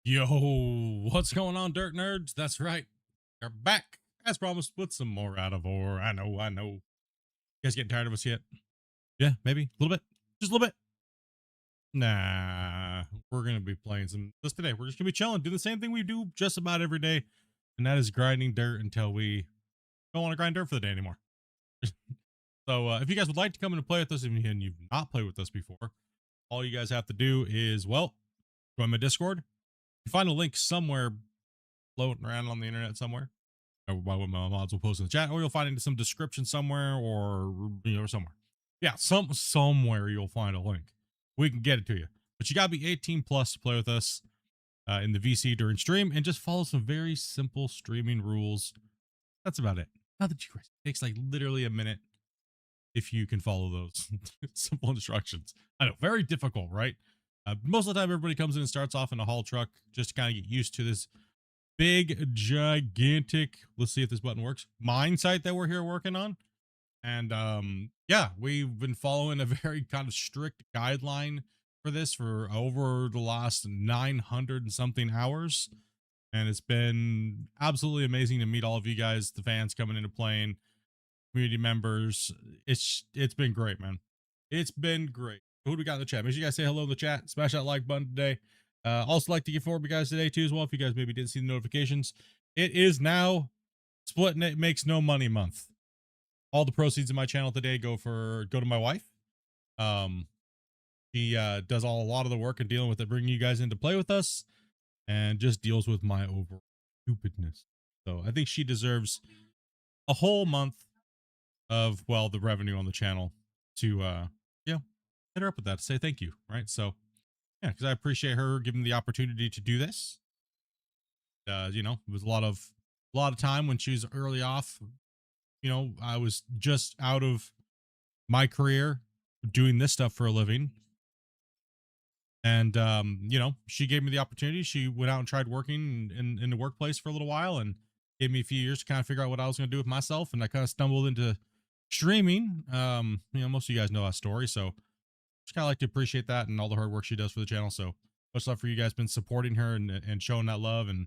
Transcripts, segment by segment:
Yo, what's going on, dirt nerds? That's right. We're back, as promised, with some more out of ore. I know. You guys getting tired of us yet? Yeah, maybe. A little bit. Just a little bit. Nah, we're going to be playing some this today. We're just going to be chilling, doing the same thing we do just about every day, and that is grinding dirt until we don't want to grind dirt for the day anymore. So if you guys would like to come in and play with us, and you've not played with us before, all you guys have to do is, well, join my Discord. You find a link somewhere floating around on the internet somewhere. Or my mods will post in the chat, or you'll find it in some description somewhere, or somewhere. Yeah, somewhere you'll find a link. We can get it to you, but you gotta be 18 plus to play with us in the VC during stream, and just follow some very simple streaming rules. That's about it. Not that it takes like literally a minute if you can follow those simple instructions. I know, very difficult, right? Most of the time, everybody comes in and starts off in a haul truck just to kind of get used to this big, gigantic, let's see if this button works, mine site that we're here working on. And yeah, we've been following a very kind of strict guideline for this for over the last 900 and something hours. And it's been absolutely amazing to meet all of you guys, the fans coming into playing, community members. It's been great, man. It's been great. Who do we got in the chat? Make sure you guys say hello in the chat. Smash that like button today. Also like to give forward you guys today too as well. If you guys maybe didn't see the notifications, it is now Split It Makes No Money month. All the proceeds of my channel today go to my wife. She does a lot of the work and dealing with it, bringing you guys in to play with us, and just deals with my overall stupidness. So I think she deserves a whole month of, well, the revenue on the channel to hit her up with that, to say thank you, right? So yeah, because I appreciate her giving the opportunity to do this. It was a lot of time when she was early off. I was just out of my career doing this stuff for a living. And she gave me the opportunity. She went out and tried working in the workplace for a little while and gave me a few years to kind of figure out what I was going to do with myself. And I kind of stumbled into streaming. Most of you guys know that story, so just kind of like to appreciate that and all the hard work she does for the channel. So much love for you guys, been supporting her and showing that love and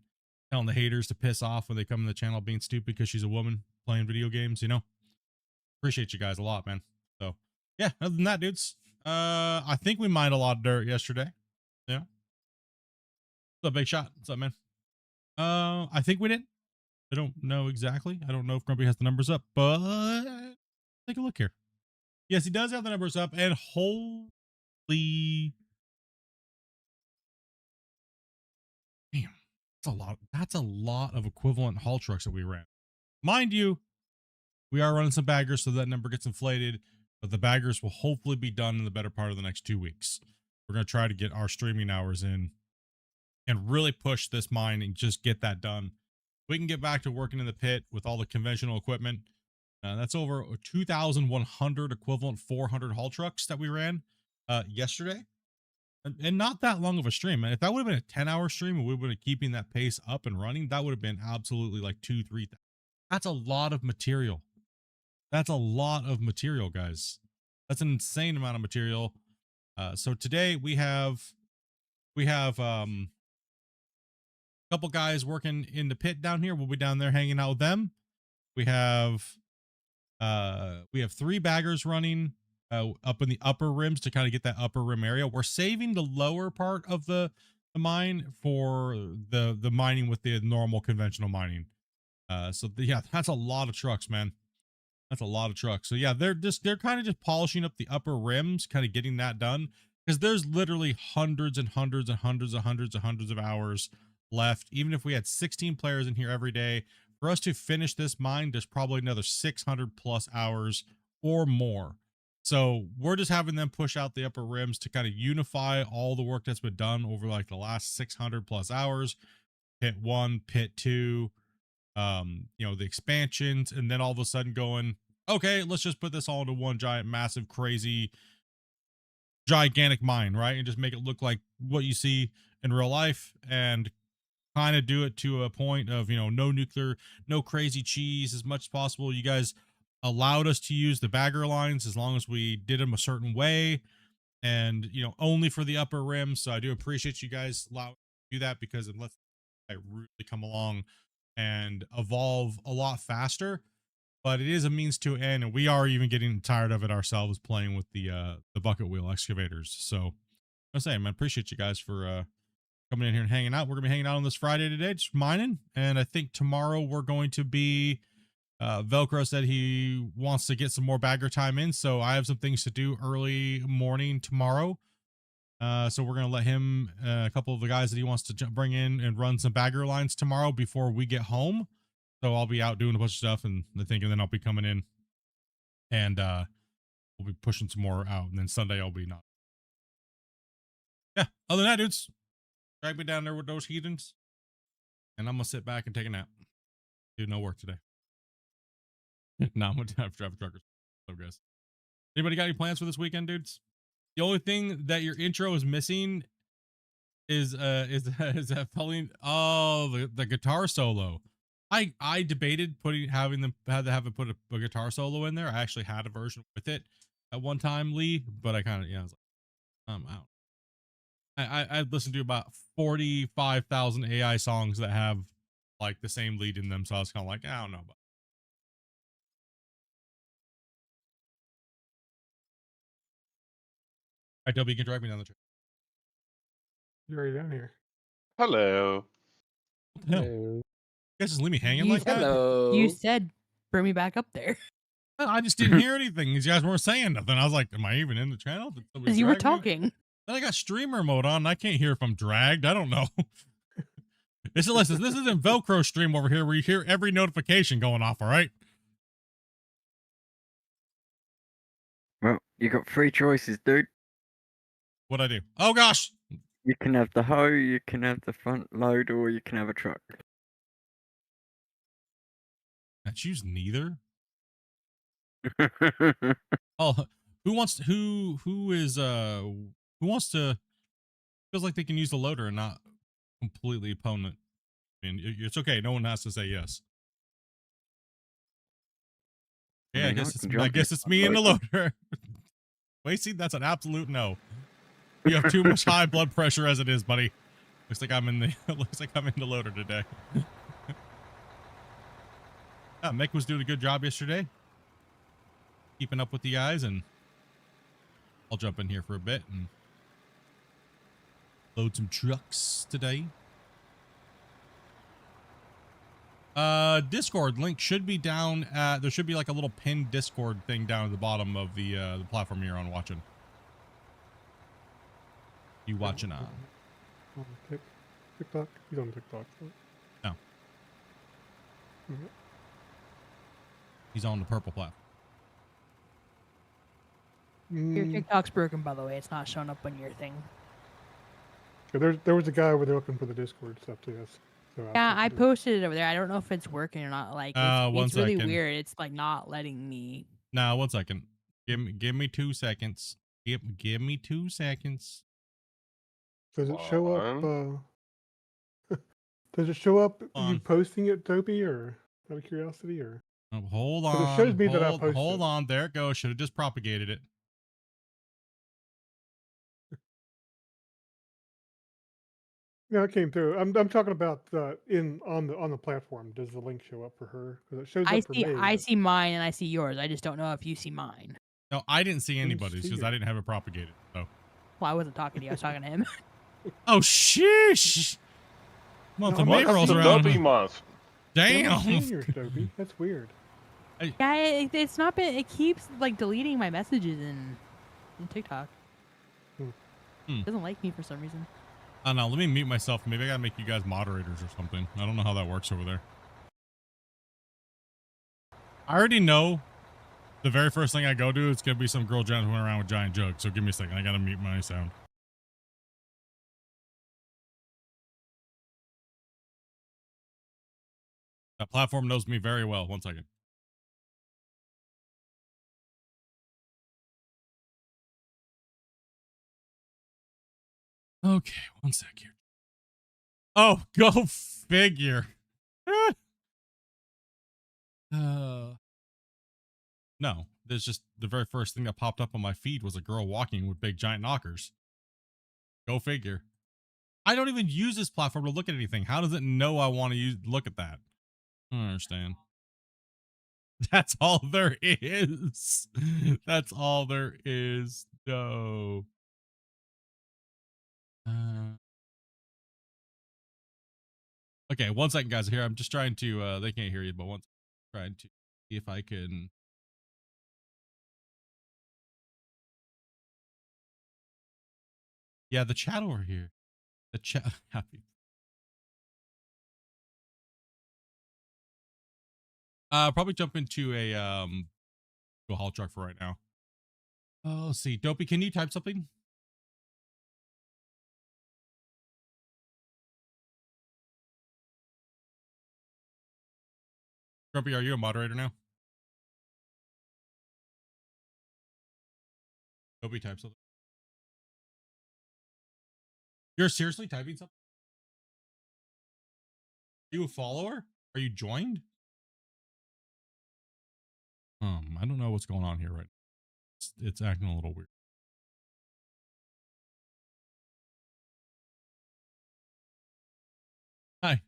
telling the haters to piss off when they come in the channel being stupid because she's a woman playing video games. Appreciate you guys a lot, man. So yeah, other than that, dudes, I think we mined a lot of dirt yesterday. Yeah. What's up, Big Shot? What's up, man? I think we did. I don't know exactly. I don't know if Grumpy has the numbers up, but take a look here. Yes, he does have the numbers up, and holy damn, that's a lot. That's a lot of equivalent haul trucks that we ran. Mind you, we are running some baggers, so that number gets inflated, but the baggers will hopefully be done in the better part of the next 2 weeks. We're going to try to get our streaming hours in and really push this mine and just get that done. We can get back to working in the pit with all the conventional equipment. That's over 2,100 equivalent 400 haul trucks that we ran yesterday. And not that long of a stream, man. If that would have been a 10-hour stream and we would have been keeping that pace up and running, that would have been absolutely like 2-3. That's a lot of material. That's a lot of material, guys. That's an insane amount of material. So today we have a couple guys working in the pit down here. We'll be down there hanging out with them. We have 3 baggers running up in the upper rims to kind of get that upper rim area. We're saving the lower part of the mine for the mining with the normal conventional mining. Yeah, that's a lot of trucks, man. That's a lot of trucks. So yeah, they're kind of just polishing up the upper rims, kind of getting that done, because there's literally hundreds and hundreds and hundreds and hundreds and hundreds of hours left. Even if we had 16 players in here every day, for us to finish this mine, there's probably another 600 plus hours or more. So we're just having them push out the upper rims to kind of unify all the work that's been done over like the last 600 plus hours. Pit 1, pit 2, the expansions, and then all of a sudden going, okay, let's just put this all into one giant, massive, crazy, gigantic mine, right? And just make it look like what you see in real life, and kind of do it to a point of, no nuclear, no crazy cheese as much as possible. You guys allowed us to use the bagger lines as long as we did them a certain way, and only for the upper rim. So I do appreciate you guys do that because it lets I really come along and evolve a lot faster. But it is a means to an end, and we are even getting tired of it ourselves playing with the bucket wheel excavators. So I'm saying, man, appreciate you guys for coming in here and hanging out. We're gonna be hanging out on this Friday today, just mining, and I think tomorrow we're going to be. Velcro said he wants to get some more bagger time in, so I have some things to do early morning tomorrow. So we're gonna let him, a couple of the guys that he wants to bring in and run some bagger lines tomorrow before we get home. So I'll be out doing a bunch of stuff, and I think, and then I'll be coming in, and we'll be pushing some more out, and then Sunday I'll be not. Yeah. Other than that, dudes, drag me down there with those heathens, and I'm gonna sit back and take a nap. Do no work today. No, I'm gonna drive truckers. So guys, anybody got any plans for this weekend, dudes? The only thing that your intro is missing is that filling the guitar solo. I debated having them have it put a guitar solo in there. I actually had a version with it at one time, Lee, but I kind of I was like, I'm out. I listened to about 45,000 AI songs that have like the same lead in them, so I was kind of like, I don't know. But all right, W, you can drag me down the trail. You're already down here. Hello. What the hell? You guys just leave me hanging like that? Hello. You said bring me back up there. I just didn't hear anything. These guys weren't saying nothing. I was like, am I even in the channel? Because you were talking. Then I got streamer mode on, and I can't hear if I'm dragged. I don't know. This isn't Velcro stream over here where you hear every notification going off, all right? Well, you got three choices, dude. What'd I do? Oh, gosh. You can have the hoe, you can have the front load, or you can have a truck. I choose neither. Oh, who wants to feels like they can use the loader and not completely opponent. I mean, it's okay. No one has to say yes. Yeah, I guess it's me and the loader. Wait, see, that's an absolute no. You have too much high blood pressure as it is, buddy. Looks like I'm in the loader today. Yeah, Mick was doing a good job yesterday, keeping up with the guys, and I'll jump in here for a bit and load some trucks today. Discord link should be down at, there should be like a little pinned Discord thing down at the bottom of the platform you're on watching. You watching on? TikTok? He's on TikTok. No. Mm-hmm. He's on the purple platform. Your TikTok's broken, by the way. It's not showing up on your thing. Yeah, there was a guy over there looking for the Discord stuff too. So Yeah, I posted it over there. I don't know if it's working or not. Like, it's really second. weird. It's like not letting me. Now, 1 second. Give me 2 seconds. Give me 2 seconds. Does it show up? Does it show up you posting it, Dopey, or out of curiosity, or? Oh, hold on. It shows me that I posted. Hold on. There it goes. Should have just propagated it. Yeah, it came through. I'm talking about on the platform. Does the link show up for her? Because it shows up for me. I see mine and I see yours. I just don't know if you see mine. No, I didn't see anybody's because I didn't have it propagated. So. Well, I wasn't talking to you. I was talking to him. Oh, sheesh. Month of May rolls around. Month. Damn. Yours, Dopey. That's weird. Yeah, it's not been. It keeps like deleting my messages in TikTok. It doesn't like me for some reason. I don't know. Let me mute myself. Maybe I gotta make you guys moderators or something. I don't know how that works over there. I already know the very first thing I go to, it's gonna be some girl jumping around with giant jugs. So give me a second. I gotta mute my sound. That platform knows me very well. 1 second. Okay, 1 sec here. Oh, go figure. No, there's just the very first thing that popped up on my feed was a girl walking with big giant knockers. Go figure. I don't even use this platform to look at anything. How does it know I want to look at that? I don't understand. That's all there is. That's all there is. No. Okay, 1 second, guys. Here, I'm just trying to. They can't hear you, but trying to see if I can. Yeah, the chat over here. The chat. Happy. Probably jump into a go haul truck for right now. Oh, let's see. Dopey, can you type something? Grumpy, are you a moderator now? Dopey, type something. You're seriously typing something? Are you a follower? Are you joined? I don't know what's going on here right now. It's acting a little weird. Hi.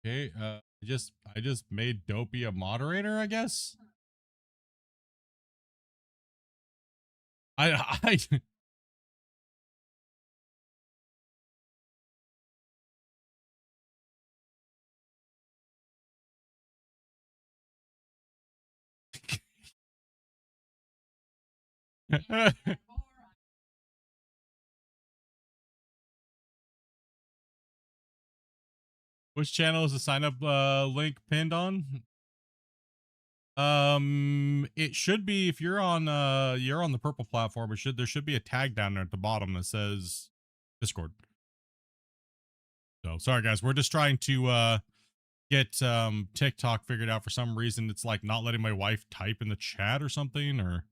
Okay, I just made Dopey a moderator, I guess. I Which channel is the sign up link pinned on? It should be, if you're on the purple platform, there should be a tag down there at the bottom that says Discord. So sorry guys, we're just trying to get TikTok figured out. For some reason it's like not letting my wife type in the chat or something, or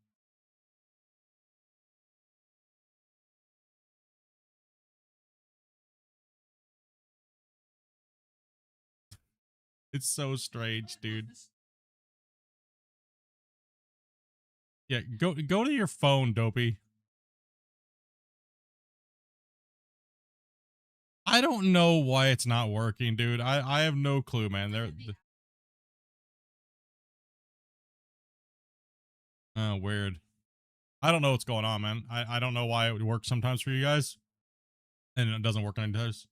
it's so strange, dude. Yeah, go to your phone, Dopey. I don't know why it's not working, dude. I have no clue, man. Weird. I don't know what's going on, man. I don't know why it would work sometimes for you guys, and it doesn't work on others.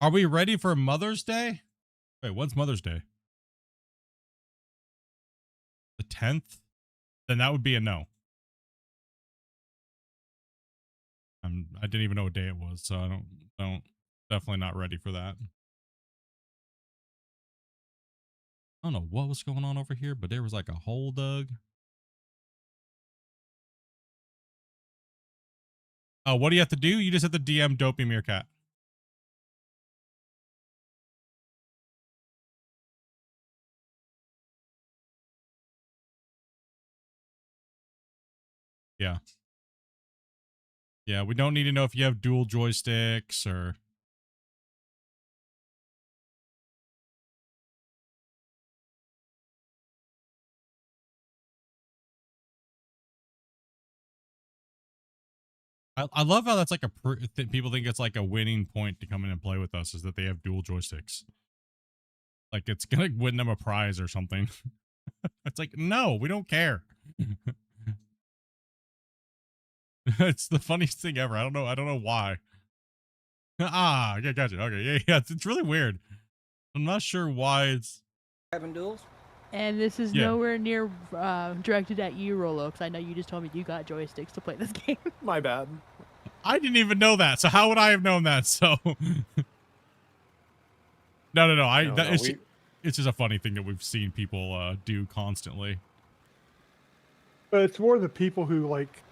Are we ready for Mother's Day? Wait, when's Mother's Day? The 10th? Then that would be a no. I didn't even know what day it was, so I don't definitely not ready for that. I don't know what was going on over here, but there was like a hole dug. Oh, what do you have to do? You just have to DM Dopey Meerkat. Yeah. Yeah, we don't need to know if you have dual joysticks or... I love how that's like people think it's like a winning point to come in and play with us, is that they have dual joysticks. Like it's gonna win them a prize or something. It's like, no, we don't care. It's the funniest thing ever. I don't know why. Ah, yeah, gotcha. Okay, yeah. It's really weird. I'm not sure why it's having duels. And this is nowhere near directed at you, Rolo, because I know you just told me you got joysticks to play this game. My bad. I didn't even know that. So how would I have known that? So no. It's just a funny thing that we've seen people do constantly. But it's more the people who like,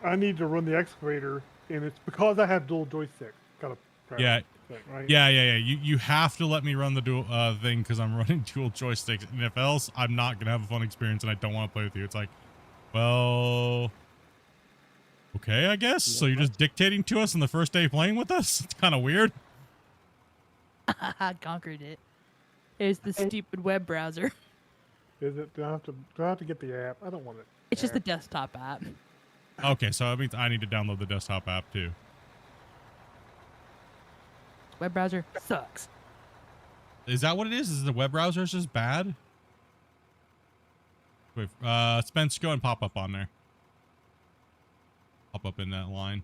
I need to run the excavator, and it's because I have dual joysticks. Yeah. Right? Yeah. You have to let me run the dual thing because I'm running dual joysticks, and if else, I'm not gonna have a fun experience, and I don't want to play with you. It's like, well, Okay, I guess. So you're just dictating to us on the first day playing with us? It's kind of weird. I conquered it. It's the stupid web browser. Is it? Do I have to get the app? I don't want it. It's just the desktop app. Okay, so that means I need to download the desktop app too. Web browser sucks. Is that what it is? Is the web browser just bad? Wait, Spence, go and pop up on there. Pop up in that line.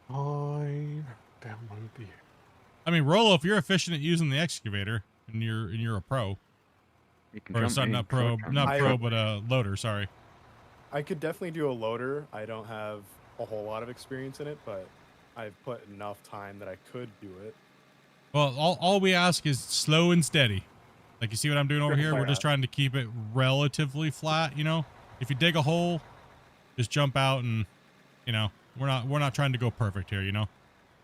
Fine. Download the app. I mean, Rolo, if you're efficient at using the excavator and you're a pro, You can or jump sorry, in, not pro, click on not it. pro, but a loader. Sorry. I could definitely do a loader. I don't have a whole lot of experience in it, but I've put enough time that I could do it. Well, all we ask is slow and steady. Like, you see what I'm doing over here? Why We're just not? trying to keep it relatively flat, you know? If you dig a hole, just jump out and, you know, we're not trying to go perfect here, you know?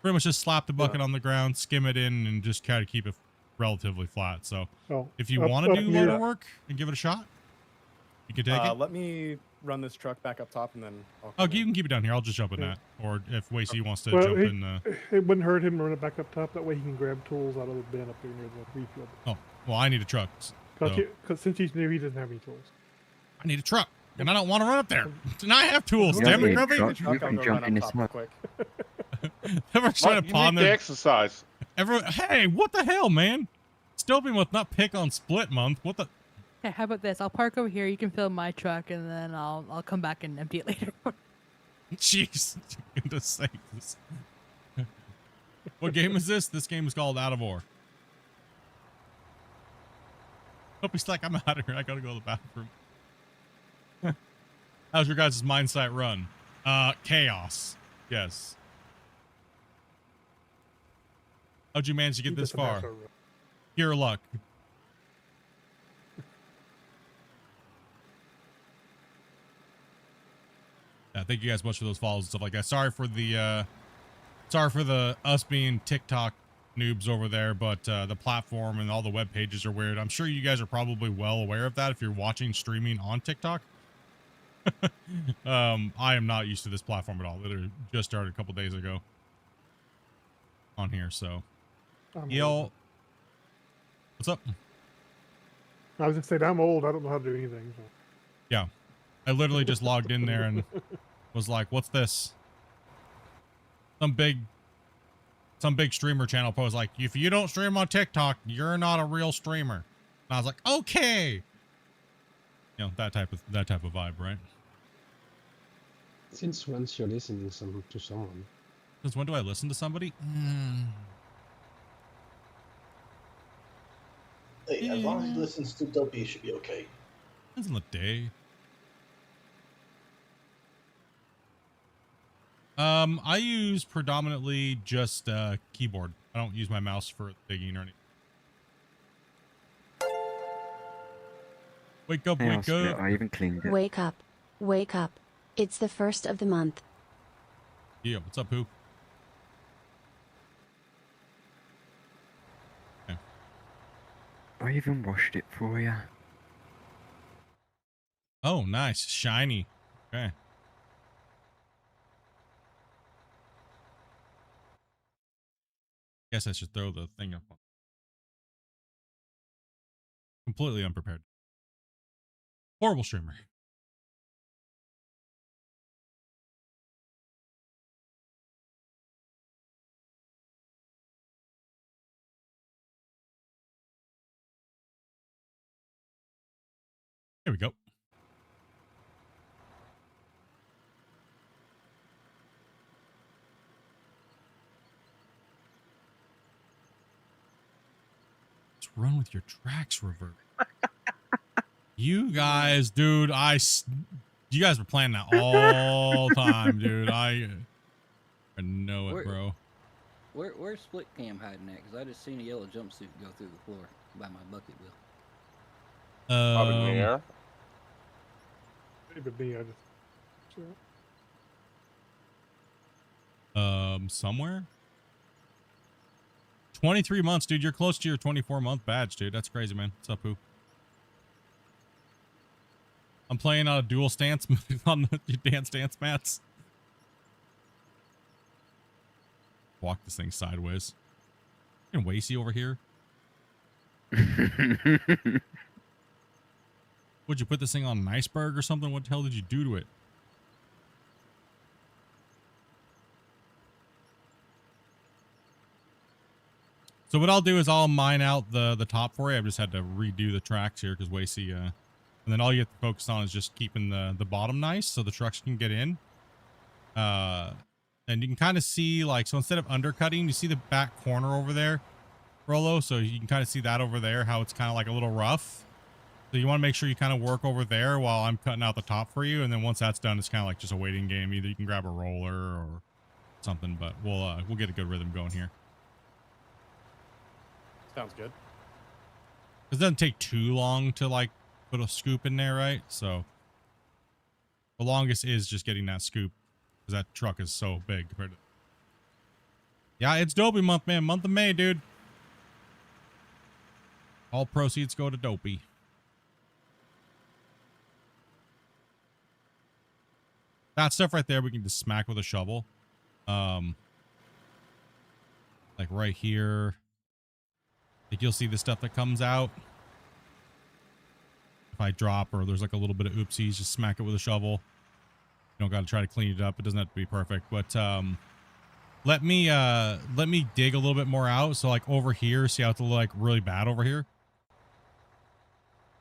Pretty much just slap the bucket on the ground, skim it in, and just try to keep it relatively flat. So Oh, if you up- want to up do near- loader work and give it a shot, you can take it. Let me run this truck back up top and then I'll Oh, come you in. can keep it down here. I'll just jump in that. Or if Wasey wants to Well, jump he- in the... It wouldn't hurt him to run it back up top. That way he can grab tools out of the bin up there near the refield. Oh, well, I need a truck. So Because since he's new, he doesn't have any tools. I need a truck. And I don't want to run up there. And I have tools, Yeah, damn it, yeah, Grubby. truck. Truck, You I'll can go jump run in up this top one. quick. Everyone's trying Mark, to you pawn need to their... exercise. Hey, what the hell, man? Still being with not pick on split month. What the... Hey, how about this? I'll park over here. You can fill my truck, and then I'll come back and empty it later. Jeez. Goodness sakes. What game is this? This game is called Out of Ore. Hope he's like, I'm out of here. I gotta go to the bathroom. How's your guys' mine site run? Chaos. Yes. How'd you manage to get He this doesn't have far? to- Pure luck. Yeah, thank you guys much for those follows and stuff like that. Sorry for the us being TikTok noobs over there, but the platform and all the web pages are weird. I'm sure you guys are probably well aware of that if you're watching streaming on TikTok. I am not used to this platform at all. Literally just started a couple days ago on here, so I'm yo, old. what's up? I was just saying, I'm old. I don't know how to do anything. So. Yeah, I literally just logged in there and was like, what's this? Some big streamer channel post like, if you don't stream on TikTok, you're not a real streamer. And I was like, okay. You know, that type of vibe, right? Since once you're listening to someone. Since when do I listen to somebody? Hey, as long as he listens to Dopey, he should be okay. Depends on the day. I use predominantly just keyboard. I don't use my mouse for digging or anything. Wake up, Hang on, wake Split, up. I even cleaned it. Wake up. Wake up. It's the first of the month. Yeah, what's up, Pooh? Okay. I even washed it for you. Oh, nice. Shiny. Okay. Guess I should throw the thing up. Completely unprepared. Horrible streamer. Here we go. Let's run with your tracks, revert. You guys, dude, you guys were planning that all time, dude. I know it, bro. Where's Split Cam hiding at? Because I just seen a yellow jumpsuit go through the floor by my bucket wheel. Probably in the air. It would be, I just. Somewhere. 23 months, dude. You're close to your 24-month badge, dude. That's crazy, man. What's up, Pooh? I'm playing on a dual stance on the dance stance mats. walk this thing sideways. And Wacy over here. Would you put this thing on an iceberg or something? What the hell did you do to it? So what I'll do is I'll mine out the top for you. I've just had to redo the tracks here because Wacy, and then all you have to focus on is just keeping the bottom nice so the trucks can get in. And you can kind of see, like, so instead of undercutting, you see the back corner over there, Rolo. So you can kind of see that over there, how it's kind of like a little rough. So you want to make sure you kind of work over there while I'm cutting out the top for you. And then once that's done, it's kind of like just a waiting game. Either you can grab a roller or something, but we'll get a good rhythm going here. Sounds good. It doesn't take too long to like put a scoop in there, right? So the longest is just getting that scoop because that truck is so big compared to. Yeah, it's Dopey month, man. Month of May, dude. All proceeds go to Dopey. That stuff right there, we can just smack with a shovel. Like right here. Like you'll see the stuff that comes out. If I drop or there's like a little bit of oopsies, just smack it with a shovel. You don't got to try to clean it up. It doesn't have to be perfect, but let me dig a little bit more out. So like over here, see how it's like really bad over here?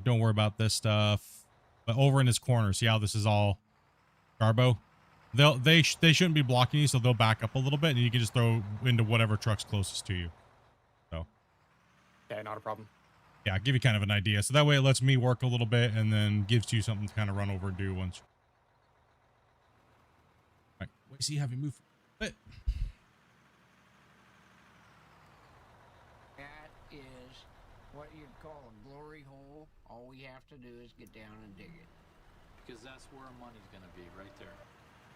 Don't worry about this stuff. But over in this corner, see how this is all Garbo? They shouldn't be blocking you, so they'll back up a little bit, and you can just throw into whatever truck's closest to you. So, yeah, not a problem. Yeah, give you kind of an idea. So that way it lets me work a little bit, and then gives you something to kind of run over and do once. All right, wait, see, have you move a bit? That is what you'd call a glory hole. All we have to do is get down and dig it. Because that's where our money's gonna be, right there.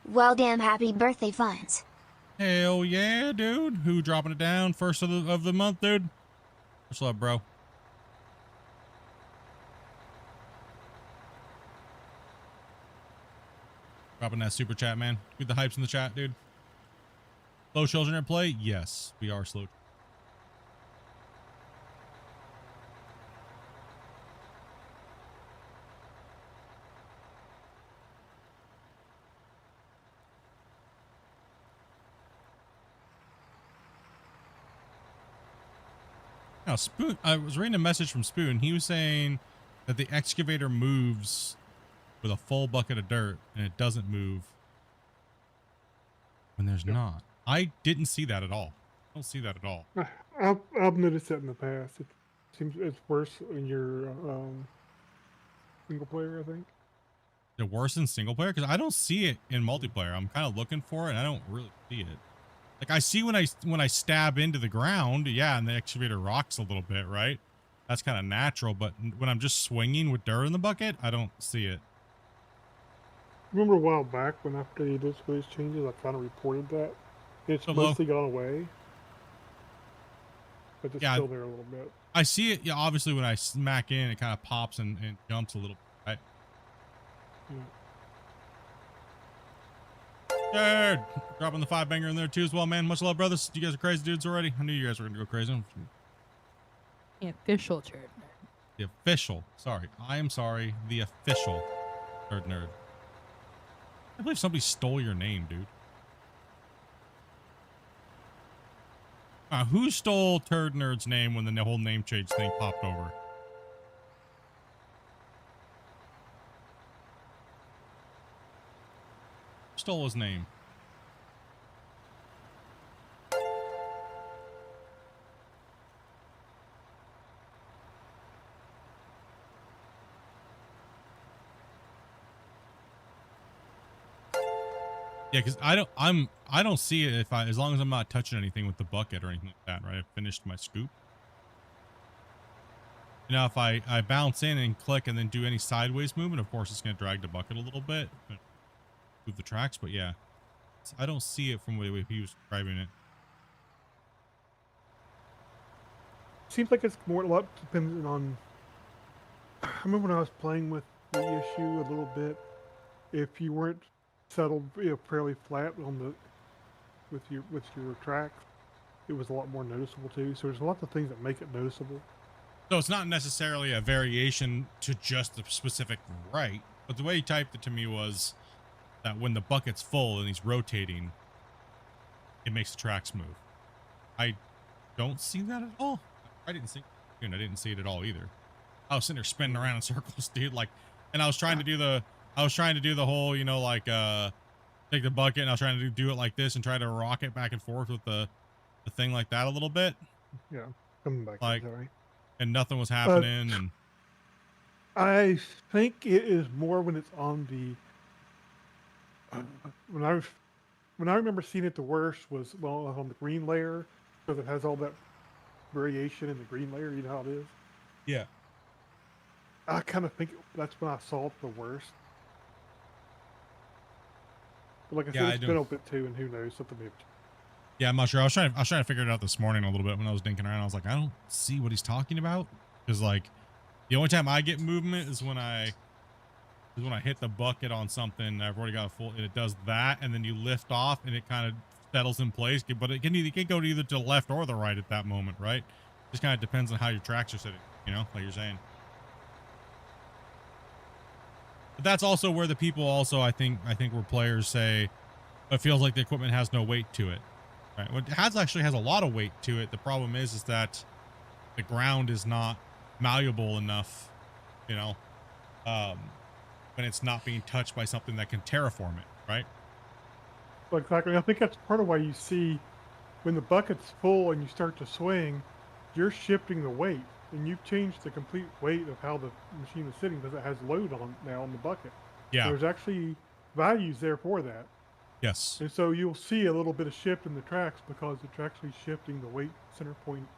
Well, damn, happy birthday, Fonz. Hell yeah, dude. Who dropping it down? First of the month, dude. Much love, bro. Dropping that super chat, man. Get the hypes in the chat, dude. Slow children at play? Yes, we are slow. Now, Spoon, I was reading a message from Spoon. He was saying that the excavator moves with a full bucket of dirt and it doesn't move when there's not. I didn't see that at all. I don't see that at all. I've noticed that in the past. It seems it's worse in your single player, I think. Is it worse in single player? Because I don't see it in multiplayer. I'm kind of looking for it and I don't really see it. Like I see when I stab into the ground, yeah, and the excavator rocks a little bit, right? That's kind of natural, but when I'm just swinging with dirt in the bucket, I don't see it. Remember a while back when after they did those changes, I kind of reported that. It's mostly gone away. But it's still there a little bit. I see it, yeah, obviously when I smack in, it kind of pops and jumps a little bit, right? Yeah. Dude, dropping the 5-banger in there too as well, man. Much love, brothers. You guys are crazy dudes already. I knew you guys were gonna go crazy. The official turd nerd. The official. Sorry. I am sorry. The official turd nerd. I believe somebody stole your name, dude. Who stole Turd Nerd's name when the whole name change thing popped over? Stole his name. Yeah, because I don't see it if as long as I'm not touching anything with the bucket or anything like that, right? I've finished my scoop. You know, if I bounce in and click and then do any sideways movement, of course it's gonna drag the bucket a little bit, move the tracks, but yeah. I don't see it from the way he was describing it. Seems like it's more a lot dependent on. I remember when I was playing with the issue a little bit. If you weren't settled, fairly flat on the with your tracks, it was a lot more noticeable too. So there's lots of things that make it noticeable. So it's not necessarily a variation to just the specific right, but the way he typed it to me was that when the bucket's full and he's rotating, it makes the tracks move. I don't see that at all. I didn't see it at all either. I was sitting there spinning around in circles, dude. Like, and I was trying to do the whole, you know, like, take the bucket and I was trying to do it like this and try to rock it back and forth with the thing like that a little bit. Yeah, coming back. Like, Sorry. And nothing was happening. And I think it is more when it's on the. When I remember seeing it the worst was on the green layer, because it has all that variation in the green layer. You know how it is. Yeah. I kind of think that's when I saw it the worst. But like I said, it's been a bit too, and who knows, something maybe. Yeah, I'm not sure. I was trying to figure it out this morning a little bit when I was dinking around. I was like, I don't see what he's talking about, because like the only time I get movement is when I hit the bucket on something. I've already got a full, and it does that, and then you lift off, and it kind of settles in place. But it can go either to the left or the right at that moment, right? Just kind of depends on how your tracks are sitting, you know, like you're saying. But that's also where the people also I think where players say it feels like the equipment has no weight to it. Right. Well, it actually has a lot of weight to it. The problem is that the ground is not malleable enough, you know, when it's not being touched by something that can terraform it, right? Well, exactly. I think that's part of why you see when the bucket's full and you start to swing, you're shifting the weight, and you've changed the complete weight of how the machine is sitting because it has load on now on the bucket. Yeah. So there's actually values there for that. Yes. And so you'll see a little bit of shift in the tracks because it's actually shifting the weight center point.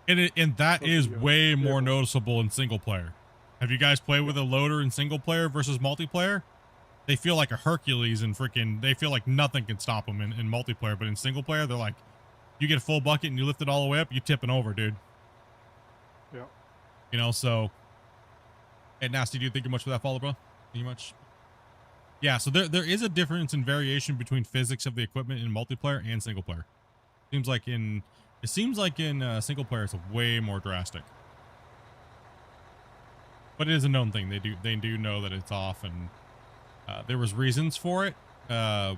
And that is way more noticeable in single player. Have you guys played with a loader in single player versus multiplayer? They feel like a Hercules and they feel like nothing can stop them in multiplayer. But in single player, they're like, you get a full bucket and you lift it all the way up, you tipping over, dude. Yeah. You know, so. Hey, Nasty, do you think much for that follow, bro? Think much? Yeah, so there is a difference in variation between physics of the equipment in multiplayer and single player. Seems like in single player it's way more drastic. But it is a known thing. They do know that it's off, and there was reasons for it. There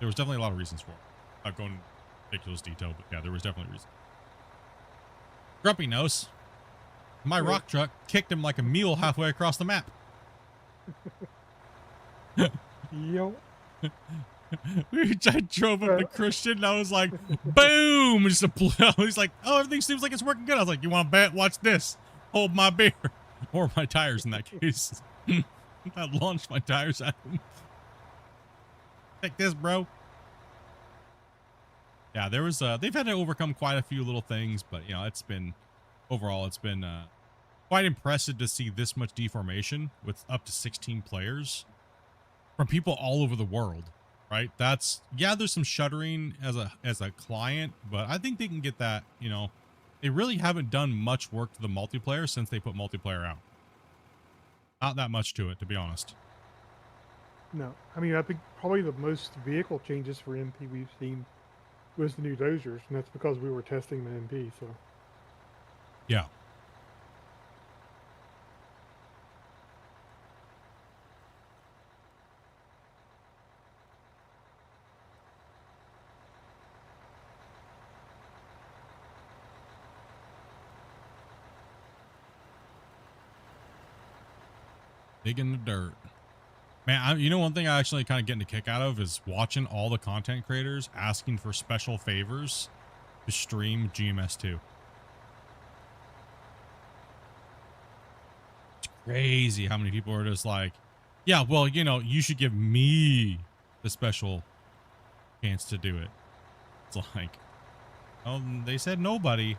was definitely a lot of reasons for it. I'm not going into ridiculous detail, but yeah, there was definitely reasons. Grumpy knows. My rock truck kicked him like a mule halfway across the map. Yo. I drove up to Christian and I was like, boom! Just he's like, oh, everything seems like it's working good. I was like, you want to bet? Watch this. Hold my beer. Or my tires in that case. I launched my tires at him. Take this, bro. Yeah, there was they've had to overcome quite a few little things, but you know, overall it's been quite impressive to see this much deformation with up to 16 players from people all over the world, right? There's some shuddering as a client, but I think they can get that, you know, they really haven't done much work to the multiplayer since they put multiplayer out. Not that much to it, to be honest. No, I mean, I think probably the most vehicle changes for MP we've seen was the new Dozers, and that's because we were testing the MP, so. Yeah. Digging the dirt. Man, you know, one thing I actually kind of getting a kick out of is watching all the content creators asking for special favors to stream GMS2. It's crazy how many people are just like, yeah, well, you know, you should give me the special chance to do it. It's like, oh, they said nobody.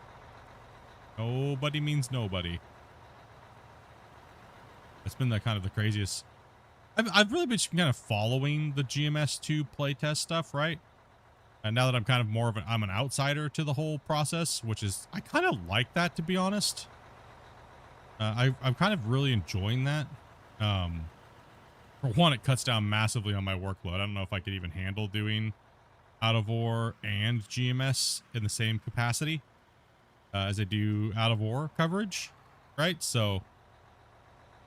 Nobody means nobody. It's been the kind of the craziest. I've really been kind of following the GMS2 playtest stuff, right? And now that I'm kind of more of I'm an outsider to the whole process, which is, I kind of like that, to be honest. I'm kind of really enjoying that. For one, it cuts down massively on my workload. I don't know if I could even handle doing Out of War and GMS in the same capacity as they do Out of War coverage, right? So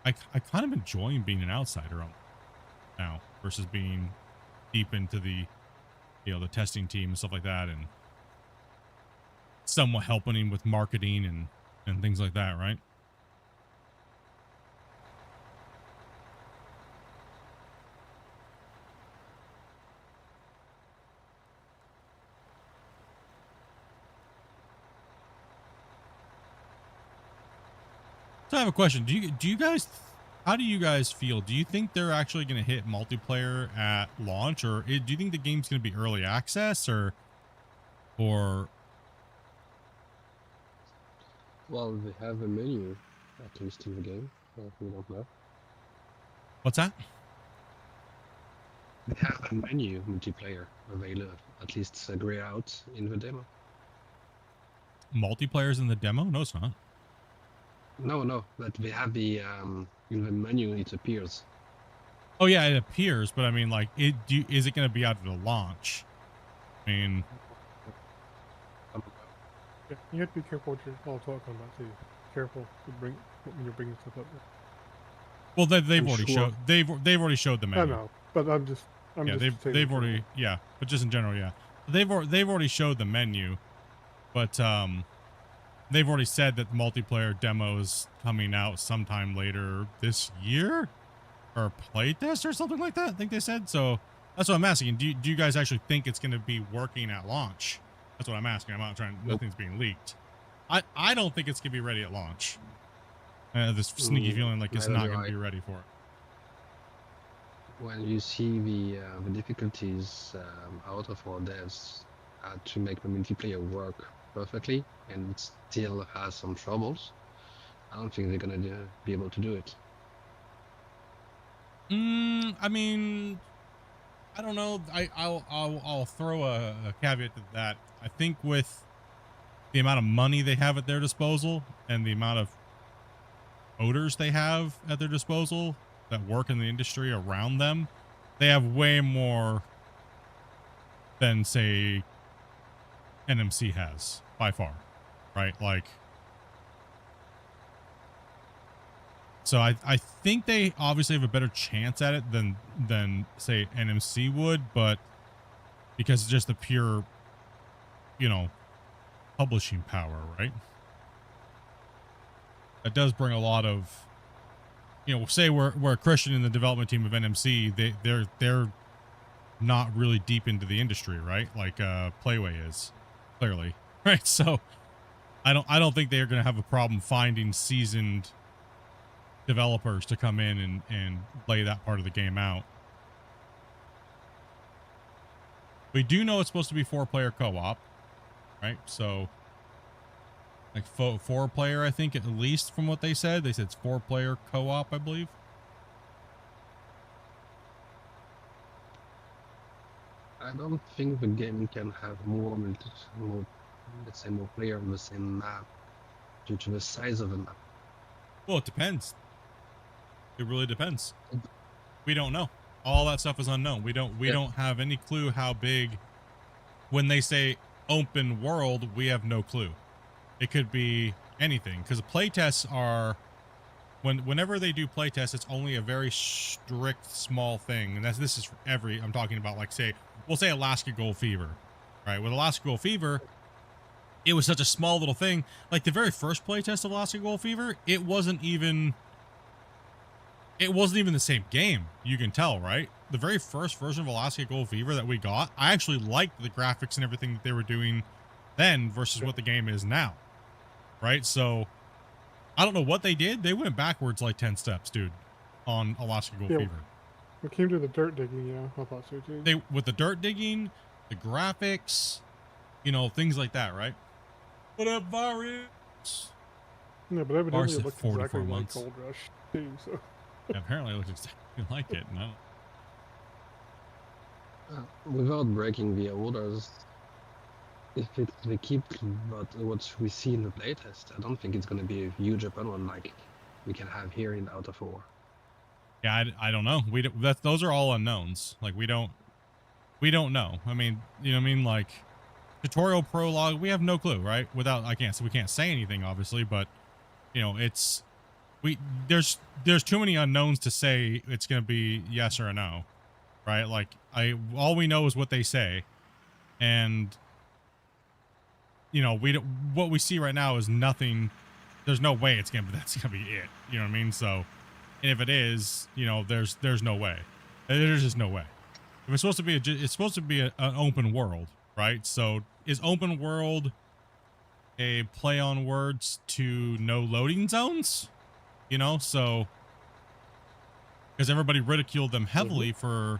I kind of enjoy being an outsider on now versus being deep into the, you know, the testing team and stuff like that, and somewhat helping him with marketing and things like that, right? So I have a question. Do you guys, how do you guys feel? Do you think they're actually going to hit multiplayer at launch, or do you think the game's going to be early access, or Well, they have a menu, at least in the game, but we don't know. what's that? They have a menu multiplayer available, at least grayed out in the demo. Multiplayer's in the demo? No, it's not. No, but they have the in the menu it appears. Oh yeah, it appears, but I mean, like, is it going to be out of the launch? I mean, Yeah, you have to be careful what you're all talking about too. Careful when you're bringing stuff up. well, they've I'm already sure. showed they've already showed the menu. I know, but I'm just Yeah, just saying they've be already careful. yeah, but just in general, yeah, they've already showed the menu, but they've already said that the multiplayer demo is coming out sometime later this year, or playtest or something like that. I think they said. So that's what I'm asking. Do you guys actually think it's going to be working at launch? That's what I'm asking. I'm not trying. Nope. Nothing's being leaked. I don't think it's going to be ready at launch. This sneaky feeling like it's neither not do going to I. be ready for it. When you see the difficulties out of our devs to make the multiplayer work perfectly, and it still has some troubles, I don't think they're gonna be able to do it. I mean, I don't know. I'll throw a caveat to that. I think with the amount of money they have at their disposal and the amount of coders they have at their disposal that work in the industry around them, they have way more than, say, NMC has by far, right? Like, so I think they obviously have a better chance at it than say NMC would, but because it's just the pure, you know, publishing power, right? That does bring a lot of, you know, say we're a Christian in the development team of NMC, they're not really deep into the industry, right? Like Playway is, clearly, right? So I don't think they're going to have a problem finding seasoned developers to come in and lay that part of the game out. We do know it's supposed to be 4-player co-op, right? So like 4-player, I think, at least from what they said. They said it's 4-player co-op, I believe. I don't think the game can have more, let's say, more player on the same map due to the size of the map. Well, it depends. It really depends. We don't know. All that stuff is unknown. We don't have any clue how big. When they say open world, we have no clue. It could be anything, because playtests are, whenever they do playtests, it's only a very strict small thing, and this is for every. I'm talking about, like, say, we'll say Alaska Gold Fever, right? With Alaska Gold Fever, it was such a small little thing. Like the very first playtest of Alaska Gold Fever, it wasn't even the same game. You can tell, right? The very first version of Alaska Gold Fever that we got, I actually liked the graphics and everything that they were doing then versus what the game is now, right? So I don't know what they did. They went backwards like 10 steps, dude, on Alaska Gold Fever. When it came to the dirt digging, yeah, I thought so too. With the dirt digging, the graphics, you know, things like that, right? What up, Varus? Yeah, but evidently Varus it at looked 4 to exactly 4 like months. Gold Rush too. So Yeah, apparently it looks exactly like it. No. Without breaking the orders, if they keep what we see in the playtest, I don't think it's going to be a huge open one like we can have here in Out of War. Yeah, I don't know. Those are all unknowns. Like we don't we don't know. I mean, you know what I mean? Like tutorial prologue, we have no clue, right? Without, we can't say anything obviously, but you know, there's too many unknowns to say it's going to be yes or a no, right? Like all we know is what they say. And you know, what we see right now is nothing. There's no way that's going to be it. You know what I mean? So, and if it is, you know, there's no way. There's just no way. If it's supposed to be it's supposed to be an open world, right? So is open world a play on words to no loading zones? You know, so because everybody ridiculed them heavily for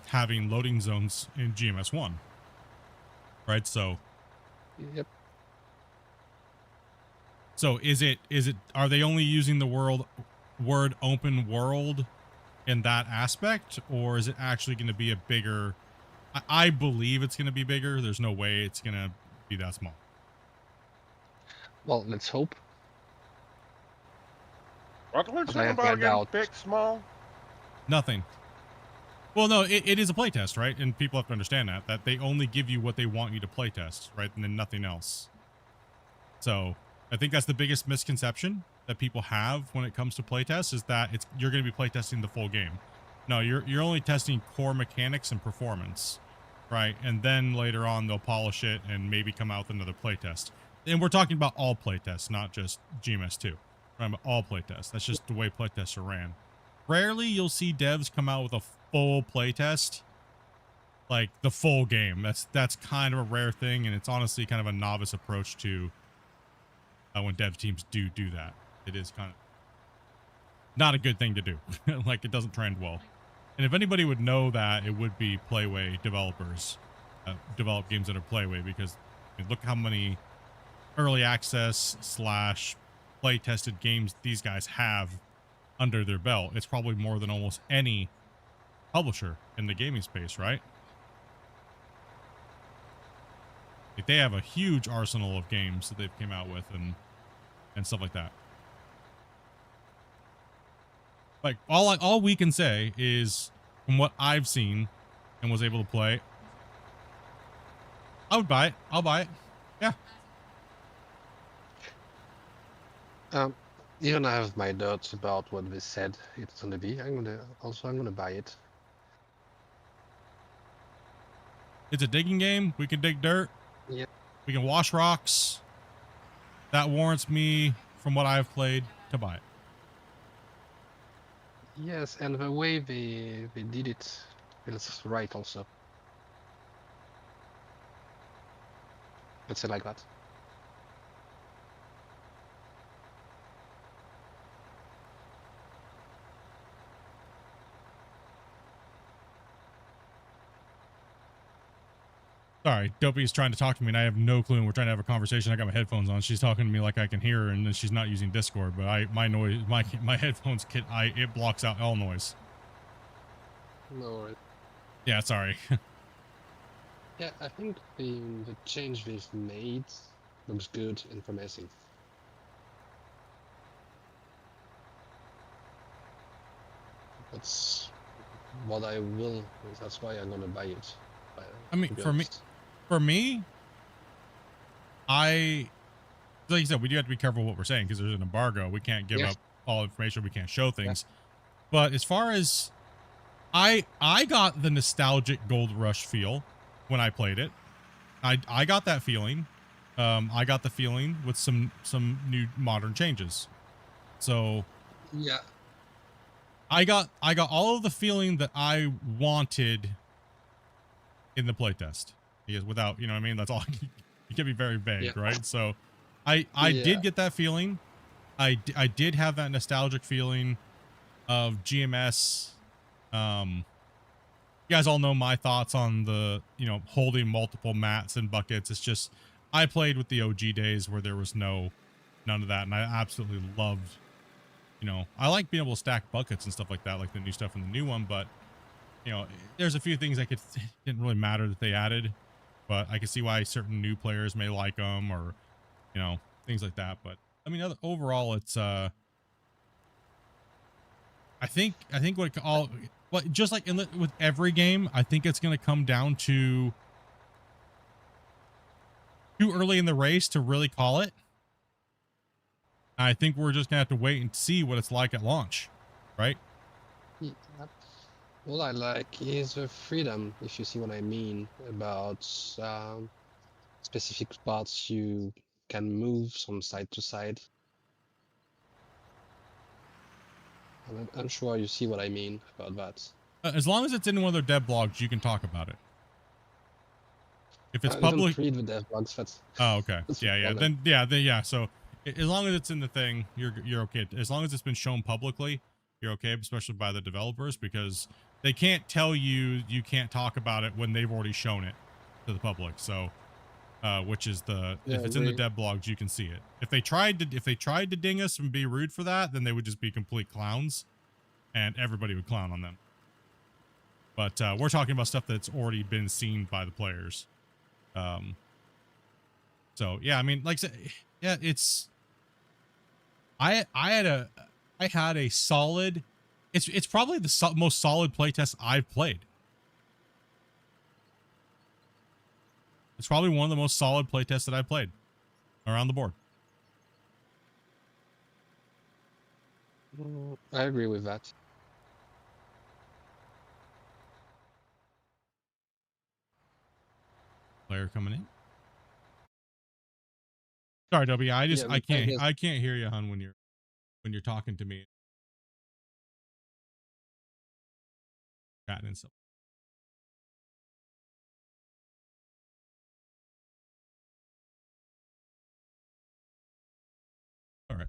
having loading zones in GMS1, right? So, Yep. So is it are they only using the word open world in that aspect, or is it actually going to be a bigger? I believe it's going to be bigger. There's no way it's going to be that small. Well, let's hope. What was But it I about getting doubt. big, small? Nothing. Well, no, it is a playtest, right? And people have to understand that they only give you what they want you to playtest, right? And then nothing else. So I think that's the biggest misconception that people have when it comes to playtests, is that you're going to be playtesting the full game. No, you're only testing core mechanics and performance, right? And then later on they'll polish it and maybe come out with another playtest. And we're talking about all playtests, not just GMS2. Right? But all playtests. That's just the way playtests are ran. Rarely you'll see devs come out with a full playtest, like the full game. That's kind of a rare thing, and it's honestly kind of a novice approach to when dev teams do that. It is kind of not a good thing to do. Like, it doesn't trend well. And if anybody would know that, it would be Playway developers, develop games that are Playway, because I mean, look how many early access / play tested games these guys have under their belt. It's probably more than almost any publisher in the gaming space, right? Like, they have a huge arsenal of games that they've came out with and stuff like that. Like, all we can say is, from what I've seen and was able to play, I would buy it. I'll buy it. Yeah. Even I have my doubts about what they said it's gonna be. I'm gonna buy it. It's a digging game. We can dig dirt. Yeah. We can wash rocks. That warrants me, from what I've played, to buy it. Yes, and the way they did it is right also. Let's say like that. Sorry, Dopey's trying to talk to me and I have no clue, and we're trying to have a conversation. I got my headphones on. She's talking to me like I can hear her, and then she's not using Discord, but my headphones it blocks out all noise. No. Yeah, sorry. Yeah, I think the change they've made looks good and promising. That's what I will. That's why I'm gonna buy it. I mean, for me, like you said, we do have to be careful what we're saying because there's an embargo. We can't give up all information. We can't show things. But as far as I got the nostalgic Gold Rush feel when I played it. I got that feeling. I got the feeling with some new modern changes. So yeah, I got all of the feeling that I wanted in the playtest. Because without, you know what I mean? That's all. You can be very vague, right? So I did get that feeling. I did have that nostalgic feeling of GMS. You guys all know my thoughts on the, holding multiple mats and buckets. It's just, I played with the OG days where there was none of that. And I absolutely loved, I like being able to stack buckets and stuff like that, like the new stuff in the new one. But, there's a few things didn't really matter that they added, but I can see why certain new players may like them or, things like that. But I mean, overall, it's, I think what Well, just like with every game, I think it's going to come down to too early in the race to really call it. I think we're just going to have to wait and see what it's like at launch, right? Yeah. All I like is the freedom, if you see what I mean, about specific spots you can move from side to side. I'm sure you see what I mean about that. As long as it's in one of their dev blogs, you can talk about it. If it's I public, didn't read the dev blogs. That's okay. that's the Yeah. problem. Yeah. So as long as it's in the thing, you're okay. As long as it's been shown publicly, you're okay, especially by the developers, because they can't tell you can't talk about it when they've already shown it to the public. So, which is if it's in the dev blogs, you can see it. If they tried to ding us and be rude for that, then they would just be complete clowns, and everybody would clown on them. But we're talking about stuff that's already been seen by the players. So yeah, I mean, like I said, yeah, it's. I had a solid. It's probably the most solid playtest I've played. It's probably one of the most solid playtests that I've played around the board. I agree with that. Player coming in. Sorry, W. I can't hear you, hon, when you're talking to me. Chatting and stuff. All right.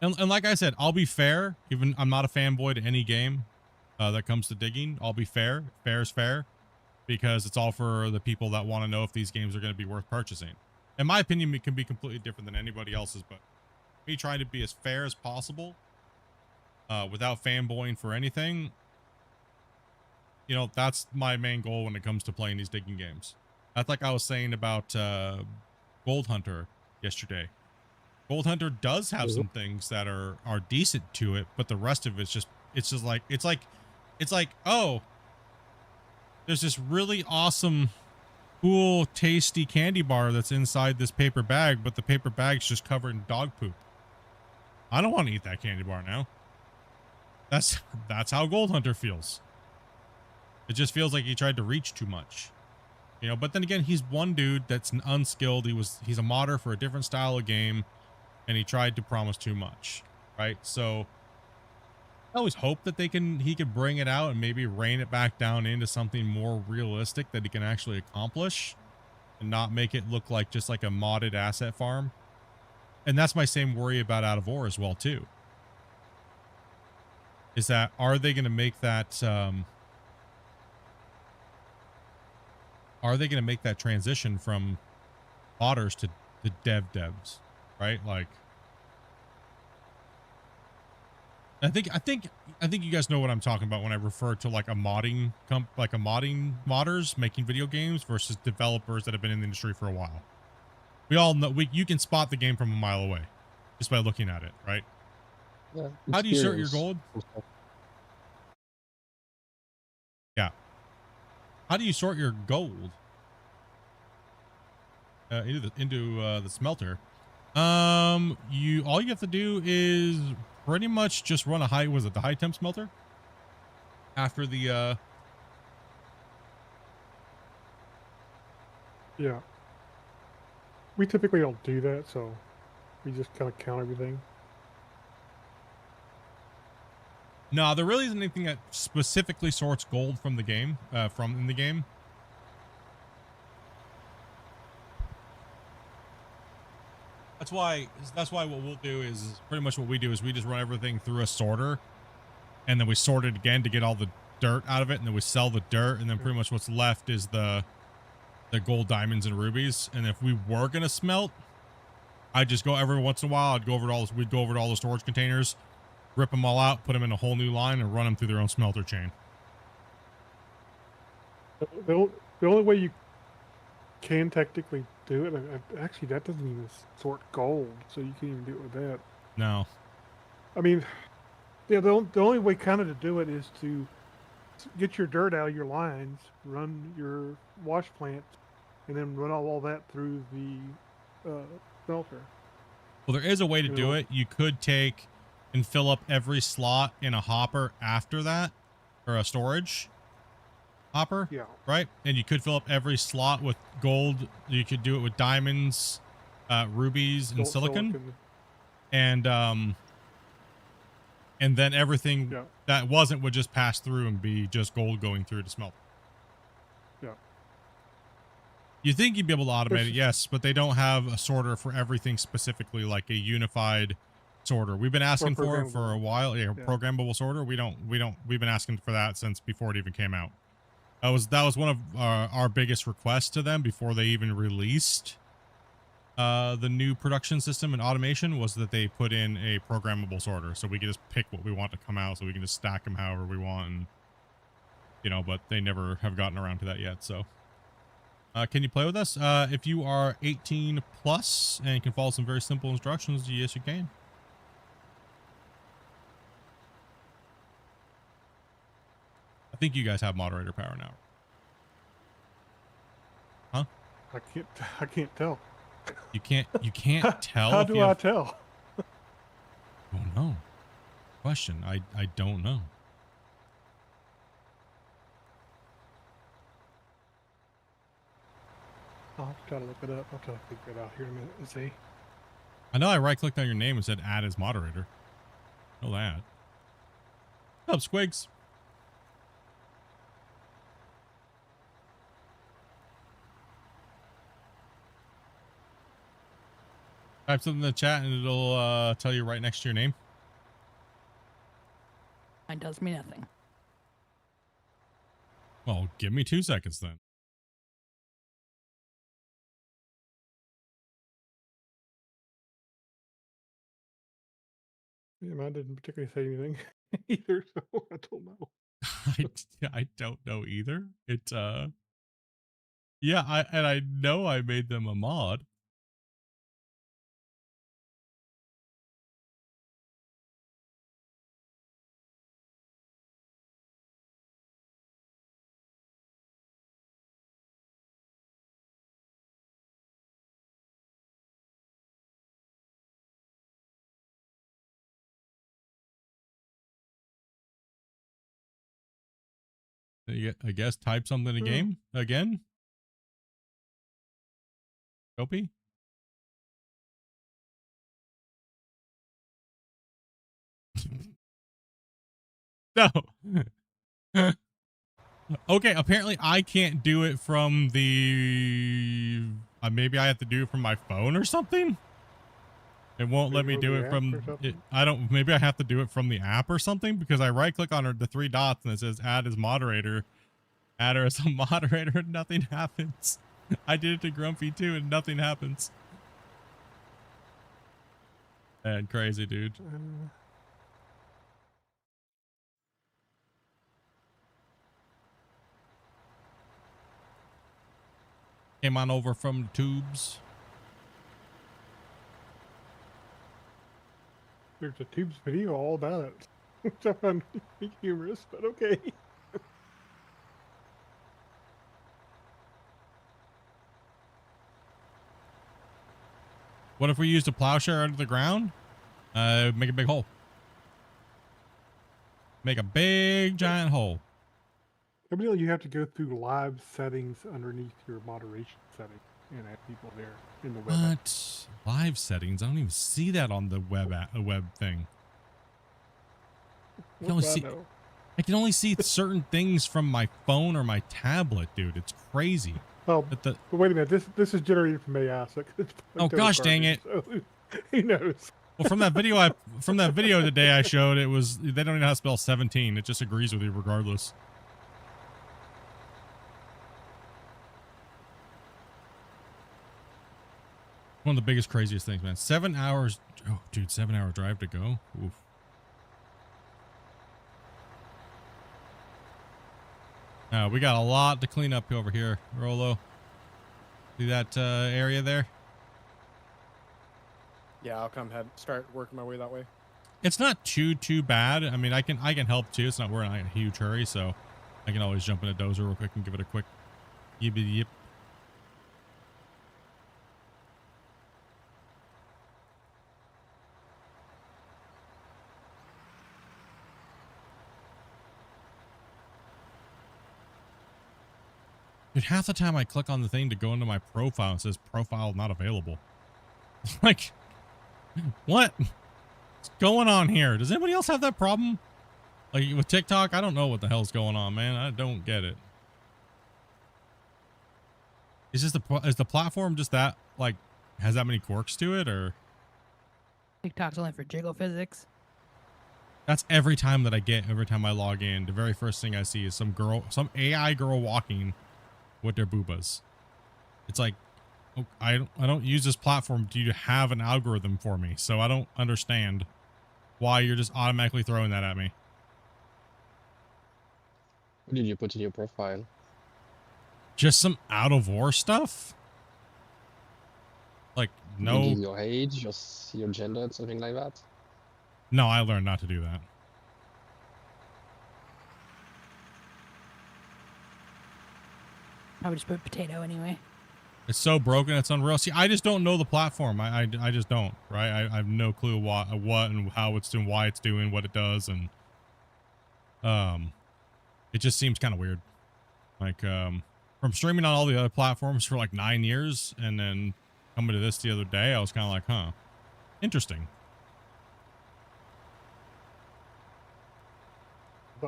And like I said, I'll be fair. Even I'm not a fanboy to any game that comes to digging. I'll be fair. Fair is fair, because it's all for the people that want to know if these games are going to be worth purchasing. In my opinion, it can be completely different than anybody else's, but me trying to be as fair as possible without fanboying for anything, you know, that's my main goal when it comes to playing these digging games. That's like I was saying about Gold Hunter yesterday. Gold Hunter does have some things that are decent to it, but the rest of it's just like, oh, there's this really awesome, cool, tasty candy bar that's inside this paper bag, but the paper bag's just covered in dog poop. I don't want to eat that candy bar now. That's how Gold Hunter feels. It just feels like he tried to reach too much. You know, but then again, he's one dude that's an unskilled. He's a modder for a different style of game, and he tried to promise too much, right? So I always hope that he could bring it out and maybe rein it back down into something more realistic that he can actually accomplish, and not make it look like just like a modded asset farm. And that's my same worry about Out of Ore as well too. Is that, are they going to make that transition from modders to devs, right? Like, I think you guys know what I'm talking about when I refer to like a modding modders making video games versus developers that have been in the industry for a while. We all know you can spot the game from a mile away just by looking at it, right? Yeah, how do you sort your gold? Yeah. How do you sort your gold into the smelter? All you have to do is pretty much just run the high temp smelter after the Yeah. We typically don't do that, so we just kind of count everything. No, there really isn't anything that specifically sorts gold from the game, in the game. That's why what we'll do is pretty much what we do is we just run everything through a sorter, and then we sort it again to get all the dirt out of it, and then we sell the dirt, and then pretty much what's left is the gold, diamonds, and rubies. And if we were gonna smelt, I'd just go every once in a while. We'd go over to all the storage containers, rip them all out, put them in a whole new line, and run them through their own smelter chain. The only way you can technically do it. Actually, that doesn't even sort gold, so you can't even do it with that. No. I mean, yeah, the only way kind of to do it is to get your dirt out of your lines, run your wash plant, and then run all that through the smelter. Well, there is a way to You do know? it. You could take and fill up every slot in a hopper after that, or a storage hopper, Yeah. right? And you could fill up every slot with gold. You could do it with diamonds, rubies, and silicon. And then everything Yeah. that wasn't would just pass through and be just gold going through to smelt. Yeah. You think you'd be able to automate it, yes, but they don't have a sorter for everything specifically, like a unified sorter. We've been asking for it for a while. Yeah, programmable sorter. We've been asking for that since before it even came out. That was one of our biggest requests to them before they even released the new production system and automation, was that they put in a programmable sorter, so we can just pick what we want to come out, so we can just stack them however we want, and but they never have gotten around to that yet. So can you play with us? If you are 18 plus and can follow some very simple instructions, yes you can. I think you guys have moderator power now. Huh? I can't tell. You can't tell. How do I tell? Don't know. Question. I don't know. I'll try to look it up. I'll try to figure it out here in a minute and see. I know I right-clicked on your name and said add as moderator. Know that. What's up, Squigs? Type something in the chat and it'll tell you right next to your name. Mine does me nothing. Well, give me 2 seconds then. Yeah, mine didn't particularly say anything either, so I don't know. I don't know either. It yeah, I know I made them a mod. I guess type something in game again. Dopey. No. Okay, apparently I can't do it from the maybe I have to do it from my phone or something. It won't let me do it from it. I don't, maybe I have to do it from the app or something, because I right click on the 3 dots and it says add as moderator. Add her as a moderator and nothing happens. I did it to Grumpy too and nothing happens. Man, crazy, dude. Came on over from the tubes. There's a Tubes video all about it, which I found humorous, but okay. What if we used a plowshare under the ground? Make a big hole. Make a big giant hole. Evidently, you have to go through live settings underneath your moderation setting and have people there in the web app. What? Live settings? I don't even see that on the web thing. I can only see certain things from my phone or my tablet, dude. It's crazy. Oh, but wait a minute. This is generated from AI, so it's oh gosh, dang it! So who knows? Well, from that video today I showed, it was, they don't even know how to spell 17. It just agrees with you regardless. One of the biggest, craziest things, man. 7 hours. Oh, dude, 7-hour drive to go. Oof. We got a lot to clean up over here, Rolo. See that area there? Yeah, I'll start working my way that way. It's not too bad. I mean, I can help too. It's not we're in a huge hurry, so I can always jump in a dozer real quick and give it a quick yippity yip. Dude, half the time I click on the thing to go into my profile, it says profile not available. Like, what? What's going on here? Does anybody else have that problem? Like with TikTok, I don't know what the hell's going on, man. I don't get it. Is the platform just that, like, has that many quirks to it, or? TikTok's only for jiggle physics. That's every time that every time I log in, the very first thing I see is some AI girl walking with their boobas. It's like, oh, I don't use this platform to have an algorithm for me, so I don't understand why you're just automatically throwing that at me. What did you put in your profile? Just some out of war stuff? Like, no. You give your age, your gender, something like that? No, I learned not to do that. I would just put potato anyway. It's so broken, it's unreal. See, I just don't know the platform. I just don't, right? I have no clue what and how it's doing, why it's doing what it does, and it just seems kind of weird. Like, from streaming on all the other platforms for like 9 years, and then coming to this the other day, I was kind of like, huh, interesting.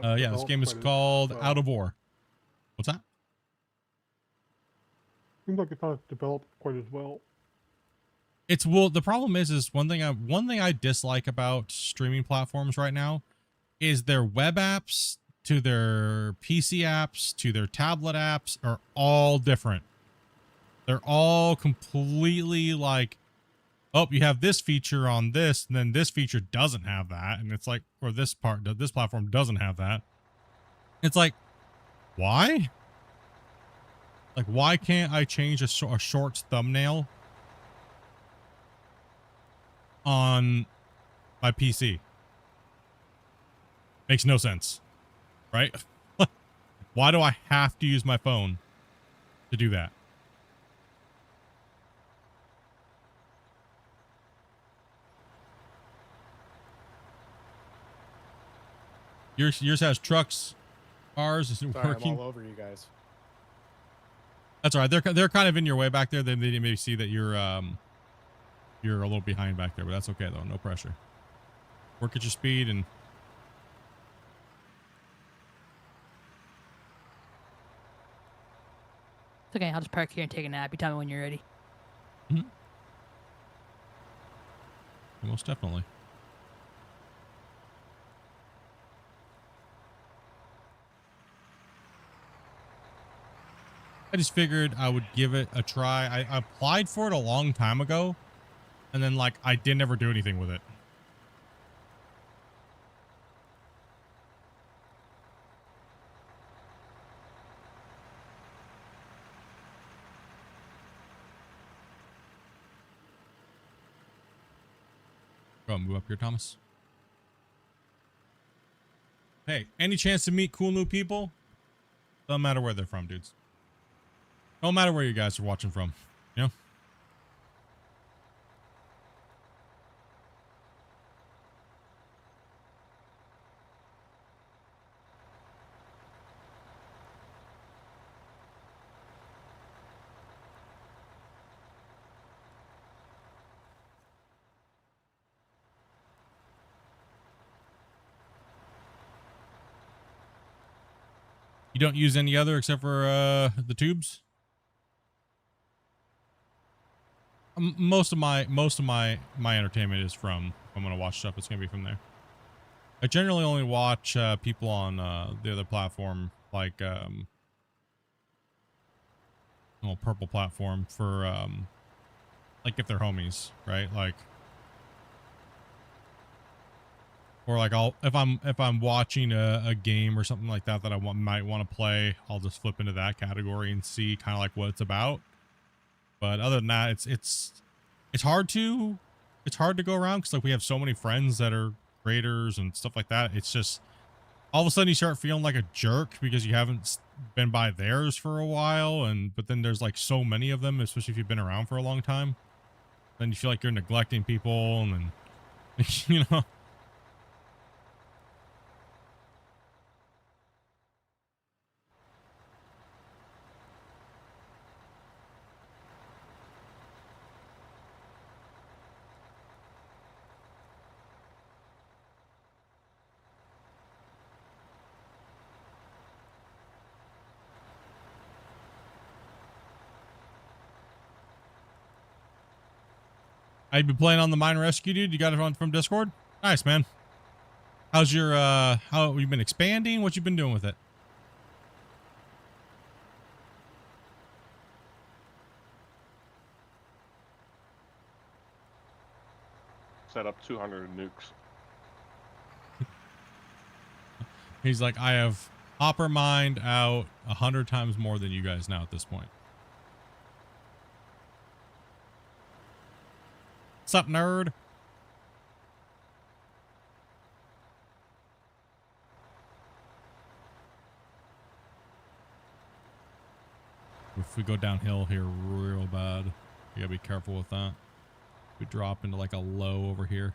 Yeah, this game is called Out of War. What's that? Seems like it's not developed quite as well. The problem is one thing I dislike about streaming platforms right now is their web apps to their PC apps to their tablet apps are all different. They're all completely like, oh, you have this feature on this, and then this feature doesn't have that, and it's like, or this platform doesn't have that. It's like, why? Like, why can't I change a shorts thumbnail on my PC? Makes no sense, right? Why do I have to use my phone to do that? Yours has trucks. Ours isn't working. I'm all over you guys. That's all right. They're kind of in your way back there. They didn't maybe see that you're a little behind back there, but that's okay though. No pressure. Work at your speed and. It's okay. I'll just park here and take a nap. You tell me when you're ready. Mm-hmm. Most definitely. I just figured I would give it a try. I applied for it a long time ago, and then like I didn't ever do anything with it. Go and move up here, Thomas. Hey, any chance to meet cool new people? Doesn't matter where they're from, dudes. No matter where you guys are watching from, you know? You don't use any other except for the tubes? Most of my entertainment is from, if I'm gonna watch stuff, it's gonna be from there. I generally only watch people on the other platform, like purple platform for like if they're homies, right? Like, or like if I'm watching a game or something like that that I might want to play, I'll just flip into that category and see kind of like what it's about. But other than that, it's hard to go around because like we have so many friends that are creators and stuff like that. It's just all of a sudden you start feeling like a jerk because you haven't been by theirs for a while, but then there's like so many of them, especially if you've been around for a long time. Then you feel like you're neglecting people, and then you know. I've been playing on the mine rescue, dude. You got it on from Discord? Nice, man. How's your how you been expanding? What you been doing with it? Set up 200 nukes. He's like, I have hopper mined out 100 times more than you guys now at this point. What's up, nerd? If we go downhill here real bad, you gotta be careful with that. We drop into like a low over here.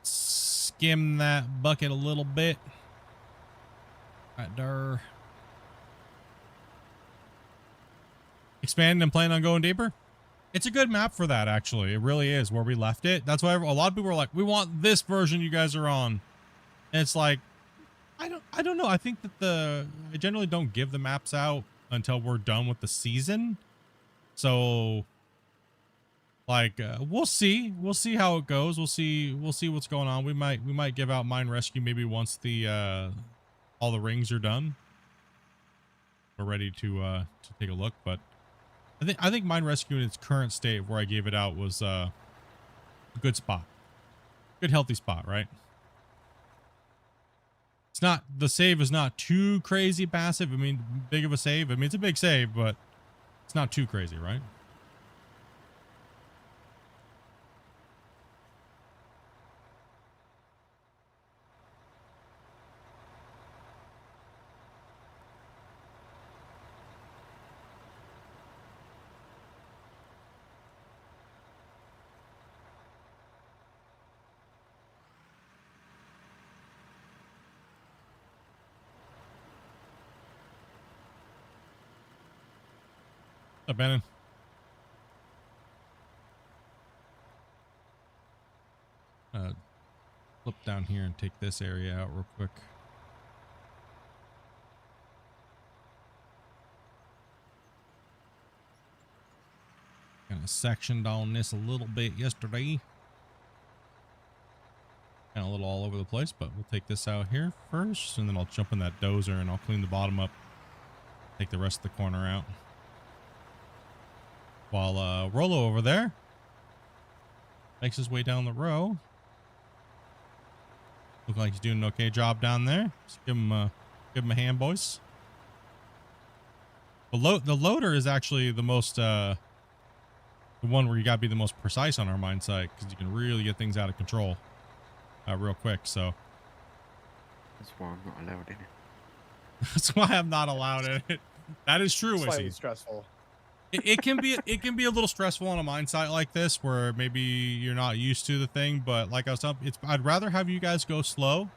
Skim that bucket a little bit. Right there. Expand and plan on going deeper? It's a good map for that, actually. It really is, where we left it. That's why a lot of people are like, we want this version you guys are on. And it's like, I don't know. I think that I generally don't give the maps out until we're done with the season. So like, we'll see how it goes. We'll see what's going on. We might give out mine rescue maybe once the all the rings are done. We're ready to take a look, but I think mine rescue in its current state where I gave it out was a good spot. Good healthy spot, right? It's not, the save is not too crazy massive. I mean, big of a save. I mean, it's a big save, but it's not too crazy, right? What's up, Bannon? Flip down here and take this area out real quick. Kind of sectioned on this a little bit yesterday. Kind of a little all over the place, but we'll take this out here first, and then I'll jump in that dozer and I'll clean the bottom up. Take the rest of the corner out. While Rolo over there makes his way down the row. Look like he's doing an okay job down there. Just give him a hand, boys. The loader is actually the most the one where you gotta be the most precise on our mine site, because you can really get things out of control real quick. So that's why I'm not allowed in it. That's why I'm not allowed in it. That is true. Slightly stressful. It can be a little stressful on a mine site like this, where maybe you're not used to the thing. But like I was telling, I'd rather have you guys go slow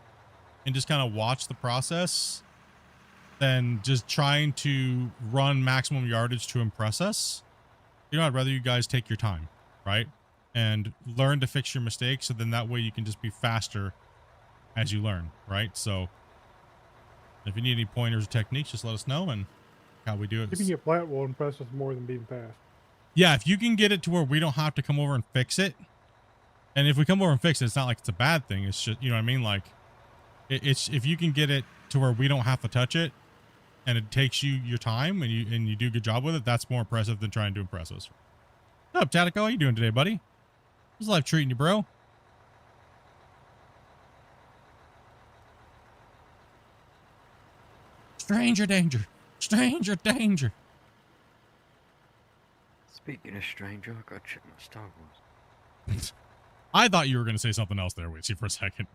and just kind of watch the process than just trying to run maximum yardage to impress us. You know, I'd rather you guys take your time, right? And learn to fix your mistakes, so then that way you can just be faster as you learn, right? So if you need any pointers or techniques, just let us know, and how we do it. Keeping it flat will impress us more than being fast. Yeah, if you can get it to where we don't have to come over and fix it, and if we come over and fix it, it's not like it's a bad thing. It's just, you know what I mean? Like, it's if you can get it to where we don't have to touch it, and it takes you your time, and you do a good job with it, that's more impressive than trying to impress us. What's up, Tatico? How you doing today, buddy? How's life treating you, bro? Stranger danger. Stranger danger. Speaking of stranger, I gotta check my Star Wars. I thought you were going to say something else there, Witsy, for a second.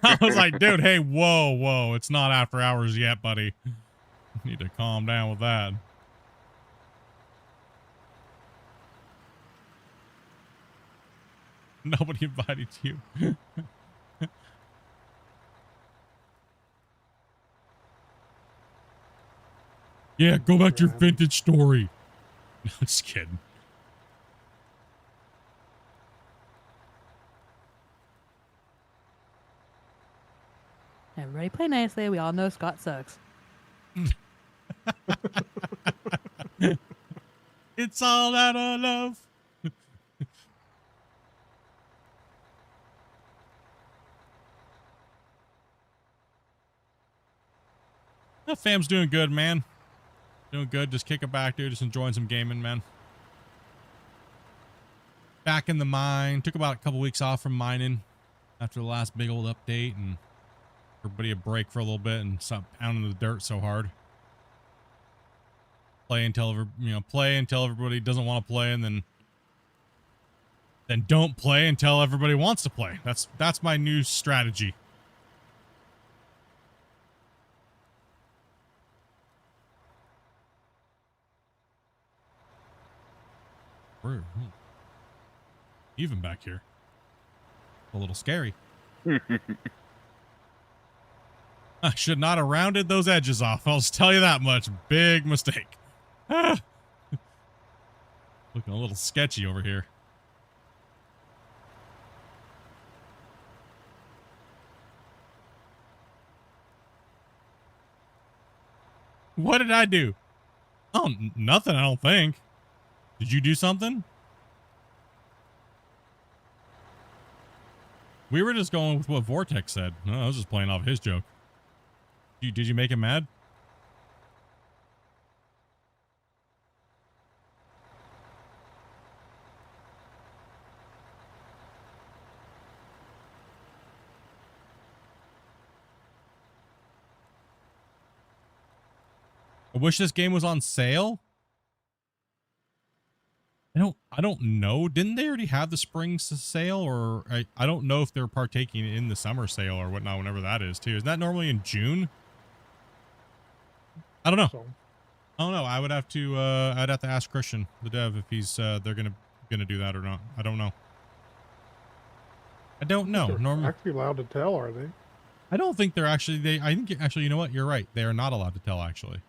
I was like, dude, hey, whoa. It's not after hours yet, buddy. You need to calm down with that. Nobody invited you. Yeah, go back to your vintage story. No, just kidding. Everybody play nicely. We all know Scott sucks. It's all out of love. That fam's doing good, man. Doing good. Just kick it back, dude. Just enjoying some gaming, man. Back in the mine. Took about a couple weeks off from mining after the last big old update, and everybody a break for a little bit and stop pounding the dirt so hard. Play until everybody doesn't want to play, and then don't play until everybody wants to play. That's my new strategy. We're even back here. A little scary. I should not have rounded those edges off. I'll just tell you that much. Big mistake. Ah. Looking a little sketchy over here. What did I do? Oh, nothing, I don't think. Did you do something? We were just going with what Vortex said. No, I was just playing off his joke. Did you make him mad? I wish this game was on sale. I don't know. Didn't they already have the spring sale, or I don't know if they're partaking in the summer sale or whatnot, whenever that is too. Is that normally in June? I don't know. I don't know. I would have to I'd have to ask Christian, the dev, if he's they're gonna do that or not. I don't know. I don't know. They're actually allowed to tell, are they? I don't think they're actually I think actually, you know what? You're right. They are not allowed to tell, actually.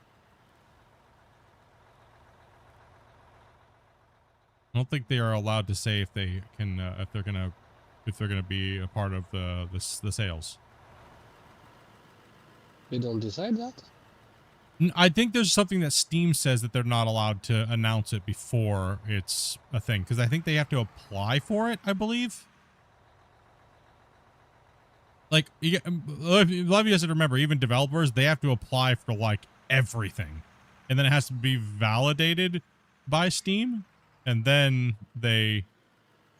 I don't think they are allowed to say if they can if they're gonna be a part of the sales. They don't decide that? I think there's something that Steam says that they're not allowed to announce it before it's a thing, because I think they have to apply for it, I believe. Like, a lot of you guys have to remember, even developers, they have to apply for like everything, and then it has to be validated by Steam, and then they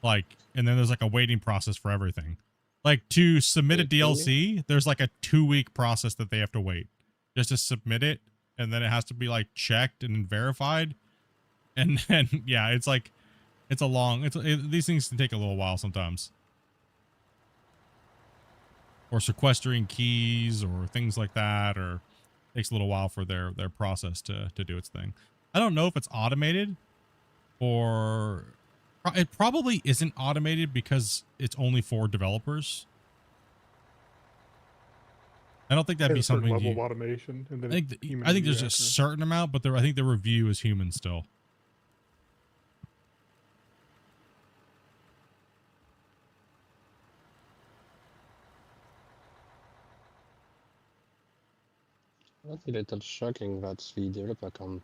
and then there's like a waiting process for everything. Like, to submit a DLC, there's like a 2-week process that they have to wait just to submit it, and then it has to be like checked and verified, and then yeah, it's like it's a long these things can take a little while sometimes. Or sequestering keys or things like that, or takes a little while for their process to do its thing. I don't know if it's automated, or it probably isn't automated because it's only for developers. I don't think that'd be something level of automation. And then I think there's a certain amount, but I think the review is human still. That's a little shocking that the developer can't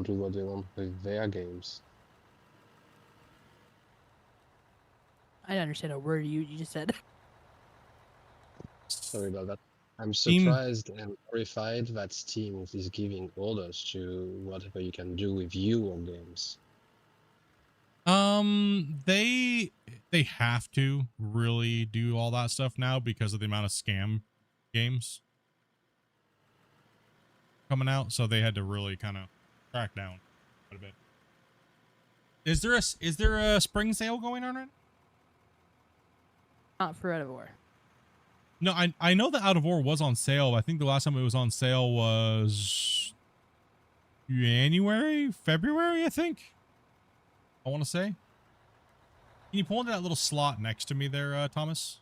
do what they want with their games. I didn't understand a word you just said. Sorry about that. I'm surprised and horrified that Steam is giving orders to whatever you can do with your games. They have to really do all that stuff now because of the amount of scam games coming out, so they had to really kind of crack down. quite a bit. Is there a spring sale going on right now? Not for Out of War. No, I know that Out of War was on sale. I think the last time it was on sale was January, February, I think. I want to say. Can you pull into that little slot next to me there, Thomas?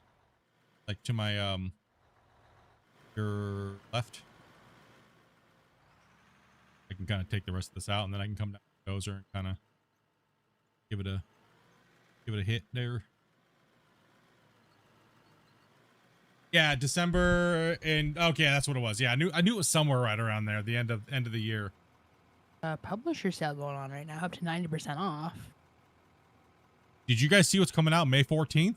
Like to my your left. I can kind of take the rest of this out, and then I can come down to the dozer and kind of give it a hit there. Yeah, December, and okay, that's what it was. Yeah, I knew it was somewhere right around there, the end of the year. Publisher sale going on right now, up to 90% off. Did you guys see what's coming out May 14th?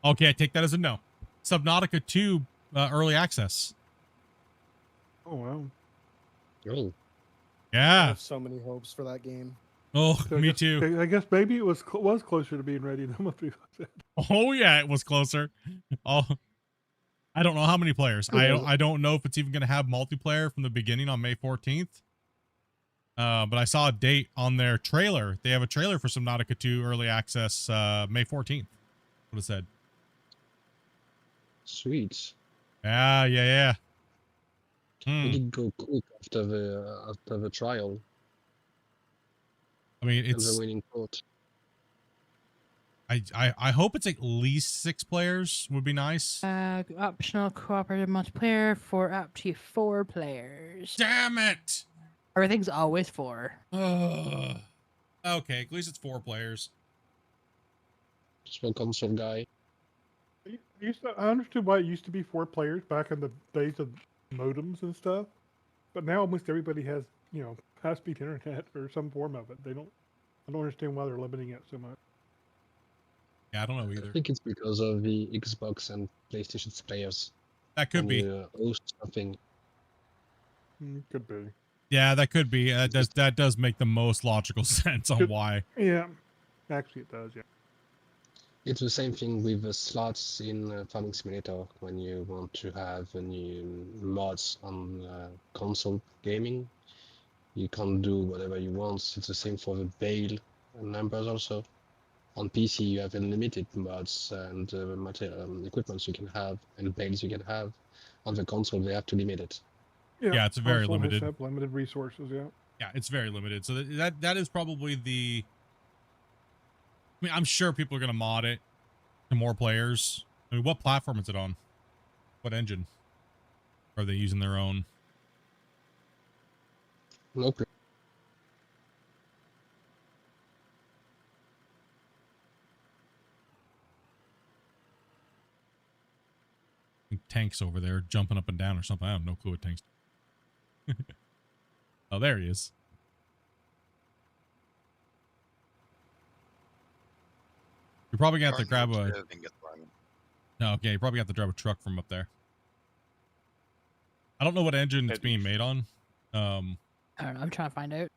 Okay, I take that as a no. Subnautica 2 early access. Oh wow. Oh. I Yeah. have so many hopes for that game. Oh, So me I guess, too. I guess maybe it was closer to being ready than what people said. Oh yeah, it was closer. Oh, I don't know how many players. I don't know if it's even gonna have multiplayer from the beginning on May 14th. But I saw a date on their trailer. They have a trailer for Subnautica 2 early access May 14th. What it said. Sweet. Yeah. It did go quick after the trial. I mean, And the it's. winning vote. I hope it's at least 6 players. Would be nice. Optional cooperative multiplayer for up to 4 players. Damn it! Everything's always 4. Okay, at least it's 4 players. Just one console guy. I understood why it used to be 4 players back in the days of modems and stuff, but now almost everybody has, high-speed internet or some form of it. I don't understand why they're limiting it so much. Yeah, I don't know either. I think it's because of the Xbox and PlayStation's players. That could be. Host something. Could be. Yeah, that could be. That does make the most logical sense on why. Yeah, actually it does. Yeah. It's the same thing with the slots in Farming Simulator when you want to have new mods on console gaming. You can't do whatever you want. It's the same for the bale numbers also. On PC, you have unlimited mods and equipments you can have and bales you can have. On the console, they have to limit it. Yeah, it's very console has limited. to have limited resources. Yeah. Yeah, it's very limited. So that is probably the. I mean, I'm sure people are gonna mod it to more players. I mean, what platform is it on? What engine? Or are they using their own? Nope. Tank's over there jumping up and down or something. I have no clue what Tank's. Oh, there he is. You're probably gonna have to grab a. No, okay, you probably have to grab a truck from up there. I don't know what engine it's being made on. I don't know. I'm trying to find out.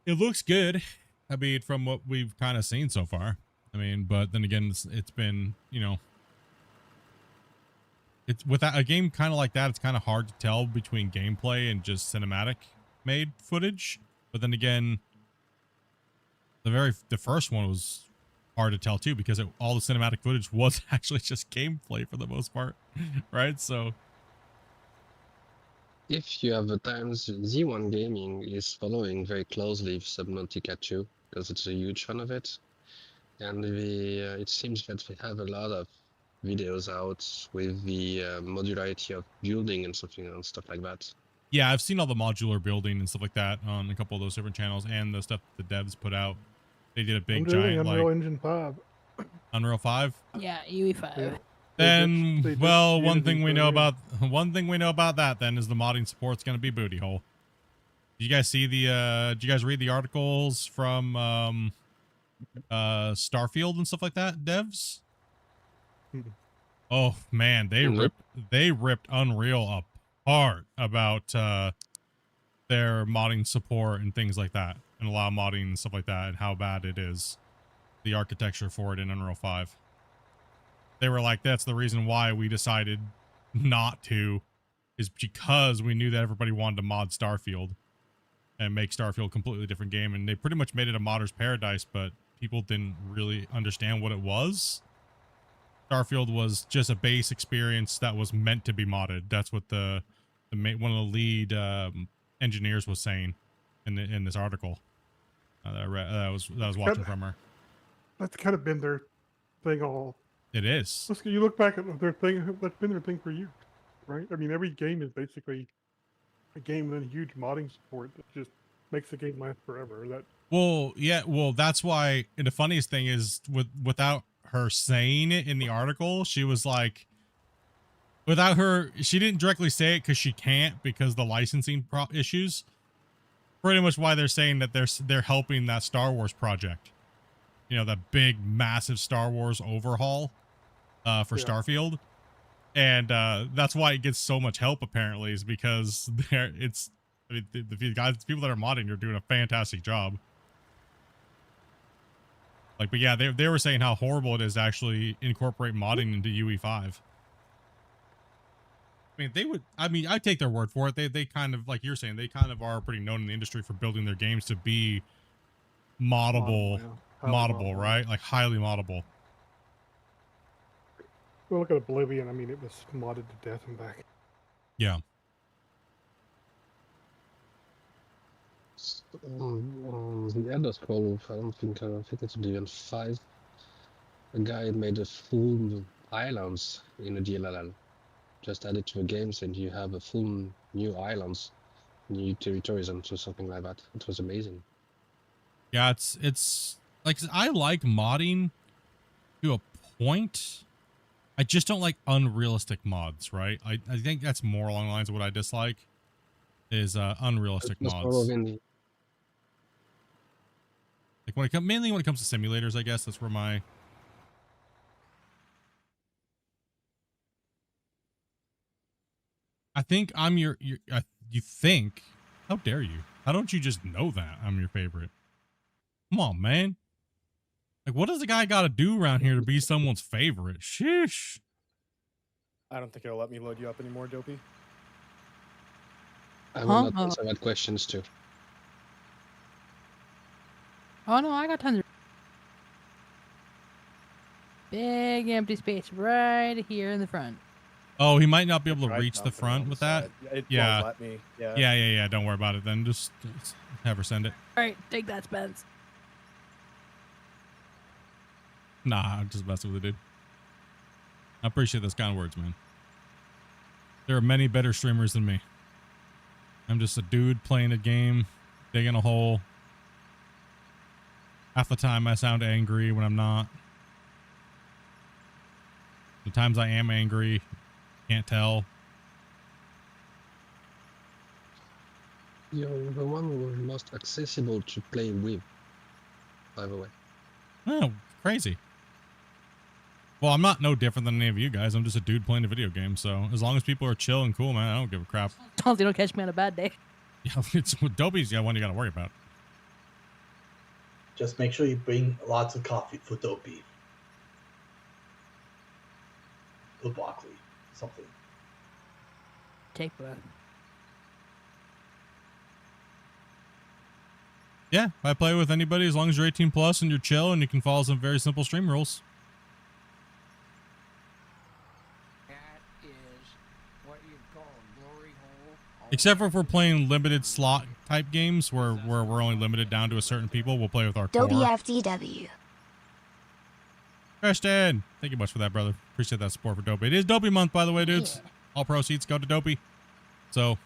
It looks good. I mean, from what we've kind of seen so far. I mean, but then again, it's been, it's with a game kind of like that. It's kind of hard to tell between gameplay and just cinematic made footage. But then again, the first one was hard to tell too, because all the cinematic footage was actually just gameplay for the most part, right? So if you have the times, Z1 Gaming is following very closely Subnautica 2 because it's a huge fan of it. And it seems that they have a lot of videos out with the modularity of building and stuff like that. yeah, I've seen all the modular building and stuff like that on a couple of those different channels, and the stuff that the devs put out. They did a big giant Unreal like Engine 5. Unreal 5. Yeah, UE5. Yeah. Then, well, one thing we know Unity about that then is the modding support's going to be booty hole. Did you guys see the? Did you guys read the articles from Starfield and stuff like that, devs? Oh man, they ripped Unreal apart about their modding support and things like that, and allow modding and stuff like that, and how bad it is, the architecture for it in Unreal 5. they were like, that's the reason why we decided not to, is because we knew that everybody wanted to mod Starfield and make Starfield a completely different game. And they pretty much made it a modder's paradise, but people didn't really understand what it was. Starfield was just a base experience that was meant to be modded. That's what one of the lead engineers was saying in this article that I read, that I was watching from her. That's kind of been their thing all. It is. You look back at their thing. That's been their thing for years, right? I mean, every game is basically a game with a huge modding support that just makes the game last forever. Well, that's why. And the funniest thing is, without her saying it in the article, she was like, without her, she didn't directly say it because she can't, because the licensing issues. Pretty much why they're saying that they're helping that Star Wars project. You know, that big, massive Star Wars overhaul for Starfield. And that's why it gets so much help, apparently, is because the guys, people that are modding are doing a fantastic job. Like, but yeah, they were saying how horrible it is to actually incorporate modding into UE5. I take their word for it. They kind of, like you're saying, they kind of are pretty known in the industry for building their games to be moddable, right? Like highly moddable. Well, look at Oblivion. I mean, it was modded to death and back. Yeah. The Elder Scroll, I think it's Oblivion 5. A guy made a full islands in a DLLM. Just add it to the games and you have a full new islands, new territories, and so something like that. It was amazing. Yeah, it's like, I like modding to a point. I just don't like unrealistic mods, right? I think that's more along the lines of what I dislike is unrealistic mods. Like mainly when it comes to simulators, I guess that's where my I think I'm you think, how dare you? How don't you just know that I'm your favorite? Come on, man. Like, what does the guy got to do around here to be someone's favorite? Sheesh. I don't think it'll let me load you up anymore, Dopey. I will not answer that questions too. Oh no, I got tons of big empty space right here in the front. Oh, he might not be able to reach the front with that. It won't let me. Yeah. Don't worry about it then. Just have her send it. All right, take that, Spence. Nah, I'm just messing with it, dude. I appreciate those kind words, man. There are many better streamers than me. I'm just a dude playing a game, digging a hole. Half the time I sound angry when I'm not. The times I am angry, can't tell. You're the one who was most accessible to play with, by the way. Oh, crazy. Well, I'm not no different than any of you guys. I'm just a dude playing a video game. So as long as people are chill and cool, man, I don't give a crap. As long as you don't catch me on a bad day. Yeah, it's Dopey's the one you got to worry about. Just make sure you bring lots of coffee for Dopey. Or broccoli, something. Take that. Yeah, I play with anybody as long as you're 18 plus and you're chill and you can follow some very simple stream rules. Except for if we're playing limited slot type games where we're only limited down to a certain people, we'll play with our core. FDW. Christian, thank you much for that, brother. Appreciate that support for Dopey. It is Dopey month, by the way, dudes. Yeah. All proceeds go to Dopey. So,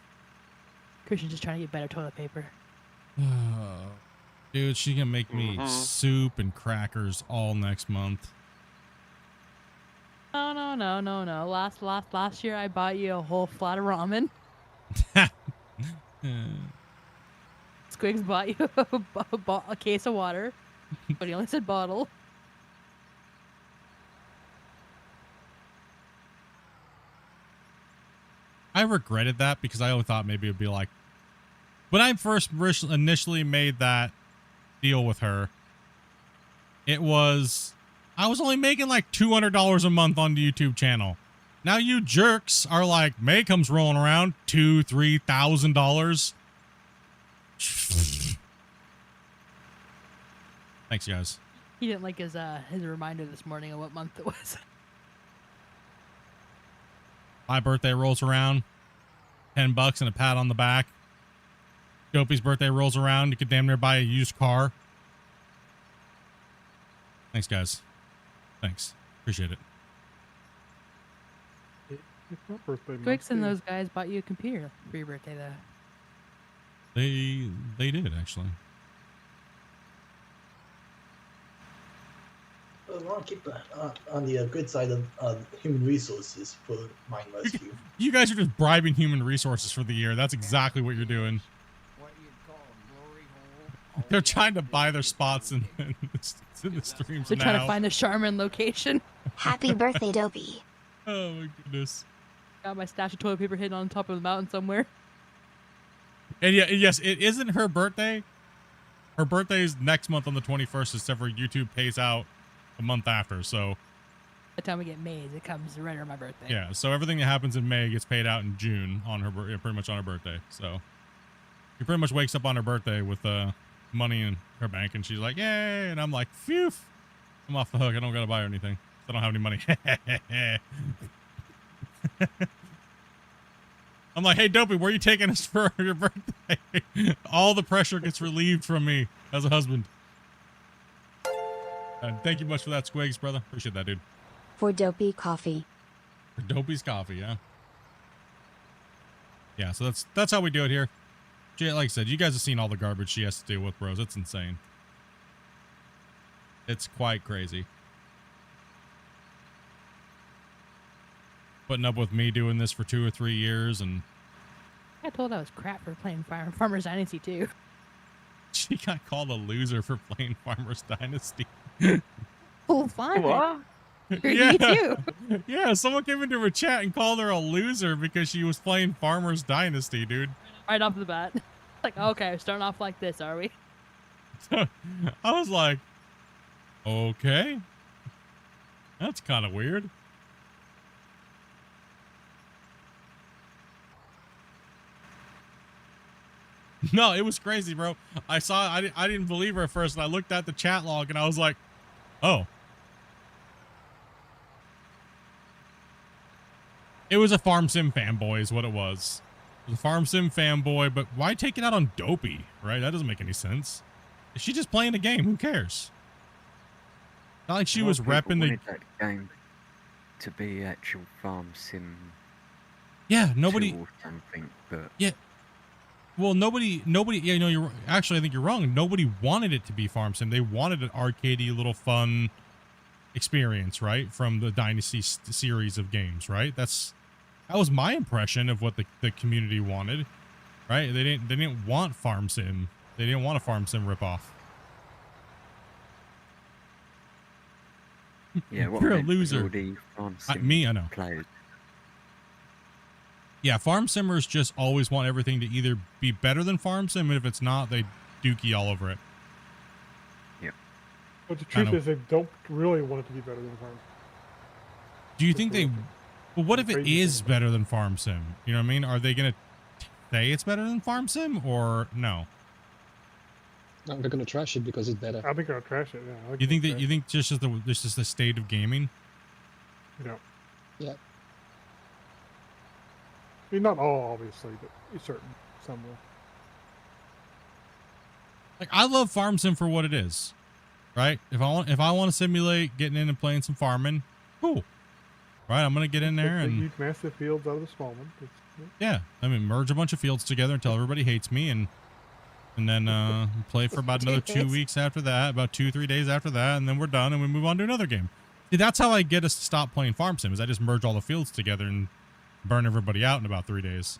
Christian's just trying to get better toilet paper. Dude, she can make me soup and crackers all next month. Oh, no. Last year I bought you a whole flat of ramen. Squigs bought you a case of water, but he only said bottle. I regretted that because I only thought maybe it would be like, when I first initially made that deal with her, it was I was only making like $200 a month on the YouTube channel. Now you jerks are like, May comes rolling around, $2,000-$3,000. Thanks, guys. He didn't like his reminder this morning of what month it was. My birthday rolls around, $10 and a pat on the back. Dopey's birthday rolls around, you could damn near buy a used car. Thanks, guys. Thanks. Appreciate it. It's my birthday month. Twix and too. those guys bought you a computer for your birthday, though. They did, actually. I want to keep on the good side of human resources for mine rescue. You guys are just bribing human resources for the year. That's exactly what you're doing. What you'd call a glory hole. They're trying to buy their spots in the streams They're now. trying to find the Charmin location. Happy birthday, Dopey. Oh my goodness. Got my stash of toilet paper hidden on top of the mountain somewhere. And yeah, yes, it isn't her birthday. Her birthday is next month on the 21st, except for YouTube pays out a month after. So By the time we get Mays, it comes right around my birthday. yeah, so everything that happens in May gets paid out in June on her, pretty much on her birthday. So she pretty much wakes up on her birthday with money in her bank, and she's like, "Yay!" And I'm like, "Phew, I'm off the hook. I don't gotta buy her anything. I don't have any money." I'm like, "Hey, Dopey, where are you taking us for your birthday?" All the pressure gets relieved from me as a husband. And thank you much for that, Squigs, brother. Appreciate that, dude. For Dopey Coffee. For Dopey's coffee, yeah. Yeah, so that's how we do it here. Like I said, you guys have seen all the garbage she has to deal with, bros. It's insane. It's quite crazy. Putting up with me doing this for 2 or 3 years, and I told I was crap for playing Farmer's Dynasty too. she got called a loser for playing Farmer's Dynasty. Oh, fine. What? You too. Yeah, someone came into her chat and called her a loser because she was playing Farmer's Dynasty, dude. Right off the bat. Like, okay, we're starting off like this, are we? I was like, okay. That's kind of weird. No, it was crazy, bro. I didn't believe her at first, and I looked at the chat log, and I was like, oh. It was a Farm Sim fanboy is what it was. It was a Farm Sim fanboy, but why take it out on Dopey, right? That doesn't make any sense. Is she just playing a game? Who cares? Not like she was repping the... that game to be actual Farm Sim. Yeah, nobody... Or something, but... Yeah. Well, nobody, yeah, no, you're actually, I think you're wrong. Nobody wanted it to be Farm Sim. They wanted an arcadey little fun experience, right? From the Dynasty series of games, right? That was my impression of what the community wanted, right? They didn't want Farm Sim. They didn't want a Farm Sim ripoff. Yeah, what You're a meant was loser. all the Farm Sim Me, I know. players. Yeah, Farm Simmers just always want everything to either be better than Farm Sim, and if it's not, they dookie all over it. Yeah. But the truth is, they don't really want it to be better than Farm. Do you think they... Well, what if it is better than Farm Sim? You know what I mean? Are they going to say it's better than Farm Sim, or no? No, they're gonna trash it because it's better. I think I'll trash it. Yeah. You think that? You think just as this is the state of gaming? Yeah. Yeah. I mean, not all, obviously, but certain. Some will. Like, I love Farm Sim for what it is, right? If I want to simulate getting in and playing some farming, cool. Right, I'm gonna get in there Take and huge, massive fields out of the small one. yeah, I mean, merge a bunch of fields together until everybody hates me, and then play for about another 2 weeks after that, about 2-3 days after that, and then we're done and we move on to another game. See, that's how I get us to stop playing Farm Sim. Is I just merge all the fields together and burn everybody out in about 3 days.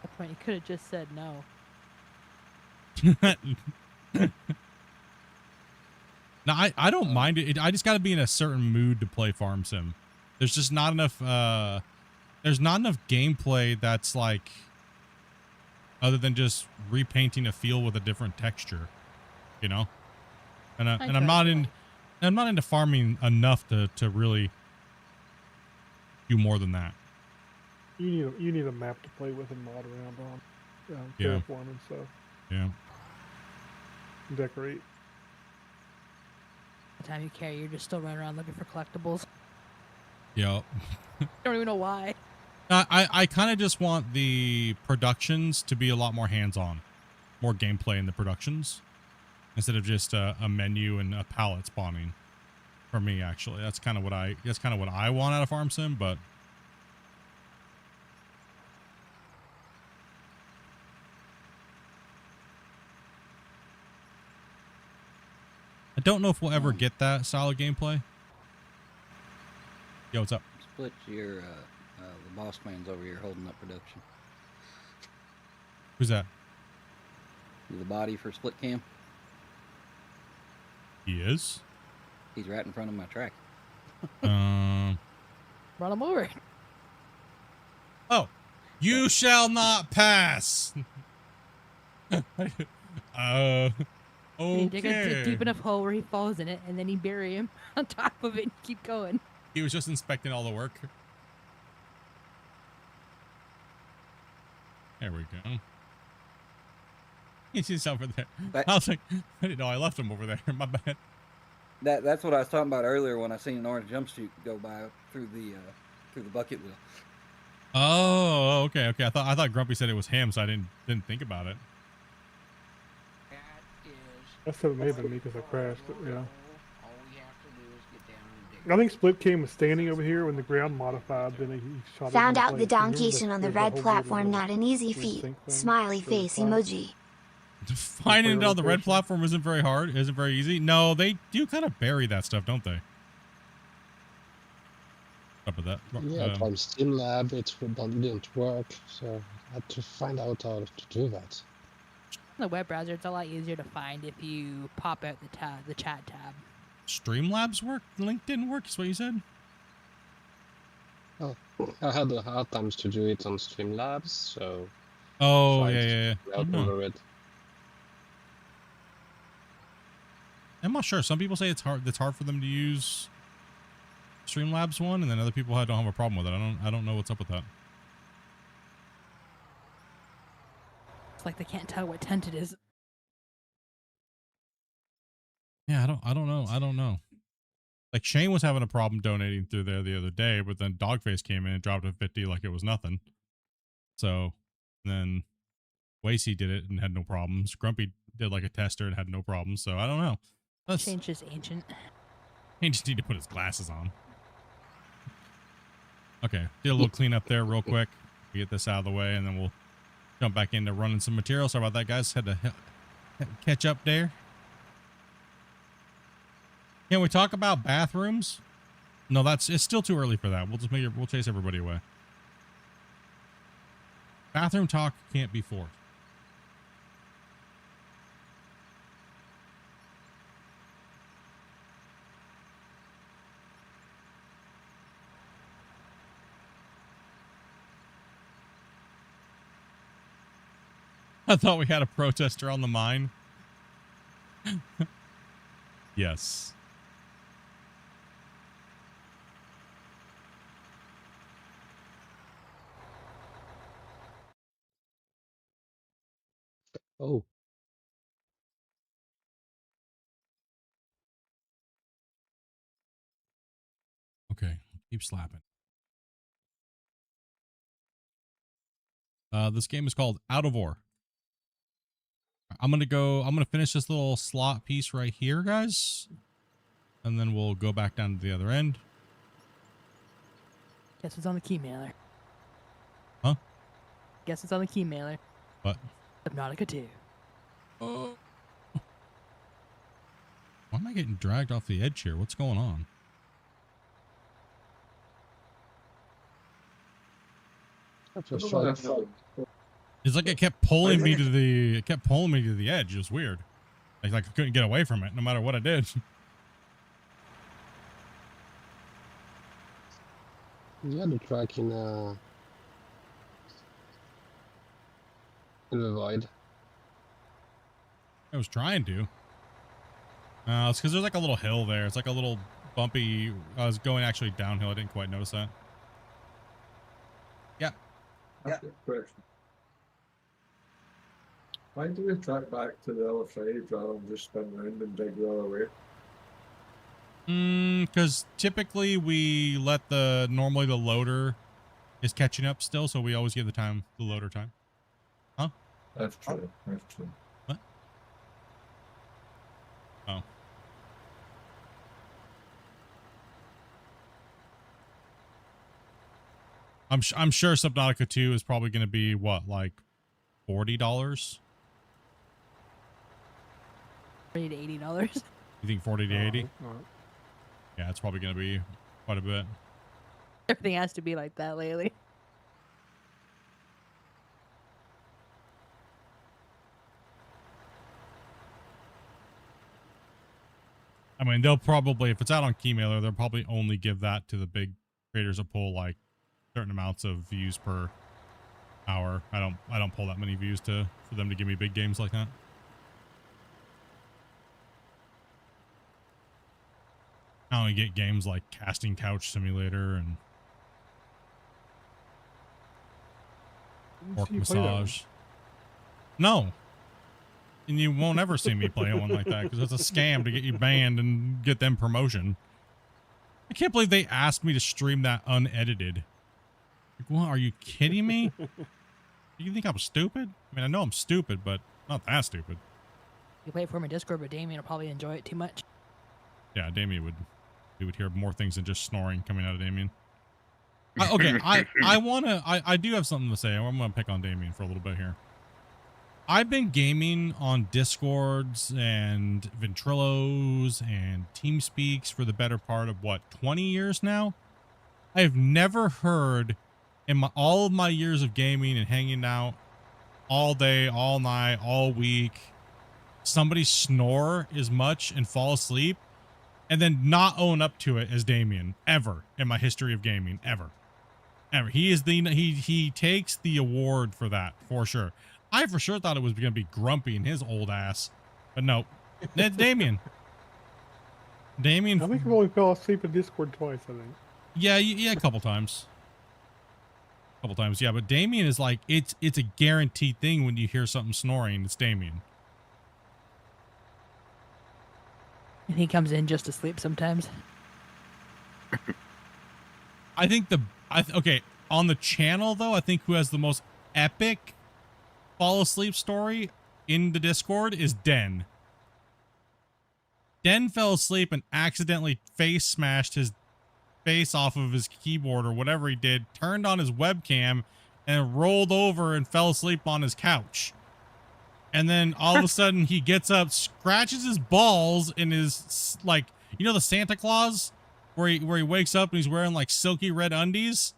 At that point, you could have just said no. No, I don't mind it. I just got to be in a certain mood to play Farm Sim. There's just not enough. There's not enough gameplay that's like other than just repainting a field with a different texture, you know? And I'm not into farming enough to really do more than that. You need a map to play with and mod around on. Yeah. Terraform and stuff. Yeah. Decorate. The time you care, you're just still running around looking for collectibles. Yeah. Don't even know why. I kind of just want the productions to be a lot more hands-on, more gameplay in the productions, instead of just a menu and a palette spawning. For me, actually, that's kind of what I want out of Farm Sim. But I don't know if we'll ever get that style of gameplay. Yo, what's up? Split your the boss man's over here holding up production. Who's that? The body for split cam. He is. He's right in front of my track. Run him over. Oh, you shall not pass. You dig a Okay. deep enough hole where he falls in it, and then you bury him on top of it and keep going. He was just inspecting all the work. There we go. He's over there. I was like, I didn't know I left him over there. My bad. That's what I was talking about earlier when I seen an orange jumpsuit go by through the bucket wheel. Oh, okay. I thought Grumpy said it was him, so I didn't think about it. That said, it may have been me because I crashed, but yeah. All we have to do is get down and dig. I think Split Cam was standing over here when the ground modified, then he shot it Found in out the place. Remember doncation on the there's a red whole platform little not an easy green feat. thing, Smiley so face fine. emoji. Finding it on the red platform isn't very hard. Isn't very easy. No, they do kind of bury that stuff, don't they? Up with that. Yeah, from Steam it didn't work, so I had to find out how to do that. In the web browser, it's a lot easier to find if you pop out the chat tab. Streamlabs work? The link didn't work, is what you said? Oh, I had a hard times to do it on Streamlabs, so Oh, tried yeah. to route over it. I'm not sure. Some people say it's hard. It's hard for them to use Streamlabs one, and then other people don't have a problem with it. I don't know what's up with that. It's like they can't tell what tent it is. Yeah, I don't know. Like Shane was having a problem donating through there the other day, but then Dogface came in and dropped it 50 like it was nothing. So then Wacy did it and had no problems. Grumpy did like a tester and had no problems. So I don't know. Shane's just ancient. He just need to put his glasses on. Okay, did a little cleanup there real quick. We get this out of the way, and then we'll jump back into running some material. Sorry about that, guys. Had to catch up there. Can we talk about bathrooms? No, it's still too early for that. We'll just we'll chase everybody away. Bathroom talk can't be forced. I thought we had a protester on the mine. Yes. Oh. Okay, keep slapping. This game is called Out of Ore. I'm gonna finish this little slot piece right here, guys. And then we'll go back down to the other end. Guess it's on the key mailer. Huh? Guess it's on the key mailer. What? Subnautica 2. Oh. Why am I getting dragged off the edge here? What's going on? It's like it kept pulling me to the edge. It was weird. Like I couldn't get away from it no matter what I did. You had a track in in the void. I was trying to. It's because there's like a little hill there. It's like a little bumpy. I was going actually downhill. I didn't quite notice that. Yeah. Question. Why do we track back to the other side rather than just spin around and dig the other way? Because typically we let normally the loader is catching up still, so we always give the loader time. Huh? That's true. That's true. What? Oh. I'm sure Subnautica 2 is probably going to be what, like $40? $40 to $80. You think 40 to 80? Yeah, it's probably going to be quite a bit. Everything has to be like that lately. I mean, they'll probably, if it's out on Keymailer, they'll probably only give that to the big creators that pull like certain amounts of views per hour. I don't pull that many views for them to give me big games like that. I only get games like Casting Couch Simulator and Orc Massage. No. And you won't ever see me play one like that because it's a scam to get you banned and get them promotion. I can't believe they asked me to stream that unedited. Like, what? Are you kidding me? You think I'm stupid? I mean, I know I'm stupid, but not that stupid. You play it for my Discord, but Damien will probably enjoy it too much. Yeah, Damien would. We would hear more things than just snoring coming out of Damien. Okay, I do have something to say. I'm gonna pick on Damien for a little bit here. I've been gaming on Discords and Ventrilos and TeamSpeaks for the better part of what, 20 years now? I have never heard in all of my years of gaming and hanging out all day, all night, all week, somebody snore as much and fall asleep and then not own up to it as Damien, ever in my history of gaming, ever. He is he takes the award for that, for sure. I for sure thought it was going to be Grumpy and his old ass, but no, that's Damien. Damien. I think I've only fell asleep in Discord twice, I think. Yeah, a couple times. Yeah, but Damien is like, it's a guaranteed thing when you hear something snoring, it's Damien. And he comes in just to sleep sometimes. I think okay, on the channel though, I think who has the most epic fall asleep story in the Discord is Den. Den fell asleep and accidentally face smashed his face off of his keyboard or whatever he did, turned on his webcam and rolled over and fell asleep on his couch. And then all of a sudden he gets up, scratches his balls in his, like, you know, the Santa Claus where he wakes up and he's wearing like silky red undies.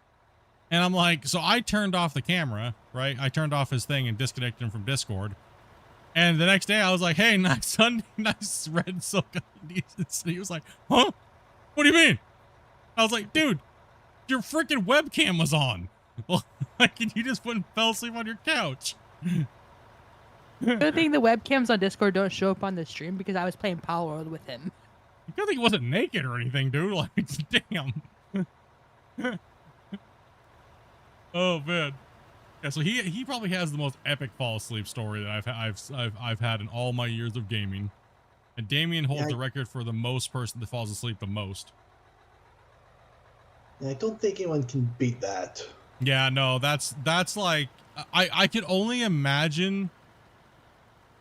And I'm like, so I turned off the camera, right? I turned off his thing and disconnected him from Discord. And the next day I was like, hey, nice red silk undies. And he was like, huh? What do you mean? I was like, dude, your freaking webcam was on. Well, like, you just went and fell asleep on your couch. Good thing the webcams on Discord don't show up on the stream because I was playing Power World with him. Good thing he wasn't naked or anything, dude. Like, damn. Oh man. Yeah, so he probably has the most epic fall asleep story that I've had in all my years of gaming. And Damien holds the record for the most person that falls asleep the most. I don't think anyone can beat that. Yeah, no, that's like I could only imagine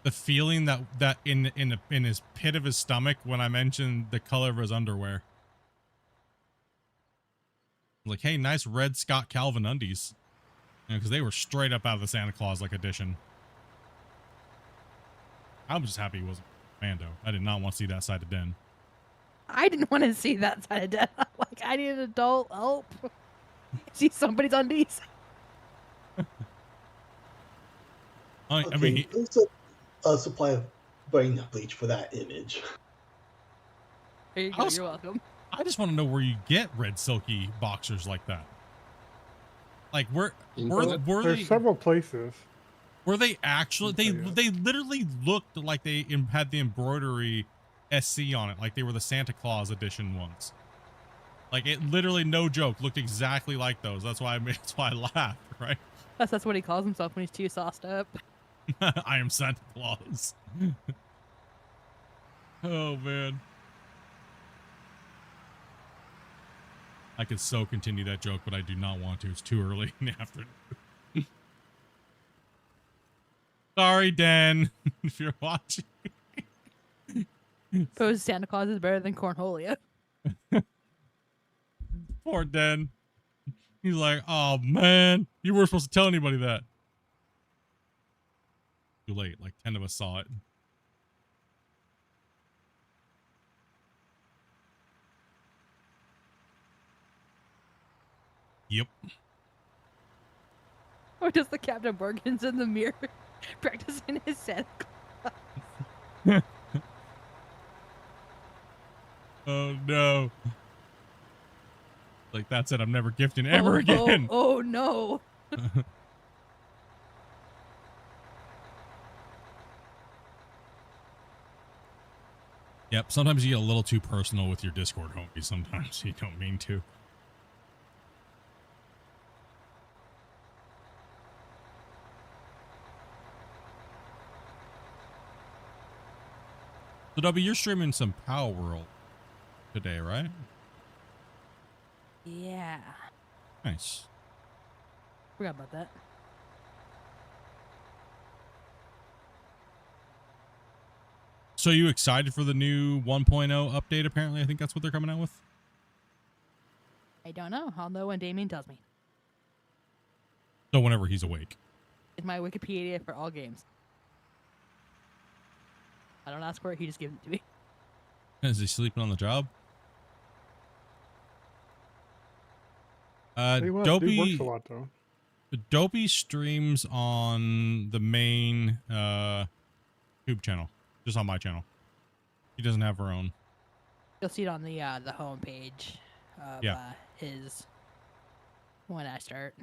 the feeling that in his pit of his stomach when I mentioned the color of his underwear. Like, hey, nice red Scott Calvin undies. You know, because they were straight up out of the Santa Claus like edition. I'm just happy he wasn't Mando. I did not want to see that side of Den. I didn't want to see that side of death. Like, I need adult help. See somebody's undies. I mean, there's a supply of brain bleach for that image. There you go. You're welcome. I just want to know where you get red silky boxers like that. Like, where There's several places. Were they actually? Didn't say yet. They literally looked like they had the embroidery SC on it, like they were the Santa Claus edition ones. Like it literally, no joke, looked exactly like those. That's why I laughed, right? That's what he calls himself when he's too sauced up. I am Santa Claus. Oh man. I could so continue that joke, but I do not want to. It's too early in the afternoon. Sorry, Dan, if you're watching. Suppose Santa Claus is better than Cornholio. Poor Dan. He's like, oh man, you weren't supposed to tell anybody that. Too late. Like 10 of us saw it. Yep. Or just the Captain Morgan's in the mirror practicing his Santa Claus. Oh no. Like that's it. I'm never gifting ever again. Oh no. Yep. Sometimes you get a little too personal with your Discord homies. Sometimes you don't mean to. So W, you're streaming some Power World today, right? Yeah. Nice. Forgot about that. So you excited for the new 1.0 update? Apparently, I think that's what they're coming out with. I don't know. I'll know when Damien tells me. So whenever he's awake. It's my Wikipedia for all games. I don't ask for it, he just gives it to me. Is he sleeping on the job? Tell you what, dude works a lot, though. Dopey streams on the main tube channel, just on my channel. He doesn't have her own. You'll see it on the home page of his when I start.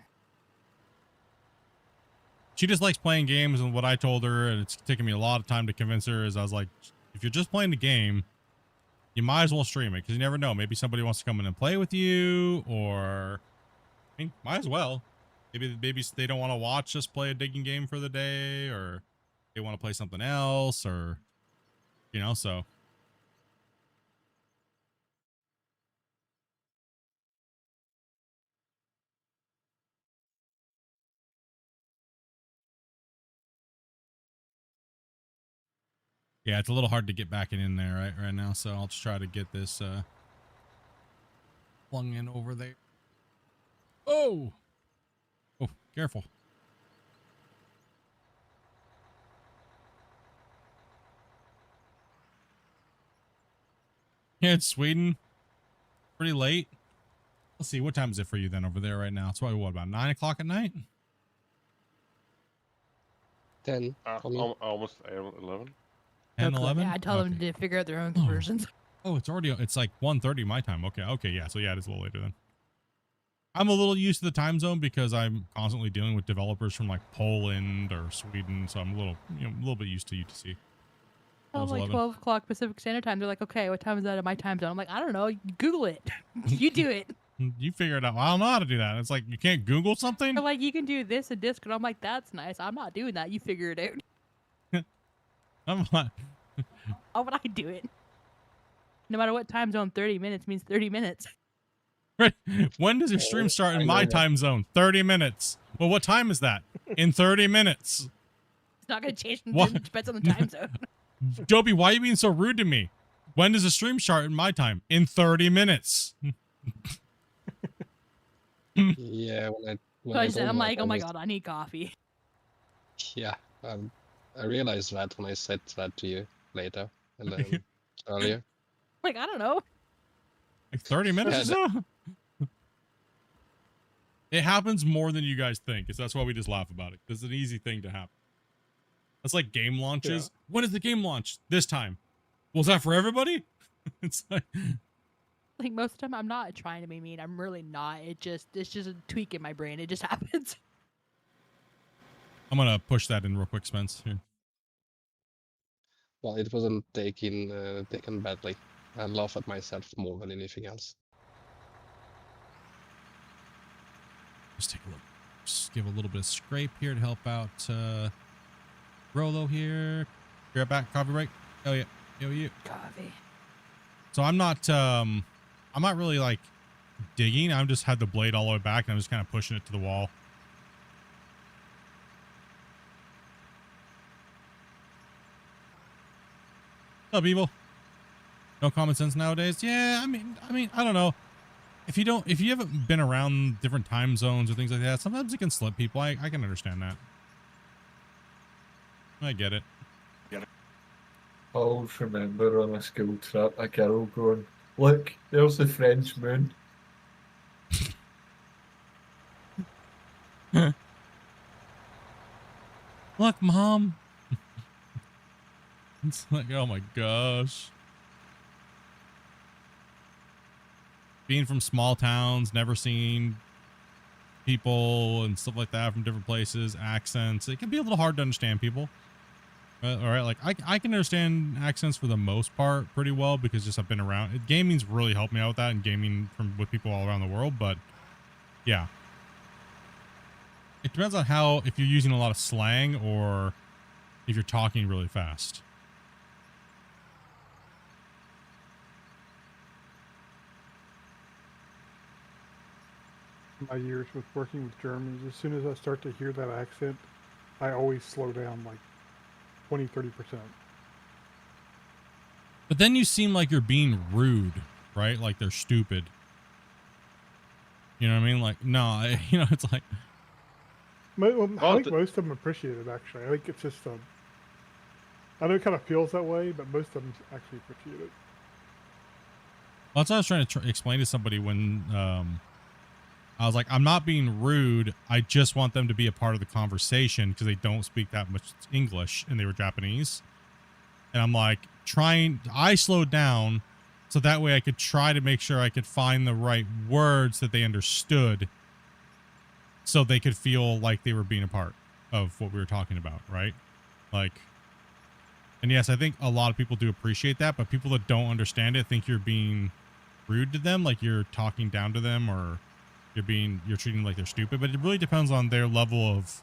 She just likes playing games, and what I told her, and it's taken me a lot of time to convince her, is I was like, if you're just playing the game, you might as well stream it, because you never know. Maybe somebody wants to come in and play with you, or I mean, might as well. Maybe they don't want to watch us play a digging game for the day, or they want to play something else, or you know, so. Yeah, it's a little hard to get back in there right now, so I'll just try to get this flung in over there. Oh, careful. Yeah, it's Sweden. Pretty late. Let's see, what time is it for you then over there right now? It's probably what, about 9 o'clock at night? 10. Almost 11. 10, 11? Yeah, I tell them to figure out their own conversions. Oh, it's like 1:30 my time. Okay, yeah. So yeah, it is a little later then. I'm a little used to the time zone because I'm constantly dealing with developers from like Poland or Sweden, so I'm a little bit used to UTC. Oh, like 12 o'clock Pacific Standard Time. They're like, okay, what time is that in my time zone? I'm like, I don't know. Google it. You do it. You figure it out. I don't know how to do that. It's like, you can't Google something? They're like, you can do this and Discord. I'm like, that's nice. I'm not doing that. You figure it out. I'm not. How would I do it? No matter what time zone, 30 minutes means 30 minutes. Right. When does your stream start in my time zone? 30 minutes. Well, what time is that? In 30 minutes. It's not going to change. It depends on the time zone. Dopey, why are you being so rude to me? When does the stream start in my time? In 30 minutes. Yeah, I'm like, oh my god, I need coffee. Yeah, I realized that when I said that to you later, and then earlier. Like, I don't know. Like 30 minutes or so? It happens more than you guys think. That's why we just laugh about it. It's an easy thing to happen. That's like game launches. Yeah. When is the game launch? This time. Well, is that for everybody? It's like most of the time I'm not trying to be mean. I'm really not. It's just a tweak in my brain. It just happens. I'm gonna push that in real quick, Spence. Here. Well, it wasn't taken badly. I laugh at myself more than anything else. Just take a look. Just give a little bit of scrape here to help out Rolo here. Grab back coffee break. Oh yeah. Oh you. Coffee. So I'm not really like digging. I'm just had the blade all the way back and I'm just kind of pushing it to the wall. What's up, evil? No common sense nowadays. Yeah, I mean, I don't know. If you haven't been around different time zones or things like that, sometimes it can slip people. I can understand that. I get it. I always remember on a school trip a girl going, "Look, there's the French moon." Look, Mom. It's like, oh my gosh. Being from small towns, never seen people and stuff like that from different places, accents. It can be a little hard to understand people. All right, like I can understand accents for the most part pretty well because just I've been around. Gaming's really helped me out with that, and gaming with people all around the world. But yeah, it depends on if you're using a lot of slang or if you're talking really fast. My years with working with Germans, as soon as I start to hear that accent, I always slow down like 20-30%. But then you seem like you're being rude, right? Like they're stupid. You know what I mean? Like, no, it's like. I think most of them appreciate it, actually. I think it's just, I know it kind of feels that way, but most of them actually appreciate it. Well, that's what I was trying to explain to somebody when I was like, I'm not being rude. I just want them to be a part of the conversation because they don't speak that much English and they were Japanese. And I'm like, I slowed down so that way I could try to make sure I could find the right words that they understood so they could feel like they were being a part of what we were talking about, right? Like, and yes, I think a lot of people do appreciate that, but people that don't understand it think you're being rude to them, like you're talking down to them or you're treating them like they're stupid. But it really depends on their level of,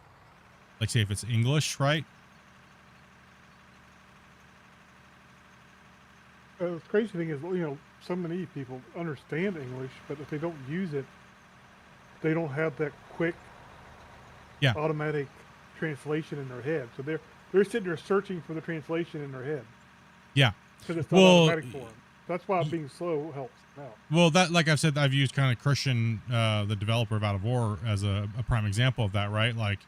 like, say if it's English, right? The crazy thing is, so many people understand English, but if they don't use it, they don't have that quick, automatic translation in their head. So they're sitting there searching for the translation in their head. Yeah. Because it's not automatic for them. That's why being slow helps out. Well, that, like I've said, I've used kind of Christian, the developer of Out of War, as a prime example of that, right? Like,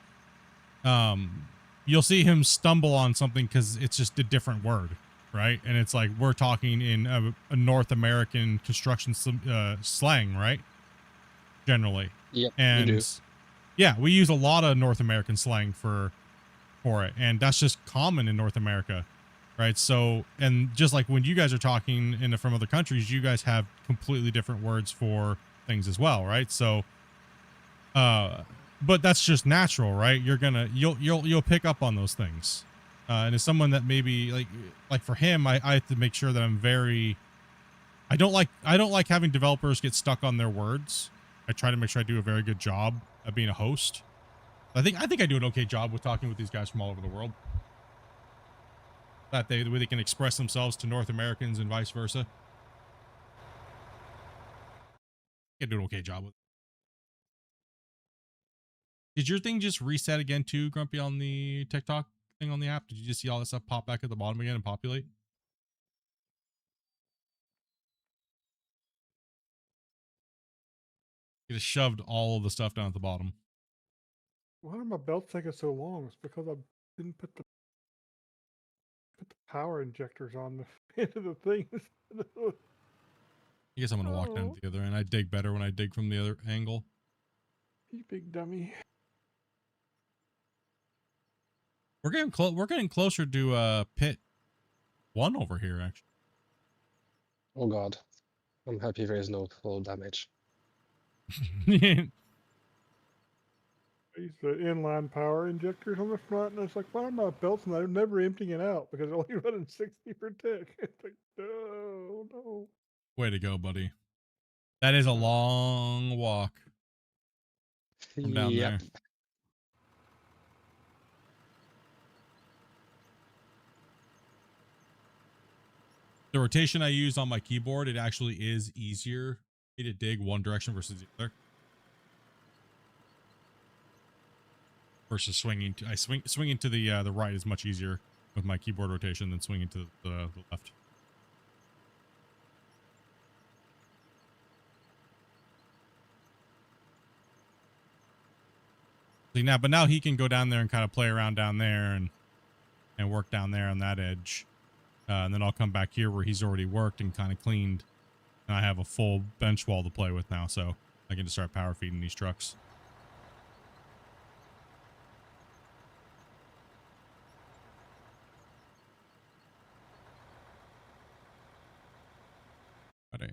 you'll see him stumble on something because it's just a different word, right? And it's like we're talking in a North American construction slang, right? Generally. Yep, and we do. Yeah, we use a lot of North American slang for it, and that's just common in North America, right? So, and just like when you guys are talking from other countries, you guys have completely different words for things as well, right? So, but that's just natural, right? You'll pick up on those things, and as someone that maybe like for him, I have to make sure that I'm very. I don't like having developers get stuck on their words. I try to make sure I do a very good job at being a host. I think I do an okay job with talking with these guys from all over the world. That the way they can express themselves to North Americans and vice versa. I do an okay job with it. Did your thing just reset again too, Grumpy, on the TikTok thing on the app? Did you just see all this stuff pop back at the bottom again and populate? You just shoved all of the stuff down at the bottom. Why are my belts taking so long? It's because I didn't put the power injectors on the end of the thing. I guess I'm gonna walk down to the other end. I dig better when I dig from the other angle. You big dummy. We're getting closer to pit 1 over here, actually. Oh god. I'm happy there is no fall damage. I used the inline power injectors on the front, and it's like, why are my belts and I'm never emptying it out because they're only running 60 per tick. It's like, no, no. Way to go, buddy. That is a long walk from down Yep. there. The rotation I use on my keyboard, it actually is easier to dig one direction versus the other. Versus swinging, swinging to the right is much easier with my keyboard rotation than swinging to the left. See now, but now he can go down there and kind of play around down there and work down there on that edge, and then I'll come back here where he's already worked and kind of cleaned, and I have a full bench wall to play with now, so I can just start power feeding these trucks. Ready.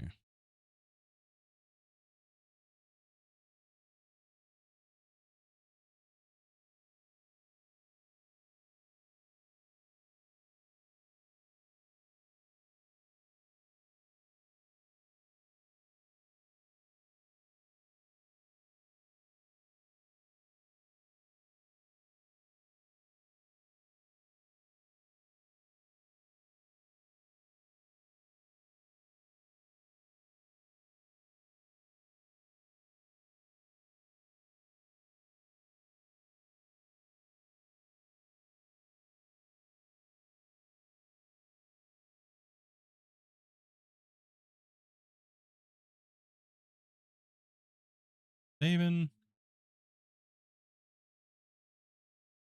Saving.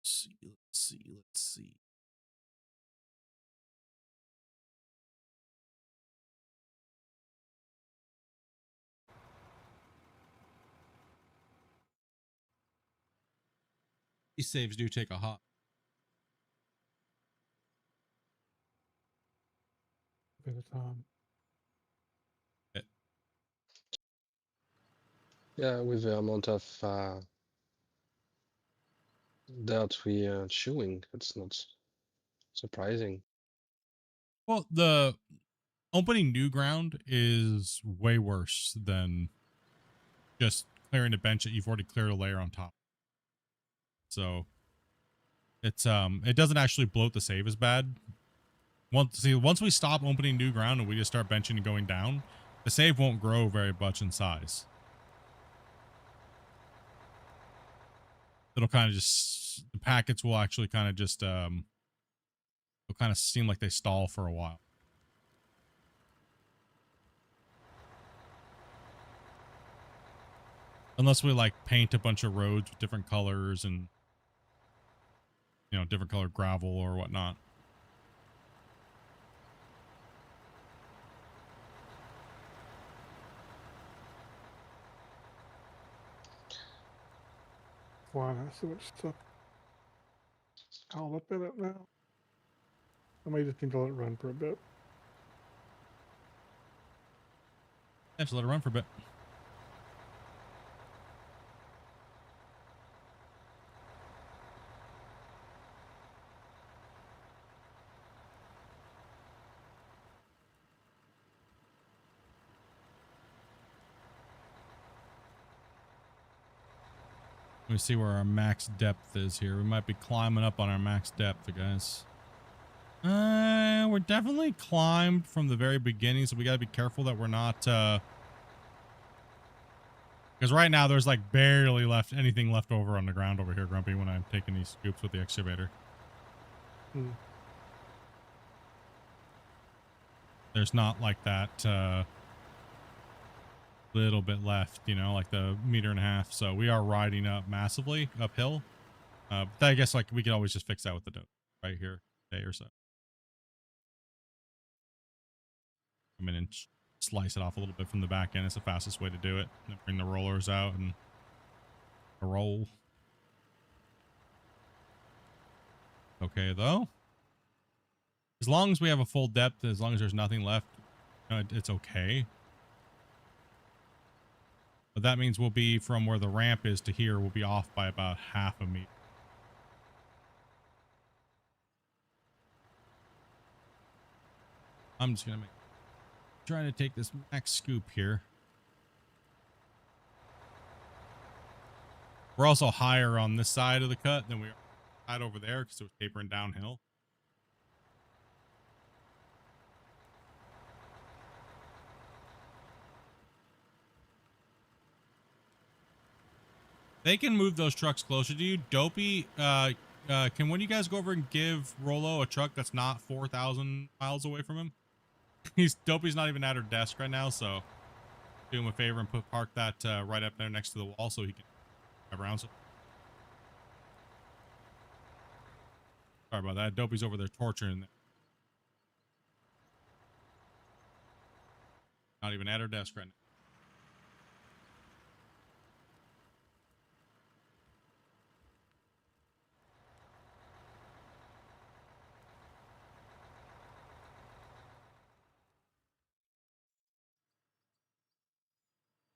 Let's see. These saves do take a hot. Bit of time. Yeah, with the amount of dirt we are chewing, it's not surprising. Well, the opening new ground is way worse than just clearing a bench that you've already cleared a layer on top. So it's it doesn't actually bloat the save as bad. Once we stop opening new ground and we just start benching and going down, the save won't grow very much in size. It'll kind of just, the packets will actually kind of just it'll kind of seem like they stall for a while. Unless we like paint a bunch of roads with different colors and, you know, different colored gravel or whatnot. Why not so much stuff all up in it now? I may just need to let it run for a bit. Just let it run for a bit. Let me see where our max depth is here. We might be climbing up on our max depth, guys. We're definitely climbed from the very beginning, so we got to be careful that we're not, because right now there's like barely anything left over on the ground over here, Grumpy, when I'm taking these scoops with the excavator. There's not like that, little bit left, you know, like the 1.5 meters. So we are riding up massively uphill. But I guess like we could always just fix that with the dope right here, day or so. Come in and slice it off a little bit from the back end. It's the fastest way to do it. And bring the rollers out and roll. Okay, though. As long as we have a full depth, as long as there's nothing left, you know, it's okay. But that means we'll be from where the ramp is to here. We'll be off by about half a meter. I'm just gonna trying to take this max scoop here. We're also higher on this side of the cut than we are over there because it was tapering downhill. They can move those trucks closer to you. Dopey, can one of you guys go over and give Rolo a truck that's not 4,000 miles away from him? Dopey's not even at her desk right now, so do him a favor and park that right up there next to the wall so he can drive around. Sorry about that. Dopey's over there torturing. Not even at her desk right now.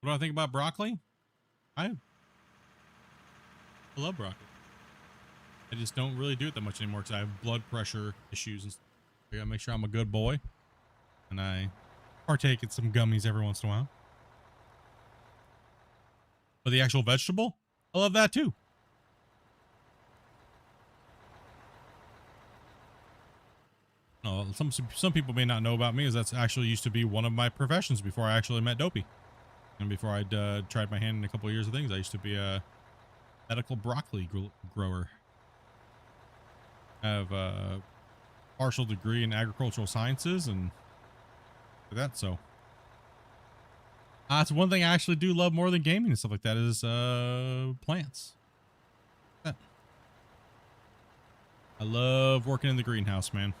What do I think about broccoli? I love broccoli. I just don't really do it that much anymore because I have blood pressure issues and stuff. I gotta make sure I'm a good boy, and I partake in some gummies every once in a while. But the actual vegetable, I love that too. No, some people may not know about me, as that's actually used to be one of my professions before I actually met Dopey. And before I'd tried my hand in a couple of years of things, I used to be a medical broccoli grower. I have a partial degree in agricultural sciences and that. So that's one thing I actually do love more than gaming and stuff like that is plants. I love working in the greenhouse, man.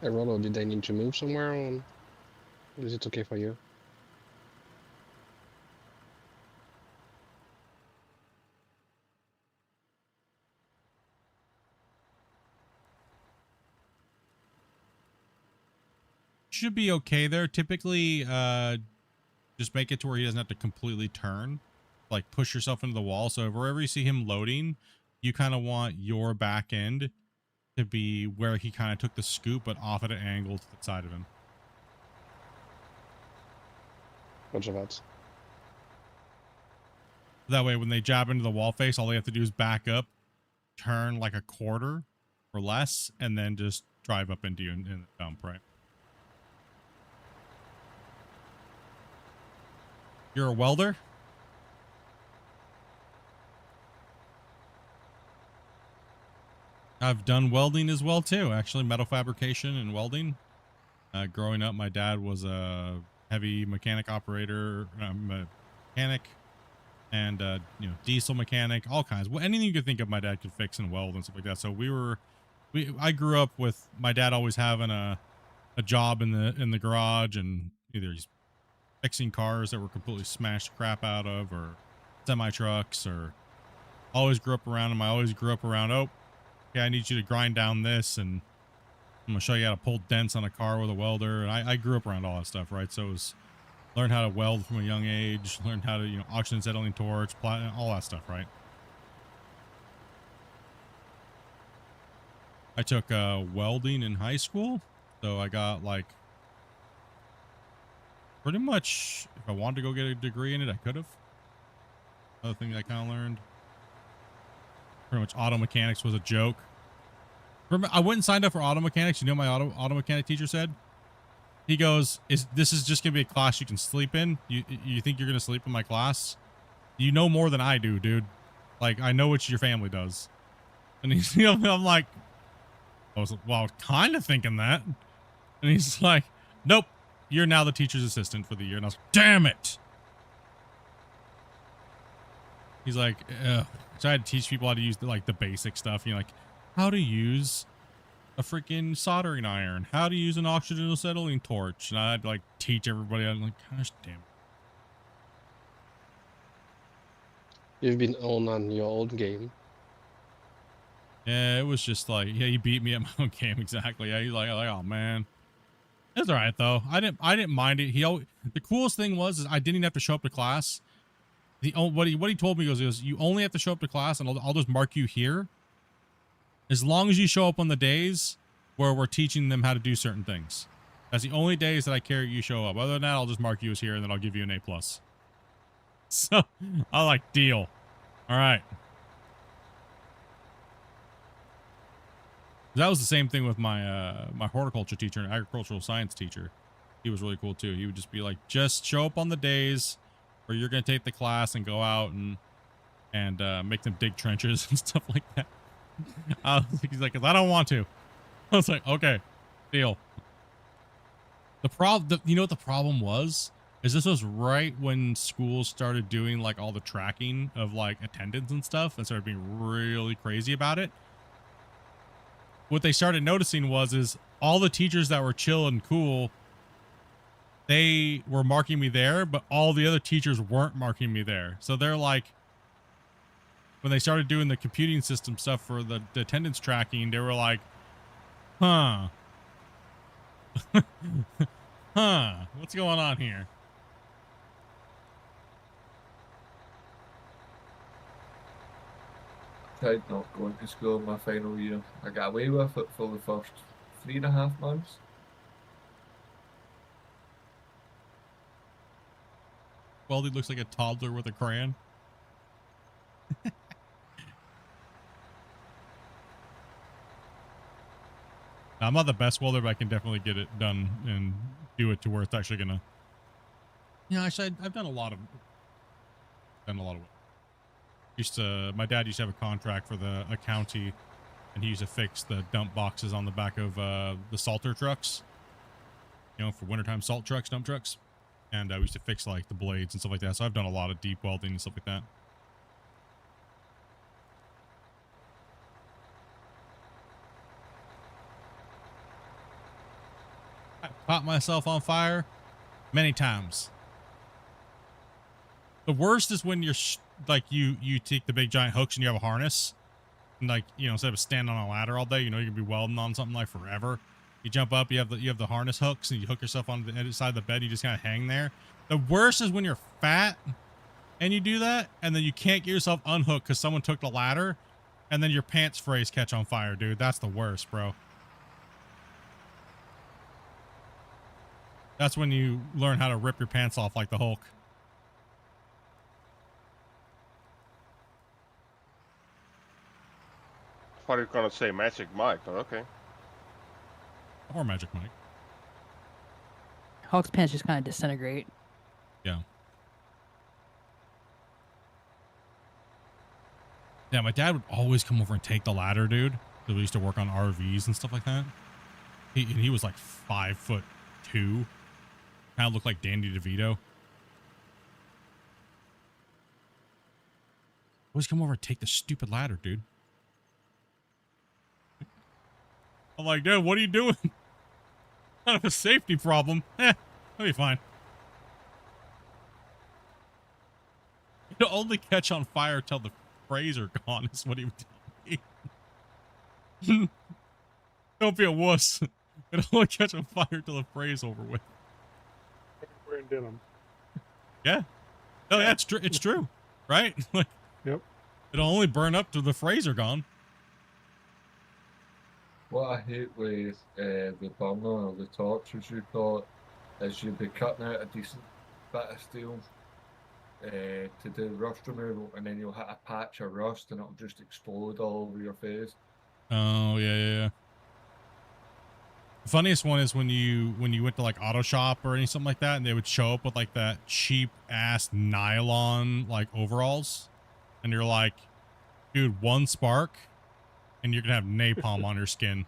Hey Rolo, did they need to move somewhere or is it okay for you? Should be okay there. Typically, just make it to where he doesn't have to completely turn, like push yourself into the wall. So wherever you see him loading, you kind of want your back end to be where he kind of took the scoop, but off at an angle to the side of him. Roger that. That way, when they jab into the wall face, all they have to do is back up, turn like a quarter or less, and then just drive up into you in the dump, right? You're a welder? I've done welding as well too, actually, metal fabrication and welding. Growing up, my dad was a heavy mechanic operator, mechanic, and you know, diesel mechanic, all kinds. Well, anything you could think of, my dad could fix and weld and stuff like that. So I grew up with my dad always having a job in the garage, and either he's fixing cars that were completely smashed crap out of, or semi trucks, or always grew up around him. I always grew up around, oh, okay, I need you to grind down this, and I'm gonna show you how to pull dents on a car with a welder. And I grew up around all that stuff, right? So it was learn how to weld from a young age, learn how to, you know, oxygen acetylene torch, all that stuff, right? I took welding in high school, so I got like pretty much, if I wanted to go get a degree in it, I could have. Another thing that I kind of learned, pretty much auto mechanics was a joke. Remember, I went and signed up for auto mechanics. You know what my auto mechanic teacher said? He goes, this is just gonna be a class you can sleep in? You think you're gonna sleep in my class? You know more than I do, dude. Like, I know what your family does. And he's, you know, I'm like, I was kind of thinking that. And he's like, nope, you're now the teacher's assistant for the year. And I was like, damn it. He's like, ugh. So I had to teach people how to use the basic stuff, you know, like how to use a freaking soldering iron, how to use an oxygen acetylene torch. And I'd like teach everybody. I'm like, gosh damn it. You've been on your old game. Yeah, it was just like, yeah, he beat me at my own game exactly. Yeah, he's like, oh man, it's all right though. I didn't mind it. The coolest thing was is I didn't even have to show up to class. What he told me was you only have to show up to class, and I'll just mark you here as long as you show up on the days where we're teaching them how to do certain things. That's the only days that I care you show up. Other than that, I'll just mark you as here, and then I'll give you an A+. So I like, deal. All right. That was the same thing with my my horticulture teacher and agricultural science teacher. He was really cool too. He would just be like, just show up on the days where you're gonna take the class and go out and make them dig trenches and stuff like that. He's like, 'cause I don't want to. I was like, okay, deal. You know what the problem was? Is this was right when schools started doing like all the tracking of like attendance and stuff and started being really crazy about it. What they started noticing is all the teachers that were chill and cool, they were marking me there, but all the other teachers weren't marking me there. So they're like, when they started doing the computing system stuff for the attendance tracking, they were like, huh, what's going on here? Tried not going to school in my final year. I got away with it for the first 3.5 months. Weldy looks like a toddler with a crayon. I'm not the best welder, but I can definitely get it done and do it to where it's actually gonna. Yeah, actually, I've done a lot of. My dad used to have a contract for a county, and he used to fix the dump boxes on the back of the salter trucks. You know, for wintertime salt trucks, dump trucks, and we used to fix like the blades and stuff like that. So I've done a lot of deep welding and stuff like that. I caught myself on fire many times. The worst is when you're like you take the big giant hooks and you have a harness, and like, you know, instead of standing on a ladder all day, you know, you can be welding on something like forever. You jump up, you have the harness hooks, and you hook yourself on the side of the bed. You just kind of hang there. The worst is when you're fat and you do that, and then you can't get yourself unhooked because someone took the ladder, and then your pants phrase catch on fire, dude. That's the worst, bro. That's when you learn how to rip your pants off like the Hulk. I thought you were gonna say Magic Mike, but okay. Or Magic Mike. Hulk's pants just kind of disintegrate. Yeah. Yeah, my dad would always come over and take the ladder, dude. So we used to work on RVs and stuff like that. He was like 5'2". Kind of looked like Danny DeVito. Always come over and take the stupid ladder, dude. I'm like, dude, what are you doing? Kind of a safety problem. That'll be fine. It'll only catch on fire till the frays are gone, is what he would tell me. Don't be a wuss. It'll only catch on fire till the fray's over with. We're in denim. Yeah. No, yeah, it's true. Right? Like, yep. It'll only burn up till the frays are gone. What I hate with the burner or the torch, as you call it, is you'd be cutting out a decent bit of steel to do rust removal, and then you'll hit a patch of rust and it'll just explode all over your face. Oh, yeah. The funniest one is when you went to like auto shop or anything like that, and they would show up with like that cheap ass nylon like overalls, and you're like, dude, one spark and you're gonna have napalm on your skin.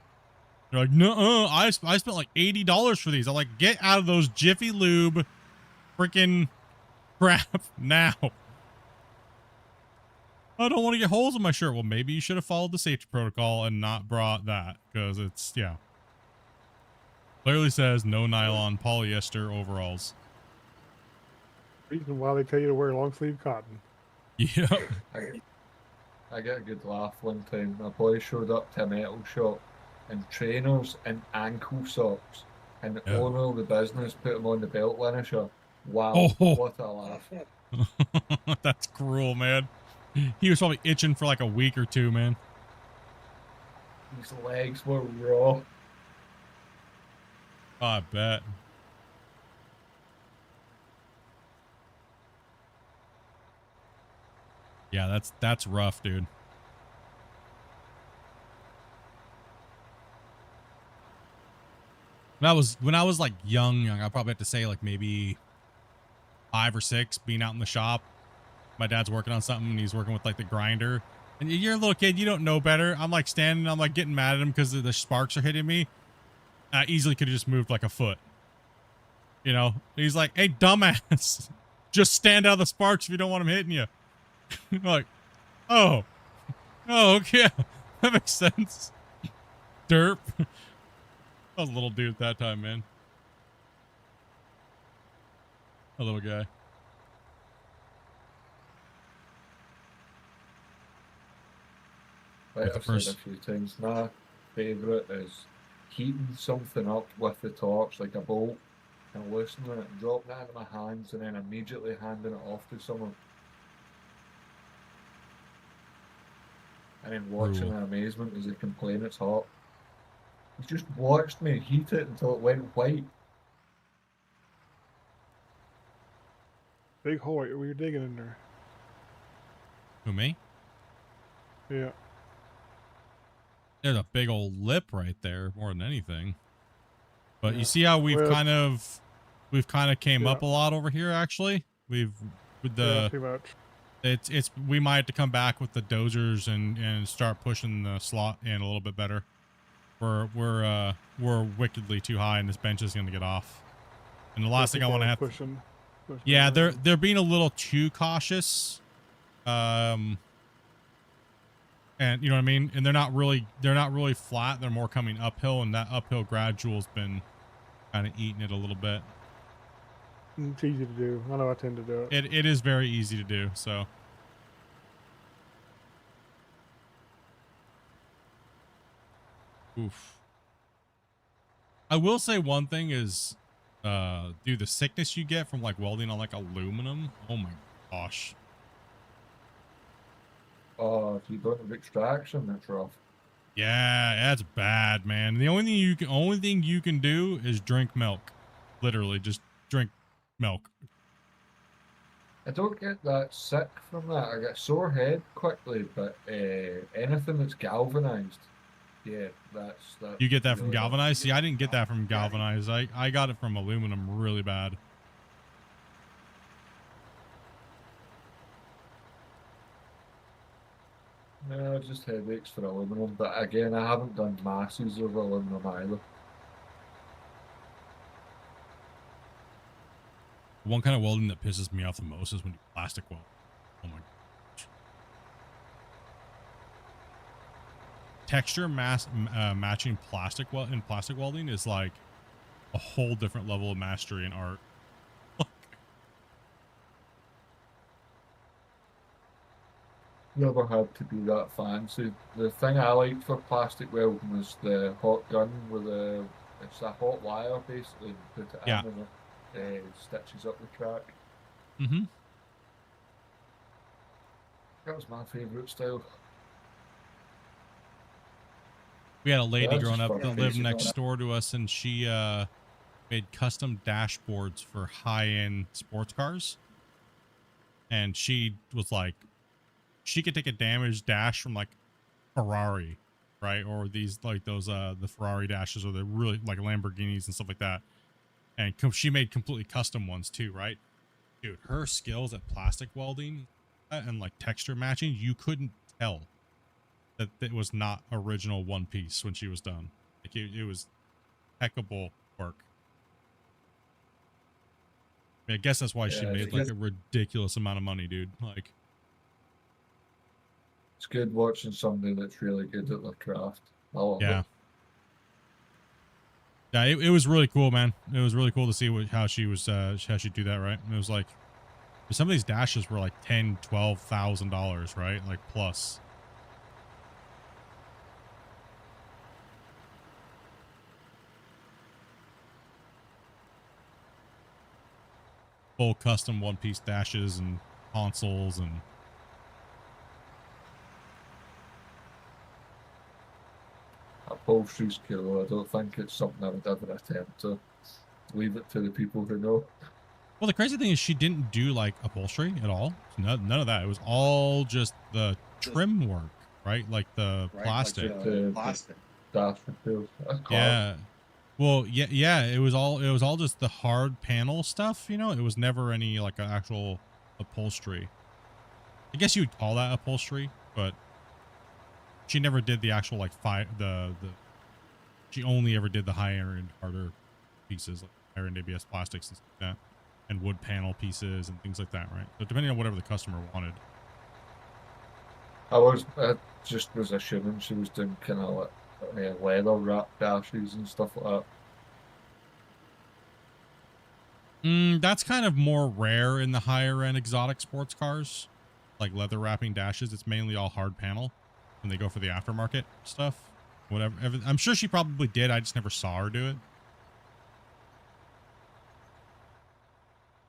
They're like, no, I spent like $80 for these. I'm like, get out of those Jiffy Lube freaking crap now. I don't want to get holes in my shirt. Well, maybe you should have followed the safety protocol and not brought that, because it's, yeah. Clearly says no nylon polyester overalls. Reason why they tell you to wear long sleeve cotton. Yeah. I get a good laugh one time. My boy showed up to a metal shop in trainers and ankle socks, and the Yeah. owner of the business put him on the belt finisher. Wow, Oh, what a laugh. that's cruel, man. He was probably itching for like a week or two, man. His legs were raw. Oh, I bet. Yeah, that's rough, dude. When I was like young, I probably have to say like maybe 5 or 6, being out in the shop. My dad's working on something and he's working with like the grinder. And you're a little kid, you don't know better. I'm like standing, I'm like getting mad at him because the sparks are hitting me. I easily could have just moved like a foot. You know, he's like, "Hey, dumbass, just stand out of the sparks if you don't want him hitting you." I'm like, oh, okay, that makes sense. Derp. I was a little dude at that time, man. A little guy. Like the I've first- said a few times, my favourite is heating something up with the torch, like a bolt, and loosening it and dropping it into my hands and then immediately handing it off to someone. And then watching Cruel. in amazement as they complain it's hot. He just watched me heat it until it went white. Big hole right where you're digging in there. Who, me? Yeah. There's a big old lip right there, more than anything. But Yeah. you see how we've Well, kind of came yeah. up a lot over here. Actually, we've with Yeah, the pretty much. it's we might have to come back with the dozers and start pushing the slot in a little bit better. We're wickedly too high, and this bench is going to get off. And the last thing I want to have. Pushing Yeah, around. they're being a little too cautious. And you know what I mean? And they're not really flat. They're more coming uphill, and that uphill gradual's been kind of eating it a little bit. It's easy to do. I know I tend to do it. It is very easy to do, so. Oof. I will say one thing is, dude, the sickness you get from like welding on like aluminum. Oh my gosh. Oh, if you don't have extraction, that's rough. Yeah, that's bad, man. The only thing you can do is drink milk. Literally, just drink milk. I don't get that sick from that. I get sore head quickly, but anything that's galvanized, yeah, that's You get that from really rough. galvanized? See, I didn't get that from galvanized. I got it from aluminum really bad. No, just headaches for aluminum, but again, I haven't done masses of aluminum either. One kind of welding that pisses me off the most is when you plastic weld. Oh my gosh. Texture matching plastic in plastic welding is like a whole different level of mastery and art. Never had to be that fancy. The thing I liked for plastic welding was the hot gun with it's a hot wire basically. You put it Yeah. in and it stitches up the crack. Mm-hmm. That was my favourite style. We had a lady That's growing just up that fucking lived basic next art. door to us, and she made custom dashboards for high-end sports cars. And she was like, she could take a damaged dash from like Ferrari, right? Or these like those the Ferrari dashes, or the really like Lamborghinis and stuff like that. And she made completely custom ones too, right? Dude, her skills at plastic welding and like texture matching, you couldn't tell that it was not original one piece when she was done. Like it was impeccable work. I mean, I guess that's why she Yeah, made it's like good. a ridiculous amount of money, dude. Like, It's good watching somebody that's really good at their craft. I love yeah. it. Yeah, it was really cool, man. It was really cool to see how she was how she do that, right? And it was like some of these dashes were like $10,000, $12,000, right? Like plus. full custom one-piece dashes and consoles and Upholstery's cool. I don't think it's something I would ever attempt to. Leave it to the people who know. well, the crazy thing is she didn't do like upholstery at all. None of that. It was all just the trim work, right? Like the plastic. Plastic. Dash materials. That's carved. Yeah. Well, yeah. It was all just the hard panel stuff. You know, it was never any like actual upholstery. I guess you would call that upholstery, but she never did the actual like she only ever did the higher end harder pieces, like higher end ABS plastics and stuff like that, and wood panel pieces and things like that, right? So depending on whatever the customer wanted. I just was assuming she was doing kind of like leather wrap dashes and stuff like that. That's kind of more rare in the higher end exotic sports cars, like leather wrapping dashes. It's mainly all hard panel when they go for the aftermarket stuff. Whatever. I'm sure she probably did. I just never saw her do it.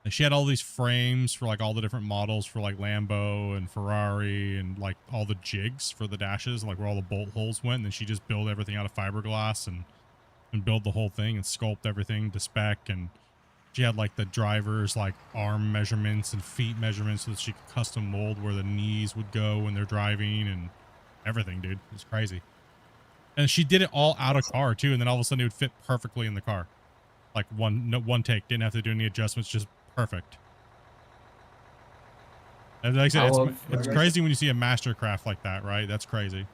Like she had all these frames for like all the different models for like Lambo and Ferrari and like all the jigs for the dashes, like where all the bolt holes went. And then she just built everything out of fiberglass and build the whole thing and sculpt everything to spec. And she had like the driver's like arm measurements and feet measurements so that she could custom mold where the knees would go when they're driving and everything, dude. It's crazy. And she did it all out of car too. And then all of a sudden it would fit perfectly in the car. Like one take, didn't have to do any adjustments, just perfect. And like I said, it's crazy when you see a mastercraft like that, right? That's crazy.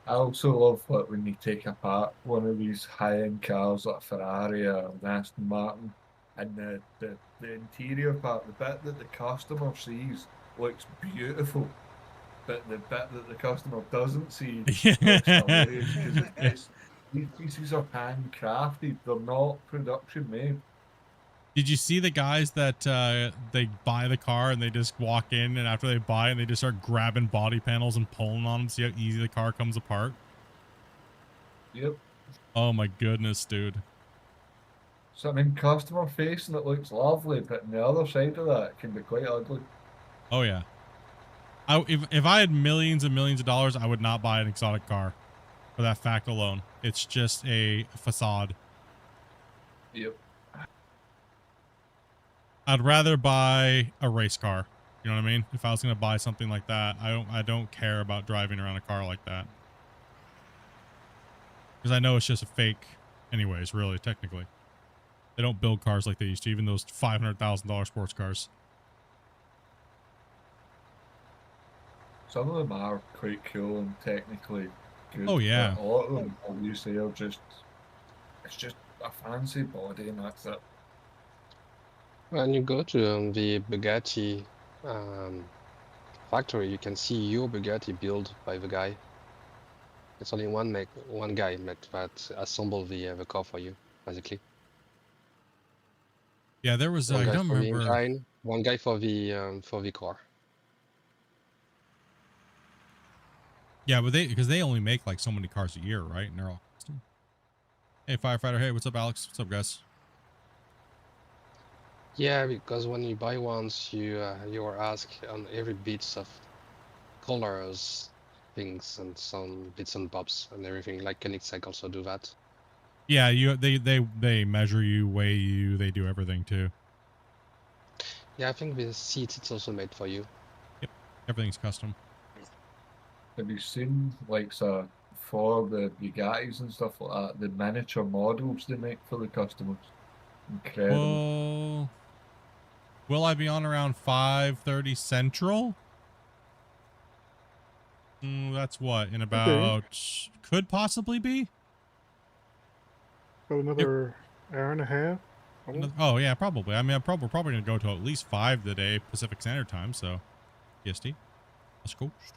I also love like when you take apart one of these high-end cars like a Ferrari or an Aston Martin, and the interior part, the bit that the customer sees looks beautiful, but the bit that the customer doesn't see looks hilarious because these pieces are handcrafted. They're not production made. Did you see the guys that they buy the car and they just walk in, and after they buy it, and they just start grabbing body panels and pulling on them to see how easy the car comes apart? Yep. Oh my goodness, dude. So I mean, customer facing it looks lovely, but on the other side of that, it can be quite ugly. Oh yeah. If I had millions and millions of dollars, I would not buy an exotic car for that fact alone. It's just a facade. Yep. I'd rather buy a race car. You know what I mean? If I was going to buy something like that, I don't care about driving around a car like that. Because I know it's just a fake anyways, really, technically. They don't build cars like they used to, even those $500,000 sports cars. Some of them are quite cool and technically good. Oh yeah. A lot of them, obviously, are just, it's just a fancy body and that's it. When you go to the Bugatti factory, you can see your Bugatti built by the guy. It's only one guy that assembled the car for you, basically. Yeah, there was. One I guy don't for the remember. engine, one guy for the car. Yeah, but because they only make like so many cars a year, right? And they're all custom. Hey, firefighter. Hey, what's up, Alex? What's up, guys? Yeah, because when you buy ones, you are asked on every bits of colors, things, and some bits and bobs and everything. Like Koenigsegg also do that. Yeah, they measure you, weigh you, they do everything too. Yeah, I think the seat it's also made for you. Yep, everything's custom. Have you seen like for the Bugattis and stuff like that, the miniature models they make for the customers? Incredible. Will I be on around 5:30 Central? That's what in about could possibly be. So another hour and a half. Oh yeah, probably. I mean, we're probably gonna go to at least 5 today Pacific Standard Time. So, PST. That's cool. It's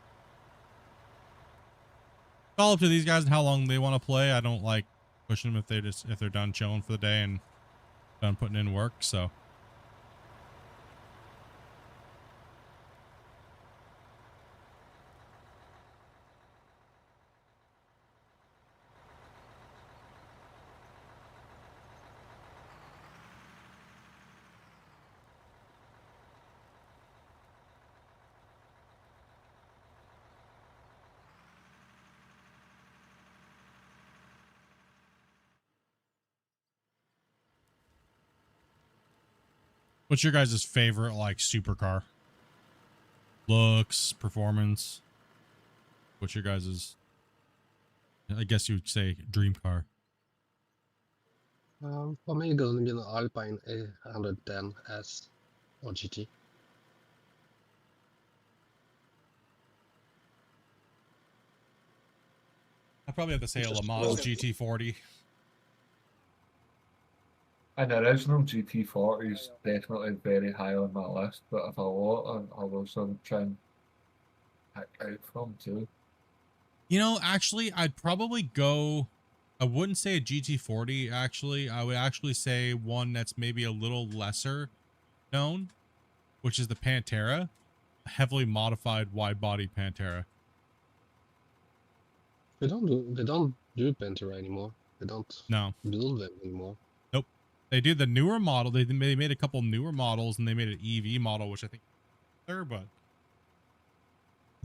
all up to these guys and how long they want to play. I don't like pushing them if they're done chilling for the day and done putting in work. So. What's your guys' favorite like supercar? Looks, performance. What's your guys'? I guess you would say dream car. For me, it's gonna be an Alpine A110S or GT. I probably have to say a Le Mans GT40. An original GT40 is definitely very high on my list, but if a lot of others I'm trying to pick out from too. You know, actually, I'd probably go. I wouldn't say a GT40. Actually, I would actually say one that's maybe a little lesser known, which is the Pantera, a heavily modified wide body Pantera. They don't do Pantera anymore. They don't build them anymore. Nope. They do the newer model. They made a couple newer models, and they made an EV model, which I think there, but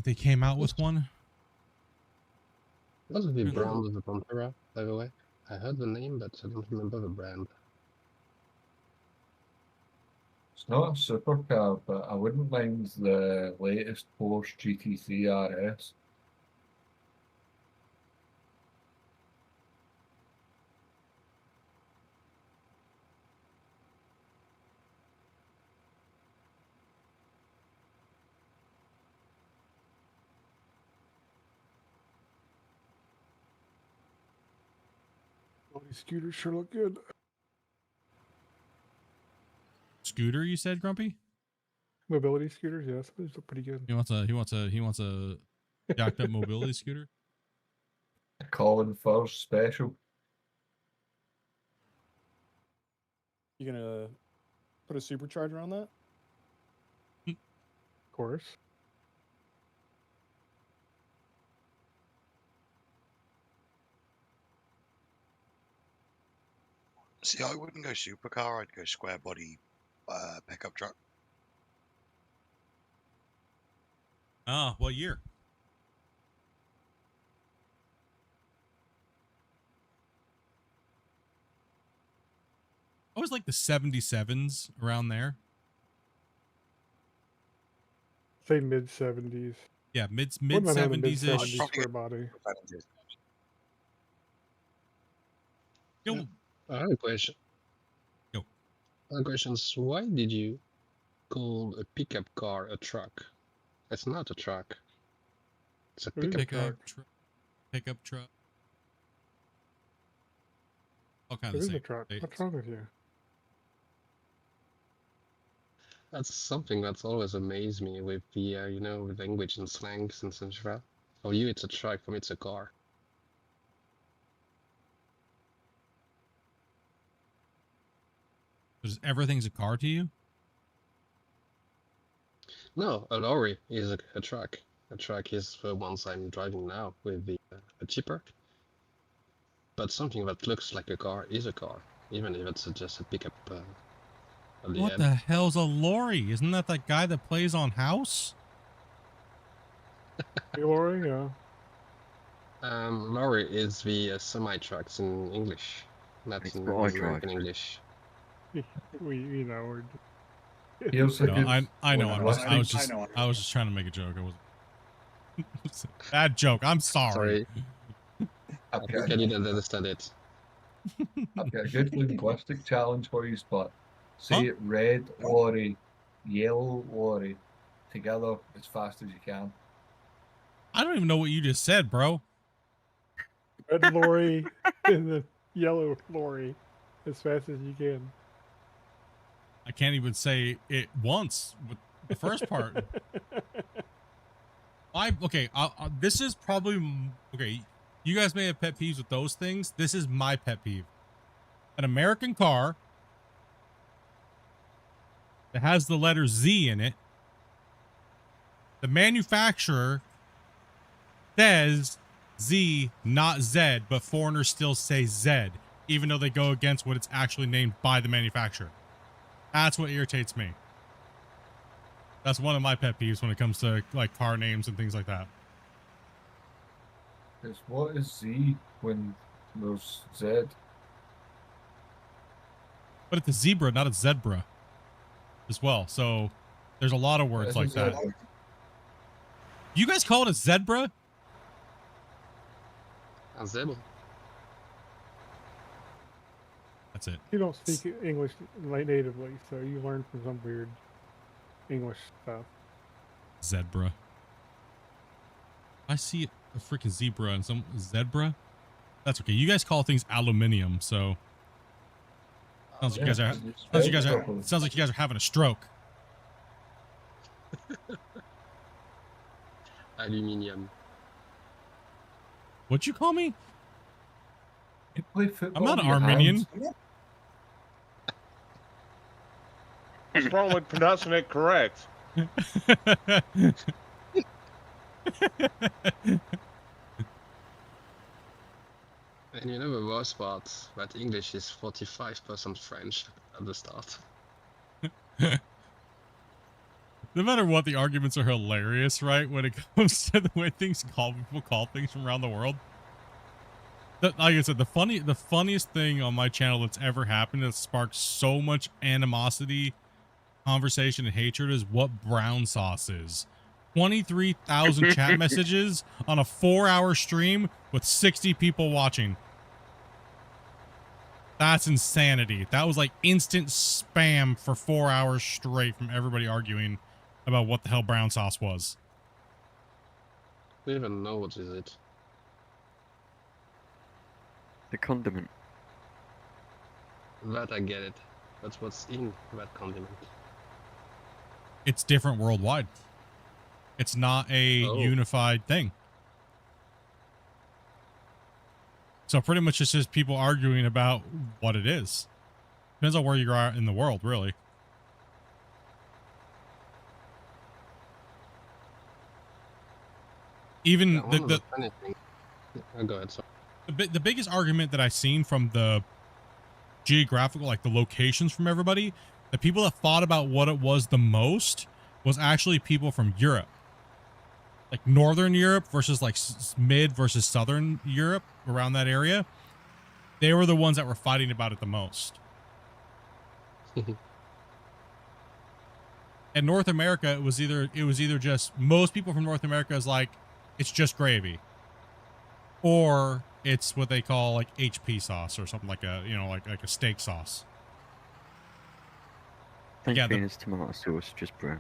they came out with one. What's the brand of the Pantera, by the way? I heard the name, but I don't remember the brand. It's not a supercar, but I wouldn't mind the latest Porsche GT3 RS. All these scooters sure look good. Scooter, you said, Grumpy? Mobility scooters, yes, those look pretty good. He wants a jacked up mobility scooter. Colin Firth special. You gonna put a supercharger on that? Of course. See, I wouldn't go supercar. I'd go square body pickup truck. Ah, what year? I was like the 77s around there. Say mid 70s. Yeah, mid 70s ish. Square body. Yo, I have a question. Yo. My question is, why did you call a pickup car a truck? It's not a truck. It's a pickup truck. Pickup truck. All kinds It of is a things. truck. What's wrong with you? That's something that's always amazed me with the, you know, with language and slangs and such that. For you, it's a truck. For me, it's a car. Because everything's a car to you? No, a lorry is a truck. A truck is the ones I'm driving now with the chipper. But something that looks like a car is a car, even if it's just a pickup. What the hell's a lorry? Isn't that guy that plays on House? Hey, lorry, yeah. Lorry is the semi trucks in English, not in American English. We know we're. I know. I was just trying to make a joke. I was bad joke. I'm sorry. I think I didn't understand it. I've got a good linguistic challenge for you, Spot. Say it red lorry, yellow lorry, together as fast as you can. I don't even know what you just said, bro. Red lorry and the yellow lorry as fast as you can. I can't even say it once with the first part. This is probably okay. You guys may have pet peeves with those things. This is my pet peeve. An American car that has the letter Z in it. The manufacturer says Z, not Z, but foreigners still say Z, even though they go against what it's actually named by the manufacturer. That's what irritates me. That's one of my pet peeves when it comes to like car names and things like that. It's what is Z when there's Z? But it's a zebra, not a zebra. as well. So there's a lot of words like that. You guys call it a zebra? A zebra. That's it. You don't speak English like natively, so you learn from some weird English stuff. Zebra. I see a freaking zebra and some zebra. That's okay. You guys call things aluminium, so sounds like sounds like you guys are having a stroke. Aluminium. What'd you call me? You play football I'm not with your Armenian. hands. What's wrong with pronouncing it correct? And you know the worst part, that English is 45% French at the start. No matter what, the arguments are hilarious, right? When it comes to the way people call things from around the world. Like I said, the funniest thing on my channel that's ever happened that sparked so much animosity, conversation, and hatred is what brown sauce is. 23,000 chat messages on a 4-hour stream with 60 people watching. That's insanity. That was like instant spam for 4 hours straight from everybody arguing about what the hell brown sauce was. I don't even know what is it. The condiment. That I get it. That's what's in that condiment. It's different worldwide. It's not a unified thing. So pretty much it's just people arguing about what it is. Depends on where you are in the world, really. Even Yeah, the funny thing. Oh, go ahead, sorry. The biggest argument that I've seen from the geographical, like the locations from everybody, the people that fought about what it was the most was actually people from Europe. Like Northern Europe versus like mid versus Southern Europe, around that area. They were the ones that were fighting about it the most. In North America, it was either just most people from North America is like, it's just gravy. Or it's what they call like HP sauce or something like a, like a steak sauce. Thank Yeah, Venus tomato sauce, just brown.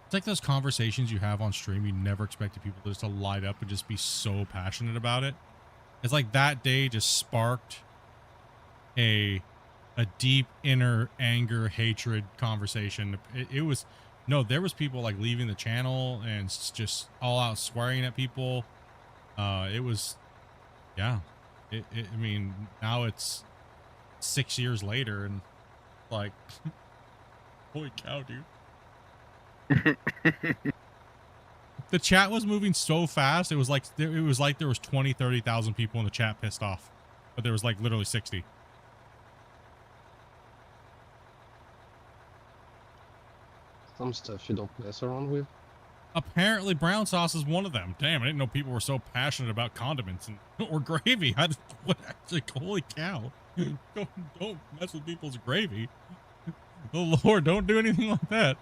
It's like those conversations you have on stream. You never expected people just to light up and just be so passionate about it. It's like that day just sparked a deep inner anger, hatred conversation. It was, no, there was people like leaving the channel and just all out swearing at people. It was, yeah. I mean, now it's 6 years later and like, holy cow, dude. The chat was moving so fast. It was like there was 20, 30,000 people in the chat pissed off, but there was like literally 60. Some stuff you don't mess around with. Apparently brown sauce is one of them. Damn, I didn't know people were so passionate about condiments or gravy. Holy cow. Don't mess with people's gravy. Oh Lord, don't do anything like that.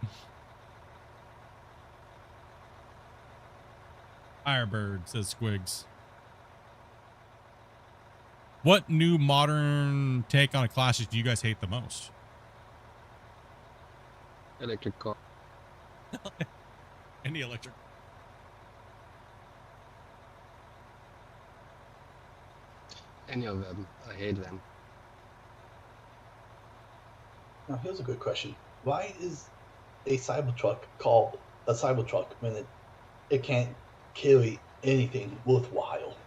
Firebird, says Squigs. What new modern take on a classic do you guys hate the most? Electric car. Any electric. Any of them. I hate them. Now here's a good question. Why is a Cybertruck called a Cybertruck when it can't carry anything worthwhile?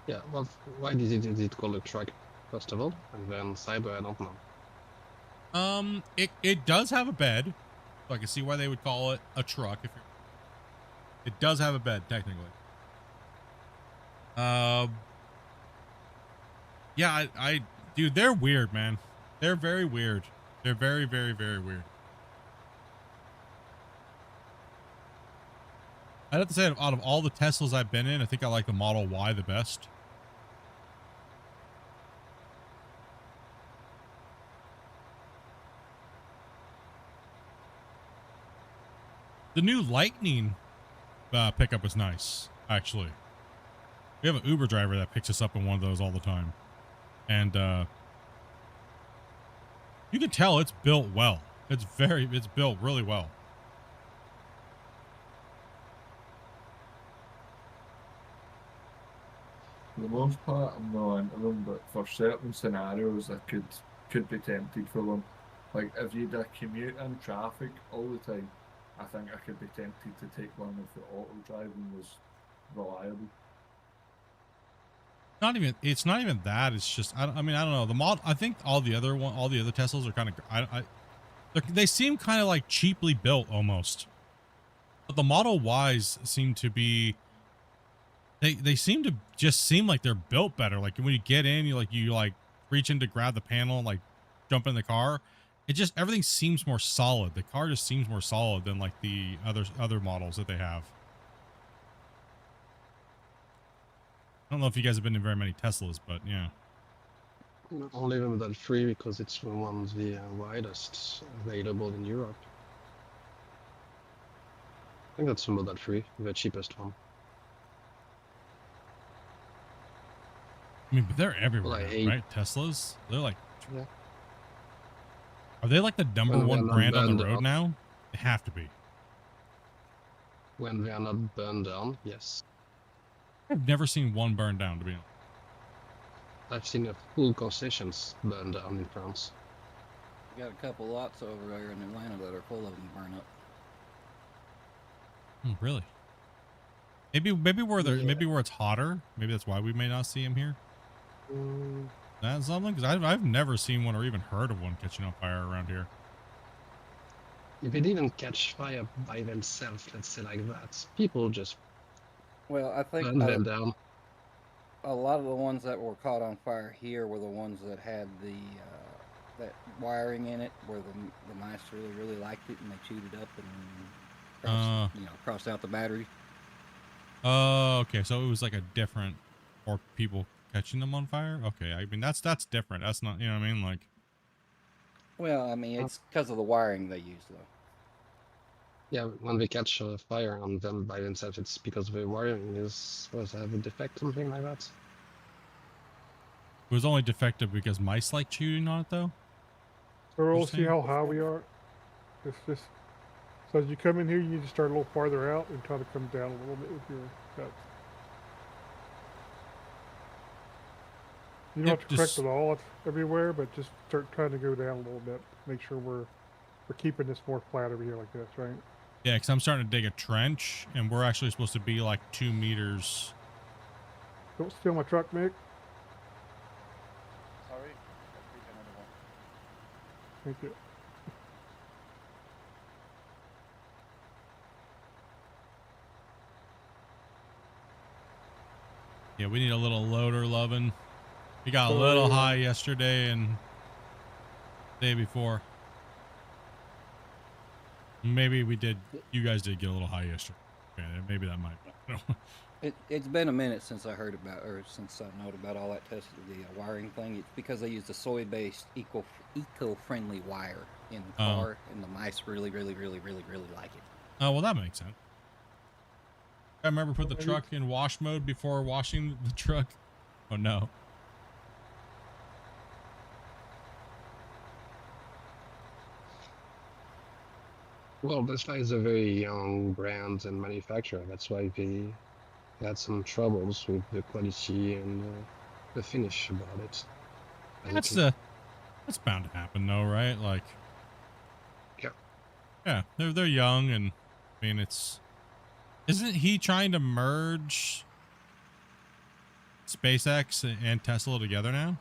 Yeah, well, why is it called a truck, first of all? And then cyber, I don't know. It does have a bed, so I can see why they would call it a truck. It does have a bed, technically. Yeah, dude, they're weird, man. They're very weird. They're very, very, very weird. I'd have to say out of all the Teslas I've been in, I think I like the Model Y the best. The new Lightning pickup is nice, actually. We have an Uber driver that picks us up in one of those all the time. And you can tell it's built well. It's built really well. For the most part, I'm not into them, but for certain scenarios, I could be tempted for one. Like if you had a commute in traffic all the time, I think I could be tempted to take one if the auto driving was reliable. It's not even that. It's just I mean I don't know the mod. I think all the other Teslas are kind of they seem kind of like cheaply built almost, but the Model Ys seem to be they seem to just seem like they're built better. Like when you get in, you reach in to grab the panel and like jump in the car. It just everything seems more solid. The car just seems more solid than like the other models that they have. I don't know if you guys have been in very many Teslas, but yeah. Only the Model 3 because it's one of the widest available in Europe. I think that's the Model 3, the cheapest one. I mean, but they're everywhere, Well, right? Teslas? They're like... Yeah. Are they like the number one brand on the road now? They have to be. When they are not burned down, yes. I've never seen one burned down, to be honest. I've seen a full concessions burned down in France. We got a couple lots over there in Atlanta that are full of them burn up. Oh, really? Maybe where it's hotter. Maybe that's why we may not see them here. That's something because I've never seen one or even heard of one catching on fire around here. If it even catch fire by themselves, let's say like that, people just I think burn them down. A lot of the ones that were caught on fire here were the ones that had the that wiring in it, where the mice really liked it and they chewed it up and crossed out the battery. Oh, okay. So it was like a different, or people catching them on fire. Okay, I mean that's different. That's not, you know what I mean, like. Well, I mean it's because of the wiring they use, though. Yeah, when they catch fire on them by themselves, it's because the wiring is supposed to have a defect, something like that. It was only defective because mice like chewing on it, though. So we'll see how high we are. It's just so as you come in here, you need to start a little farther out and try to come down a little bit with your cuts. You don't have to correct it all everywhere, but just start trying to go down a little bit. Make sure we're keeping this more flat over here like this, right? Yeah, because I'm starting to dig a trench, and we're actually supposed to be like 2 meters. Don't steal my truck, Mick. Sorry. Thank you. Yeah, we need a little loader loving. We got a little high yesterday and the day before. Maybe we did. You guys did get a little high yesterday. Yeah, maybe that might. It's been a minute since I heard about, or since I know about all that test of the wiring thing. It's because they use a soy-based eco-friendly wire in the car, and the mice really like it. Oh, well, that makes sense. I remember put the truck in wash mode before washing the truck. Oh no. Well, Tesla is a very young brand and manufacturer. That's why they had some troubles with the quality and the finish about it. That's bound to happen, though, right? Like, yeah, they're young, and I mean, isn't he trying to merge SpaceX and Tesla together now?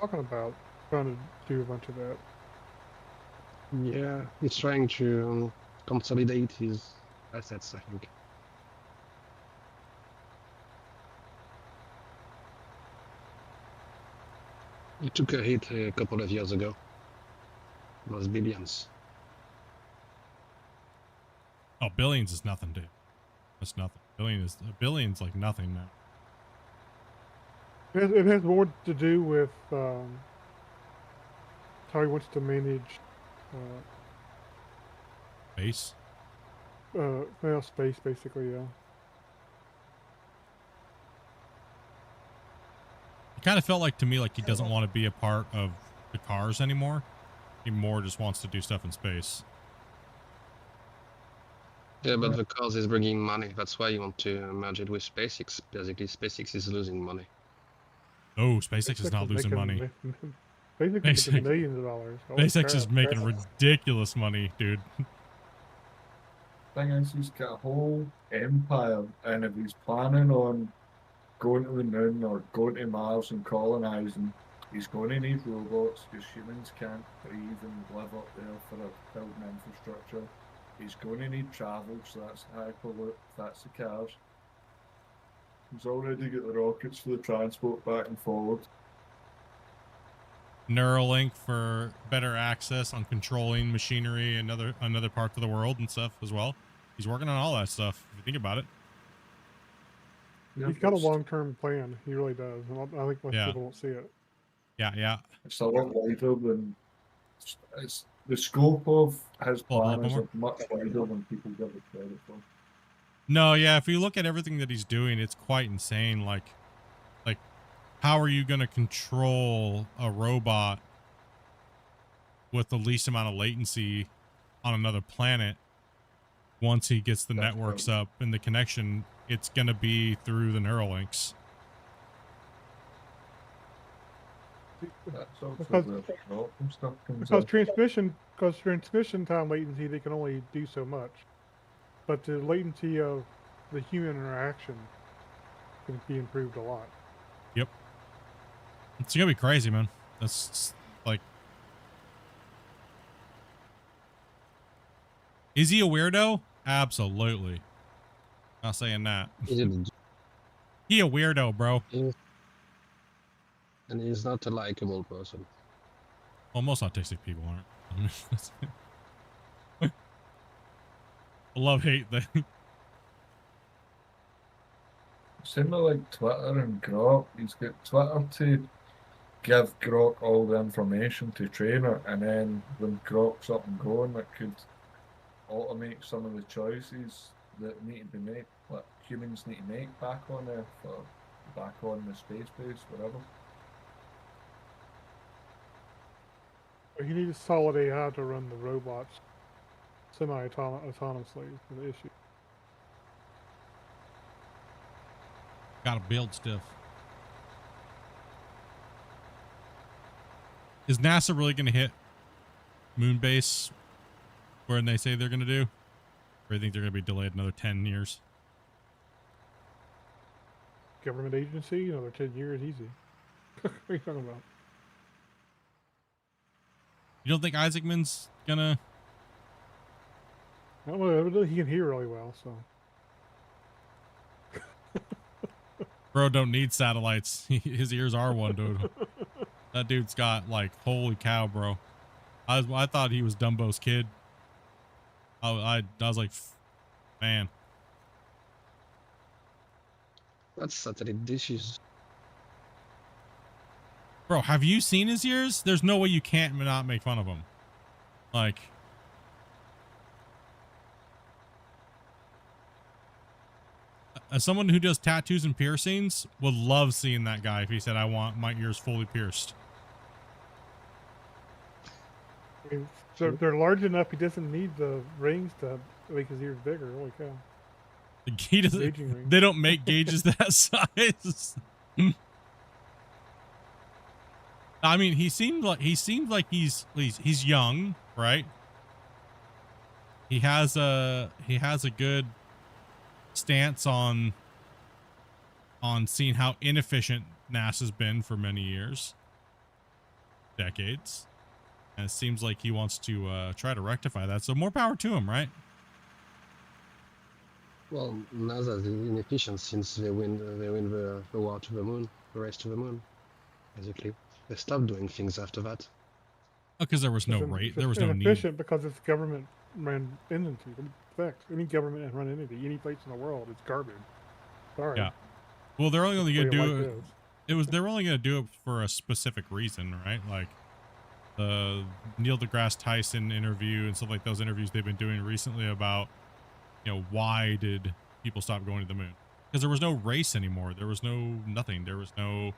Talking about trying to do a bunch of that. Yeah, he's trying to consolidate his assets, I think. He took a hit a couple of years ago. It was billions. Oh, billions is nothing, dude. That's nothing. Billions like nothing now. It has more to do with how he wants to manage Base. well, space basically. Yeah. It kind of felt like to me like he doesn't want to be a part of the cars anymore. He more just wants to do stuff in space. Yeah, but the cause is bringing money. That's why you want to merge it with SpaceX. Basically, SpaceX is losing money. No, SpaceX is not losing money. SpaceX is making millions of dollars. Holy SpaceX is crap. making ridiculous money, dude. Thing is, he's got a whole empire, and if he's planning on going to the moon or going to Mars and colonizing, he's going to need robots because humans can't breathe and live up there for a building infrastructure. He's going to need travel, so that's the Hyperloop, that's the cars. He's already got the rockets for the transport back and forward. Neuralink for better access on controlling machinery and other parts of the world and stuff as well. He's working on all that stuff, if you think about it. He's got a long-term plan. He really does. And I think most people don't see it. Yeah. It's a lot wider than it's the scope of his plan is much wider than people give it credit for. No, yeah, if you look at everything that he's doing, it's quite insane. Like how are you going to control a robot with the least amount of latency on another planet once he gets the networks up and the connection? It's going to be through the Neuralinks. Because transmission time latency, they can only do so much. But the latency of the human interaction can be improved a lot. Yep. It's going to be crazy, man. That's like... Is he a weirdo? Absolutely. Not saying that. He a weirdo, bro. And he's not a likable person. Well, most autistic people aren't. Love-hate thing. Similar like Twitter and Grok. He's got Twitter to give Grok all the information to train it, and then when Grok's up and going, it could automate some of the choices that need to be made, like humans need to make back on Earth or back on the space base, whatever. You need a solid AI to run the robots semi-autonomously is the issue. Gotta build stuff. Is NASA really going to hit moon base where they say they're going to do? Or do you think they're going to be delayed another 10 years? Government agency, another 10 years, easy. What are you talking about? You don't think Isaacman's going to... Well, he can hear really well, so... Bro don't need satellites. His ears are one, dude. That dude's got, like, holy cow, bro. I thought he was Dumbo's kid. I was like, man. That's satellite dishes. Bro, have you seen his ears? There's no way you can't not make fun of him. Like... As someone who does tattoos and piercings, would love seeing that guy if he said, I want my ears fully pierced. I mean, they're large enough, he doesn't need the rings to make his ears bigger. Holy cow. He doesn't, they don't make gauges that size. I mean, he seemed like he's young, right? He has a good stance on seeing how inefficient NASA's been for many years, decades, and it seems like he wants to try to rectify that. So more power to him, right? Well, NASA is inefficient since they win the war to the moon, the race to the moon. Basically, they stopped doing things after that. Oh, because there was no rate, there was no need. Inefficient because it's government run entity. What effect? Any government run entity, any place in the world, it's garbage. Sorry. Yeah. Well, they're only That's going the to way do life it. is. It was they're only going to do it for a specific reason, right? Like the Neil deGrasse Tyson interview and stuff like those interviews they've been doing recently about, why did people stop going to the moon? Because there was no race anymore. There was no nothing. There was no,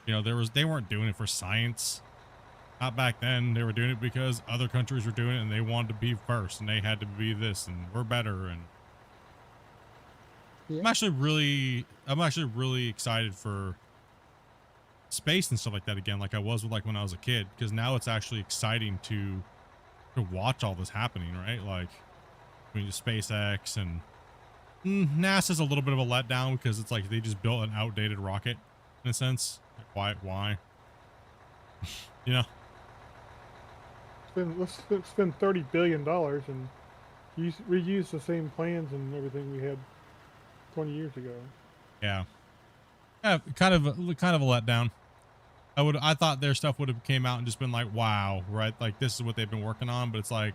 they weren't doing it for science. Not back then. They were doing it because other countries were doing it and they wanted to be first and they had to be this and we're better. And Yeah. I'm actually really excited for space and stuff like that again, like I was with when I was a kid, because now it's actually exciting to watch all this happening, right? Like between SpaceX and NASA's a little bit of a letdown because it's like they just built an outdated rocket in a sense. Like, why? Let's spend $30 billion and reuse the same plans and everything we had 20 years ago. Yeah, kind of a letdown. I thought their stuff would have came out and just been like, wow, right? Like this is what they've been working on, but it's like,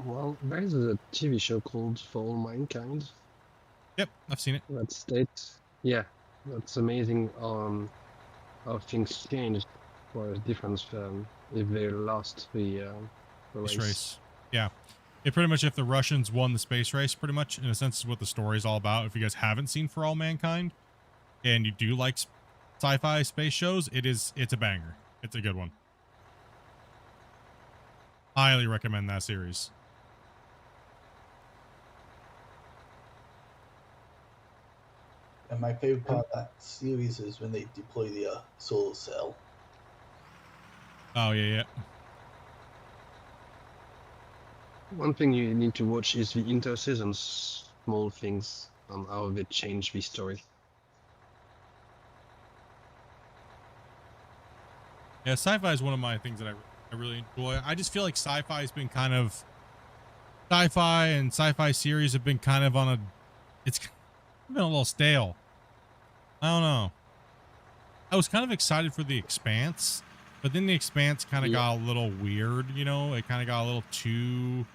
Well, there is a TV show called For All Mankind. Yep, I've seen it. Yeah, that's amazing. How things changed for a difference if they lost the race. Yeah. Pretty much if the Russians won the space race, pretty much in a sense is what the story is all about. If you guys haven't seen For All Mankind and you do like sci-fi space shows, it's a banger. It's a good one. Highly recommend that series. And my favorite part of that series is when they deploy the solar cell. Oh, yeah. One thing you need to watch is the inter-seasons small things on how they change the story. Yeah, sci-fi is one of my things that I really enjoy. I just feel like sci-fi has been kind of... Sci-fi and sci-fi series have been kind of on a... It's been a little stale. I don't know. I was kind of excited for The Expanse, but then The Expanse kind of got a little weird, It kind of got a little too...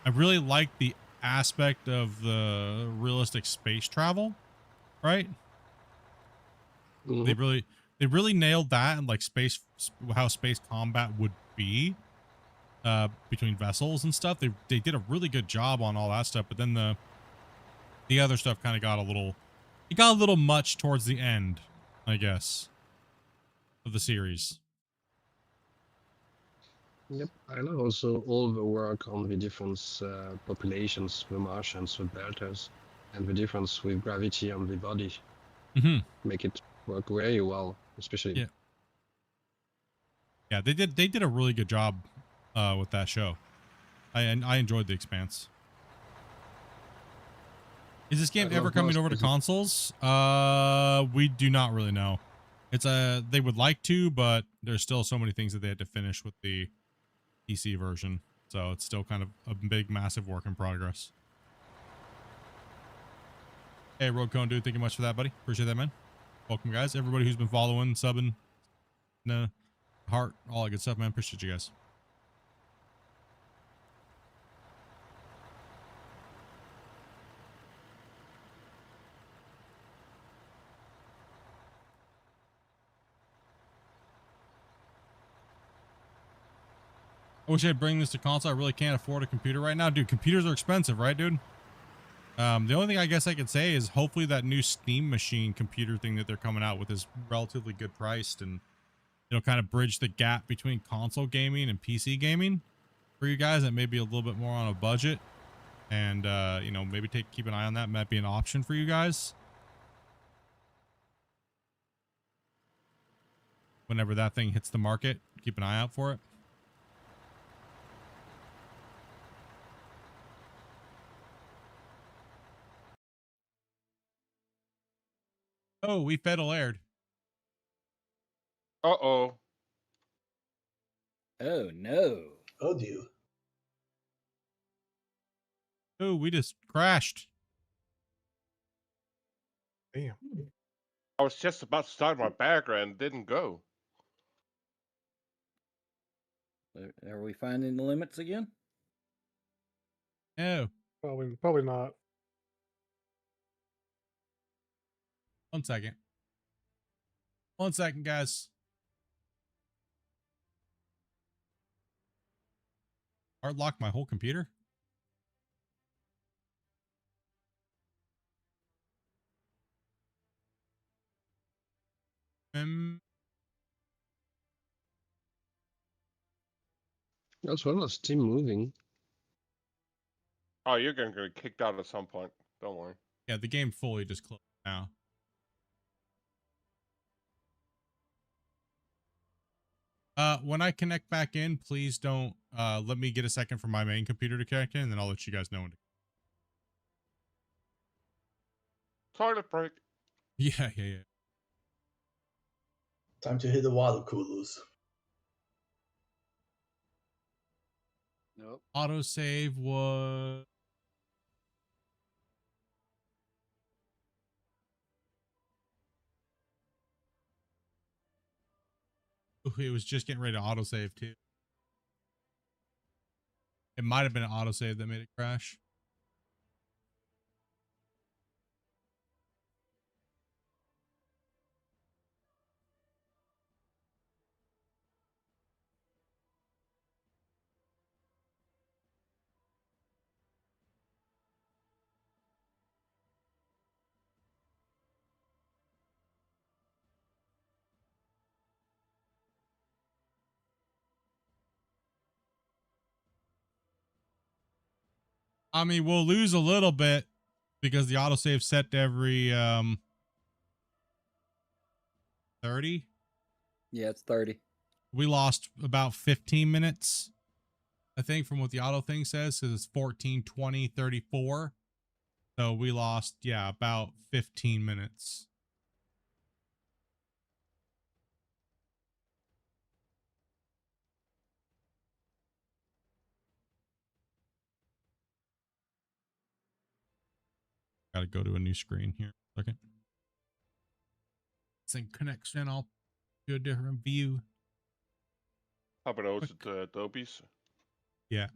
I really like the aspect of the realistic space travel, right? Mm-hmm. They really nailed that, and like how space combat would be between vessels and stuff. They did a really good job on all that stuff, but then the other stuff kind of got a little much towards the end, I guess, of the series. Yep, I love also all the work on the different populations, the Martians, the Deltas, and the difference with gravity on the body. Make it work very well, especially. Yeah, they did a really good job with that show. I enjoyed The Expanse. Is this game ever coming over to consoles? We do not really know. They would like to, but there's still so many things that they had to finish with the PC version. So it's still kind of a big, massive work in progress. Hey, Road Cone Dude, thank you much for that, buddy. Appreciate that, man. Welcome, guys. Everybody who's been following, subbing, heart, all that good stuff, man. Appreciate you guys. I wish I'd bring this to console. I really can't afford a computer right now. Dude, computers are expensive, right, dude? The only thing I guess I could say is hopefully that new Steam machine computer thing that they're coming out with is relatively good priced and it'll kind of bridge the gap between console gaming and PC gaming for you guys that may be a little bit more on a budget. And, maybe keep an eye on that. Might be an option for you guys. Whenever that thing hits the market, keep an eye out for it. Oh, we federal aired. Uh-oh. Oh, no. Oh, dear. Oh, we just crashed. Damn. I was just about to start my background, didn't go. Are we finding the limits again? Oh, Probably not. 1 second. 1 second, guys. Hard lock my whole computer. As well as team moving. Oh, you're gonna get kicked out at some point. Don't worry. Yeah, the game fully just closed now. When I connect back in, please don't let me get a second for my main computer to connect in, and then I'll let you guys know when to. Toilet break. Yeah. Time to hit the water coolers. Nope. Autosave was. Ooh, it was just getting ready to autosave too. It might have been an autosave that made it crash. I mean, we'll lose a little bit because the autosave set to every 30. Yeah, it's 30. We lost about 15 minutes, I think, from what the auto thing says, because it's 14, 20, 34. So we lost, yeah, about 15 minutes. Got to go to a new screen here. Second. Sync connection. I'll do a different view. How about those at the Adobe's? Yeah.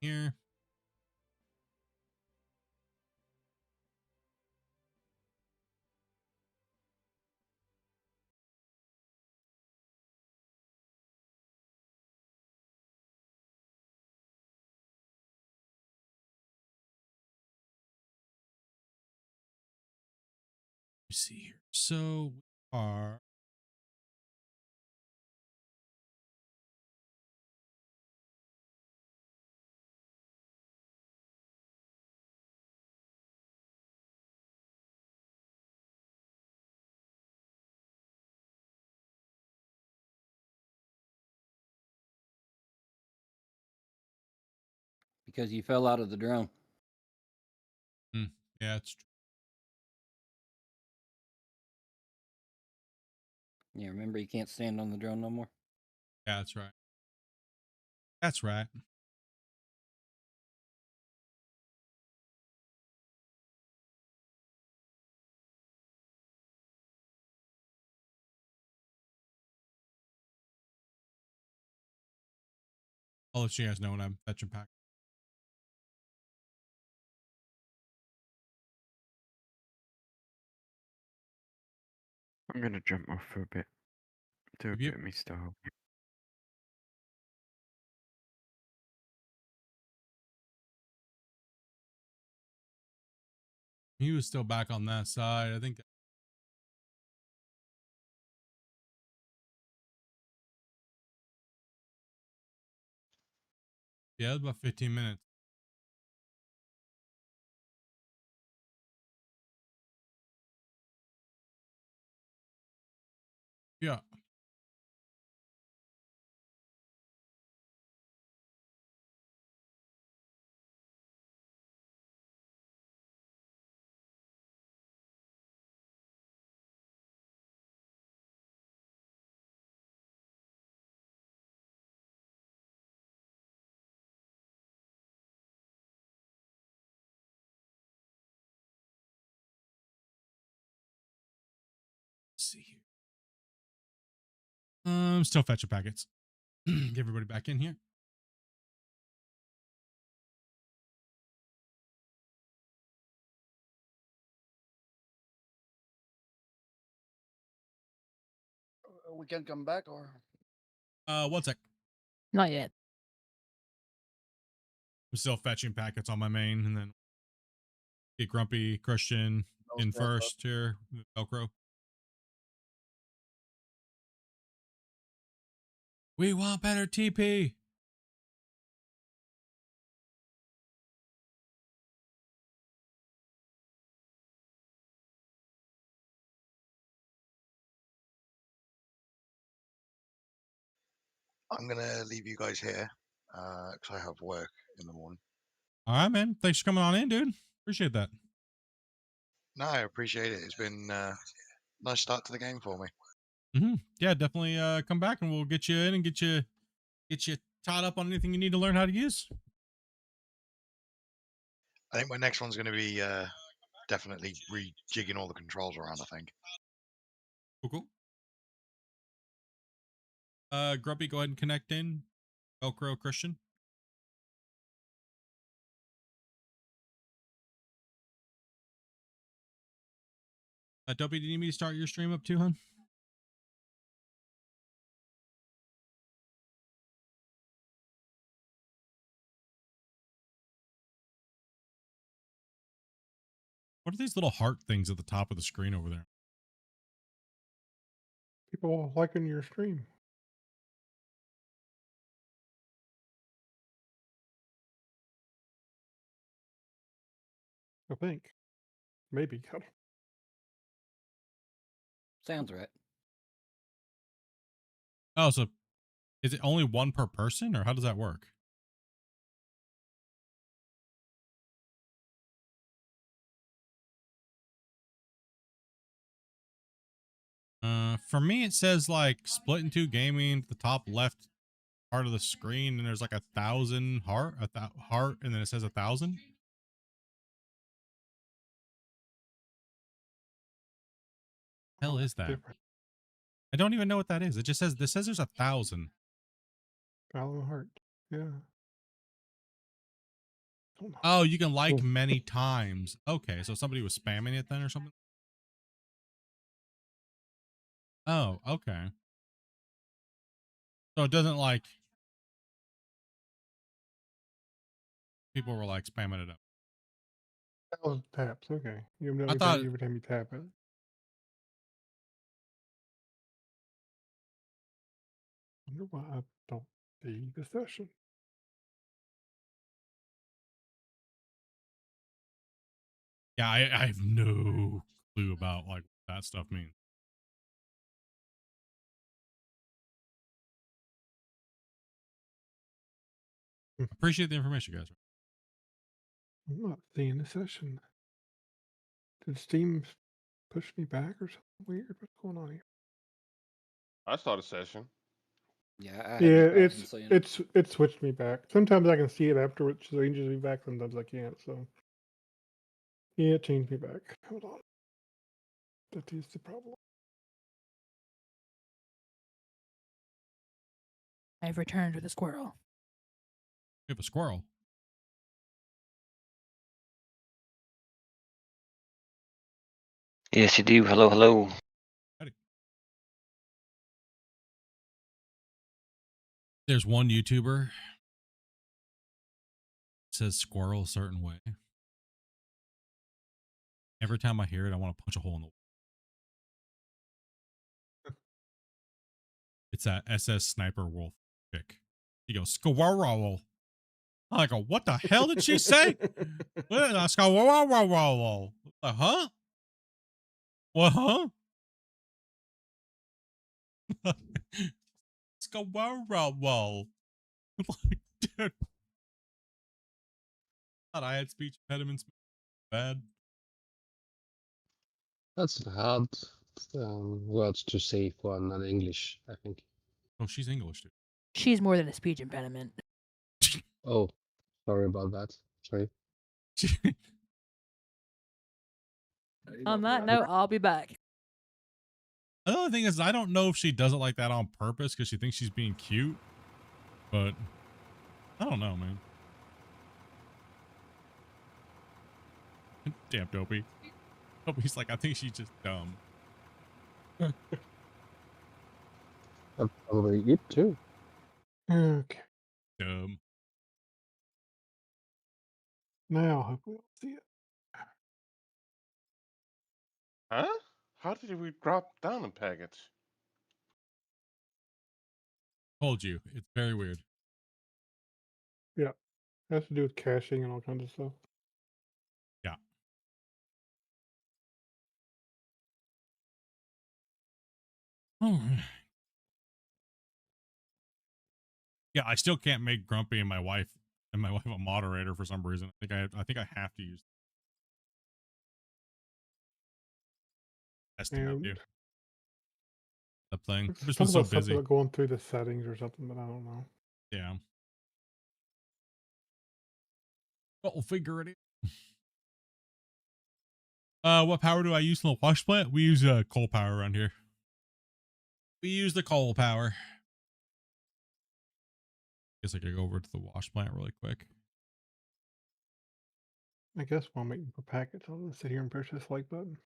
Here. Let me see here. So we are. Because you fell out of the drone. Yeah, it's true. Yeah, remember you can't stand on the drone no more? Yeah, that's right. That's right. I'll let you guys know when I'm fetching pack. I'm gonna jump off for a bit. Do a Yep. bit of me style. He was still back on that side. I think. Yeah, about 15 minutes. Yeah. Let's see here. I'm still fetching packets. Get everybody back in here. We can come back or? 1 sec. Not yet. I'm still fetching packets on my main, and then get Grumpy, Christian No in step up. first here. With Velcro. We want better TP. I'm gonna leave you guys here because I have work in the morning. All right, man. Thanks for coming on in, dude. Appreciate that. No, I appreciate it. It's been nice start to the game for me. Yeah, definitely come back and we'll get you in and get you taught up on anything you need to learn how to use. I think my next one's going to be definitely rejigging all the controls around. I think. Cool. Grumpy, go ahead and connect in. Velcro, Christian. Dopey, do you need me to start your stream up too, hon? What are these little heart things at the top of the screen over there? People liking your stream. I think. Maybe. Sounds right. Oh, so is it only one per person, or how does that work? For me, it says like Splitintwo Gaming at the top left part of the screen, and there's like 1,000 heart, heart, and then it says 1,000. Hell is that? Different. I don't even know what that is. It just says there's 1,000. Valor heart. Yeah. Oh, you can like many times. Okay, so somebody was spamming it then or something? Oh, okay. So it doesn't like people were like spamming it up. 1,000 taps. Okay. You know, I thought every time you tap it. I wonder why I don't see the session. Yeah, I have no clue about like what that stuff means. Appreciate the information, guys. I'm not seeing the session. Did Steam push me back or something weird? What's going on here? I saw the session. Yeah, I had Yeah, no problem seeing it. it switched me back. Sometimes I can see it after it changes me back. Sometimes I can't. So yeah, it changed me back. Hold on. That is the problem. I've returned with a squirrel. We have a squirrel. Yes, you do. Hello, hello. There's one YouTuber says squirrel a certain way. Every time I hear it, I want to punch a hole in the wall. It's that SS Sniper Wolf chick. He goes, squirrel. I go, what the hell did she say? Squirrel. Huh? What, huh? Squirrel. Like, dude. Thought I had speech impediments. Bad. That's hard words to say for non-English, I think. Oh, she's English, dude. She's more than a speech impediment. Oh, sorry about that. Sorry. On that note, I'll be back. The only thing is, I don't know if she does it like that on purpose because she thinks she's being cute, but I don't know, man. Damn, Dopey. Dopey's like, I think she's just dumb. I'll probably eat too. Okay. Dumb. Now, hopefully, I'll see it. Huh? How did we drop down in packets? Told you, it's very weird. Yeah. It has to do with caching and all kinds of stuff. Yeah. Oh. Yeah, I still can't make Grumpy and my wife a moderator for some reason. I think I have to use STW. The thing. I've It's just been talking so about something busy. about going through the settings or something, but I don't know. Yeah. But we'll figure it out. What power do I use in the wash plant? We use coal power around here. We use the coal power. Guess I could go over to the wash plant really quick. I guess while I'm waiting for packets, I'll just sit here and push this like button.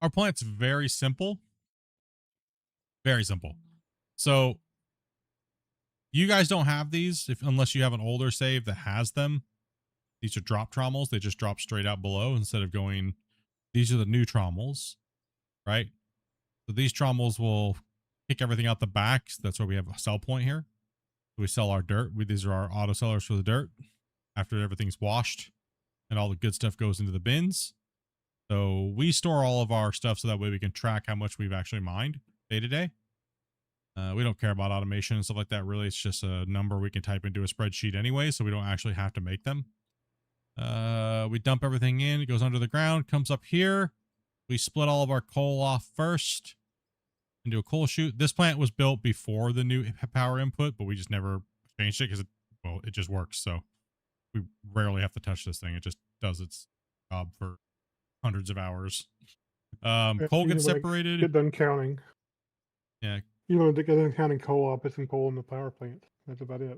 Our plant's very simple. Very simple. So you guys don't have these unless you have an older save that has them. These are drop trommels. They just drop straight out below instead of going. These are the new trommels, right? So these trommels will kick everything out the back. So that's why we have a sell point here. We sell our dirt. These are our auto sellers for the dirt after everything's washed and all the good stuff goes into the bins. So we store all of our stuff so that way we can track how much we've actually mined day to day. We don't care about automation and stuff like that. Really, it's just a number we can type into a spreadsheet anyway, so we don't actually have to make them. We dump everything in. It goes under the ground, comes up here. We split all of our coal off first into a coal chute. This plant was built before the new power input, but we just never changed it because it just works. So we rarely have to touch this thing. It just does its job for hundreds of hours. Coal gets separated. Get done counting. Yeah. You know, to get done counting coal, I'll put some coal in the power plant. That's about it.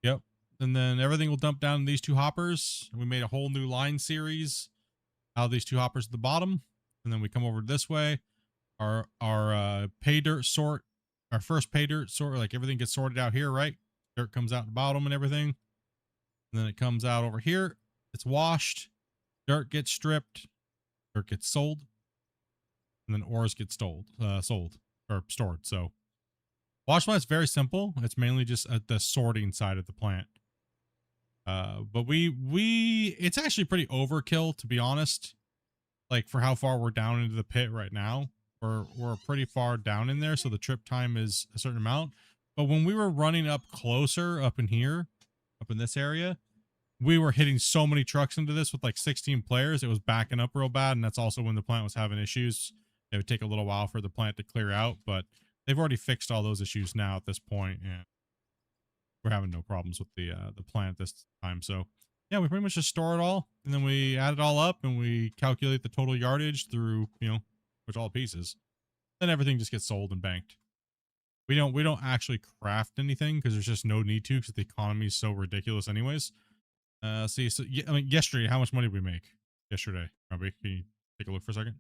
Yep. And then everything will dump down in these two hoppers. We made a whole new line series out of these two hoppers at the bottom. And then we come over this way. Our pay dirt sort, our first pay dirt sort, like everything gets sorted out here, right? Dirt comes out the bottom and everything. And then it comes out over here. It's washed. Dirt gets stripped. Dirt gets sold. And then ores get sold or stored. So wash plant's very simple. It's mainly just at the sorting side of the plant. But it's actually pretty overkill, to be honest. Like for how far we're down into the pit right now, we're pretty far down in there. So the trip time is a certain amount. But when we were running up closer up in here, up in this area, we were hitting so many trucks into this with like 16 players. It was backing up real bad. And that's also when the plant was having issues. It would take a little while for the plant to clear out, but they've already fixed all those issues now at this point, and we're having no problems with the plant this time. So yeah, we pretty much just store it all, and then we add it all up, and we calculate the total yardage through, which all pieces. Then everything just gets sold and banked. We don't actually craft anything because there's just no need to, because the economy is so ridiculous anyways. See, so I mean, yesterday, how much money did we make yesterday? Robbie, can you take a look for a second?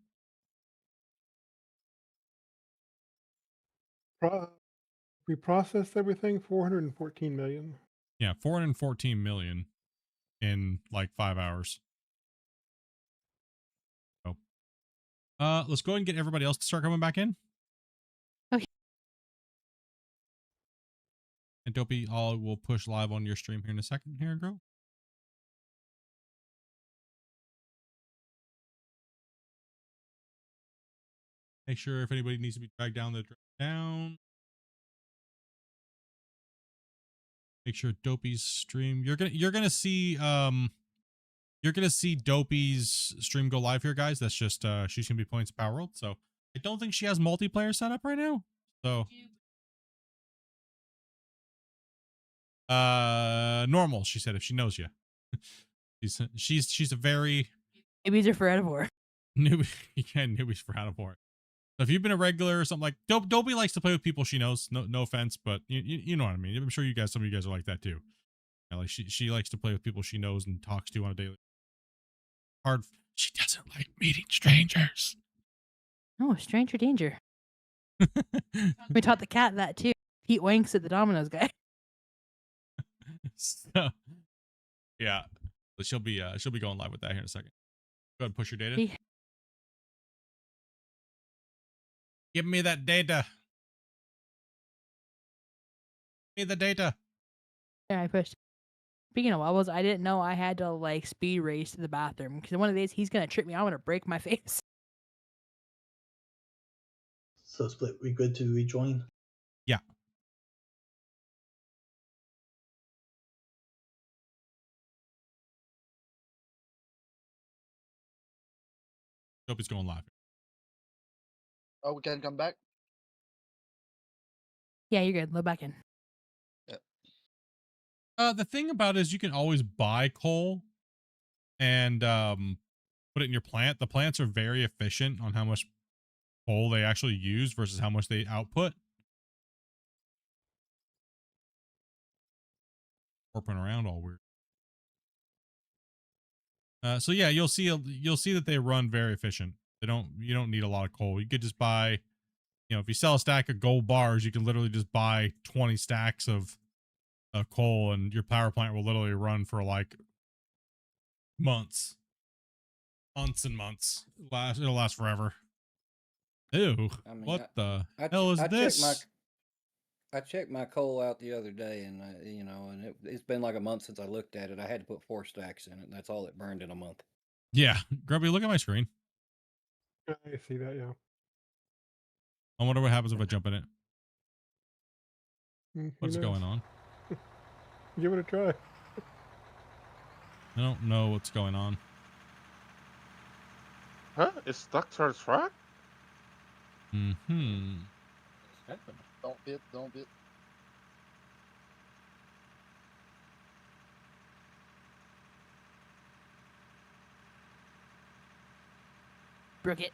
We processed everything, 414 million. Yeah, 414 million in like 5 hours. So, let's go ahead and get everybody else to start coming back in. Okay. And Dopey, we'll push live on your stream here in a second. Here, girl. Make sure if anybody needs to be dragged down, they're dragged down. Make sure Dopey's stream. You're gonna see Dopey's stream go live here, guys. That's just she's gonna be playing some Power World. So I don't think she has multiplayer set up right now. So Normal, she said, if she knows you. she's a very Newbies are for Edivore. newbie. Yeah, newbies for out of it. So if you've been a regular or something like Dobie likes to play with people she knows. No offense, but you know what I mean. I'm sure some of you guys are like that too. Yeah, like she likes to play with people she knows and talks to on a daily. Hard. She doesn't like meeting strangers. Oh, stranger danger. We taught the cat that too. He winks at the Domino's guy. So, yeah, but she'll be going live with that here in a second. Go ahead and push your data. Give me that data. Give me the data. Yeah, I pushed. Speaking of wobbles, I didn't know I had to like speed race to the bathroom because one of these he's gonna trip me. I'm gonna break my face. So Split, we good to rejoin? Yeah. Hope it's going live. Oh, we can come back. Yeah, you're good. Load back in. The thing about it is you can always buy coal and put it in your plant. The plants are very efficient on how much coal they actually use versus how much they output. Warping around all weird. So yeah, you'll see that they run very efficient. You don't need a lot of coal. You could just buy, if you sell a stack of gold bars, you can literally just buy 20 stacks of coal, and your power plant will literally run for like months and months. It'll last forever. Ew! I mean, What the hell is this? I checked my coal out the other day, and and it's been like a month since I looked at it. I had to put 4 stacks in it, and that's all it burned in a month. Yeah, Grubby, look at my screen. I see that. Yeah. I wonder what happens if I jump in it. Who What's knows? going on? Give it a try. I don't know what's going on. Huh? It's stuck to our track? Mm-hmm. Don't bit, don't bit. Brook it.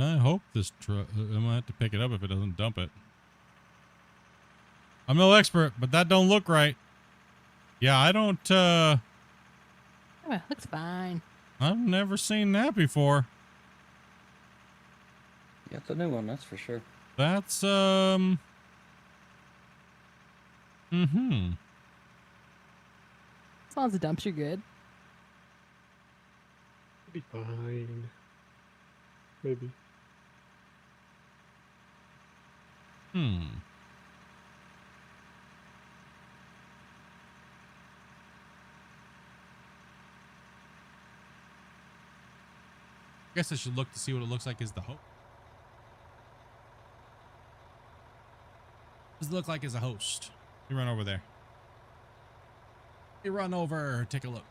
I hope this truck. I'm gonna have to pick it up if it doesn't dump it. I'm no expert, but that don't look right. Yeah, I don't. Oh, it looks fine. I've never seen that before. Yeah, it's a new one, that's for sure. That's Mm-hmm. As long as the dumps are good. It'll be fine. Maybe. I guess I should look to see what it looks like as the host. Does it look like as a host? You run over there. You run over, take a look.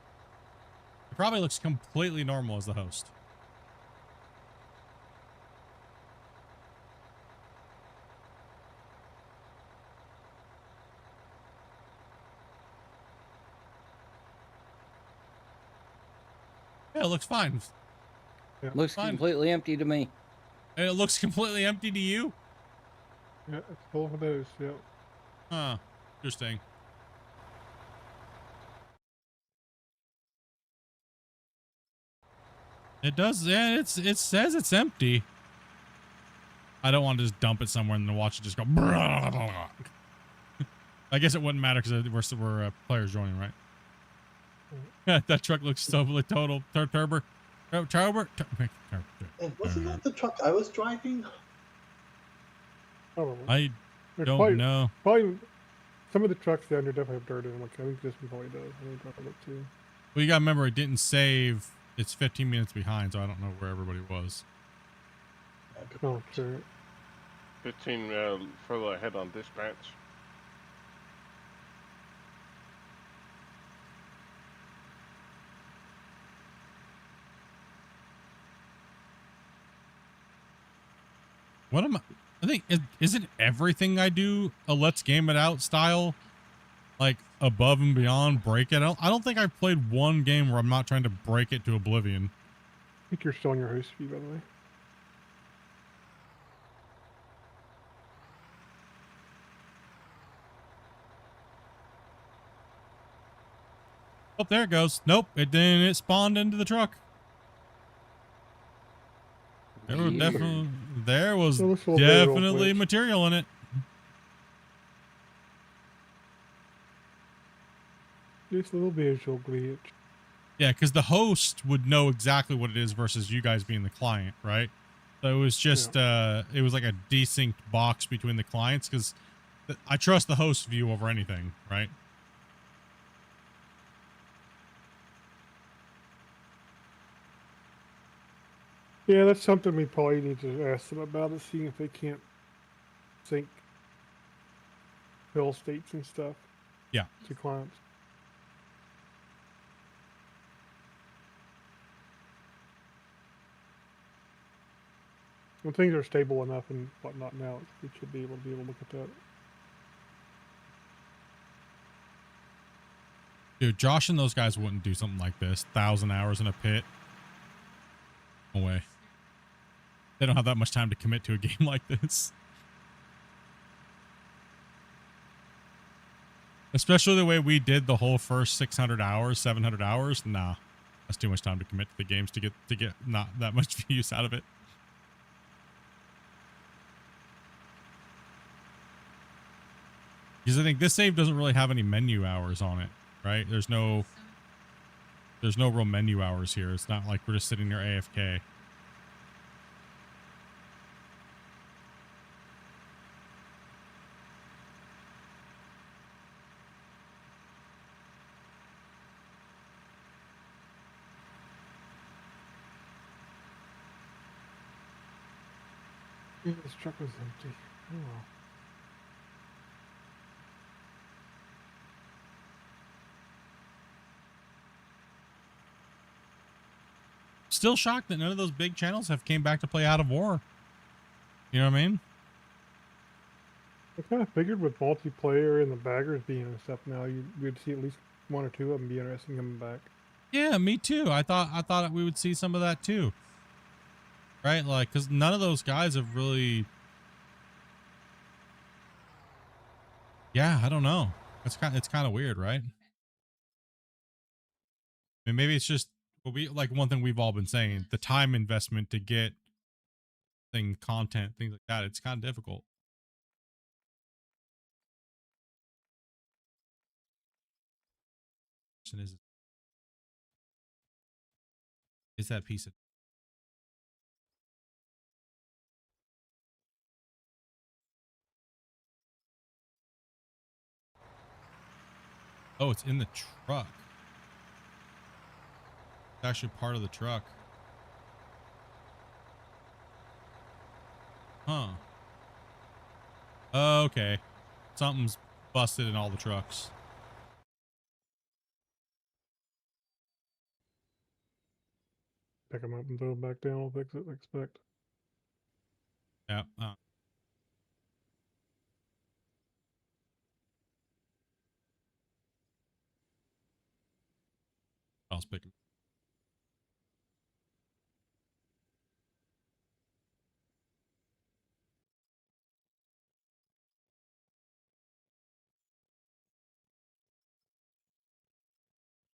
It probably looks completely normal as the host. Yeah, it looks fine. Yeah. Looks completely empty to me. And it looks completely empty to you? Yeah, it's full of those. Yeah. Huh. Interesting. It does. Yeah, it says it's empty. I don't want to just dump it somewhere and then watch it just go. I guess it wouldn't matter because we're players joining, right? That truck looks totally total turbo. And wasn't that the truck I was driving? I don't know. Probably some of the trucks down there definitely have dirt in them. Like, I think this one probably does. I think I look too. Well, you gotta remember it didn't save. It's 15 minutes behind, so I don't know where everybody was. Oh, sure. 15 further ahead on dispatch. What am I think isn't everything I do a let's game it out style, like above and beyond break it? I don't think I've played one game where I'm not trying to break it to oblivion. I think you're still on your host feed, by the way. Oh, there it goes. Nope, it didn't. It spawned into the truck. There was definitely material in it. Just a little visual glitch. Yeah, because the host would know exactly what it is versus you guys being the client, right? So it was just it was like a desynced box between the clients because I trust the host view over anything, right? Yeah, that's something we probably need to ask them about, is seeing if they can't sync fill states and stuff. Yeah. To clients. When things are stable enough and whatnot now, we should be able to look at that. Dude, Josh and those guys wouldn't do something like this. 1,000 hours in a pit. No way. They don't have that much time to commit to a game like this. Especially the way we did the whole first 600 hours, 700 hours. Nah, that's too much time to commit to the games to get not that much use out of it. Because I think this save doesn't really have any menu hours on it, right? There's no real menu hours here. It's not like we're just sitting there AFK. Yeah, this truck was empty. Oh well. Still shocked that none of those big channels have came back to play Out of War. You know what I mean? I kind of figured with multiplayer and the baggers being and stuff now, we'd see at least one or two of them be interested in coming back. Yeah, me too. I thought we would see some of that too. Right? Like, because none of those guys have really. Yeah, I don't know. It's kind of weird, right? And maybe it's just like one thing we've all been saying: the time investment to get content, things like that. It's kind of difficult. Is that piece of. Oh, it's in the truck. It's actually part of the truck. Huh. Okay. Something's busted in all the trucks. Pick them up and throw them back down. We'll fix it. I expect. Yeah. I'll pick them.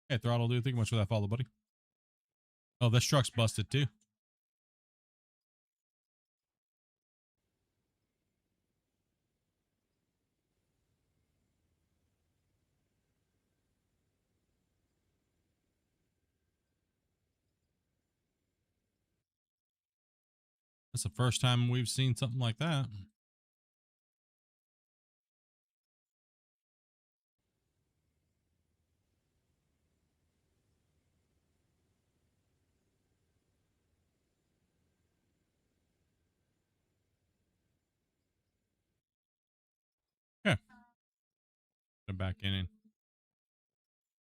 Hey, Throttle Dude, thank you much for that follow, buddy. Oh, this truck's busted too. That's the first time we've seen something like that. back in. And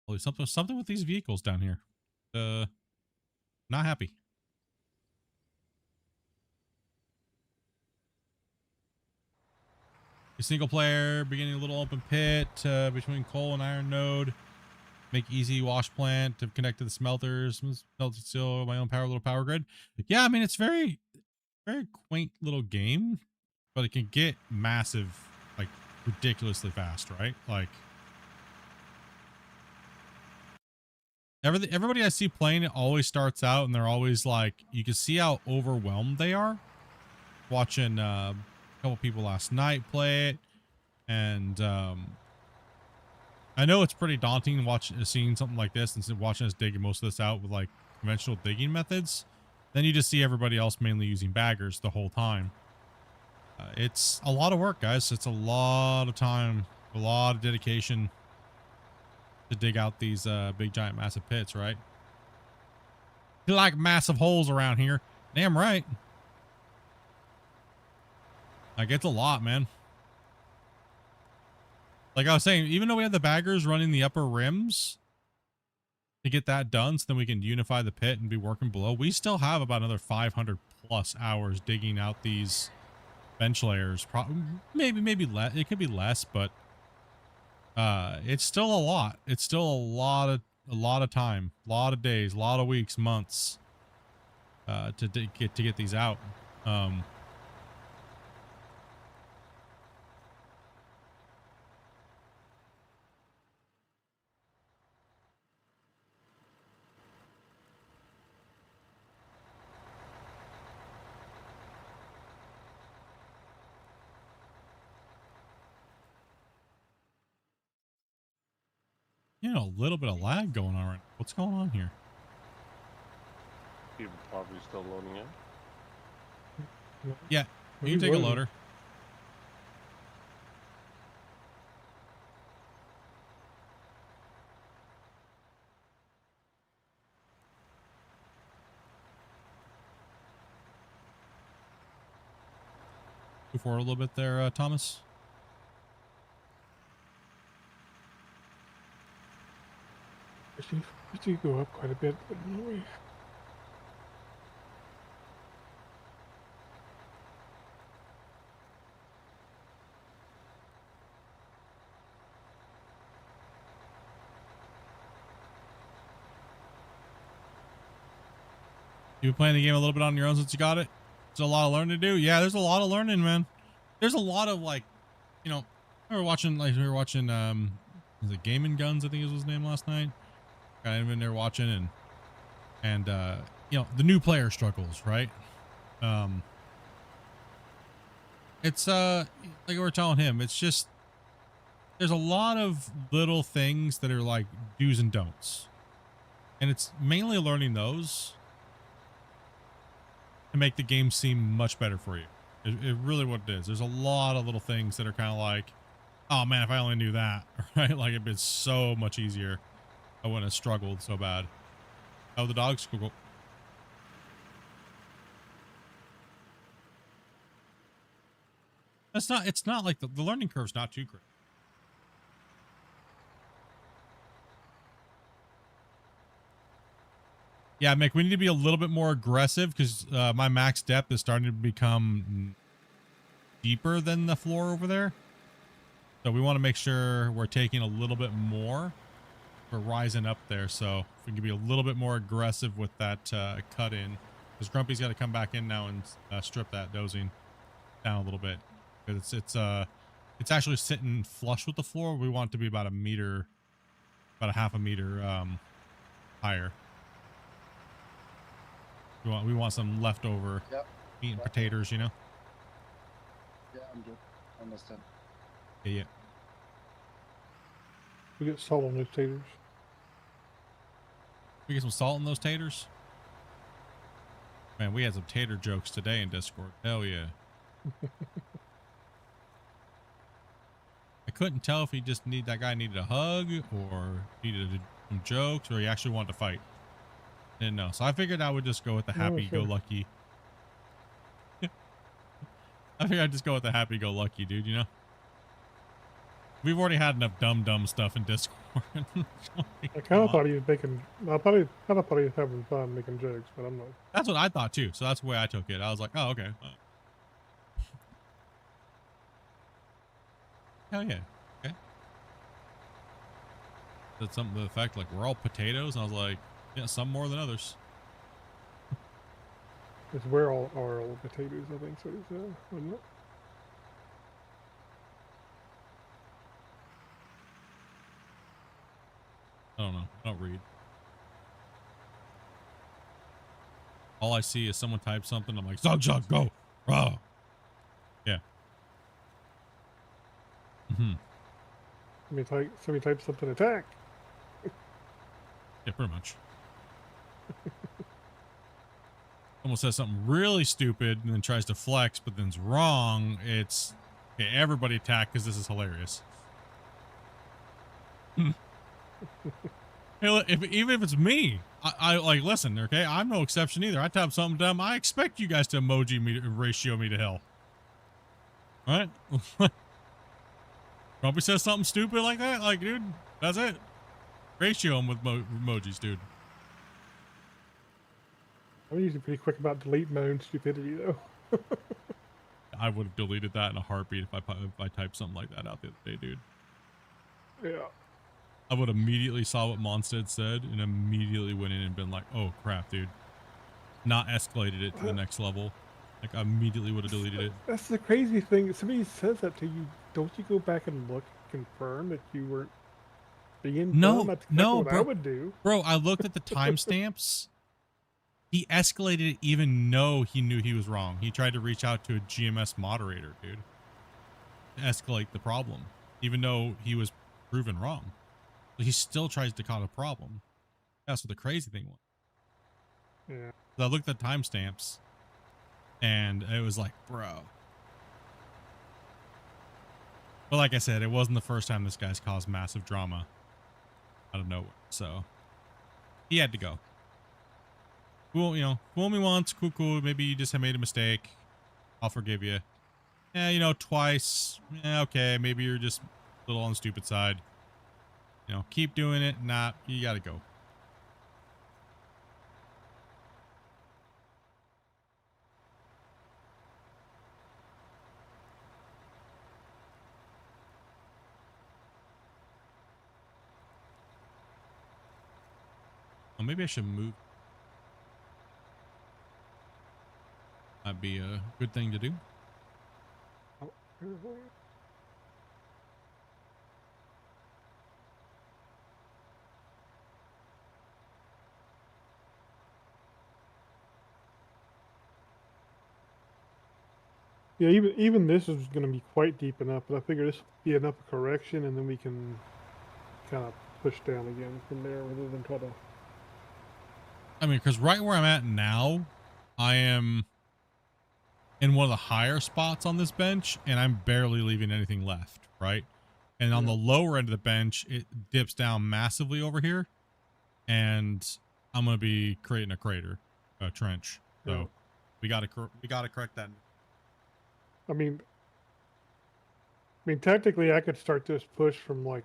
holy, something with these vehicles down here. Not happy. A single player beginning a little open pit between coal and iron node. Make easy wash plant to connect to the smelters. Melted steel, my own little power grid. Yeah, I mean it's very quaint little game, but it can get massive, like ridiculously fast, right? Like everybody I see playing it always starts out and they're always like, you can see how overwhelmed they are. Watching a couple people last night play it, and I know it's pretty daunting seeing something like this and watching us dig most of this out with like conventional digging methods. Then you just see everybody else mainly using baggers the whole time. It's a lot of work, guys. It's a lot of time, a lot of dedication to dig out these big, giant, massive pits, right? You like massive holes around here. Damn right. Like, it's a lot, man. Like I was saying, even though we have the baggers running the upper rims to get that done so then we can unify the pit and be working below, we still have about another 500 plus hours digging out these bench layers. Maybe less. It could be less, but it's still a lot. It's still a lot of time, a lot of days, a lot of weeks, months to get these out. You know, a little bit of lag going on right now. What's going on here? People probably still loading in. Yeah, you can take a loader. Move forward a little bit there, Thomas. I see go up quite a bit, but anyway. You been playing the game a little bit on your own since you got it? There's a lot of learning to do. Yeah, there's a lot of learning, man. There's a lot of like, you know, we were watching was it Gaming Guns, I think was his name last night. Guy in there watching and you know, the new player struggles, right? It's like we were telling him, it's just there's a lot of little things that are like do's and don'ts. And it's mainly learning those to make the game seem much better for you. It really what it is. There's a lot of little things that are kind of like, oh man, if I only knew that, right? Like it'd been so much easier. I wouldn't have struggled so bad. Oh, the dogs? Cool. It's not like the learning curve's not too great. Yeah, Mick, we need to be a little bit more aggressive because my max depth is starting to become deeper than the floor over there. So we want to make sure we're taking a little bit more. We're rising up there, so if we can be a little bit more aggressive with that cut in, because Grumpy's got to come back in now and strip that dozing down a little bit, because it's actually sitting flush with the floor. We want it to be about a meter, about a half a meter higher. We want some leftover meat and potatoes, you know. Yeah, I'm good. I understand. Yeah. We get salt on those taters. We get some salt in those taters. Man, we had some tater jokes today in Discord. Hell yeah. I couldn't tell if that guy needed a hug or needed some jokes or he actually wanted to fight. Didn't know. So I figured I would just go with the happy-go-lucky. I figured I'd just go with the happy-go-lucky, dude, you know? We've already had enough dumb stuff in Discord. I kind of thought he was making. I kind of thought he was having fun making jokes, but I'm not. That's what I thought too. So that's the way I took it. I was like, oh, okay. Hell yeah. Okay. Said something to the effect like we're all potatoes, and I was like, yeah, some more than others. It's where all our old potatoes, I think. So it's I'm not. I don't know. I don't read. All I see is someone type something. I'm like, Zug, go. Raw. Yeah. Somebody type something, attack. Yeah, pretty much. Someone says something really stupid and then tries to flex, but then's wrong. It's, okay, everybody attack because this is hilarious. Hey, look, even if it's me, I like, listen, okay, I'm no exception either. I type something dumb. I expect you guys to emoji me, ratio me to hell. Right? Grumpy says something stupid like that, like, dude, that's it. Ratio them with emojis, dude. I'm usually pretty quick about deleting my own stupidity, though. I would have deleted that in a heartbeat if I typed something like that out the other day, dude. Yeah. I would immediately saw what Monstead said and immediately went in and been like, oh crap, dude. Not escalated it to the next level. Like, I immediately would have deleted it. That's the crazy thing. If somebody says that to you, don't you go back and look, confirm that you weren't being dumb? That's exactly what I would do. Bro, I looked at the timestamps. He escalated it even though he knew he was wrong. He tried to reach out to a GMS moderator, dude, to escalate the problem, even though he was proven wrong. But he still tries to cause a problem. That's what the crazy thing was. Yeah. So I looked at timestamps, and it was like, bro. But like I said, it wasn't the first time this guy's caused massive drama out of nowhere. So he had to go. Cool, you know, fool me once, cool. Maybe you just made a mistake. I'll forgive you. Yeah, you know, twice. Yeah, okay. Maybe you're just a little on the stupid side. You know, keep doing it. Nah, you gotta go. Oh, maybe I should move. That'd be a good thing to do. Yeah, even this is going to be quite deep enough, but I figure this will be enough correction, and then we can kind of push down again from there rather than try to. I mean, because right where I'm at now, I am in one of the higher spots on this bench, and I'm barely leaving anything left, right? And on the lower end of the bench, it dips down massively over here, and I'm going to be creating a trench. So Yeah. we got to correct that. I mean, technically, I could start this push from like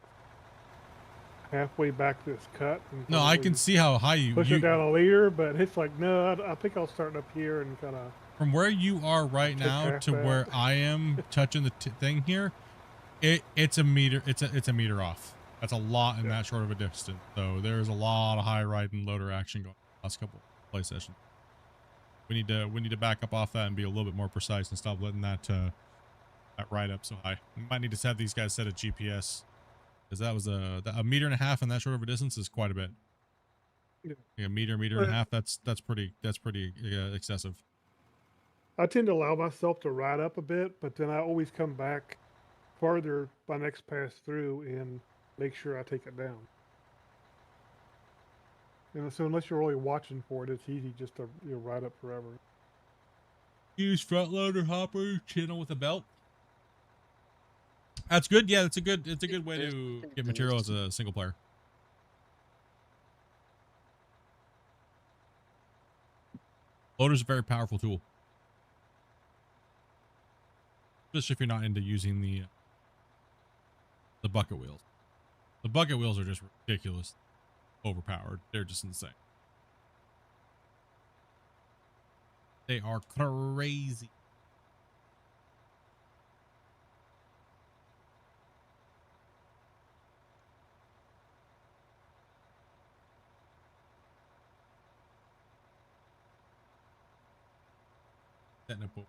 halfway back this cut. And No, I can see how high you push it down a leader, but it's like no. I think I'll start up here and kind of. From where you are right now to where I am touching the thing here, it's a meter. It's a meter off. That's a lot in that short of a distance. So there's a lot of high ride and loader action going on the last couple of play sessions. We need to back up off that and be a little bit more precise and stop letting that ride up so high. We might need to have these guys set a GPS, because that was a meter and a half in that short of a distance is quite a bit. Yeah, a meter and a half. That's pretty excessive. I tend to allow myself to ride up a bit, but then I always come back farther my next pass through and make sure I take it down. And so unless you're really watching for it, it's easy just to ride up forever. Use front loader hopper channel with a belt. That's good. Yeah, it's a good way to get material as a single player. Loader's a very powerful tool, especially if you're not into using the The bucket wheels. The bucket wheels are just ridiculous, overpowered. They're just insane. They are crazy. Technical.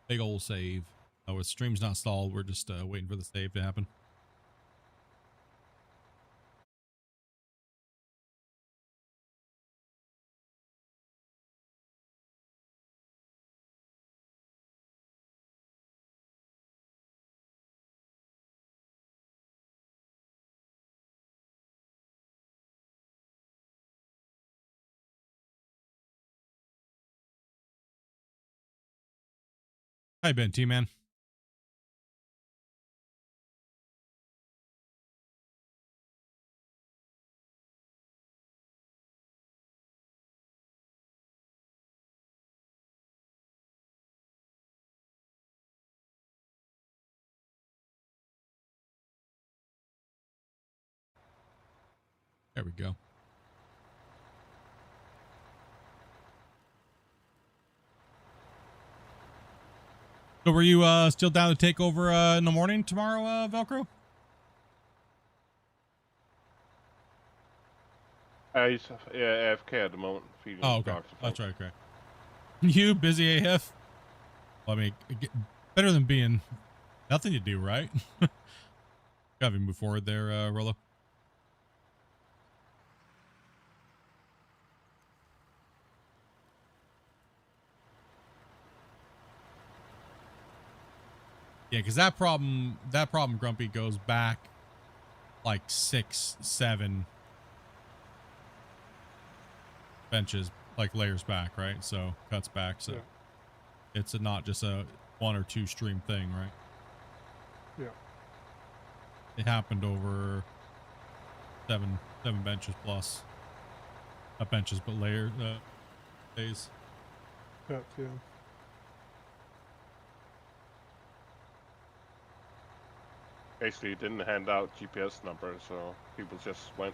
Big old save. Oh, the stream's not stalled. We're just waiting for the save to happen. Hi, Ben T-Man. There we go. So were you still down to take over in the morning tomorrow, Velcro? He's AFK at the moment. Feeding Oh, his okay. dogs. That's right. Okay. You busy AF? Well, I mean, better than being nothing to do, right? Gotta move forward there, Rollo. Yeah, because that problem, Grumpy, goes back like 6, 7 benches, like layers back, right? So cuts back. So Yeah. it's not just a 1 or 2 stream thing, right? Yeah. It happened over 7 benches plus. Not benches, but layer days. That's, yeah. Basically, he didn't hand out GPS numbers, so people just went.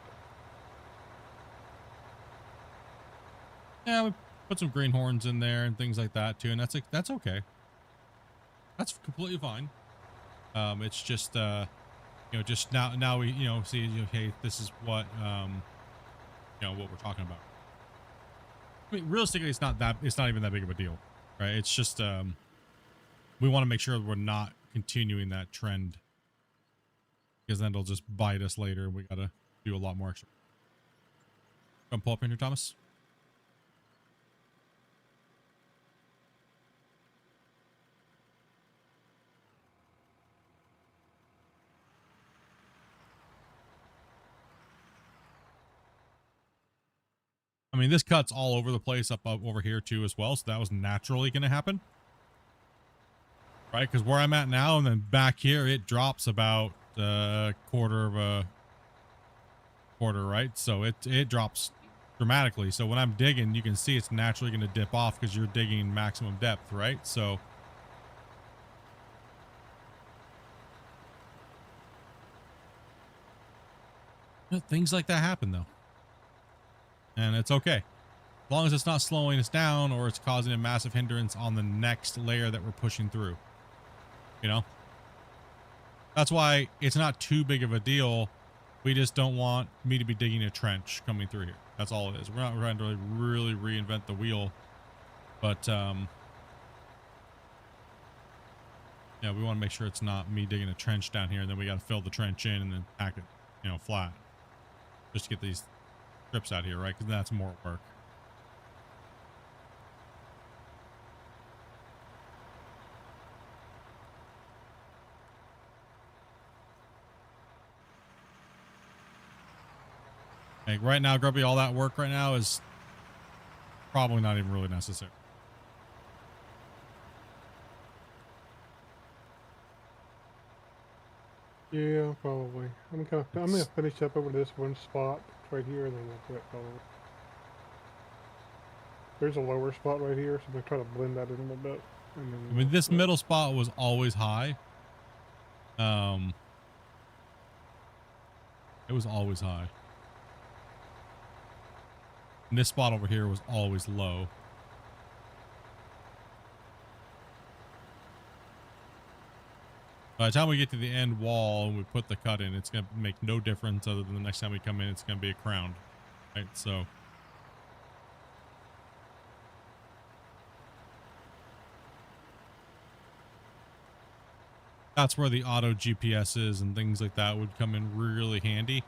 Yeah, we put some greenhorns in there and things like that too, and that's okay. That's completely fine. It's just just now we see, okay, this is what what we're talking about. I mean, realistically, it's not even that big of a deal, right? It's just we want to make sure we're not continuing that trend, because then it'll just bite us later, and we gotta do a lot more extra. Come pull up in here, Thomas. I mean, this cut's all over the place up over here too as well, so that was naturally going to happen, right? Because where I'm at now and then back here, it drops about a quarter of a quarter, right? So it drops dramatically. So when I'm digging, you can see it's naturally going to dip off because you're digging maximum depth, right? So things like that happen though. And it's okay. As long as it's not slowing us down or it's causing a massive hindrance on the next layer that we're pushing through. That's why it's not too big of a deal. We just don't want me to be digging a trench coming through here. That's all it is. We're not trying to really reinvent the wheel. But, yeah, we want to make sure it's not me digging a trench down here and then we got to fill the trench in and then pack it, flat. Just to get these strips out here, right? Because that's more work. Like right now, Grubby, all that work right now is probably not even really necessary. Yeah, probably. I'm gonna finish up over this one spot right here, and then we'll quit probably. There's a lower spot right here, so I'm gonna try to blend that in a little bit. And then I mean, this quit. middle spot was always high. It was always high. And this spot over here was always low. By the time we get to the end wall and we put the cut in, it's going to make no difference other than the next time we come in, it's going to be a crown. Right? So. That's where the auto GPSs and things like that would come in really handy.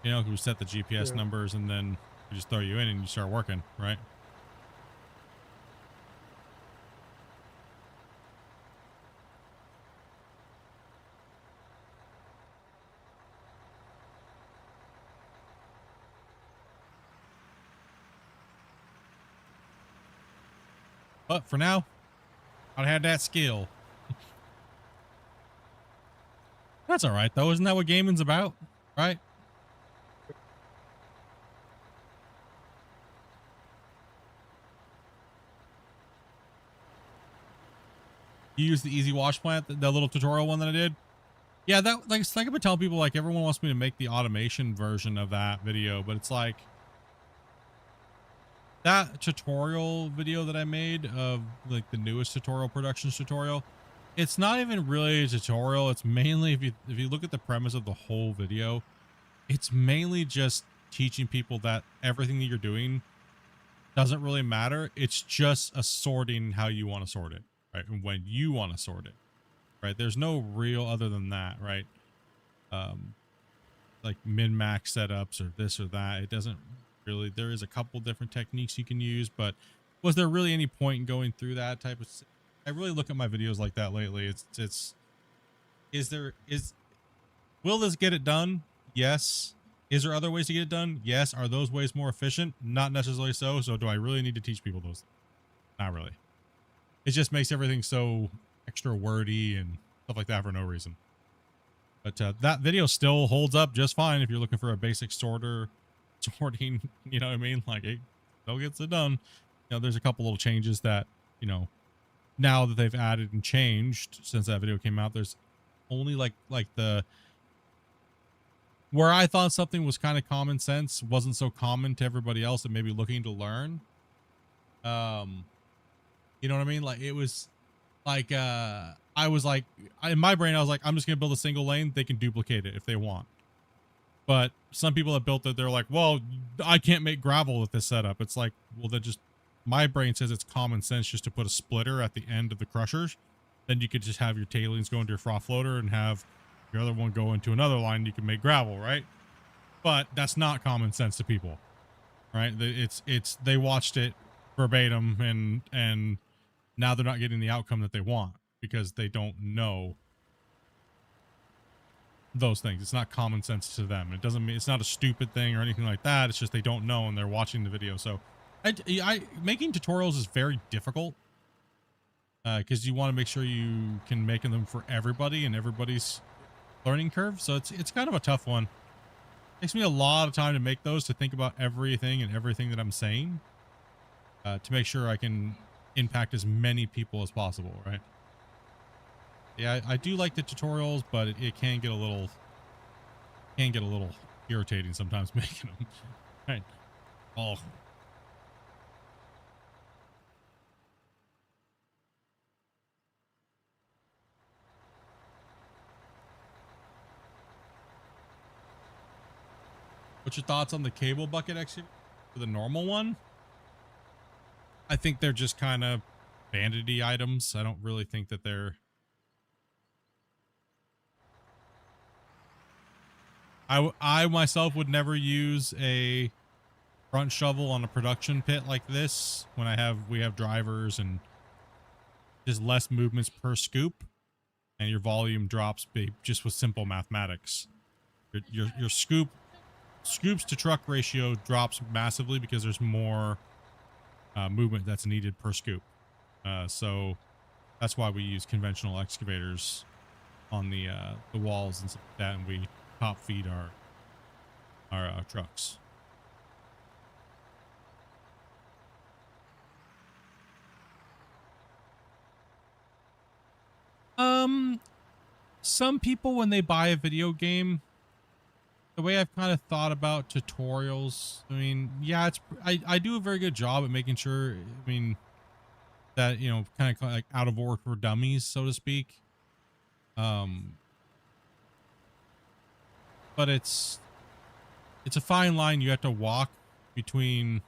You know, we set the GPS numbers and then we just throw you in and you start working, right? But for now, I had that skill. That's all right, though. Isn't that what gaming's about, right? You use the easy wash plant, the little tutorial one that I did. Yeah, that like I've been telling people, like, everyone wants me to make the automation version of that video, but it's like that tutorial video that I made of like the newest tutorial productions tutorial. It's not even really a tutorial. It's mainly, if you look at the premise of the whole video, it's mainly just teaching people that everything that you're doing doesn't really matter. It's just a sorting how you want to sort it, right? And when you want to sort it, right? There's no real other than that, right? Like min-max setups or this or that. It doesn't really, there is a couple different techniques you can use, but was there really any point in going through that type of, I really look at my videos like that lately. Will this get it done? Yes. Is there other ways to get it done? Yes. Are those ways more efficient? Not necessarily so. So do I really need to teach people those? Not really. It just makes everything so extra wordy and stuff like that for no reason. But that video still holds up just fine if you're looking for a basic sorting, you know what I mean? Like, it still gets it done. You know, there's a couple little changes that, you know, now that they've added and changed since that video came out, there's only like the where I thought something was kind of common sense wasn't so common to everybody else that may be looking to learn. You know what I mean? Like, it was like I was like, in my brain I was like, I'm just gonna build a single lane. They can duplicate it if they want. But some people that built it, they're like, well, I can't make gravel with this setup. It's like, well, then just, my brain says it's common sense just to put a splitter at the end of the crushers. Then you could just have your tailings go into your froth floater and have your other one go into another line. And you can make gravel, right? But that's not common sense to people, right? They watched it verbatim and now they're not getting the outcome that they want because they don't know those things. It's not common sense to them. It doesn't mean, it's not a stupid thing or anything like that. It's just they don't know and they're watching the video. So making tutorials is very difficult because you want to make sure you can make them for everybody and everybody's learning curve. So it's kind of a tough one. It takes me a lot of time to make those, to think about everything and everything that I'm saying to make sure I can impact as many people as possible, right? Yeah, I do like the tutorials, but it can get a little irritating sometimes making them. Right. Oh. What's your thoughts on the cable bucket excavator for the normal one? I think they're just kind of vanity items. I don't really think that they're... I myself would never use a front shovel on a production pit like this when we have drivers and just less movements per scoop and your volume drops just with simple mathematics. Your scoops to truck ratio drops massively because there's more movement that's needed per scoop. So that's why we use conventional excavators on the walls and stuff like that, and we top feed our trucks. Some people, when they buy a video game, the way I've kind of thought about tutorials, I mean, yeah, I do a very good job at making sure, I mean, that, you know, kind of like out of order for dummies, so to speak. But it's a fine line you have to walk between.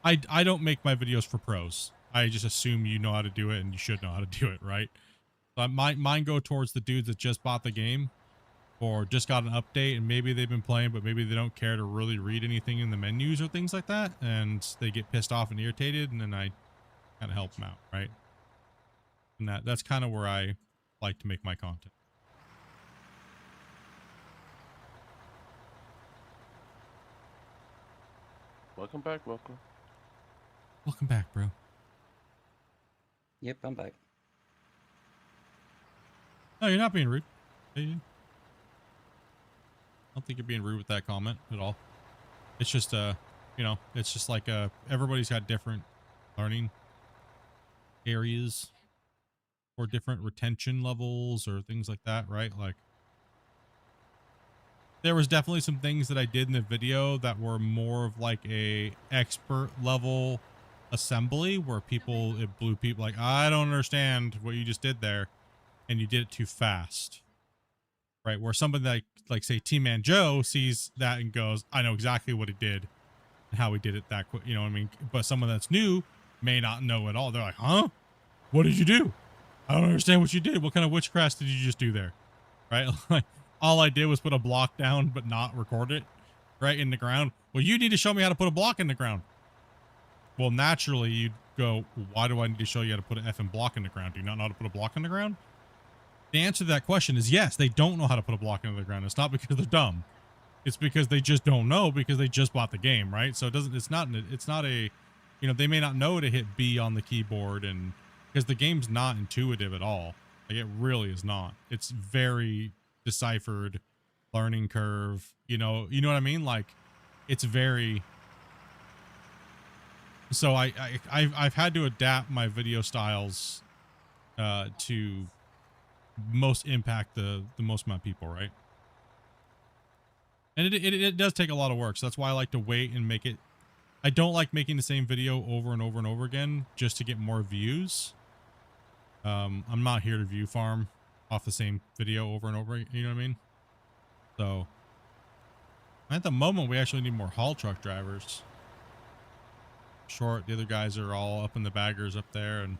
I don't make my videos for pros. I just assume you know how to do it and you should know how to do it, right? But mine go towards the dudes that just bought the game or just got an update and maybe they've been playing, but maybe they don't care to really read anything in the menus or things like that. And they get pissed off and irritated, and then I kind of help them out, right? And that's kind of where I like to make my content. Welcome back, welcome. Welcome back, bro. Yep, I'm back. No, you're not being rude. I don't think you're being rude with that comment at all. It's just, you know, it's just like, everybody's got different learning areas or different retention levels or things like that, right? Like, there was definitely some things that I did in the video that were more of like a expert level assembly where it blew people like, I don't understand what you just did there. And you did it too fast, right? Where somebody like say T-Man Joe sees that and goes, I know exactly what he did and how he did it that quick. You know what I mean? But someone that's new may not know at all. They're like, huh? What did you do? I don't understand what you did. What kind of witchcraft did you just do there? Right? Like, all I did was put a block down, but not record it right in the ground. Well, you need to show me how to put a block in the ground. Well, naturally you'd go, why do I need to show you how to put an effing block in the ground? Do you not know how to put a block in the ground? The answer to that question is yes, they don't know how to put a block into the ground. It's not because they're dumb. It's because they just don't know because they just bought the game, right? So it's not a, you know, they may not know to hit B on the keyboard, and because the game's not intuitive at all. Like, it really is not. It's very deciphered learning curve. You know what I mean? Like, it's very, so I've had to adapt my video styles to most impact the most amount of people, right? And it does take a lot of work, so that's why I like to wait and make it. I don't like making the same video over and over and over again just to get more views. I'm not here to view farm off the same video over and over, you know what I mean? So at the moment we actually need more haul truck drivers. Short, the other guys are all up in the baggers up there, and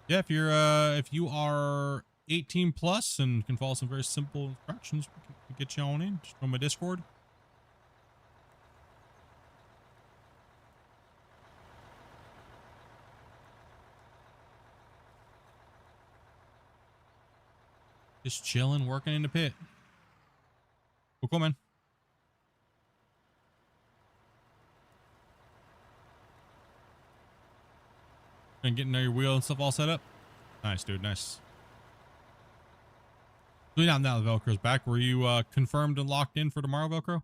yeah, if you are 18 plus and can follow some very simple instructions, we can get you on in just from my Discord. Just chilling, working in the pit. Cool, man. And getting your wheel and stuff all set up. Nice, dude. Nice. So now the Velcro's back. Were you confirmed and locked in for tomorrow, Velcro?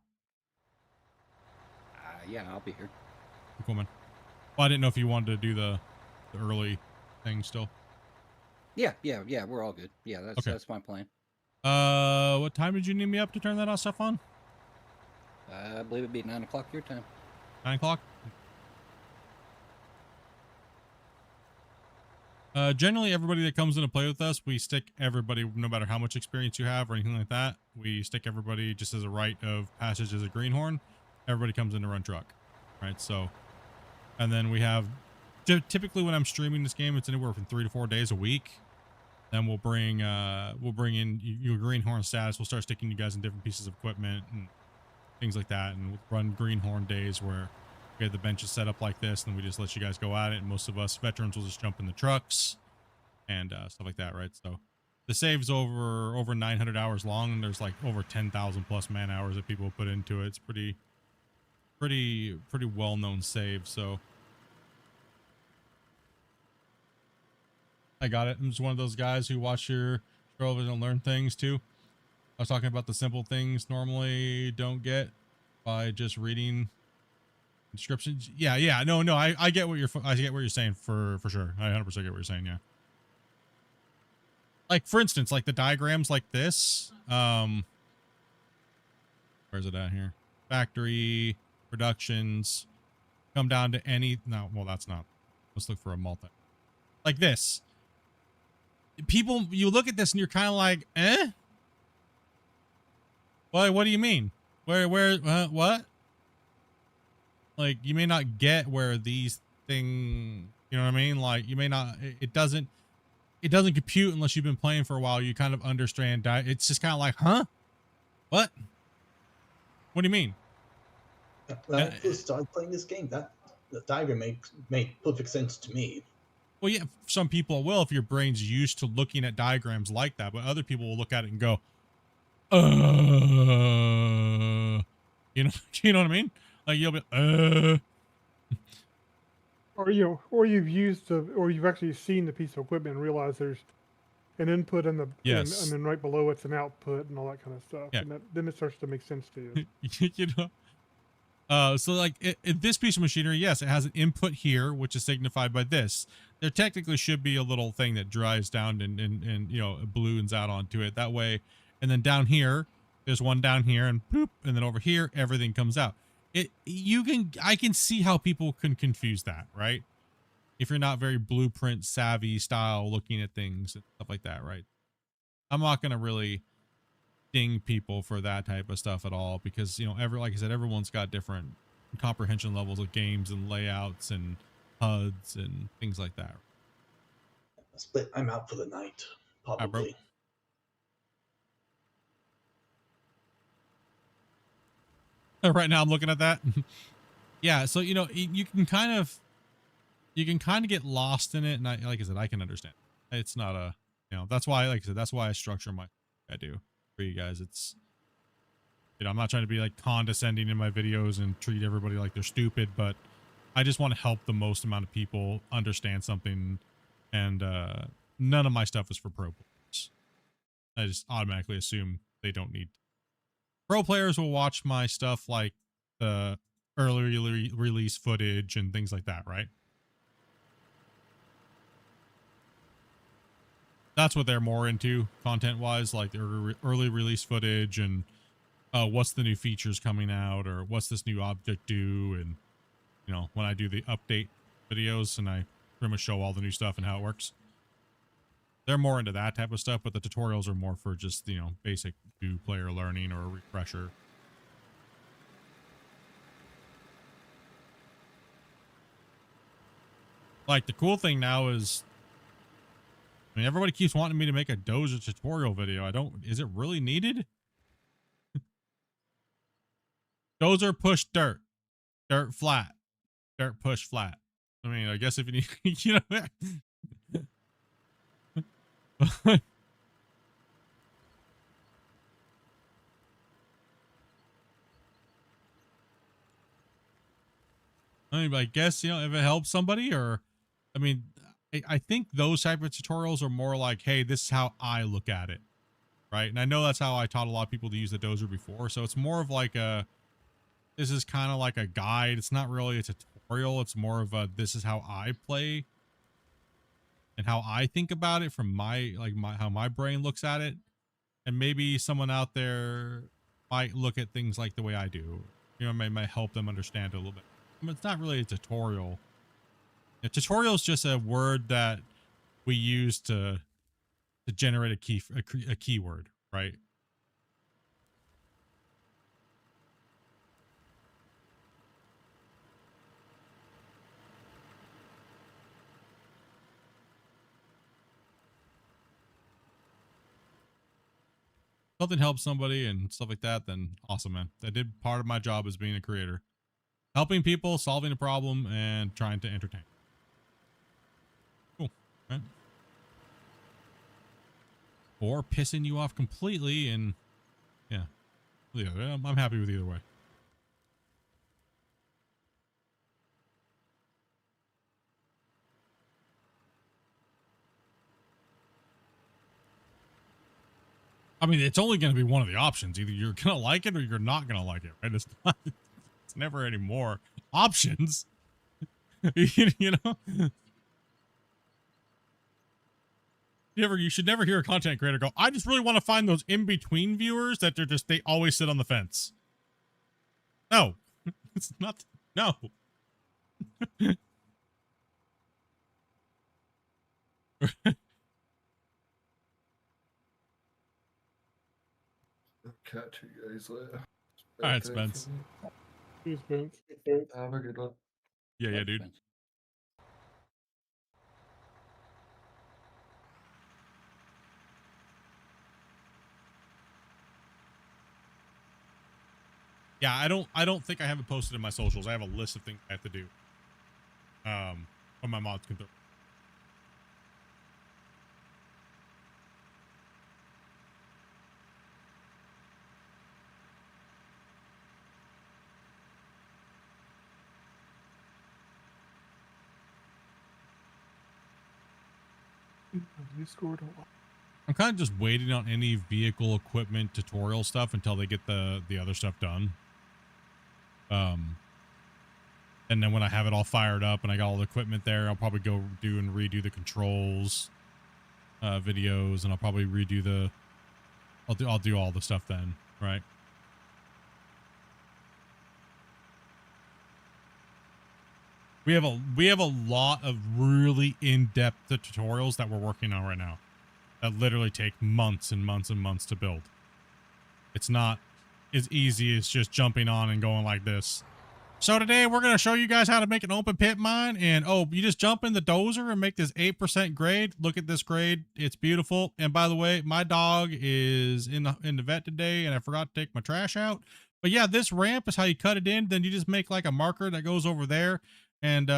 Yeah, I'll be here. Cool, man. Well, I didn't know if you wanted to do the early thing still. Yeah, we're all good. Yeah, that's my plan. What time did you need me up to turn that stuff on? I believe it'd be 9 o'clock your time. 9 o'clock? Generally, everybody that comes in to play with us, we stick everybody, no matter how much experience you have or anything like that, we stick everybody just as a rite of passage as a greenhorn. Everybody comes in to run truck, right? So, and then we have, typically when I'm streaming this game, it's anywhere from 3 to 4 days a week. Then we'll bring in your greenhorn status. We'll start sticking you guys in different pieces of equipment and things like that, and we'll run greenhorn days where we have the benches set up like this, and we just let you guys go at it. And most of us veterans will just jump in the trucks and stuff like that, right? So The save's over 900 hours long, and there's like over 10,000 plus man hours that people put into it. It's pretty well-known save. So I got it. I'm just one of those guys who watch your show and learn things too. I was talking about the simple things normally don't get by just reading descriptions. Yeah. No. I get what you're saying for sure. I 100% get what you're saying. Yeah. Like for instance, like the diagrams like this. Where's it at here? Factory productions. Come down to any. No, well that's not. Let's look for a multi. Like this. People, you look at this and you're kind of like, eh? What do you mean? What? Like, you may not get where these things, you know what I mean? Like, you may not, it doesn't compute unless you've been playing for a while. You kind of understand. It's just kind of like, huh? What? What do you mean? When I first started playing this game, that the diagram made perfect sense to me. Well, yeah, some people will if your brain's used to looking at diagrams like that, but other people will look at it and go, you know, you know what I mean? Like you'll be, or you've actually seen the piece of equipment and realize there's an input and Yes. and then right below it's an output and all that kind of stuff. Yeah. And then it starts to make sense to you. you know. So like this piece of machinery, yes, it has an input here, which is signified by this. There technically should be a little thing that dries down and you know, balloons out onto it that way. And then down here, there's one down here and boop. And then over here, everything comes out. I can see how people can confuse that, right? If you're not very blueprint savvy style looking at things and stuff like that, right? I'm not going to really ding people for that type of stuff at all, because, you know, like I said, everyone's got different comprehension levels of games and layouts and HUDs and things like that. Split, I'm out for the night, probably. Right now I'm looking at that. Yeah, so you know, you can kind of get lost in it, and like I said, I can understand. It's not a, you know, that's why, like I said, that's why I structure I do for you guys. It's, you know, I'm not trying to be like condescending in my videos and treat everybody like they're stupid, but I just want to help the most amount of people understand something, and none of my stuff is for pro players. I just automatically assume they don't need. Pro players will watch my stuff like the early release footage and things like that, right? That's what they're more into content-wise, like their early release footage and what's the new features coming out, or what's this new object do, and, you know, when I do the update videos and I pretty much show all the new stuff and how it works. They're more into that type of stuff, but the tutorials are more for just, you know, basic new player learning or a refresher. Like, the cool thing now is, I mean, everybody keeps wanting me to make a Dozer tutorial video. Is it really needed? Dozer push dirt. Dirt flat. Dirt push flat. I mean, I guess if you need, you know. I mean, I guess, you know, if it helps somebody, or, I mean, I think those type of tutorials are more like, hey, this is how I look at it, right? And I know that's how I taught a lot of people to use the Dozer before. So it's more of like this is kind of like a guide. It's not really a tutorial. It's more of a, this is how I play and how I think about it from how my brain looks at it. And maybe someone out there might look at things like the way I do. You know, might help them understand it a little bit. I mean, it's not really a tutorial. A tutorial is just a word that we use to generate a keyword, right? Something helps somebody and stuff like that, then awesome, man. I did part of my job as being a creator. Helping people, solving a problem, and trying to entertain. Cool, right? or pissing you off completely. And yeah, I'm happy with either way. I mean, it's only going to be one of the options. Either you're going to like it or you're not going to like it, right? It's not, it's never any more options. You know? You should never hear a content creator go, I just really want to find those in-between viewers that they always sit on the fence. No. It's not. No. Catch you guys later. All right, Spence. Cheers, Vince. Have a good one. Yeah, dude. Yeah, I don't think I have it posted in my socials. I have a list of things I have to do. Or my mods can throw. You scored a lot. I'm kind of just waiting on any vehicle equipment tutorial stuff until they get the other stuff done. And then when I have it all fired up and I got all the equipment there, I'll probably go do and redo the controls videos, and I'll probably redo the I'll do all the stuff then, right? We have a lot of really in-depth tutorials that we're working on right now that literally take months and months and months to build. It's not as easy as just jumping on and going like this. So today we're going to show you guys how to make an open pit mine, and oh, you just jump in the dozer and make this 8% grade. Look at this grade. It's beautiful. And by the way, my dog is in the vet today and I forgot to take my trash out. But yeah, this ramp is how you cut it in. Then you just make like a marker that goes over there, and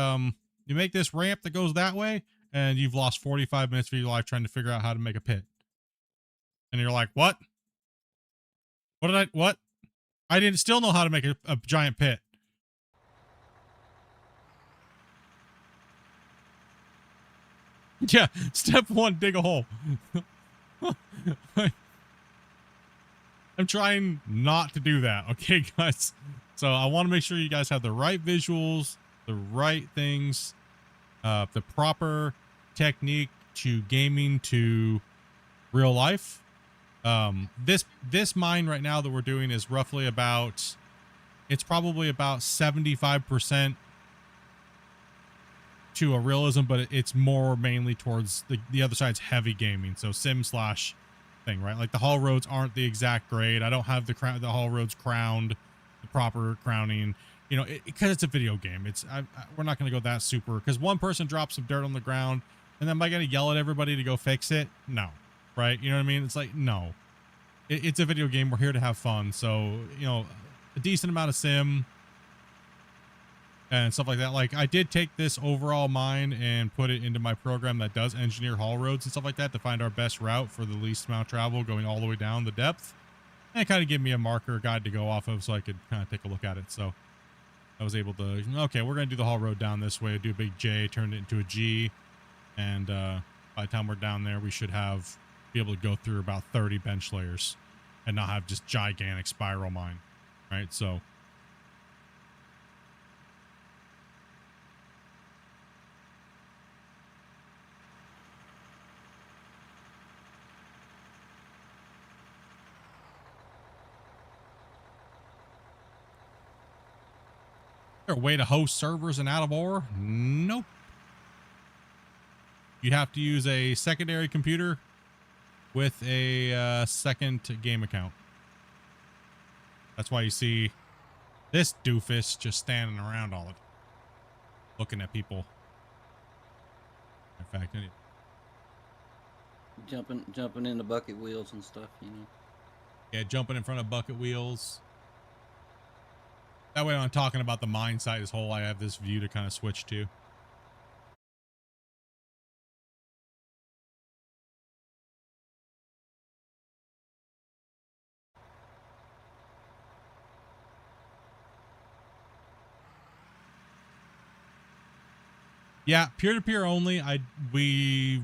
you make this ramp that goes that way, and you've lost 45 minutes of your life trying to figure out how to make a pit. And you're like, what? What? I didn't still know how to make a giant pit. Yeah, step 1, dig a hole. I'm trying not to do that, okay, guys? So I want to make sure you guys have the right visuals, the right things, the proper technique to gaming to real life. This mine right now that we're doing is roughly about, it's probably about 75% to a realism, but it's more mainly towards the other side's heavy gaming. So sim slash thing, right? Like the haul roads aren't the exact grade. I don't have the haul roads crowned, the proper crowning, you know, because it's a video game. We're not going to go that super, because one person drops some dirt on the ground and then am I going to yell at everybody to go fix it? No. Right? You know what I mean? It's like, no, it's a video game. We're here to have fun. So, you know, a decent amount of sim and stuff like that. Like I did take this overall mine and put it into my program that does engineer haul roads and stuff like that to find our best route for the least amount of travel going all the way down the depth, and kind of give me a marker guide to go off of so I could kind of take a look at it. So I was able to, okay, we're going to do the haul road down this way, do a big J, turn it into a G. And by the time we're down there, we should be able to go through about 30 bench layers and not have just gigantic spiral mine. Right. So a way to host servers and out of ore? Nope. You have to use a secondary computer with a second game account. That's why you see this doofus just standing around all the time, looking at people. In fact, jumping into bucket wheels and stuff, you know. Yeah, jumping in front of bucket wheels. That way when I'm talking about the mine site as whole, I have this view to kind of switch to. Yeah, peer-to-peer only. The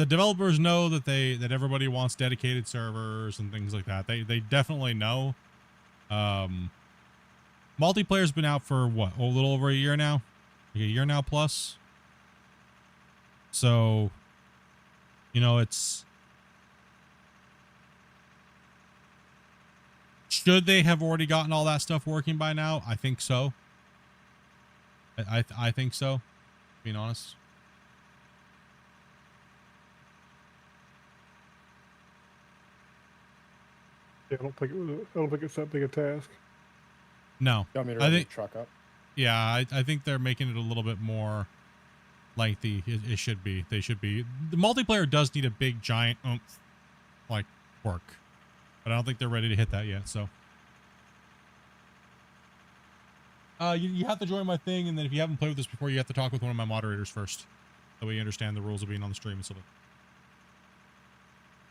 developers know that everybody wants dedicated servers and things like that. They definitely know. Multiplayer's been out for what, a little over a year now, like a year now plus. So, it's, should they have already gotten all that stuff working by now? I think so. I think so, being honest. Yeah, I don't think it's that big a task. No, You want me to I run your think, truck up? yeah, I think they're making it a little bit more lengthy. It should be. They should be. The multiplayer does need a big giant like work, but I don't think they're ready to hit that yet. So, you have to join my thing, and then if you haven't played with this before, you have to talk with one of my moderators first, so we understand the rules of being on the stream and stuff.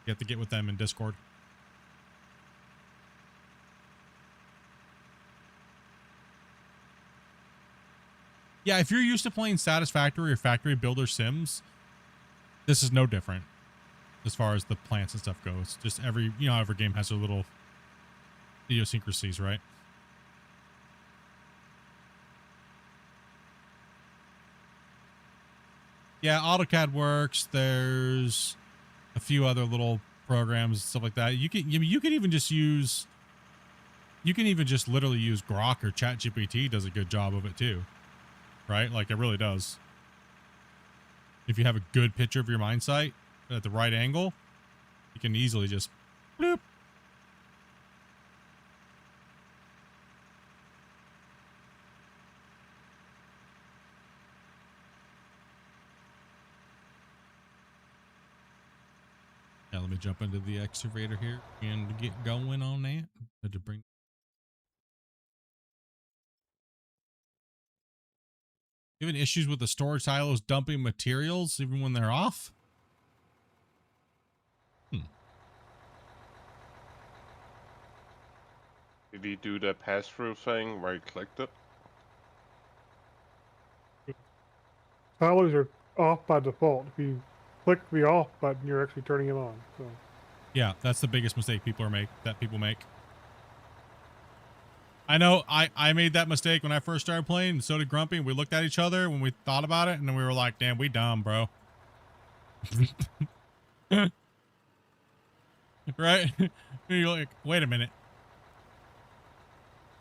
You have to get with them in Discord. Yeah, if you're used to playing Satisfactory or Factory Builder Sims, this is no different as far as the plants and stuff goes. Just every game has their little idiosyncrasies, right? Yeah, AutoCAD works. There's a few other little programs, stuff like that. You can even just literally use Grok or ChatGPT does a good job of it too. Right? Like it really does. If you have a good picture of your mine site at the right angle, you can easily just bloop. Yeah, let me jump into the excavator here and get going on that. Had to bring. Having issues with the storage silos dumping materials even when they're off? Did he do the pass-through thing where he clicked it? Silos are off by default. If you click the off button, you're actually turning it on. So. Yeah, that's the biggest mistake people make. I know I made that mistake when I first started playing, and so did Grumpy. We looked at each other when we thought about it, and then we were like, damn, we dumb, bro. Right? And you're like, wait a minute.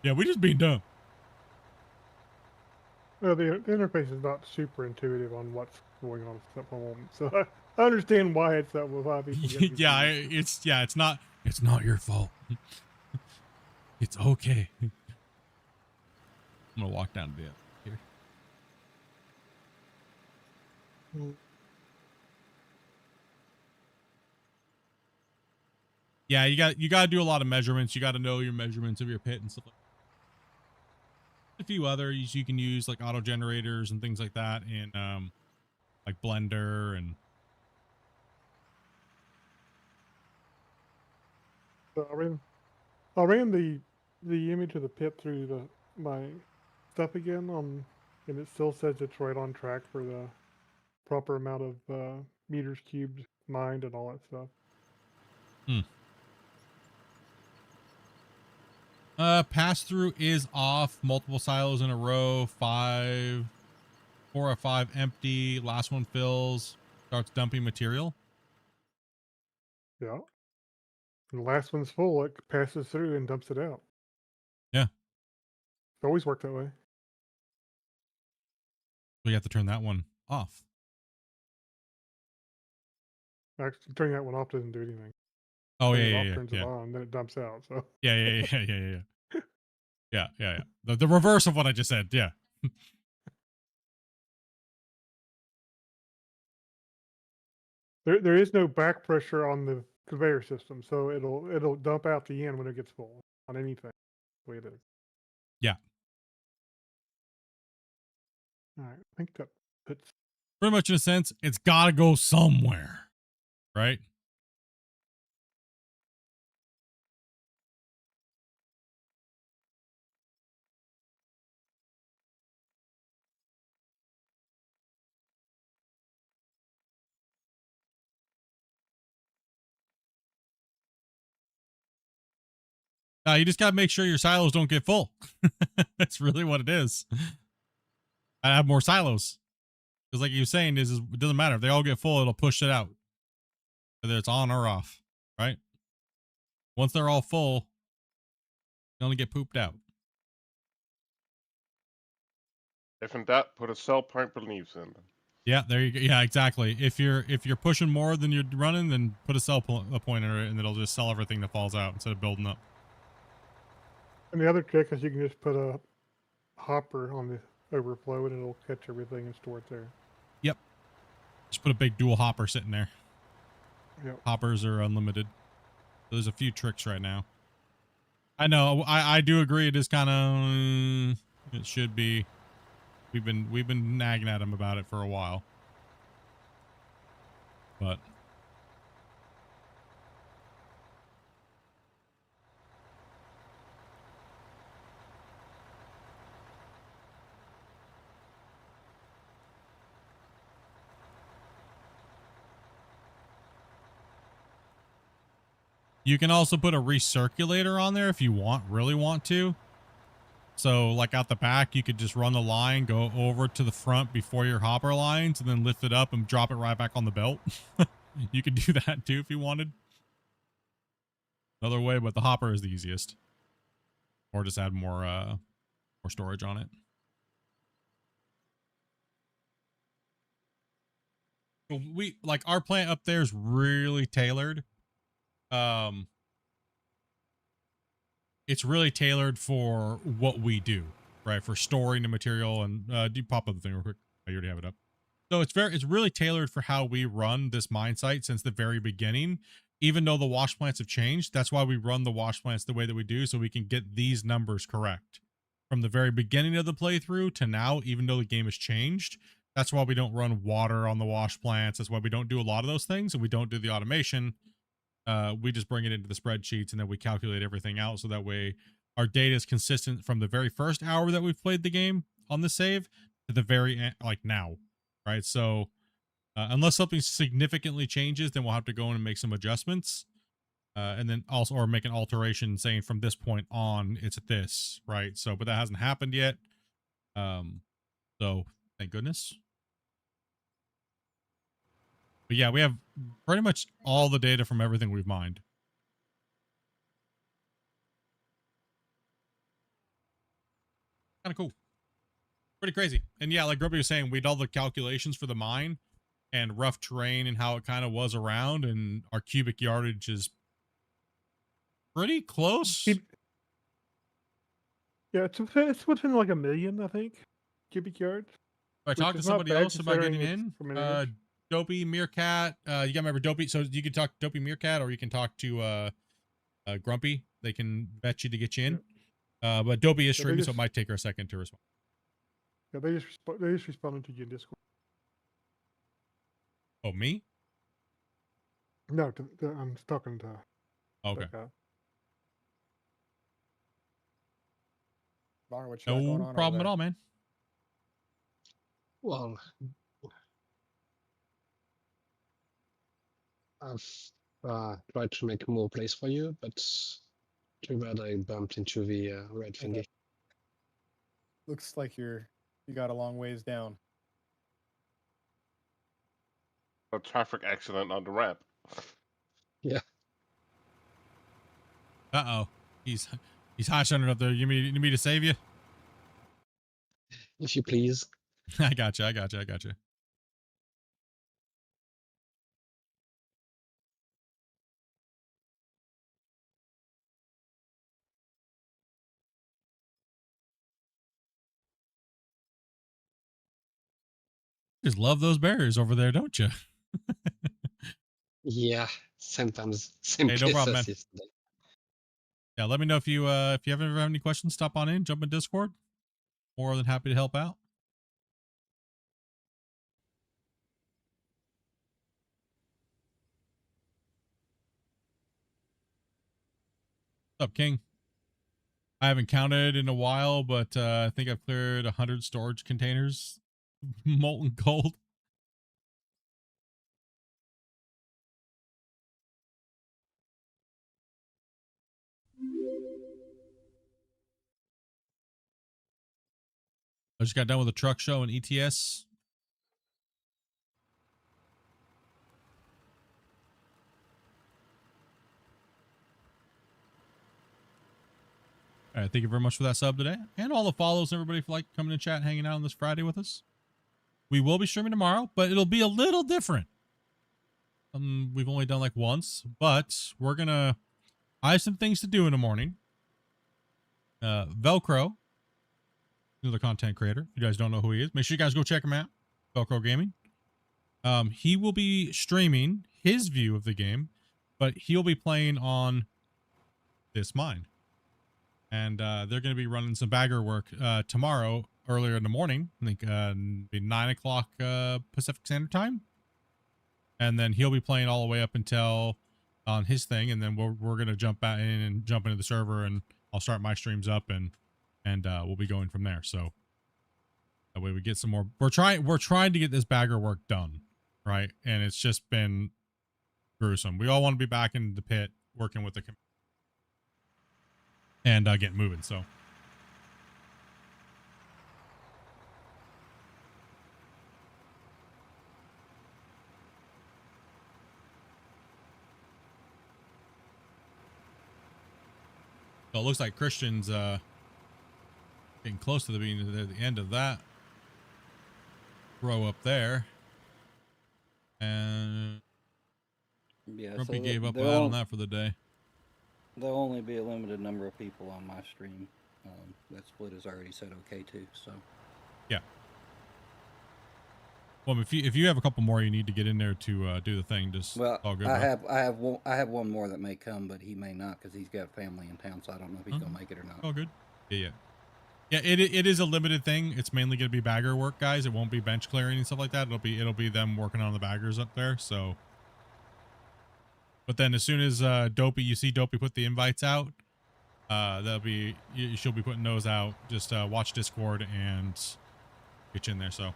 Yeah, we just being dumb. Well, the interface is not super intuitive on what's going on at the moment, so I understand why it's that with why people get Yeah, it's not your fault. It's okay. I'm gonna walk down to the here. Yeah, you got to do a lot of measurements. You got to know your measurements of your pit and stuff like that. A few others you can use like auto generators and things like that in like Blender and So I ran the image of the pit through my stuff again and it still says it's right on track for the proper amount of meters cubed mined and all that stuff. Pass through is off. Multiple silos in a row. 4 or 5 empty. Last one fills. Starts dumping material. Yeah. And the last one's full, it passes through and dumps it out. Yeah. It's always worked that way. So you have to turn that one off. Actually, turning that one off doesn't do anything. Oh, Turning it yeah, off yeah, turns yeah. it on, then it dumps out. So Yeah. The reverse of what I just said. Yeah. there is no back pressure on the conveyor system, so it'll dump out the end when it gets full on anything. The way it is. Yeah. All right. I think that puts. Pretty much in a sense, it's got to go somewhere, right? You just gotta make sure your silos don't get full. That's really what it is. I have more silos. Because like you were saying, is it doesn't matter. If they all get full, it'll push it out. Whether it's on or off, right? Once they're all full, they only get pooped out. If in doubt, put a cell point beliefs in. Yeah, there you go. Yeah, exactly. If you're pushing more than you're running, then put a pointer in it, and it'll just sell everything that falls out instead of building up. And the other trick is you can just put a hopper on the overflow and it'll catch everything and store it there. Yep. Just put a big dual hopper sitting there. Yep. Hoppers are unlimited. So there's a few tricks right now. I know. I do agree. It is kind of. It should be. We've been nagging at him about it for a while. But. You can also put a recirculator on there if you really want to. So like out the back, you could just run the line, go over to the front before your hopper lines, and then lift it up and drop it right back on the belt. You could do that too if you wanted. Another way, but the hopper is the easiest. Or just add more storage on it. We like our plant up there is really tailored. It's really tailored for what we do, right? For storing the material and do you pop up the thing real quick? I already have it up. So it's really tailored for how we run this mine site since the very beginning. Even though the wash plants have changed, that's why we run the wash plants the way that we do, so we can get these numbers correct. From the very beginning of the playthrough to now, even though the game has changed, that's why we don't run water on the wash plants. That's why we don't do a lot of those things, and we don't do the automation. We just bring it into the spreadsheets and then we calculate everything out so that way our data is consistent from the very first hour that we've played the game on the save to the very end, like now, right? So unless something significantly changes, then we'll have to go in and make some adjustments, and then also or make an alteration saying from this point on it's this, right? So but that hasn't happened yet, so thank goodness. But yeah, we have pretty much all the data from everything we've mined. Kind of cool. Pretty crazy. And yeah, like Grumpy was saying, we did all the calculations for the mine and rough terrain and how it kind of was around, and our cubic yardage is pretty close. Yeah, it's within like 1 million, I think, cubic yards. I talked to somebody else about getting in. From an age. Dopey Meerkat. You gotta remember Dopey. So you can talk to Dopey Meerkat, or you can talk to Grumpy. They can bet you to get you in. But Dopey is streaming, so it might take her a second to respond. Yeah, they just responded to you in Discord. Oh, me? No, I'm talking to. Okay. What you got going No on problem over at there? all, man. Well, I've tried to make more place for you, but too bad I bumped into the red thingy. Okay. Looks like you got a long ways down. A traffic accident on the ramp. Yeah. Uh-oh. He's hot shunning up there. You need me to save you? If you please. I got you. Just love those barriers over there, don't you? Yeah, sometimes same Hey, no place problem, as man. yesterday. Yeah, let me know if you ever have any questions. Stop on in, jump in Discord. More than happy to help out. What's up, King? I haven't counted in a while, but I think I've cleared 100 storage containers. Molten gold. I just got done with a truck show in ETS. All right, thank you very much for that sub today, and all the follows, everybody, for like coming to chat, hanging out on this Friday with us. We will be streaming tomorrow, but it'll be a little different. We've only done like once, but we're gonna. I have some things to do in the morning. Velcro, another content creator. If you guys don't know who he is, make sure you guys go check him out. Velcro Gaming. He will be streaming his view of the game, but he'll be playing on this mine. And they're going to be running some bagger work tomorrow, earlier in the morning. I think be 9 o'clock Pacific Standard Time. And then he'll be playing all the way up until on his thing, and then we're going to jump back in and jump into the server, and I'll start my streams up, and we'll be going from there. So that way we get some more. We're trying to get this bagger work done, right? And it's just been gruesome. We all want to be back in the pit working with the and get moving. So it looks like Christian's getting close to the end of that row up there, and yeah, Grumpy so gave up there'll on that for the day. There'll only be a limited number of people on my stream. That split is already said okay too. So yeah. Well, if you have a couple more you need to get in there to do the thing, just all good. I have one more that may come, but he may not because he's got family in town, so I don't know if he's gonna make it or not. Oh, good. Yeah. It is a limited thing. It's mainly gonna be bagger work, guys. It won't be bench clearing and stuff like that. It'll be them working on the baggers up there. So, but then as soon as you see Dopey put the invites out, she'll be putting those out. Just watch Discord and get you in there. So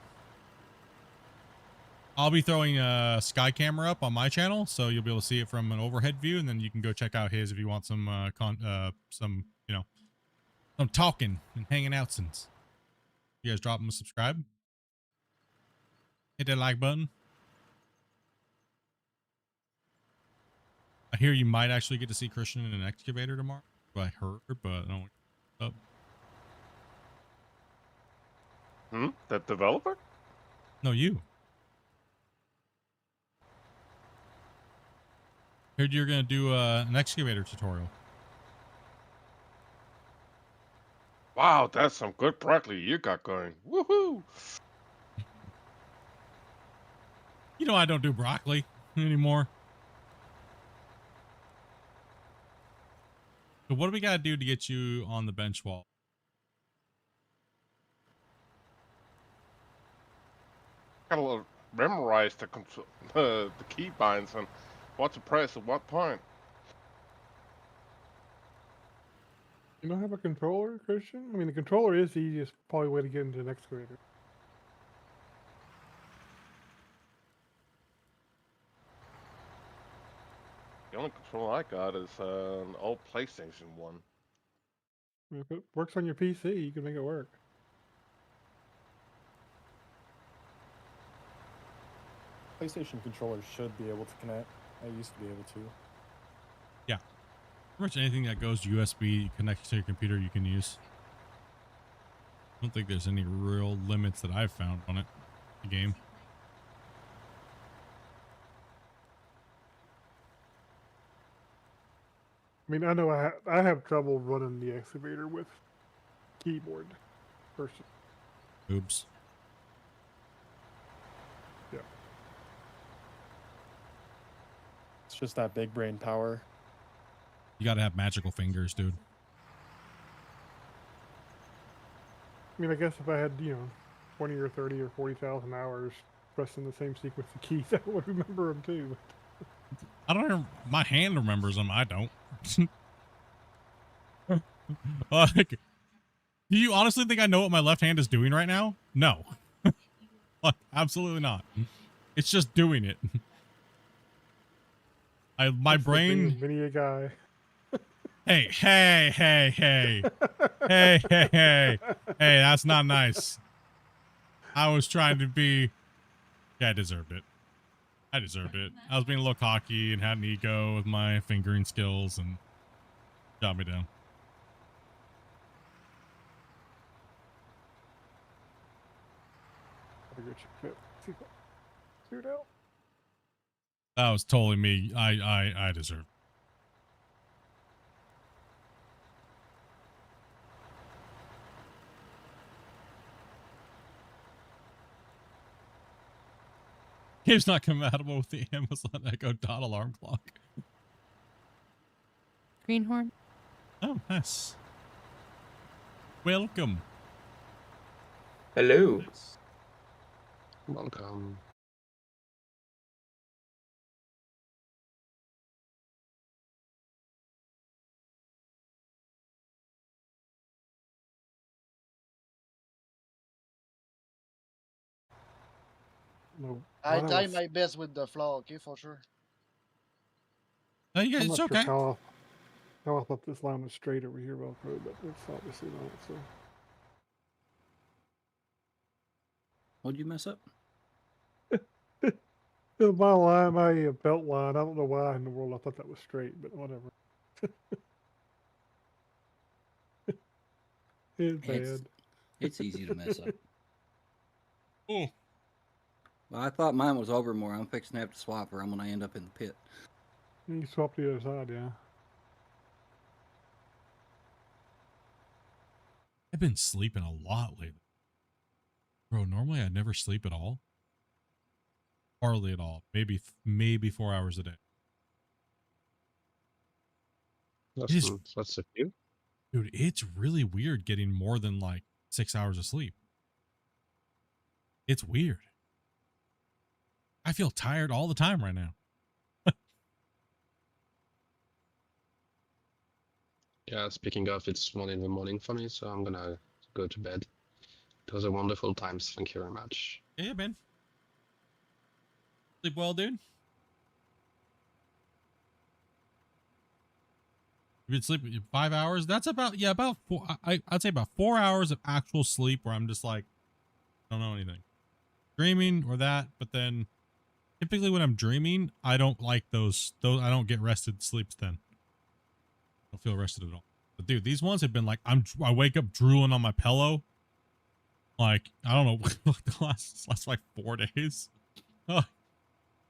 I'll be throwing a sky camera up on my channel, so you'll be able to see it from an overhead view, and then you can go check out his if you want some some talking and hanging out. Since you guys drop them a subscribe, hit that like button. I hear you might actually get to see Christian in an excavator tomorrow. I heard, but I don't know. That developer? No, you. Heard you're gonna do an excavator tutorial. Wow, that's some good broccoli you got going. Woohoo! You know I don't do broccoli anymore. So what do we gotta do to get you on the bench wall? Gotta memorize the key binds and what to press at what point. You don't have a controller, Christian? I mean, the controller is the easiest probably way to get into an excavator. The only control I got is an old PlayStation 1. If it works on your PC, you can make it work. PlayStation controllers should be able to connect. I used to be able to. Yeah. Pretty much anything that goes USB connected to your computer you can use. I don't think there's any real limits that I've found on it. The game. I mean, I know I have trouble running the excavator with keyboard person. Oops. Yeah. It's just that big brain power. You gotta have magical fingers, dude. I mean, I guess if I had, 20 or 30 or 40,000 hours pressing the same sequence of keys, I would remember them too. I don't know. My hand remembers them. I don't. Like, do you honestly think I know what my left hand is doing right now? No. Like, absolutely not. It's just doing it. My brain. Video guy. Hey. Hey, that's not nice. I was trying to be. Yeah, I deserved it. I deserved it. I was being a little cocky and had an ego with my fingering skills and shot me down. Gotta go check that. See if I cleared out. That was totally me. I deserved. Game's not compatible with the Amazon Echo Dot alarm clock. Greenhorn. Oh, nice. Welcome. Hello. Welcome. No, I mine try was- my best with the flow, okay, for sure. No, you guys, I'm it's not sure okay. how I thought this line was straight over here, Velcro, but it's obviously not. So What'd you mess up? my line, my belt line. I don't know why in the world I thought that was straight, but whatever. It's bad. It's easy to mess up. Oh. Well, I thought mine was over more. I'm fixing to have to swap or I'm going to end up in the pit. You swap the other side, yeah. I've been sleeping a lot lately. Bro, normally I never sleep at all. Hardly at all. Maybe 4 hours a day. That's a few. Dude, it's really weird getting more than like 6 hours of sleep. It's weird. I feel tired all the time right now. Yeah, speaking of, it's 1 in the morning for me, so I'm gonna go to bed. It was a wonderful time. Thank you very much. Yeah, man. Sleep well, dude. You've been sleeping 5 hours. That's about about four. I'd say about 4 hours of actual sleep where I'm just like, don't know anything, dreaming or that. But then, typically when I'm dreaming, I don't like those. I don't get rested sleeps. Then I don't feel rested at all. But dude, these ones have been like I wake up drooling on my pillow. Like I don't know, the last like 4 days.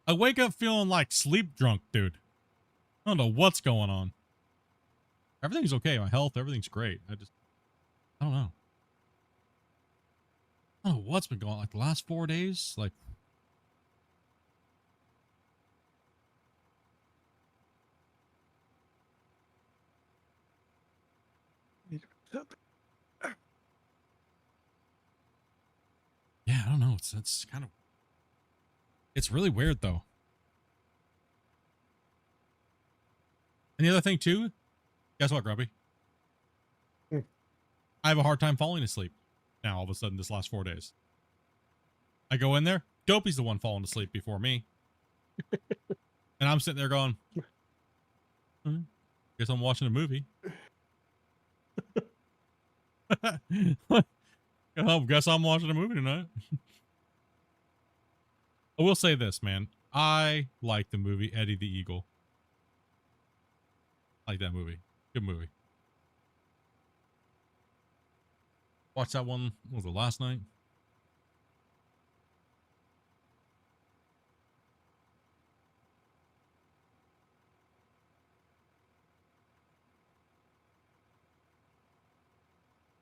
I wake up feeling like sleep drunk, dude. I don't know what's going on. Everything's okay. My health, everything's great. I don't know. I don't know what's been going on. Like the last 4 days, like. Yeah, I don't know. It's kind of. It's really weird though. And the other thing too, guess what, Grubby? I have a hard time falling asleep now all of a sudden this last 4 days. I go in there, Dopey's the one falling asleep before me. And I'm sitting there going, guess I'm watching a movie. Guess I'm watching a movie tonight. I will say this, man. I like the movie Eddie the Eagle. I like that movie. Good movie. Watched that one, what was it, last night?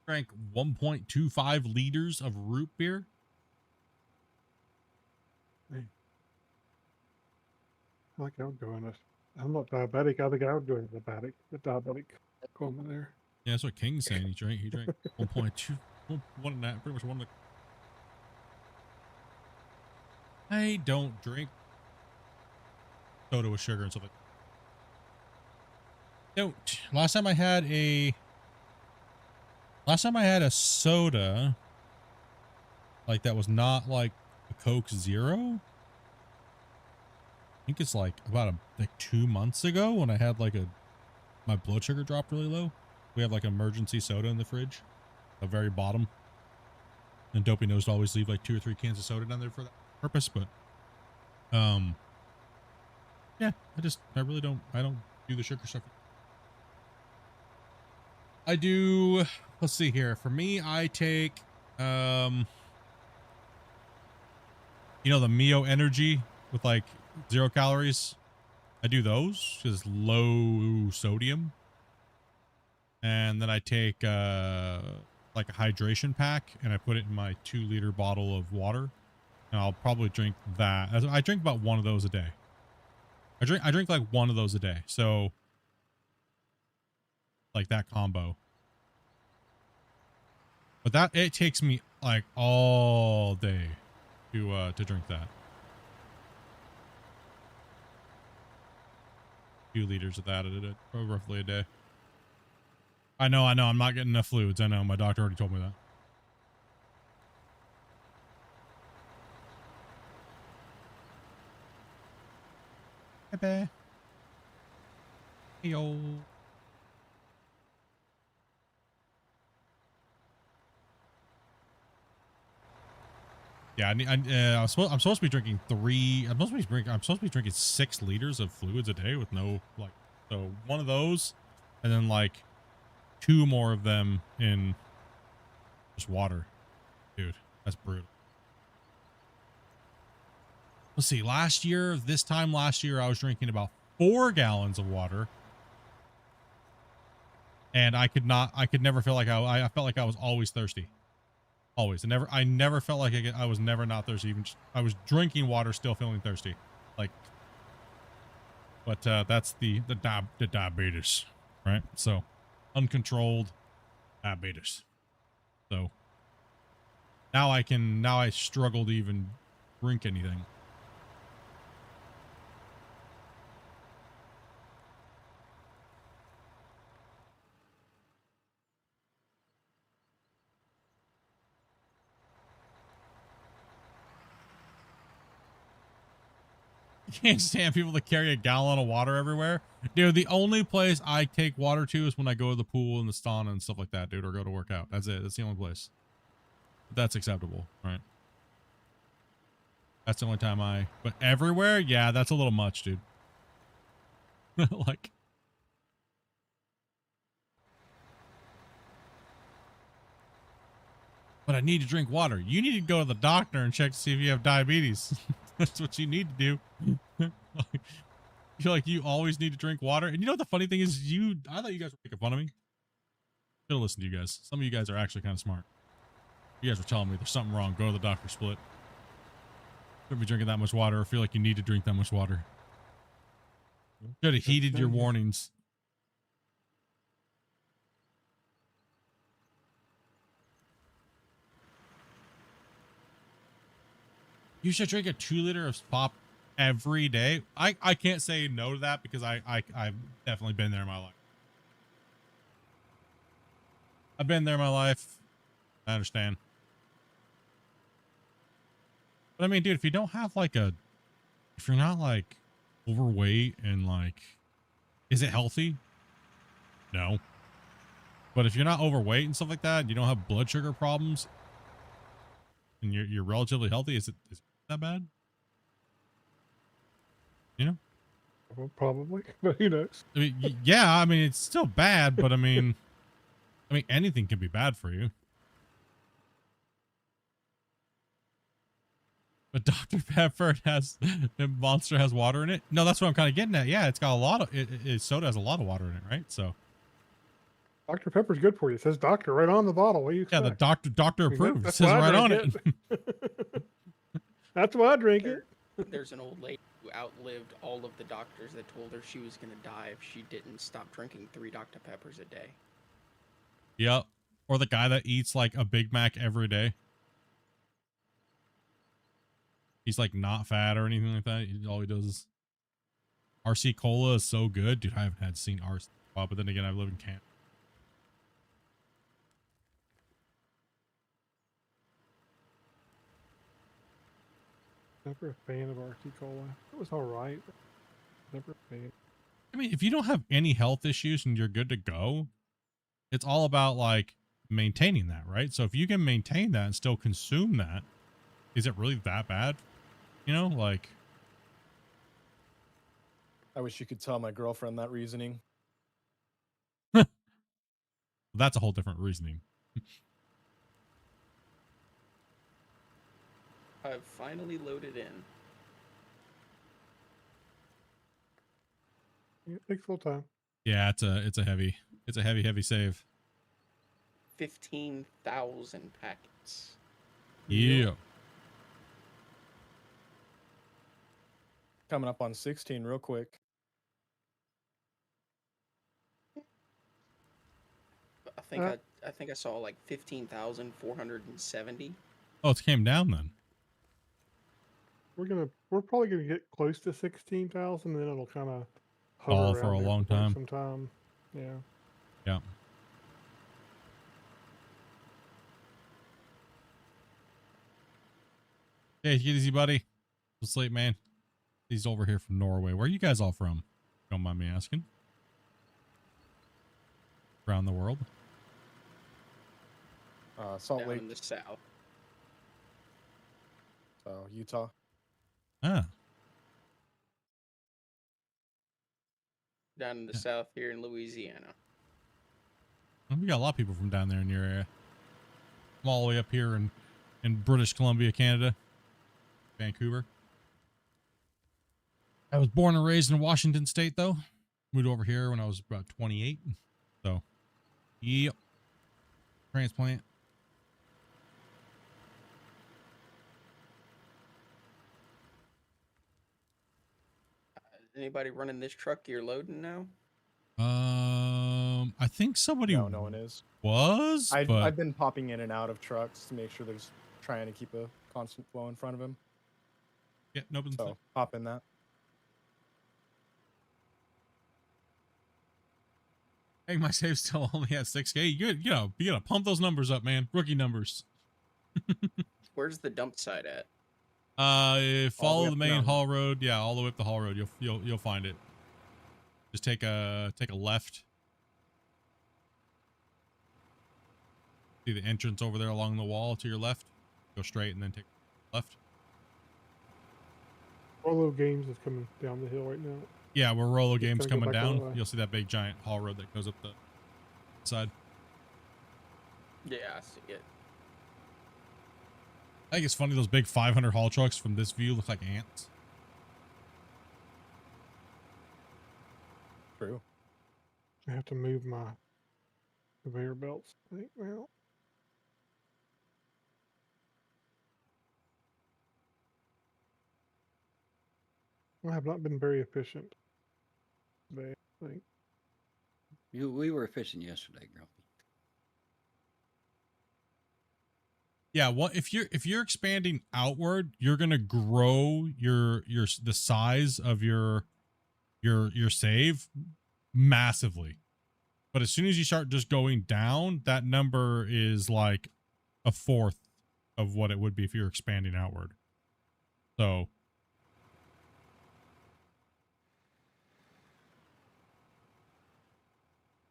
Drank 1.25 liters of root beer. I like outgoing. I'm not diabetic. I think outgoing is diabetic. The diabetic coma there. Yeah, that's what King's saying. He drank 1.2, one and a half, pretty much one. I don't drink soda with sugar and stuff like that. Don't. Last time I had a soda, like that was not like a Coke Zero. I think it's like about like 2 months ago when I had like my blood sugar dropped really low. We have like emergency soda in the fridge, the very bottom. And Dopey knows to always leave like 2 or 3 cans of soda down there for that purpose. But, yeah, I don't do the sugar stuff. I do, let's see here. For me, I take, the Mio Energy with like 0 calories. I do those because it's low sodium. And then I take like a hydration pack and I put it in my 2-liter bottle of water. And I'll probably drink that. I drink about one of those a day. I drink like one of those a day. So like that combo. But it takes me like all day to drink that. 2 liters of that roughly a day. I know. I'm not getting enough fluids. I know. My doctor already told me that. Hey, yo. Yeah, I'm supposed to be drinking 3. I'm supposed to be drinking 6 liters of fluids a day with no so one of those, and then like 2 more of them in just water. Dude, that's brutal. Let's see. This time last year, I was drinking about 4 gallons of water, and I could never feel like I felt like I was always thirsty. Always. I never felt like I was never not thirsty. Even I was drinking water, still feeling thirsty. Like, but that's the diabetes, right? So, uncontrolled diabetes. So now I struggle to even drink anything. Can't stand people that carry a gallon of water everywhere. Dude, the only place I take water to is when I go to the pool and the sauna and stuff like that, dude, or go to work out. That's it. That's the only place. But that's acceptable, right? That's the only time but everywhere? Yeah, that's a little much, dude. Like, but I need to drink water. You need to go to the doctor and check to see if you have diabetes. That's what you need to do. I feel like you always need to drink water. And you know what the funny thing is? I thought you guys were making fun of me. Should have listened to you guys. Some of you guys are actually kind of smart. You guys were telling me there's something wrong. Go to the doctor, Split. Shouldn't be drinking that much water or feel like you need to drink that much water. Should have heeded your warnings. You should drink a 2-liter of pop every day. I can't say no to that because I've definitely been there in my life. I've been there in my life. I understand. But I mean, dude, if you don't have if you're not like overweight and like, is it healthy? No. But if you're not overweight and stuff like that, you don't have blood sugar problems, and you're relatively healthy, is it that bad? You know? Well, probably, but who knows? I mean, yeah, I mean, it's still bad, but I mean, anything can be bad for you. But Dr. Pepper Monster has water in it. No, that's what I'm kind of getting at. Yeah, it's got a lot of soda has a lot of water in it, right? So Dr. Pepper's good for you. It says doctor right on the bottle. What do you expect? yeah, the doctor approved. It says why I right on drink it. That's why I drink it. There's an old lady who outlived all of the doctors that told her she was going to die if she didn't stop drinking 3 Dr. Peppers a day. Yep. Or the guy that eats like a Big Mac every day. He's like not fat or anything like that. All he does is RC Cola is so good. Dude, I haven't seen RC. But then again, I live in Canada. Never a fan of RC Cola. It was all right. Never a fan. I mean, if you don't have any health issues and you're good to go, it's all about like maintaining that, right? So if you can maintain that and still consume that, is it really that bad? You know, like, I wish you could tell my girlfriend that reasoning. that's a whole different reasoning. I've finally loaded in. Yeah, it takes a little time. Yeah, it's a heavy save. 15,000 packets. Yeah. Coming up on 16 real quick. I think I saw like 15,470. Oh, it came down then. We're probably gonna get close to 16,000, then it'll kind of Fall hover for around a there long quite time. some time. Yeah. Yeah. Hey, get easy, buddy. It's late, man. He's over here from Norway. Where are you guys all from? Don't mind me asking. Around the world. Salt Down Lake. in the south. So Utah. Ah. Down in the south here in Louisiana. Well, we got a lot of people from down there in your area. I'm all the way up here in British Columbia, Canada. Vancouver. I was born and raised in Washington State, though. Moved over here when I was about 28. So, yep. Transplant. Anybody running this truck you're loading now? I think somebody No one is. was, but I've been popping in and out of trucks to make sure there's trying to keep a constant flow in front of him. yeah, nobody's. So hop in that. Hey, my save still only has 6K. You gotta pump those numbers up, man. Rookie numbers. Where's the dump site at? Follow the main haul road. Yeah, all the way up the haul road. You'll find it. Just take a left. See the entrance over there along the wall to your left. Go straight and then take left. Rollo Games is coming down the hill right now. Yeah, where Rollo Games gonna go coming back the other down, way. you'll see that big giant haul road that goes up the side. Yeah, I see it. I think it's funny those big 500 haul trucks from this view look like ants. True. I have to move my conveyor belts, I think, now. I have not been very efficient today, I think. We were efficient yesterday, Grumpy. Yeah, what if you're expanding outward, you're gonna grow the size of your save massively. But as soon as you start just going down, that number is like a fourth of what it would be if you're expanding outward. So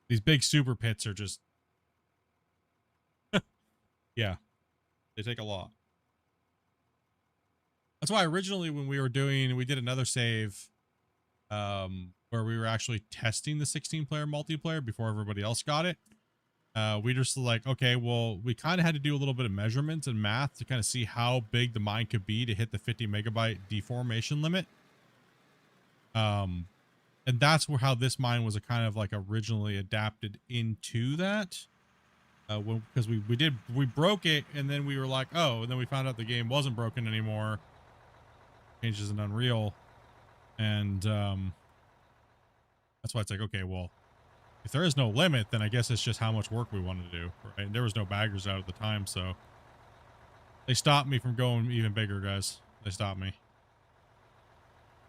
these big super pits are just yeah, they take a lot. That's why originally when we did another save where we were actually testing the 16-player multiplayer before everybody else got it. We just like, okay, well, we kind of had to do a little bit of measurements and math to kind of see how big the mine could be to hit the 50 megabyte deformation limit. And that's how this mine was a kind of like originally adapted into that. Because we broke it and then we were like, oh, and then we found out the game wasn't broken anymore. Changes in Unreal. And that's why it's like, okay, well, if there is no limit, then I guess it's just how much work we want to do, right? And there was no baggers out at the time, so they stopped me from going even bigger, guys. They stopped me.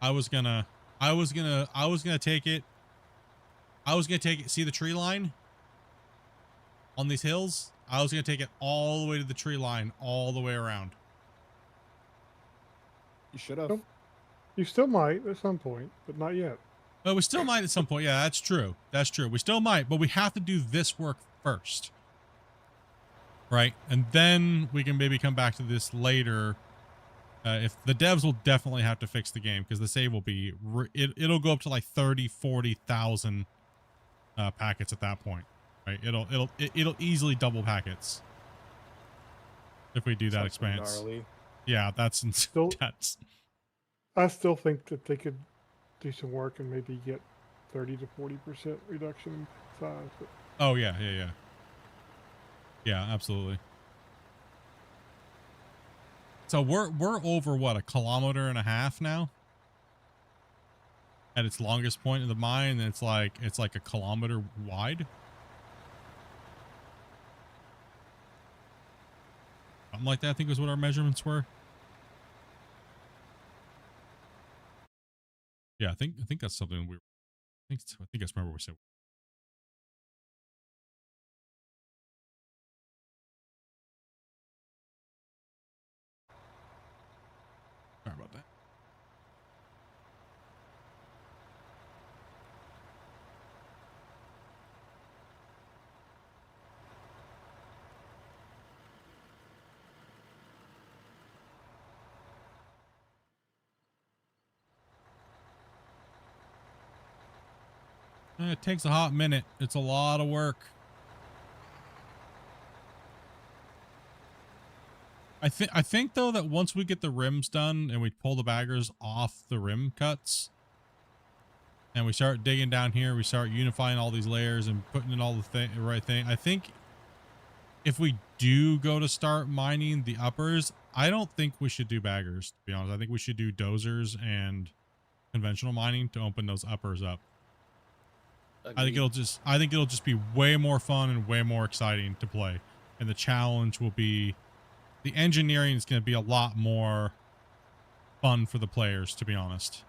I was gonna take it. See the tree line on these hills? I was gonna take it all the way to the tree line, all the way around. You should have. You still might at some point, but not yet. Well, we still might at some point. Yeah, that's true. That's true. We still might, but we have to do this work first. right? And then we can maybe come back to this later. If the devs will definitely have to fix the game because the save will be, it'll go up to like 30, 40,000 packets at that point, right? It'll easily double packets if we do that That's fucking expanse. gnarly. Yeah, that's Still, that's. I still think that they could do some work and maybe get 30 to 40% reduction in size. But Oh yeah, yeah, absolutely. So we're over what, 1.5 kilometers now at its longest point of the mine, and it's like 1 kilometer wide. Something like that, I think was what our measurements were. Yeah, I think that's something we. I think I remember what we said. Sorry about that. It takes a hot minute. It's a lot of work. I think though that once we get the rims done and we pull the baggers off the rim cuts and we start digging down here, we start unifying all these layers and putting in all the right thing. I think if we do go to start mining the uppers, I don't think we should do baggers, to be honest. I think we should do dozers and conventional mining to open those uppers up. I think it'll just be way more fun and way more exciting to play. And the challenge will be, the engineering is going to be a lot more fun for the players, to be honest.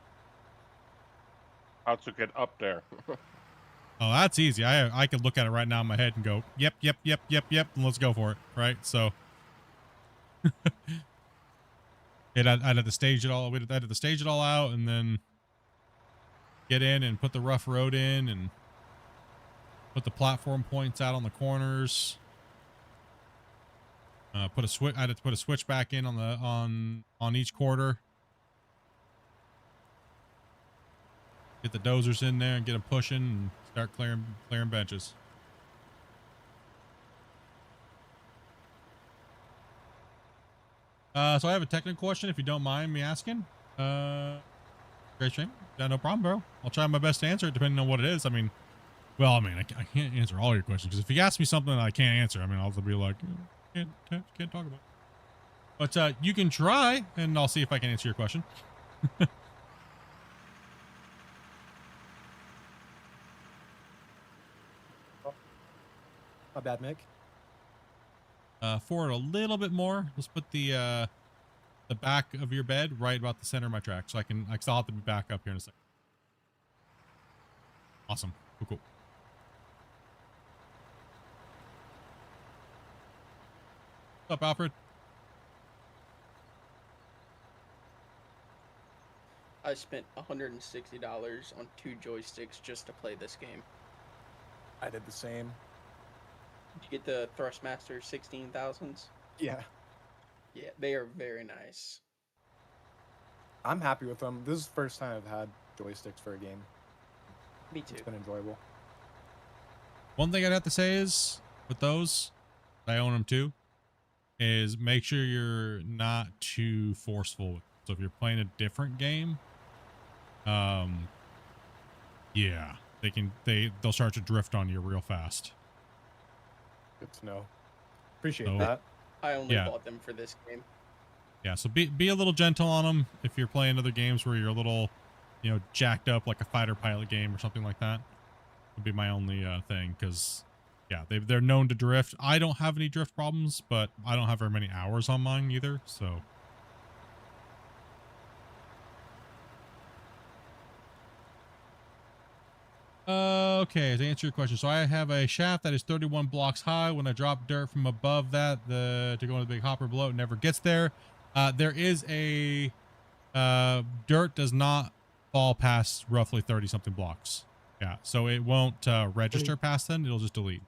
How to get up there? Oh, that's easy. I could look at it right now in my head and go, yep, and let's go for it, right? So I'd have to stage it all. I'd have to stage it all out and then get in and put the rough road in and put the platform points out on the corners. Put a switch. I had to put a switch back in on each quarter. Get the dozers in there and get them pushing and start clearing benches. So I have a technical question, if you don't mind me asking. Great stream. Yeah, no problem, bro. I'll try my best to answer it, depending on what it is. I mean, I can't answer all your questions because if you ask me something that I can't answer, I mean, I'll be like, can't talk about it. But you can try, and I'll see if I can answer your question. My bad, Mick. Forward a little bit more. Let's put the back of your bed right about the center of my track, so I'll have to be back up here in a second. Awesome. Cool. What's up, Alfred? I spent $160 on 2 joysticks just to play this game. I did the same. Did you get the Thrustmaster 16,000s? Yeah. Yeah, they are very nice. I'm happy with them. This is the first time I've had joysticks for a game. Me too. It's been enjoyable. One thing I'd have to say is, with those, I own them too, is make sure you're not too forceful. So if you're playing a different game, yeah, they'll start to drift on you real fast. Good to know. Appreciate that. I only bought them for this game. Yeah, so be a little gentle on them if you're playing other games where you're a little, jacked up, like a fighter pilot game or something like that. Would be my only thing, because yeah, they're known to drift. I don't have any drift problems, but I don't have very many hours on mine either, so. Okay, to answer your question, so I have a shaft that is 31 blocks high. When I drop dirt from above that, to go into the big hopper below, it never gets there. There is a dirt does not fall past roughly 30 something blocks. Yeah, so it won't register past then. It'll just delete.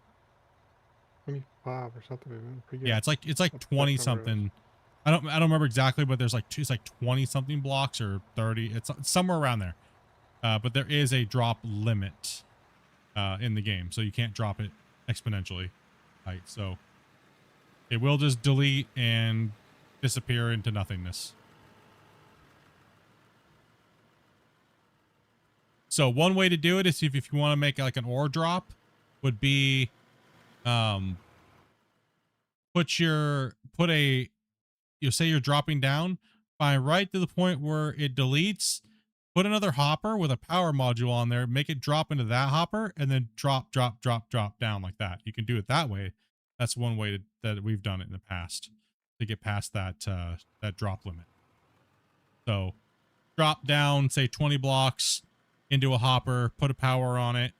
25 or something. Isn't it? I forget Yeah, it's like what the 20 number is. something. I don't remember exactly, but there's like it's like 20 something blocks or 30. It's somewhere around there. But there is a drop limit in the game, so you can't drop it exponentially. Right, so it will just delete and disappear into nothingness. So one way to do it is if you want to make like an ore drop, would be you say you're dropping down, find right to the point where it deletes, put another hopper with a power module on there, make it drop into that hopper, and then drop down like that. You can do it that way. That's one way that we've done it in the past to get past that that drop limit. So drop down, say 20 blocks into a hopper, put a power on it,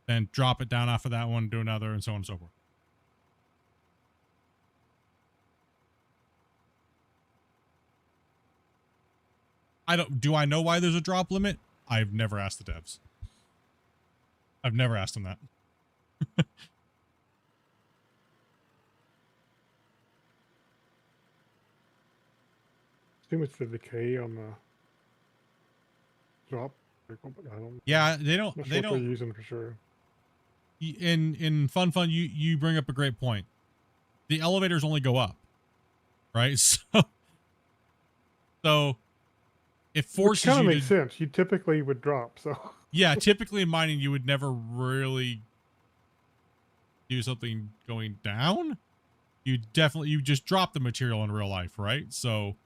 then drop it down off of that one, do another, and so on and so forth. Do I know why there's a drop limit? I've never asked the devs. I've never asked them that. Assume it's the decay on the drop. I don't. Yeah, they don't. Not sure They what don't. they're using for sure. In fun, you bring up a great point. The elevators only go up, right? So it forces Which kind you of makes to. sense. You typically would drop, so. Yeah, typically in mining, you would never really do something going down. You just drop the material in real life, right? So,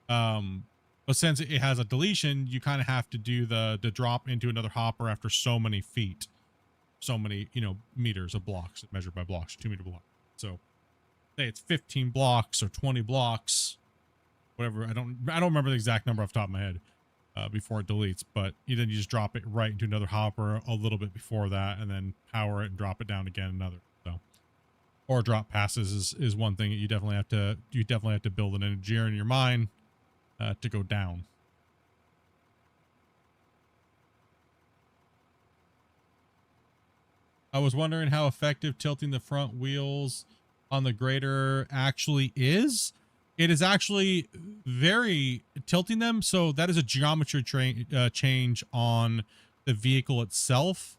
but since it has a deletion, you kind of have to do the drop into another hopper after so many feet, so many, meters of blocks measured by blocks, 2 meter block. So say it's 15 blocks or 20 blocks, whatever. I don't remember the exact number off the top of my head before it deletes, but then you just drop it right into another hopper a little bit before that, and then power it and drop it down again another. So, or drop passes is one thing that you definitely have to build an engineer in your mind to go down. I was wondering how effective tilting the front wheels on the grader actually is. It is actually very tilting them. So that is a geometry change on the vehicle itself.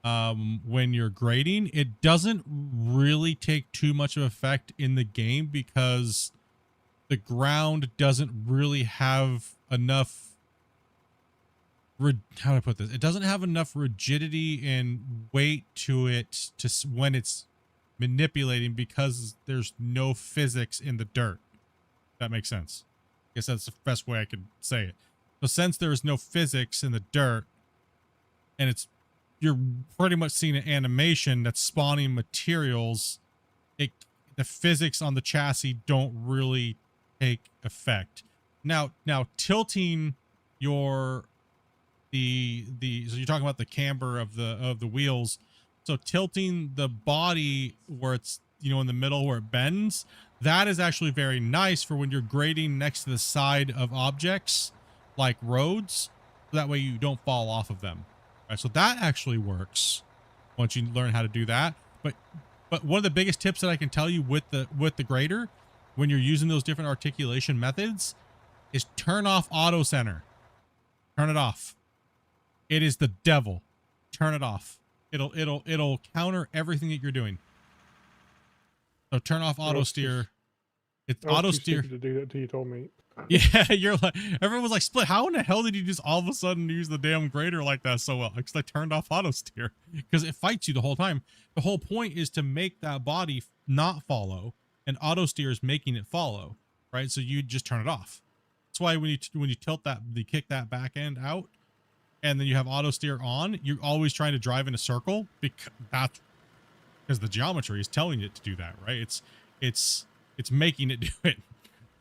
When you're grading, it doesn't really take too much of effect in the game because the ground doesn't really have enough. How do I put this? It doesn't have enough rigidity and weight to it when it's manipulating because there's no physics in the dirt. That makes sense. I guess that's the best way I could say it. So since there is no physics in the dirt, and you're pretty much seeing an animation that's spawning materials, the physics on the chassis don't really take effect. Now tilting so you're talking about the camber of the wheels. So tilting the body where it's in the middle where it bends, that is actually very nice for when you're grading next to the side of objects like roads. So that way you don't fall off of them. All right, so that actually works once you learn how to do that. But one of the biggest tips that I can tell you with the grader when you're using those different articulation methods is turn off auto center. Turn it off. It is the devil. Turn it off. It'll counter everything that you're doing. So turn off auto steer. It's auto steer to do that until you told me. Yeah, you're like, everyone was like, Split, how in the hell did you just all of a sudden use the damn grader like that so well? Because I turned off auto steer because it fights you the whole time. The whole point is to make that body not follow, and auto steer is making it follow, right? So you just turn it off. That's why when you tilt that, you kick that back end out, and then you have auto steer on, you're always trying to drive in a circle because the geometry is telling it to do that, right? It's making it do it.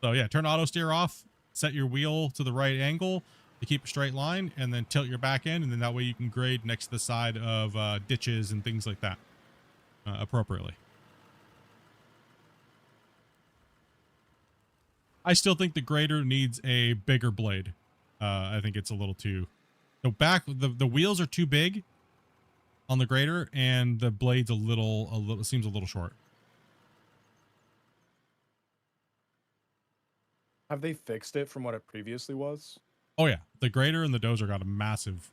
So yeah, turn auto steer off, set your wheel to the right angle to keep a straight line, and then tilt your back end, and then that way you can grade next to the side of ditches and things like that appropriately. I still think the grader needs a bigger blade. I think it's a little too... The wheels are too big on the grader, and the blade's a little seems a little short. Have they fixed it from what it previously was? Oh yeah, the grader and the dozer got a massive.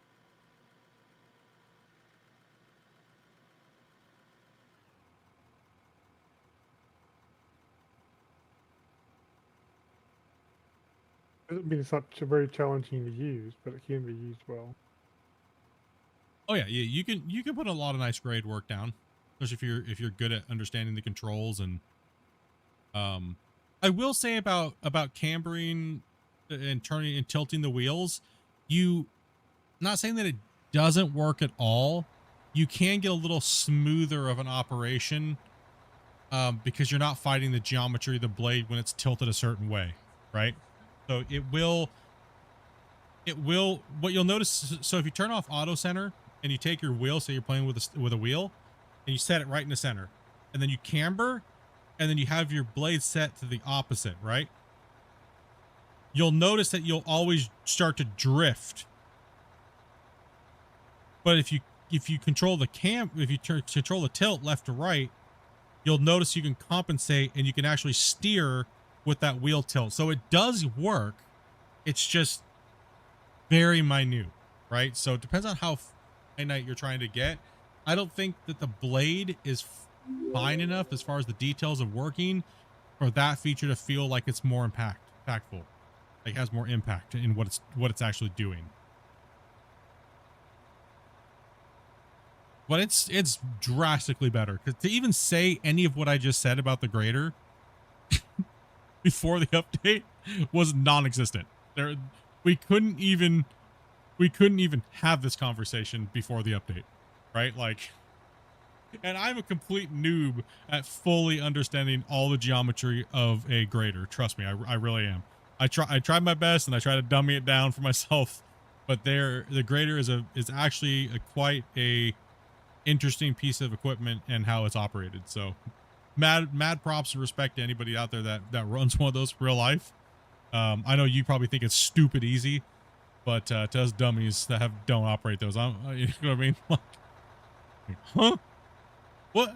I mean, it's not very challenging to use, but it can be used well. Oh yeah, you can put a lot of nice grade work down, especially if you're good at understanding the controls. And I will say about cambering and turning and tilting the wheels, not saying that it doesn't work at all. You can get a little smoother of an operation because you're not fighting the geometry of the blade when it's tilted a certain way, right? So it will, what you'll notice, so if you turn off auto center and you take your wheel, say you're playing with a wheel, and you set it right in the center, and then you camber, and then you have your blade set to the opposite, right? You'll notice that you'll always start to drift. But if you control the control the tilt left to right, you'll notice you can compensate and you can actually steer with that wheel tilt. So it does work. It's just very minute, right? So it depends on how finite you're trying to get. I don't think that the blade is fine enough as far as the details of working for that feature to feel like it's more impactful. Like has more impact in what it's actually doing. But it's drastically better. Because to even say any of what I just said about the grader before the update was non-existent. We couldn't even have this conversation before the update, right? Like, and I'm a complete noob at fully understanding all the geometry of a grader. Trust me, I really am. I tried my best and I try to dummy it down for myself, but the grader is actually quite a interesting piece of equipment and how it's operated. So mad props and respect to anybody out there that runs one of those for real life. I know you probably think it's stupid easy, but to us dummies that don't operate those, you know what I mean? Like, huh? What?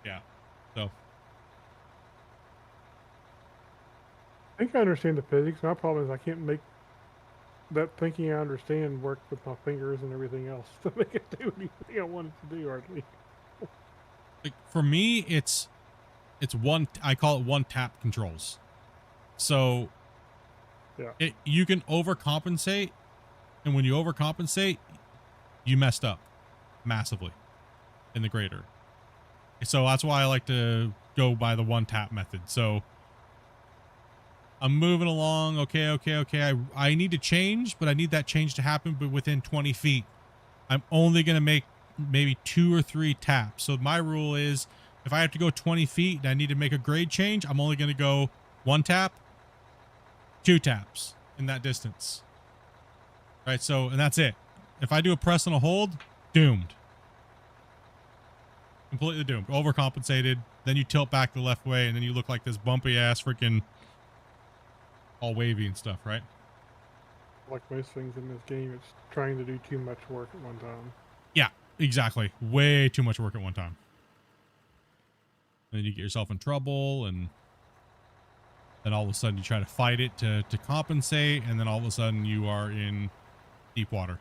Yeah. So I think I understand the physics. My problem is I can't make that thinking I understand work with my fingers and everything else to make it do anything I want it to do, hardly. like for me, it's I call it one tap controls. So yeah, you can overcompensate, and when you overcompensate, you messed up massively in the grader. So that's why I like to go by the one tap method. So I'm moving along. Okay. I need to change, but I need that change to happen but within 20 feet. I'm only going to make maybe 2 or 3 taps. So my rule is if I have to go 20 feet and I need to make a grade change, I'm only going to go 1 tap, 2 taps in that distance. Right. So, and that's it. If I do a press and a hold, doomed. Completely doomed. Overcompensated. Then you tilt back the left way and then you look like this bumpy ass freaking all wavy and stuff, right? Like most things in this game, it's trying to do too much work at one time. Yeah, exactly. Way too much work at one time. And then you get yourself in trouble, and then all of a sudden you try to fight it to compensate, and then all of a sudden you are in deep water.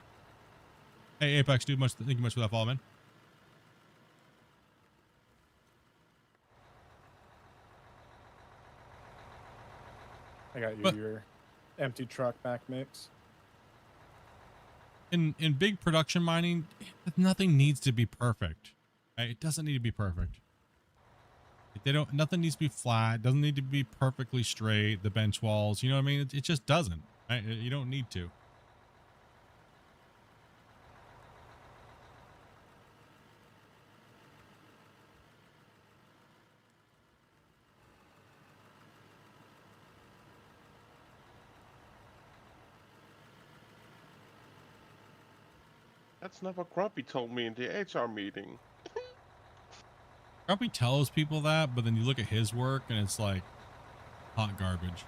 Hey, Apex, dude, thank you much for that follow, man. I got your empty truck back mix. In big production mining, nothing needs to be perfect. Right? It doesn't need to be perfect. Nothing needs to be flat. It doesn't need to be perfectly straight. The bench walls, you know what I mean? It just doesn't. Right? You don't need to. That's not what Grumpy told me in the HR meeting. Grumpy tells people that, but then you look at his work and it's like hot garbage.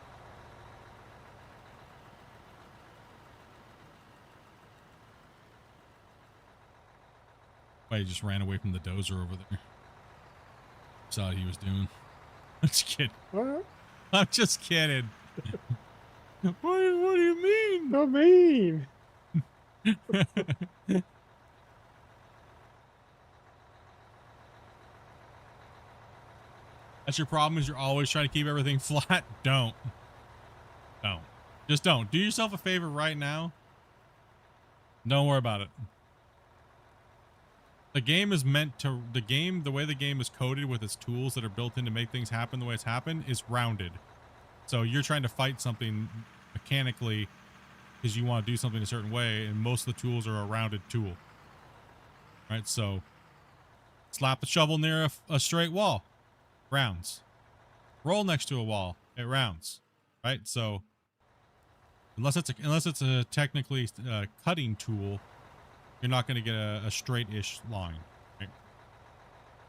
He just ran away from the dozer over there. Saw what he was doing. I'm just kidding. What? I'm just kidding. What do you mean? So mean. That's your problem, is you're always trying to keep everything flat. Don't. Just don't. Do yourself a favor right now. Don't worry about it. The game is meant to, the way the game is coded with its tools that are built in to make things happen the way it's happened is rounded. So you're trying to fight something mechanically because you want to do something a certain way, and most of the tools are a rounded tool. Right? So slap the shovel near a straight wall. Rounds. Roll next to a wall. It rounds. Right? So unless it's a technically cutting tool, you're not going to get a straight-ish line. Right?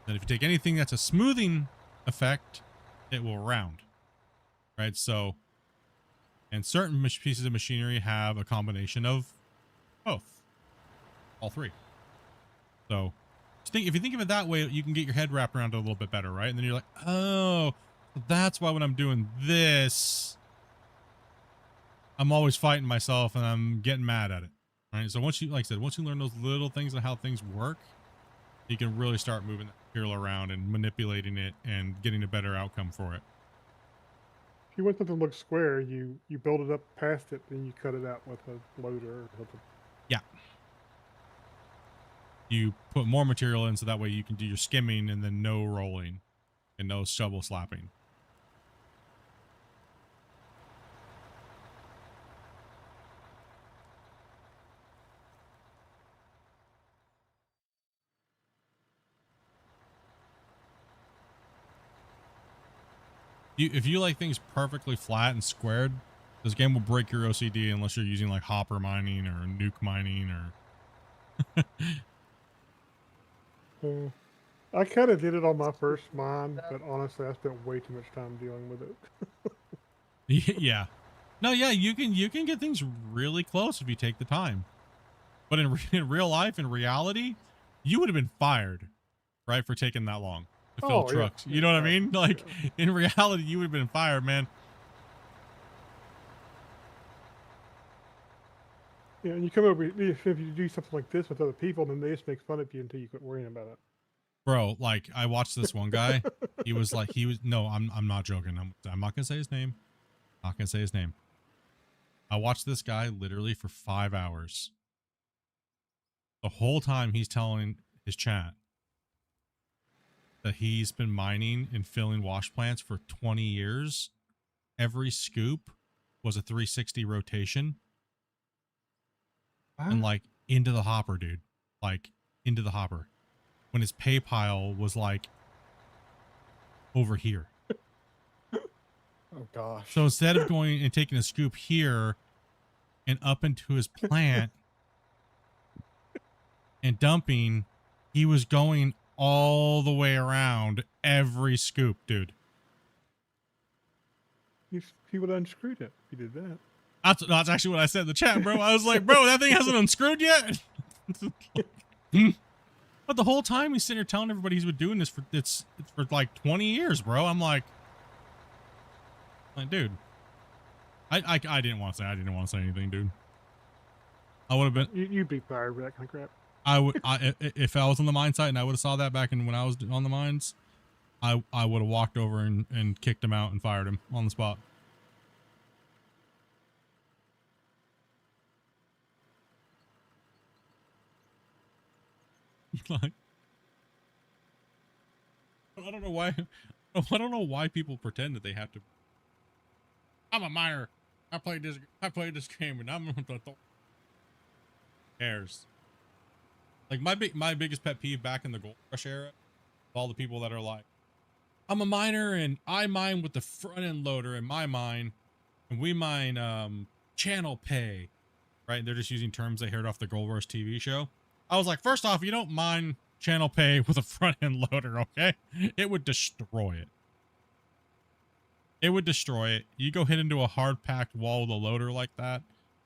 Then if you take anything that's a smoothing effect, it will round. Right? So, and certain pieces of machinery have a combination of both. All three. So, if you think of it that way, you can get your head wrapped around it a little bit better, right? And then you're like, oh, that's why when I'm doing this, I'm always fighting myself and I'm getting mad at it. Right? So once you, like I said, once you learn those little things of how things work, you can really start moving the material around and manipulating it and getting a better outcome for it. If you want something to look square, you build it up past it, then you cut it out with a loader or something. Yeah. You put more material in so that way you can do your skimming and then no rolling and no shovel slapping. If you like things perfectly flat and squared, this game will break your OCD unless you're using like hopper mining or nuke mining or I kind of did it on my first mine, but honestly, I spent way too much time dealing with it. Yeah. No, yeah, you can get things really close if you take the time. But in real life, in reality, you would have been fired, right, for taking that long to fill trucks. Yeah. You know what I mean? Like, in reality, you would have been fired, man. Yeah, and you come over, if you do something like this with other people, then they just make fun of you until you quit worrying about it. Bro, like, I watched this one guy. He was like, no, I'm not joking. I'm not gonna say his name. Not gonna say his name. I watched this guy literally for 5 hours. The whole time he's telling his chat that he's been mining and filling wash plants for 20 years. Every scoop was a 360 rotation. And like into the hopper, dude. Like into the hopper. When his pay pile was like over here. Oh gosh. So instead of going and taking a scoop here and up into his plant and dumping, he was going all the way around every scoop, dude. He would have unscrewed it if he did that. That's actually what I said in the chat, bro. I was like, bro, that thing hasn't unscrewed yet. But the whole time he's sitting here telling everybody he's been doing this for it's for like 20 years, bro. I'm like, dude. I didn't want to say anything, dude. I would have been. You'd be fired for that kind of crap. I would. If I was on the mine site and I would have saw that back in when I was on the mines, I would have walked over and kicked him out and fired him on the spot. Like, I don't know why. I don't know why people pretend that they have to. I'm a miner. I played this game, and I'm cares. Like my biggest pet peeve back in the Gold Rush era, all the people that are like, I'm a miner and I mine with the front end loader in my mine, and we mine channel pay, right? They're just using terms they heard off the Gold Rush TV show. I was like, first off, you don't mine channel pay with a front end loader, okay? It would destroy it. It would destroy it. You go hit into a hard packed wall with a loader like that,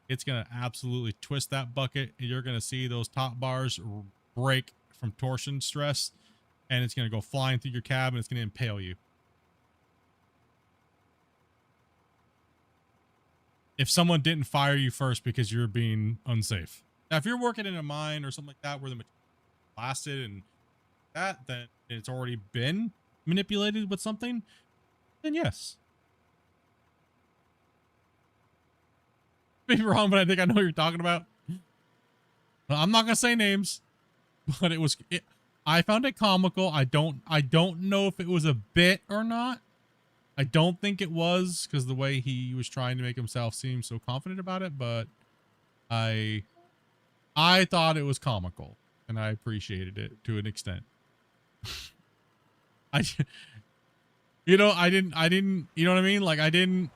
it's going to absolutely twist that bucket. And you're going to see those top bars break from torsion stress, and it's going to go flying through your cab and it's going to impale you. If someone didn't fire you first because you're being unsafe. Now, if you're working in a mine or something like that where the material blasted and that, then it's already been manipulated with something, then yes. Maybe wrong, but I think I know what you're talking about. I'm not gonna say names, but I found it comical. I don't know if it was a bit or not. I don't think it was, because the way he was trying to make himself seem so confident about it, but I thought it was comical and I appreciated it to an extent. I didn't, you know what I mean? Like I didn't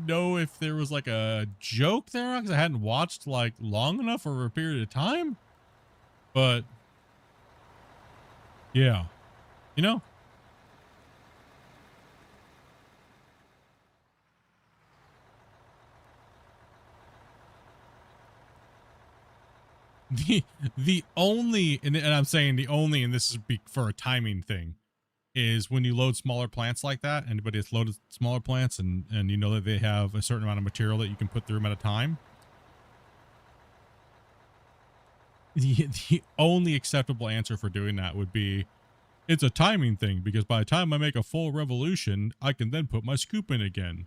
know if there was like a joke there because I hadn't watched like long enough over a period of time. But yeah, you know. The only, and I'm saying the only, and this is for a timing thing, is when you load smaller plants like that. Anybody that's loaded smaller plants and you know that they have a certain amount of material that you can put through them at a time. The only acceptable answer for doing that would be, it's a timing thing, because by the time I make a full revolution, I can then put my scoop in again.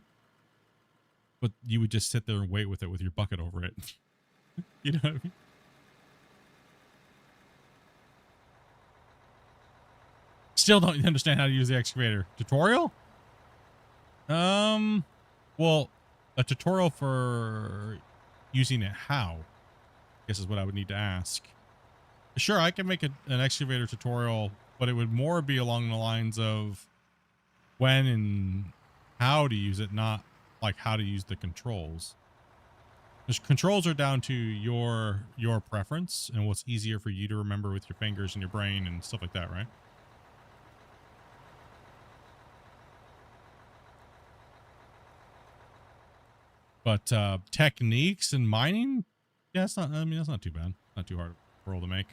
But you would just sit there and wait with it with your bucket over it. You know what I mean? Still don't understand how to use the excavator. Tutorial? Well, a tutorial for using it how, I guess is what I would need to ask. Sure, I can make an excavator tutorial, but it would more be along the lines of when and how to use it, not like how to use the controls. Because controls are down to your preference and what's easier for you to remember with your fingers and your brain and stuff like that, right? But techniques and mining, yeah, that's not too bad. Not too hard a roll to make.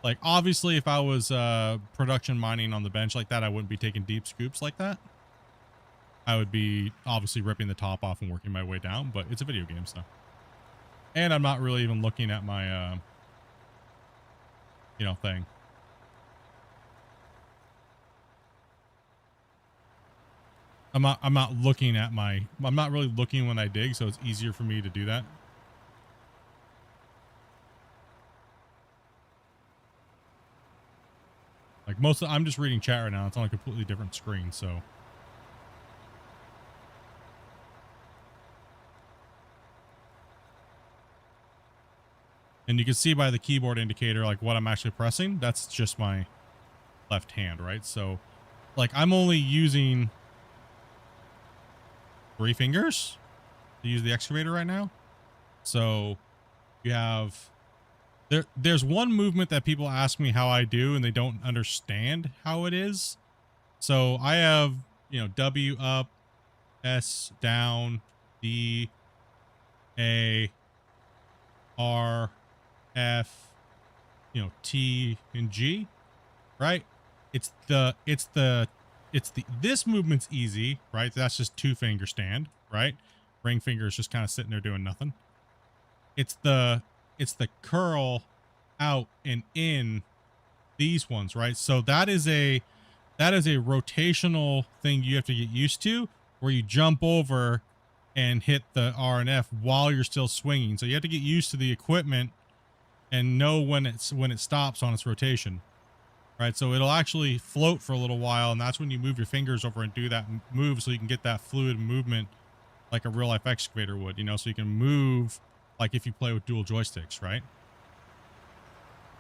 Like, obviously, if I was production mining on the bench like that, I wouldn't be taking deep scoops like that. I would be obviously ripping the top off and working my way down, but it's a video game, so. And I'm not really even looking at my, thing. I'm not looking at I'm not really looking when I dig, so it's easier for me to do that. Like I'm just reading chat right now. It's on a completely different screen, so. And you can see by the keyboard indicator, like what I'm actually pressing. That's just my left hand, right? So like I'm only using 3 fingers to use the excavator right now. So you have there's one movement that people ask me how I do and they don't understand how it is. So I have, W up, S down, D, A, R, F, T and G, right? This movement's easy, right? That's just 2-finger stand, right? Ring finger is just kind of sitting there doing nothing. It's the curl out and in these ones, right? So that is a rotational thing you have to get used to, where you jump over and hit the R and F while you're still swinging. So you have to get used to the equipment and know when it stops on its rotation. Right, so it'll actually float for a little while, and that's when you move your fingers over and do that move, so you can get that fluid movement like a real life excavator would, so you can move like if you play with dual joysticks, right?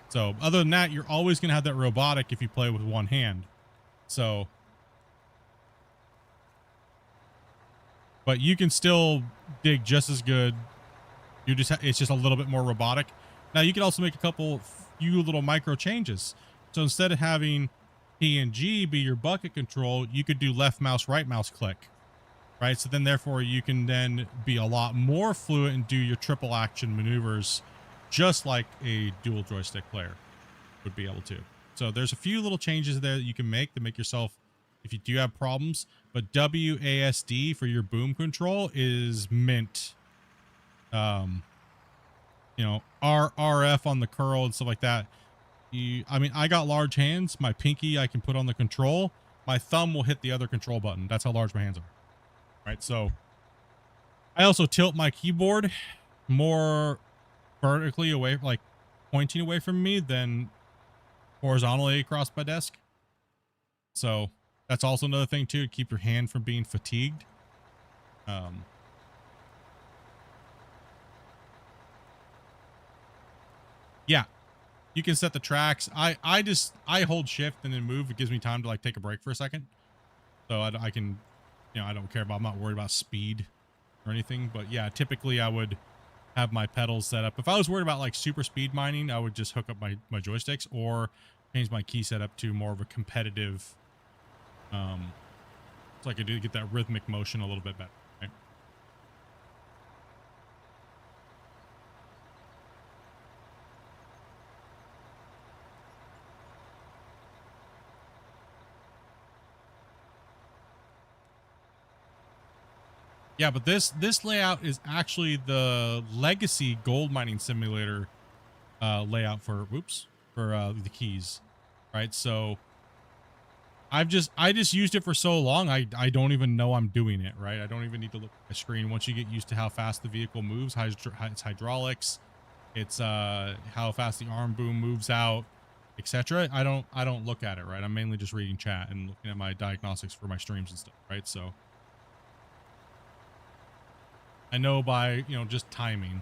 So other than that, you're always going to have that robotic if you play with one hand. So, but you can still dig just as good. It's just a little bit more robotic. Now you can also make few little micro changes. So instead of having P and G be your bucket control, you could do left mouse, right mouse click. right? So then therefore you can then be a lot more fluent and do your triple action maneuvers just like a dual joystick player would be able to. So there's a few little changes there that you can make to make yourself, if you do have problems, but WASD for your boom control is mint. You know, RF on the curl and stuff like that. I mean, I got large hands. My pinky I can put on the control. My thumb will hit the other control button. That's how large my hands are. Right. So I also tilt my keyboard more vertically away, like pointing away from me than horizontally across my desk. So that's also another thing too, to keep your hand from being fatigued. Yeah, you can set the tracks. I hold shift and then move. It gives me time to like take a break for a second. So I can, you know, I don't care about, I'm not worried about speed or anything, but yeah, typically I would have my pedals set up. If I was worried about like super speed mining, I would just hook up my joysticks or change my key setup to more of a competitive, so I could get that rhythmic motion a little bit better. Right? Yeah, but this layout is actually the legacy gold mining simulator layout for the keys, right? So I just used it for so long, I don't even know I'm doing it, right? I don't even need to look at the screen. Once you get used to how fast the vehicle moves, its hydraulics, it's how fast the arm boom moves out, etc. I don't look at it, right? I'm mainly just reading chat and looking at my diagnostics for my streams and stuff, right? So I know by, you know, just timing.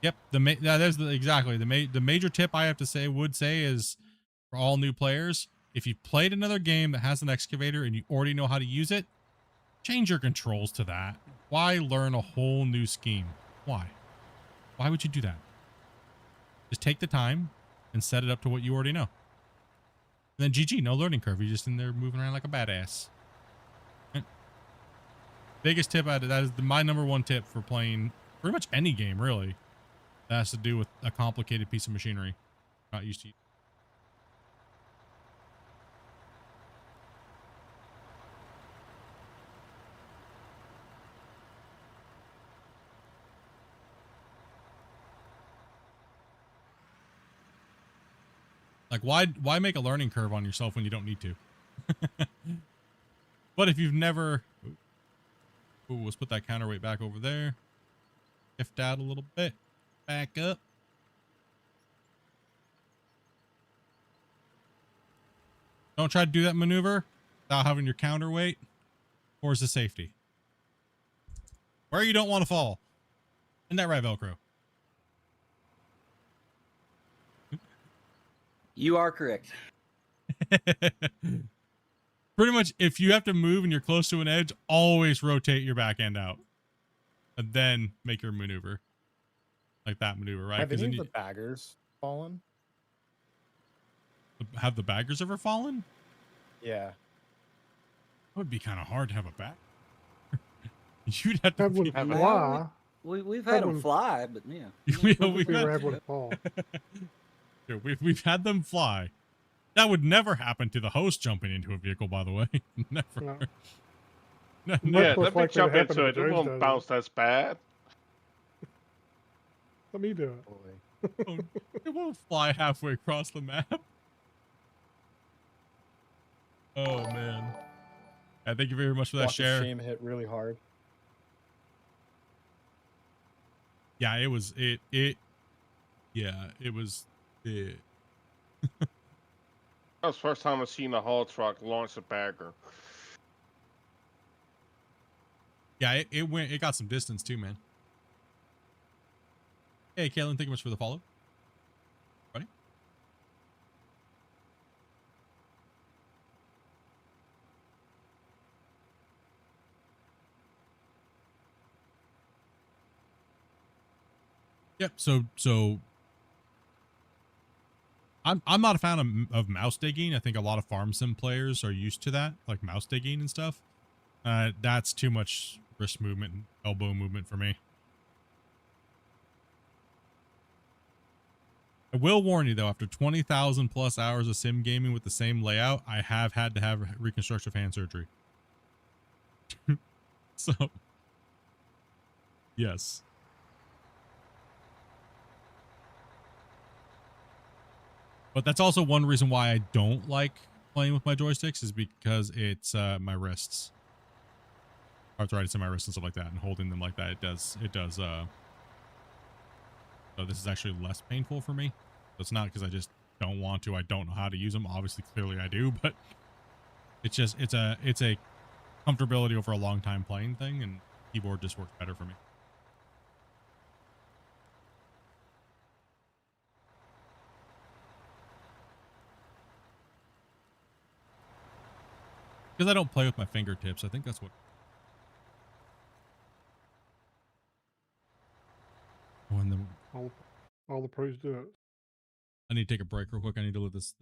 Yep, the major tip I have to say is for all new players, if you've played another game that has an excavator and you already know how to use it, change your controls to that. Why learn a whole new scheme? Why would you do that? Just take the time and set it up to what you already know. And then GG, no learning curve. You're just in there moving around like a badass. And biggest tip out of that is my number one tip for playing pretty much any game, really. That has to do with a complicated piece of machinery. Not used to. Like, why make a learning curve on yourself when you don't need to? But if you've never... Ooh, let's put that counterweight back over there. Shift out a little bit. Back up. Don't try to do that maneuver without having your counterweight. Or is the safety? Where you don't want to fall. Isn't that right, Velcro? You are correct. Pretty much, if you have to move and you're close to an edge, always rotate your back end out. And then make your maneuver. Like that maneuver, right? Have any of the baggers fallen? Have the baggers ever fallen? Yeah. That would be kind of hard to have a bag. You'd have to Have one fly. We've had them fly, but yeah. we've had one fall. We've had them fly. That would never happen to the host jumping into a vehicle, by the way. Never. Yeah, let me jump into it. It won't bounce as bad. Let me do it. Oh, it won't fly halfway across the map. Oh man. Yeah, thank you very much for that Walk of share. Shame hit really hard. Yeah, it was it. That was the first time I've seen a haul truck launch a bagger. Yeah, it got some distance too, man. Hey, Kaylin, thank you much for the follow. Ready? Yep. So I'm not a fan of mouse digging. I think a lot of farm sim players are used to that, like mouse digging and stuff. That's too much wrist movement and elbow movement for me. I will warn you though, after 20,000 plus hours of sim gaming with the same layout, I have had to have reconstructive hand surgery. So, yes. But that's also one reason why I don't like playing with my joysticks, is because it's my wrists. Arthritis in my wrists and stuff like that, and holding them like that, it does so this is actually less painful for me. It's not because I just don't want to, I don't know how to use them. Obviously, clearly I do, but it's just, it's a comfortability over a long time playing thing, and keyboard just works better for me. Because I don't play with my fingertips. I think that's what. When the all the pros do it. I need to take a break real quick. I need to let this.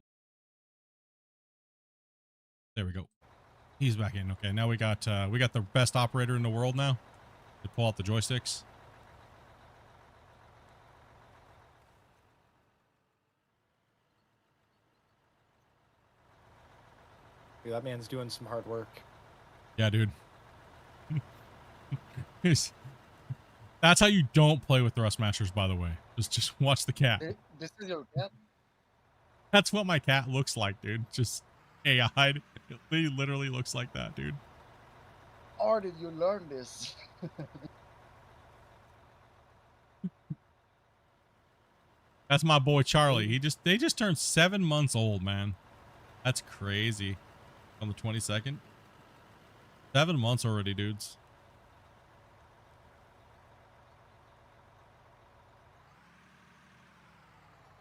There we go. He's back in. Okay, now we got the best operator in the world now to pull out the joysticks. Yeah, that man's doing some hard work. Yeah, dude. That's how you don't play with Thrustmasters, by the way. Just watch the cat. This is your cat? That's what my cat looks like, dude. Just AI'd. He literally looks like that, dude. Or did you learn this? That's my boy Charlie. They just turned 7 months old, man. That's crazy. On the 22nd. 7 months already, dudes.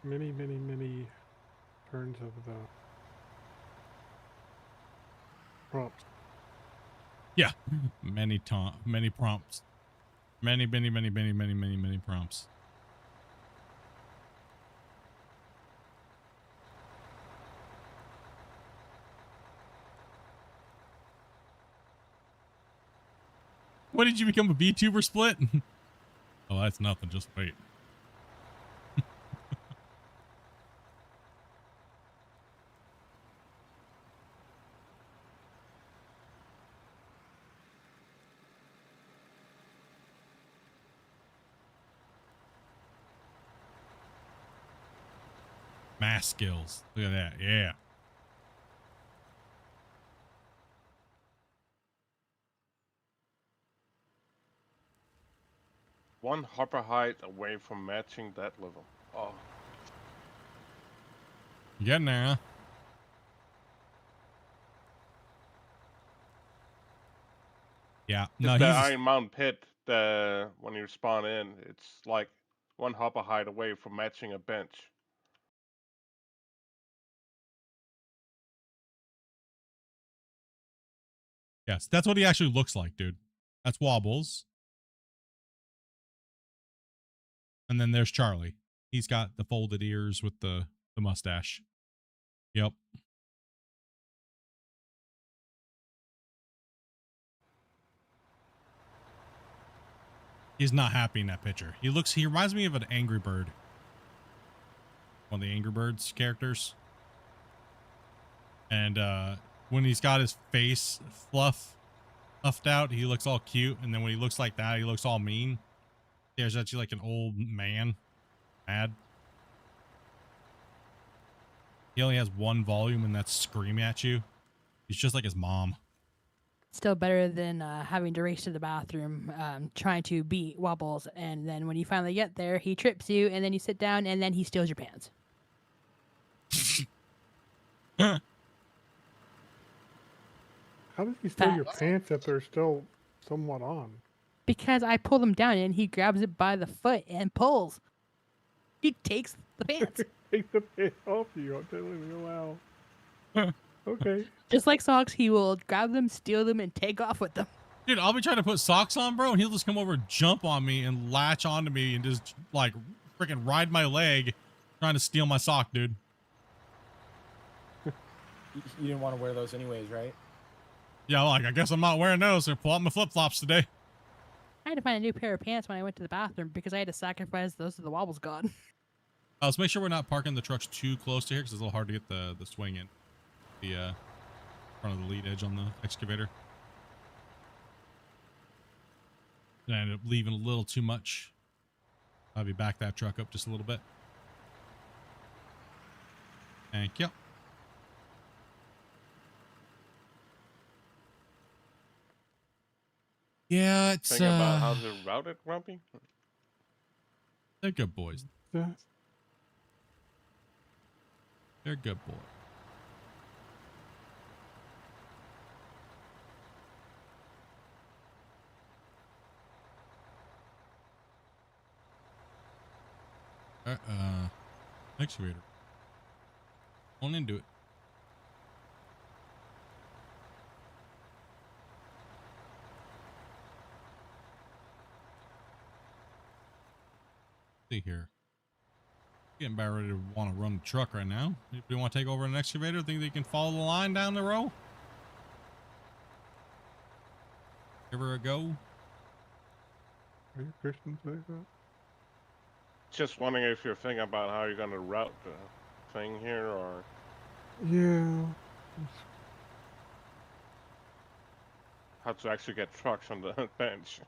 Many turns of the prompts. Yeah. Many prompts. Many prompts. What did you become, a VTuber Split? Oh, that's nothing. Just wait. Math skills. Look at that. Yeah. One hopper height away from matching that level. Oh. You getting there, huh? Yeah. No, The he's Iron Mountain pit, when you spawn in, it's like one hopper height away from matching a bench. yes. That's what he actually looks like, dude. That's Wobbles. And then there's Charlie. He's got the folded ears with the mustache. Yep. He's not happy in that picture. He reminds me of an Angry Bird. One of the Angry Birds characters. And when he's got his face fluffed out, he looks all cute. And then when he looks like that, he looks all mean. There's actually like an old man. Mad. He only has one volume, and that's scream at you. He's just like his mom. Still better than having to race to the bathroom, trying to beat Wobbles, and then when you finally get there, he trips you, and then you sit down, and then he steals your pants. How does he steal your pants if they're still somewhat on? Because I pull them down, and he grabs it by the foot and pulls. He takes the pants. Take the pants off you. I'm telling you, wow. Okay. Just like socks, he will grab them, steal them, and take off with them. Dude, I'll be trying to put socks on, bro, and he'll just come over and jump on me and latch onto me and just, like, freaking ride my leg trying to steal my sock, dude. You didn't want to wear those anyways, right? Yeah, like, I guess I'm not wearing those. So pull out my flip-flops today. I had to find a new pair of pants when I went to the bathroom because I had to sacrifice those to the wobbles god. Let's make sure we're not parking the trucks too close to here because it's a little hard to get the swing in. The front of the lead edge on the excavator. And I ended up leaving a little too much. I'll be back that truck up just a little bit. Thank you. Yeah, it's Think about how to route it, Grumpy. they're good boys. Yeah. They're good boys. Excavator. On into it. See here. Getting about ready to want to run the truck right now. Anybody want to take over an excavator? Think they can follow the line down the row? Give her a go. Are you Christians like that? Just wondering if you're thinking about how you're gonna route the thing here, or Yeah. how to actually get trucks on the bench.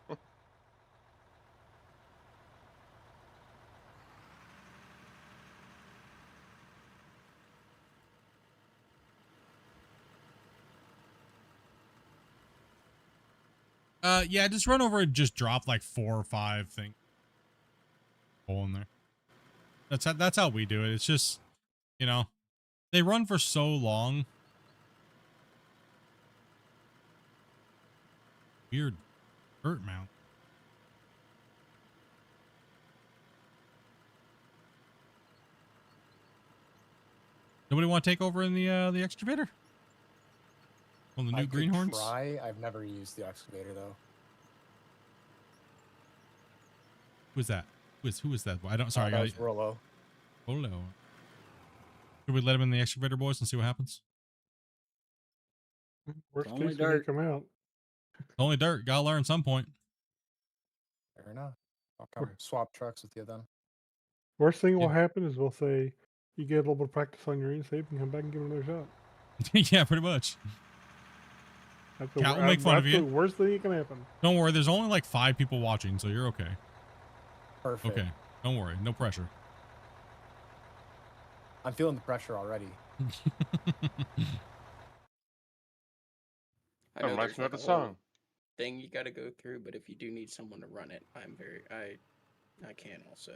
Yeah, just run over and just drop like 4 or 5 things. Hole in there. That's how we do it. It's just, you know, they run for so long. Weird dirt mount. Nobody want to take over in the excavator? On the new greenhorns? Try. I've never used the excavator though. Who is that? Who is that? I don't. Sorry, that I was got Rollo. Rollo. Should we let him in the excavator, boys, and see what happens? Worst only case, dirt. they come out. Only dirt. Gotta learn at some point. Fair enough. I'll come swap trucks with you then. Worst thing will Yeah. happen is we'll say you get a little bit of practice on your save and come back and give it another shot. Yeah, pretty much. That's the Cat will make fun of that's the you. worst thing that can happen. Don't worry. There's only like 5 people watching, so you're okay. Perfect. Okay. Don't worry. No pressure. I'm feeling the pressure already. I know Reminds there's me of like the a whole song. thing you got to go through, but if you do need someone to run it, I can also.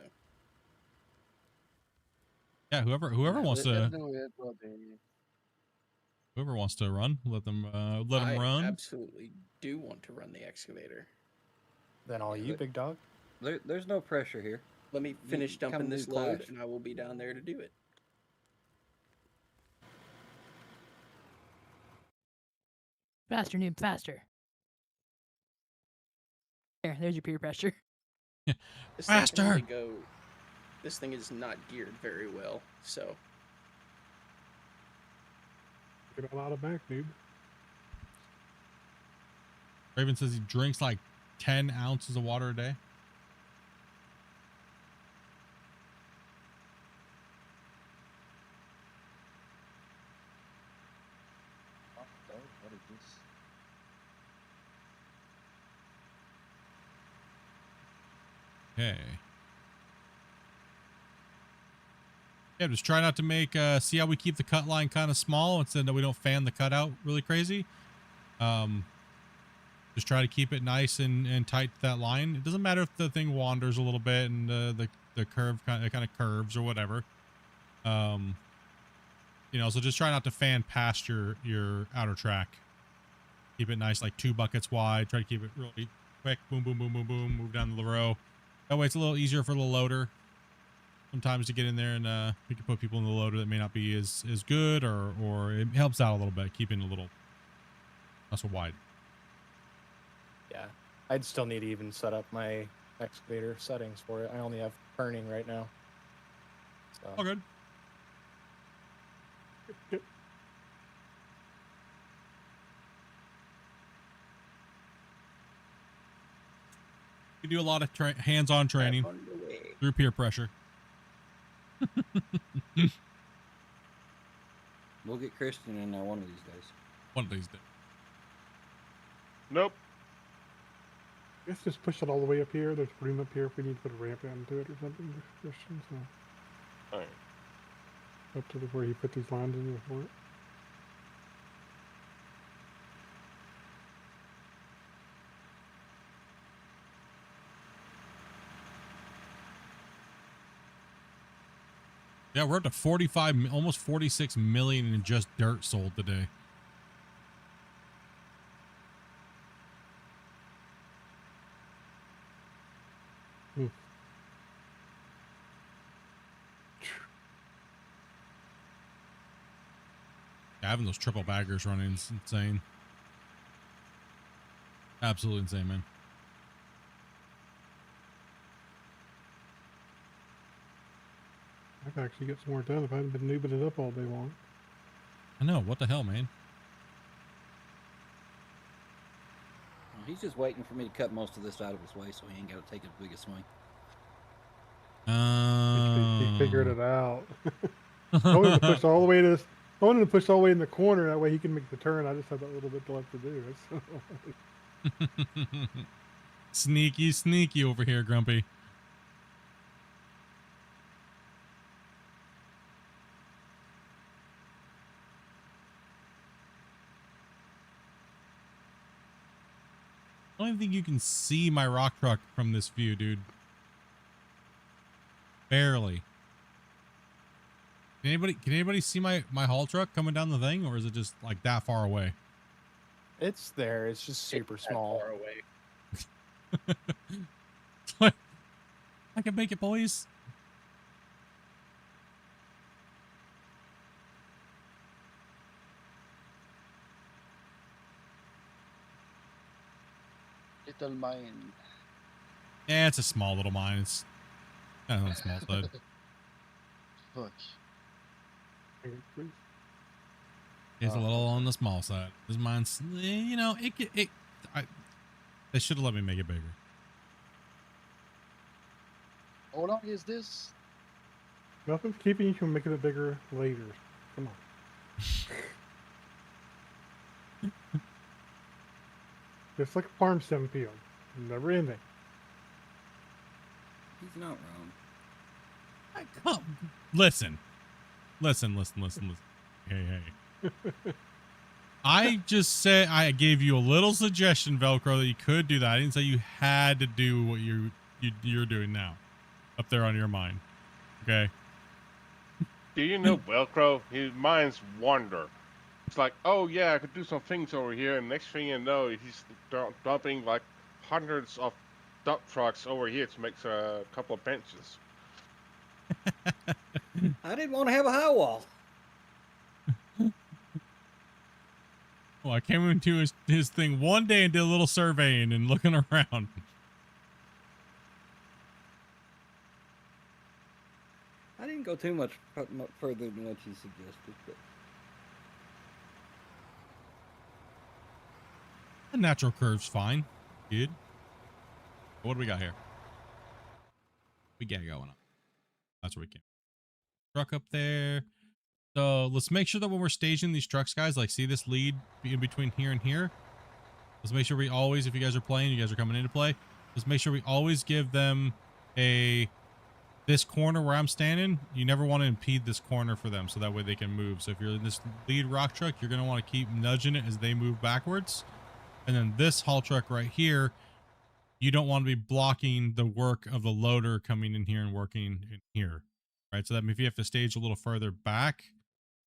Yeah, whoever wants Let's to do it, buddy. whoever wants to run, let them I run. absolutely do want to run the excavator. Then all you, big dog. There's no pressure here. Let me finish come dumping do this load, class. and I will be down there to do it. Faster, noob, faster. There's your peer pressure. This thing can Faster! only go. This thing is not geared very well, so. Get a lot of back, dude. Raven says he drinks like 10 ounces of water a day. What is this? Okay. Yeah, just try not to make, see how we keep the cut line kind of small instead that we don't fan the cutout really crazy. Just try to keep it nice and tight to that line. It doesn't matter if the thing wanders a little bit and the curve kind of curves or whatever. You know, so just try not to fan past your outer track. Keep it nice, like 2 buckets wide. Try to keep it really quick. Boom, boom, boom, boom, boom. Move down the row. That way it's a little easier for the loader sometimes to get in there, and we can put people in the loader that may not be as good, or it helps out a little bit, keeping a little not so wide. Yeah, I'd still need to even set up my excavator settings for it. I only have turning right now. So. All good. We do a lot of hands-on training through peer pressure. We'll get Christian in there one of these days. One of these days. Nope. Let's just push it all the way up here. There's room up here if we need to put a ramp into it or something, Christian. So All right. up to where he put these lines in before. Yeah, we're up to 45, almost 46 million in just dirt sold today. Yeah, having those triple baggers running is insane. Absolutely insane, man. I could actually get some more done if I hadn't been noobing it up all day long. I know. What the hell, man? He's just waiting for me to cut most of this out of his way so he ain't got to take as big a swing. He figured it out. I wanted to push all the way to this. I wanted to push all the way in the corner. That way he can make the turn. I just have that little bit left to do. Sneaky, sneaky over here, Grumpy. I don't even think you can see my rock truck from this view, dude. Barely. Can anybody see my haul truck coming down the thing, or is it just like that far away? It's there. It's just super small. Far away. I can make it, boys. Little mine. Yeah, it's a small little mine. It's kind of on the small side. Fuck. It's a little on the small side. This mine's, you know, they should have let me make it bigger. How long is this? Nothing's keeping you from making it bigger later. Come on. Just like a farm sim field. Never ending. He's not wrong. Listen. Hey. I just said I gave you a little suggestion, Velcro, that you could do that. I didn't say you had to do what you're doing now, up there on your mind. Okay. Do you know Velcro? His minds wander. It's like, oh yeah, I could do some things over here, and next thing you know, he's dumping like hundreds of dump trucks over here to make a couple of benches. I didn't want to have a high wall. Well, I came into his thing one day and did a little surveying and looking around. I didn't go too much further than what you suggested, but The natural curve's fine, dude. What do we got here? We got going on. That's where we came. Truck up there. So let's make sure that when we're staging these trucks, guys, like see this lead in between here and here. Let's make sure we always, if you guys are playing, you guys are coming into play, let's make sure we always give them this corner where I'm standing. You never want to impede this corner for them, so that way they can move. So if you're in this lead rock truck, you're going to want to keep nudging it as they move backwards. And then this haul truck right here, you don't want to be blocking the work of the loader coming in here and working in here, right? So that if you have to stage a little further back,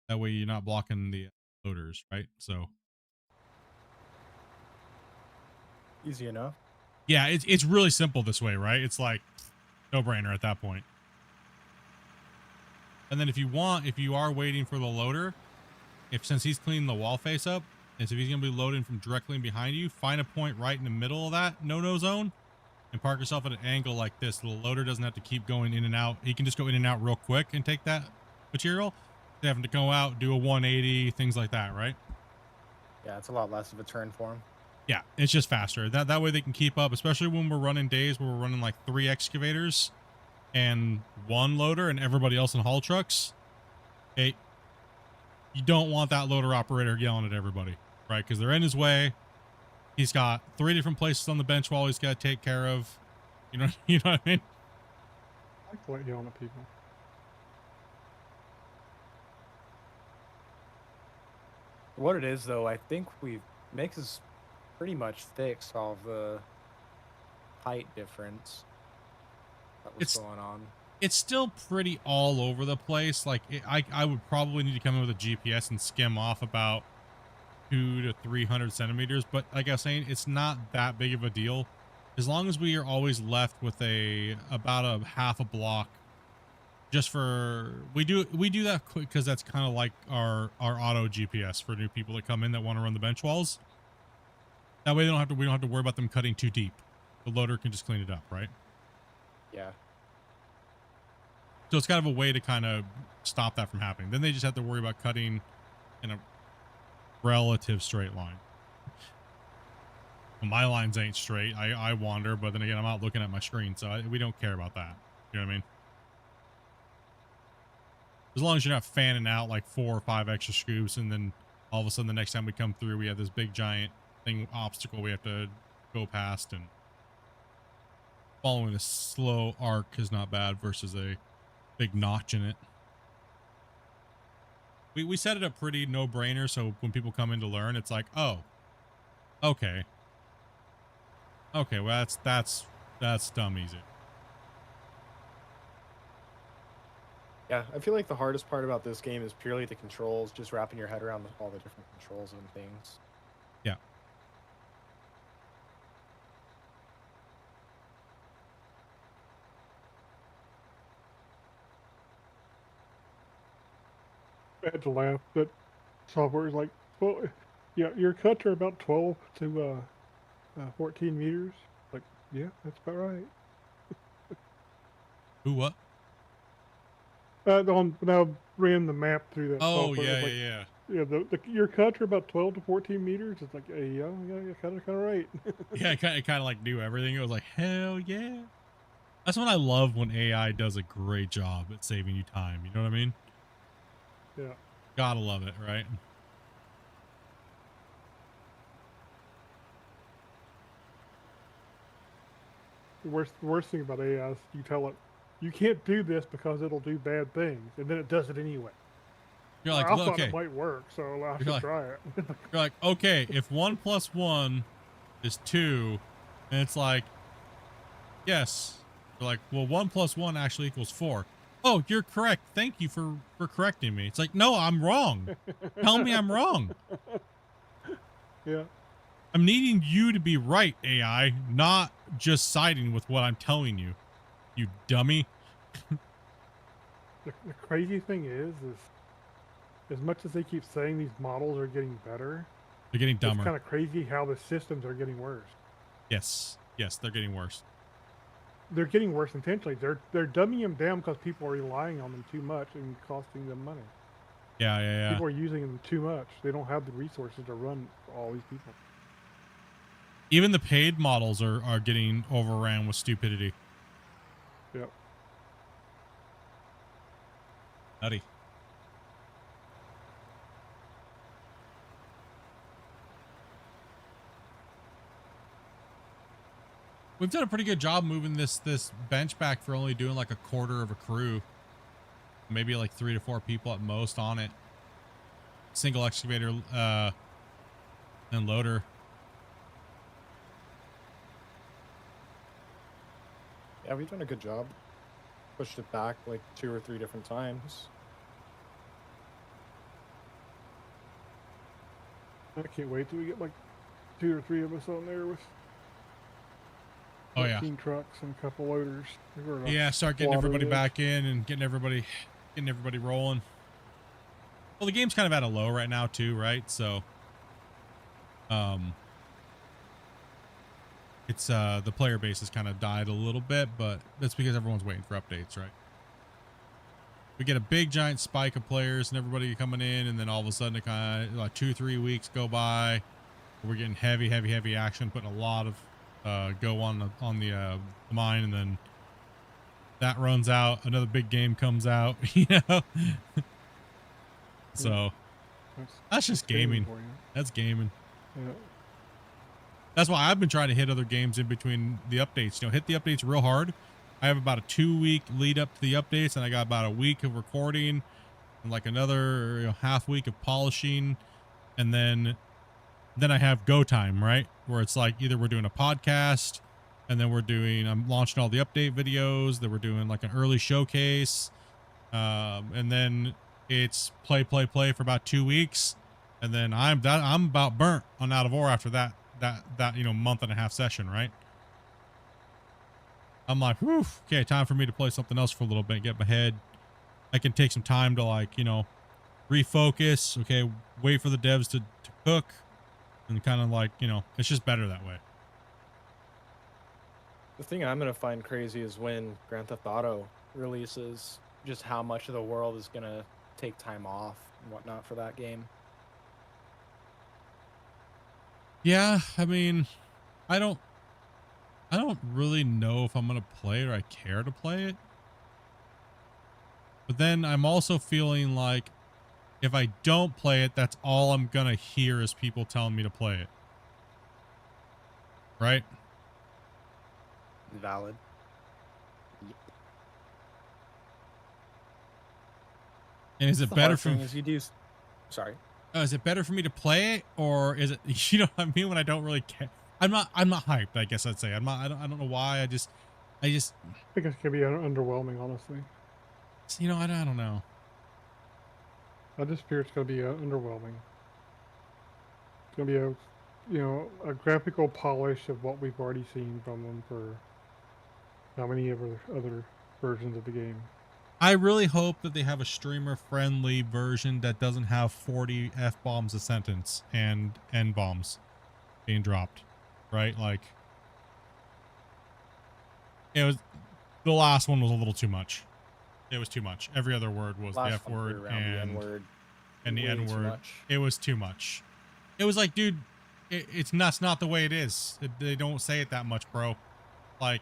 that way you're not blocking the loaders, right? So Easy enough. yeah, it's really simple this way, right? It's like no brainer at that point. And then if you are waiting for the loader, since he's cleaning the wall face up, and so if he's going to be loading from directly behind you, find a point right in the middle of that no zone and park yourself at an angle like this. The loader doesn't have to keep going in and out. He can just go in and out real quick and take that material. They having to go out, do a 180, things like that, right? Yeah, it's a lot less of a turn for him. Yeah, it's just faster. That way they can keep up, especially when we're running days where we're running like 3 excavators and 1 loader and everybody else in haul trucks. You don't want that loader operator yelling at everybody, right? Because they're in his way. He's got 3 different places on the bench wall he's got to take care of. You know what I mean? I like yelling at people. What it is, though, I think Mix is pretty much fixed all the height difference that was going on. It's still pretty all over the place. Like I would probably need to come in with a GPS and skim off about 200 to 300 centimeters. But like I was saying, it's not that big of a deal. As long as we are always left with about a half a block. Just for we do that quick because that's kind of like our auto GPS for new people that come in that want to run the bench walls. That way we don't have to worry about them cutting too deep. The loader can just clean it up, right? Yeah. So it's kind of a way to kind of stop that from happening. Then they just have to worry about cutting in a relative straight line. Well, my lines ain't straight. I wander, but then again, I'm not looking at my screen, so we don't care about that. You know what I mean? As long as you're not fanning out like 4 or 5 extra scoops, and then all of a sudden the next time we come through, we have this big giant obstacle we have to go past, and following a slow arc is not bad versus a big notch in it. We set it up pretty no-brainer, so when people come in to learn, it's like, oh, okay, well that's dumb easy. Yeah, I feel like the hardest part about this game is purely the controls, just wrapping your head around all the different controls and things. Yeah. I had to laugh, but software is like, well, yeah, your cuts are about 12 to 14 meters. Like, yeah, that's about right. Who what? When I ran the map through that Oh, software, yeah, it's like, yeah. Yeah, your cuts are about 12 to 14 meters. It's like, yeah, kind of right. Yeah, it kind of like knew everything. It was like, hell yeah. That's what I love when AI does a great job at saving you time. You know what I mean? Yeah. Gotta love it, right? The worst thing about AI is you tell it, you can't do this because it'll do bad things, and then it does it anyway. You're like, I thought okay, it might work, so I should try it. you're like, okay, if 1 + 1 is 2, and it's like, yes. You're like, well, 1 + 1 actually equals 4. Oh, you're correct. Thank you for correcting me. It's like, no, I'm wrong. Tell me I'm wrong. Yeah. I'm needing you to be right, AI, not just siding with what I'm telling you, you dummy. The crazy thing is as much as they keep saying these models are getting better, They're getting dumber. It's kind of crazy how the systems are getting worse. Yes, they're getting worse. They're getting worse intentionally. They're dumbing them down because people are relying on them too much and costing them money. Yeah. People are using them too much. They don't have the resources to run all these people. Even the paid models are getting overran with stupidity. Yep. Howdy. We've done a pretty good job moving this bench back for only doing like a quarter of a crew. Maybe like 3 to 4 people at most on it. Single excavator and loader. Yeah, we've done a good job. Pushed it back like 2 or 3 different times. I can't wait till we get like 2 or 3 of us on there with 14 trucks and a couple loaders. Yeah, start getting everybody back in and getting everybody rolling. Well, the game's kind of at a low right now too, right? So it's the player base has kind of died a little bit, but that's because everyone's waiting for updates, right? We get a big giant spike of players and everybody coming in, and then all of a sudden it kind of like 2-3 weeks go by We're getting heavy action, putting a lot of go on the mine, and then that runs out. Another big game comes out, you know. So that's just gaming. That's gaming. Yeah. That's why I've been trying to hit other games in between the updates. You know, hit the updates real hard. I have about a 2-week lead up to the updates, and I got about a week of recording, and like another half week of polishing, and then I have go time, right? Where it's like either we're doing a podcast, and then I'm launching all the update videos. Then we're doing like an early showcase, and then it's play for about 2 weeks, and then I'm about burnt on Out of Ore after that month and a half session, right? I'm like, whew, okay, time for me to play something else for a little bit, get my head. I can take some time to refocus. Okay, wait for the devs to cook, and kind of it's just better that way. The thing I'm gonna find crazy is when Grand Theft Auto releases, just how much of the world is gonna take time off and whatnot for that game. Yeah, I mean, I don't really know if I'm gonna play it or I care to play it. But then I'm also feeling like if I don't play it, that's all I'm gonna hear is people telling me to play it. Right? Valid. And is it better for you do? Sorry. Is it better for me to play it, or is it, you know what I mean, when I don't really care? I'm not hyped, I guess I'd say. I don't know why. I think it's gonna be underwhelming, honestly. You know, I don't know. I just fear it's gonna be underwhelming. It's gonna be a graphical polish of what we've already seen from them for how many other versions of the game. I really hope that they have a streamer-friendly version that doesn't have 40 F-bombs a sentence and N-bombs being dropped, right? Like, the last one was a little too much. It was too much. Every other word was the F word and the N word. It was too much. It was like, dude, that's not the way it is. They don't say it that much, bro. Like,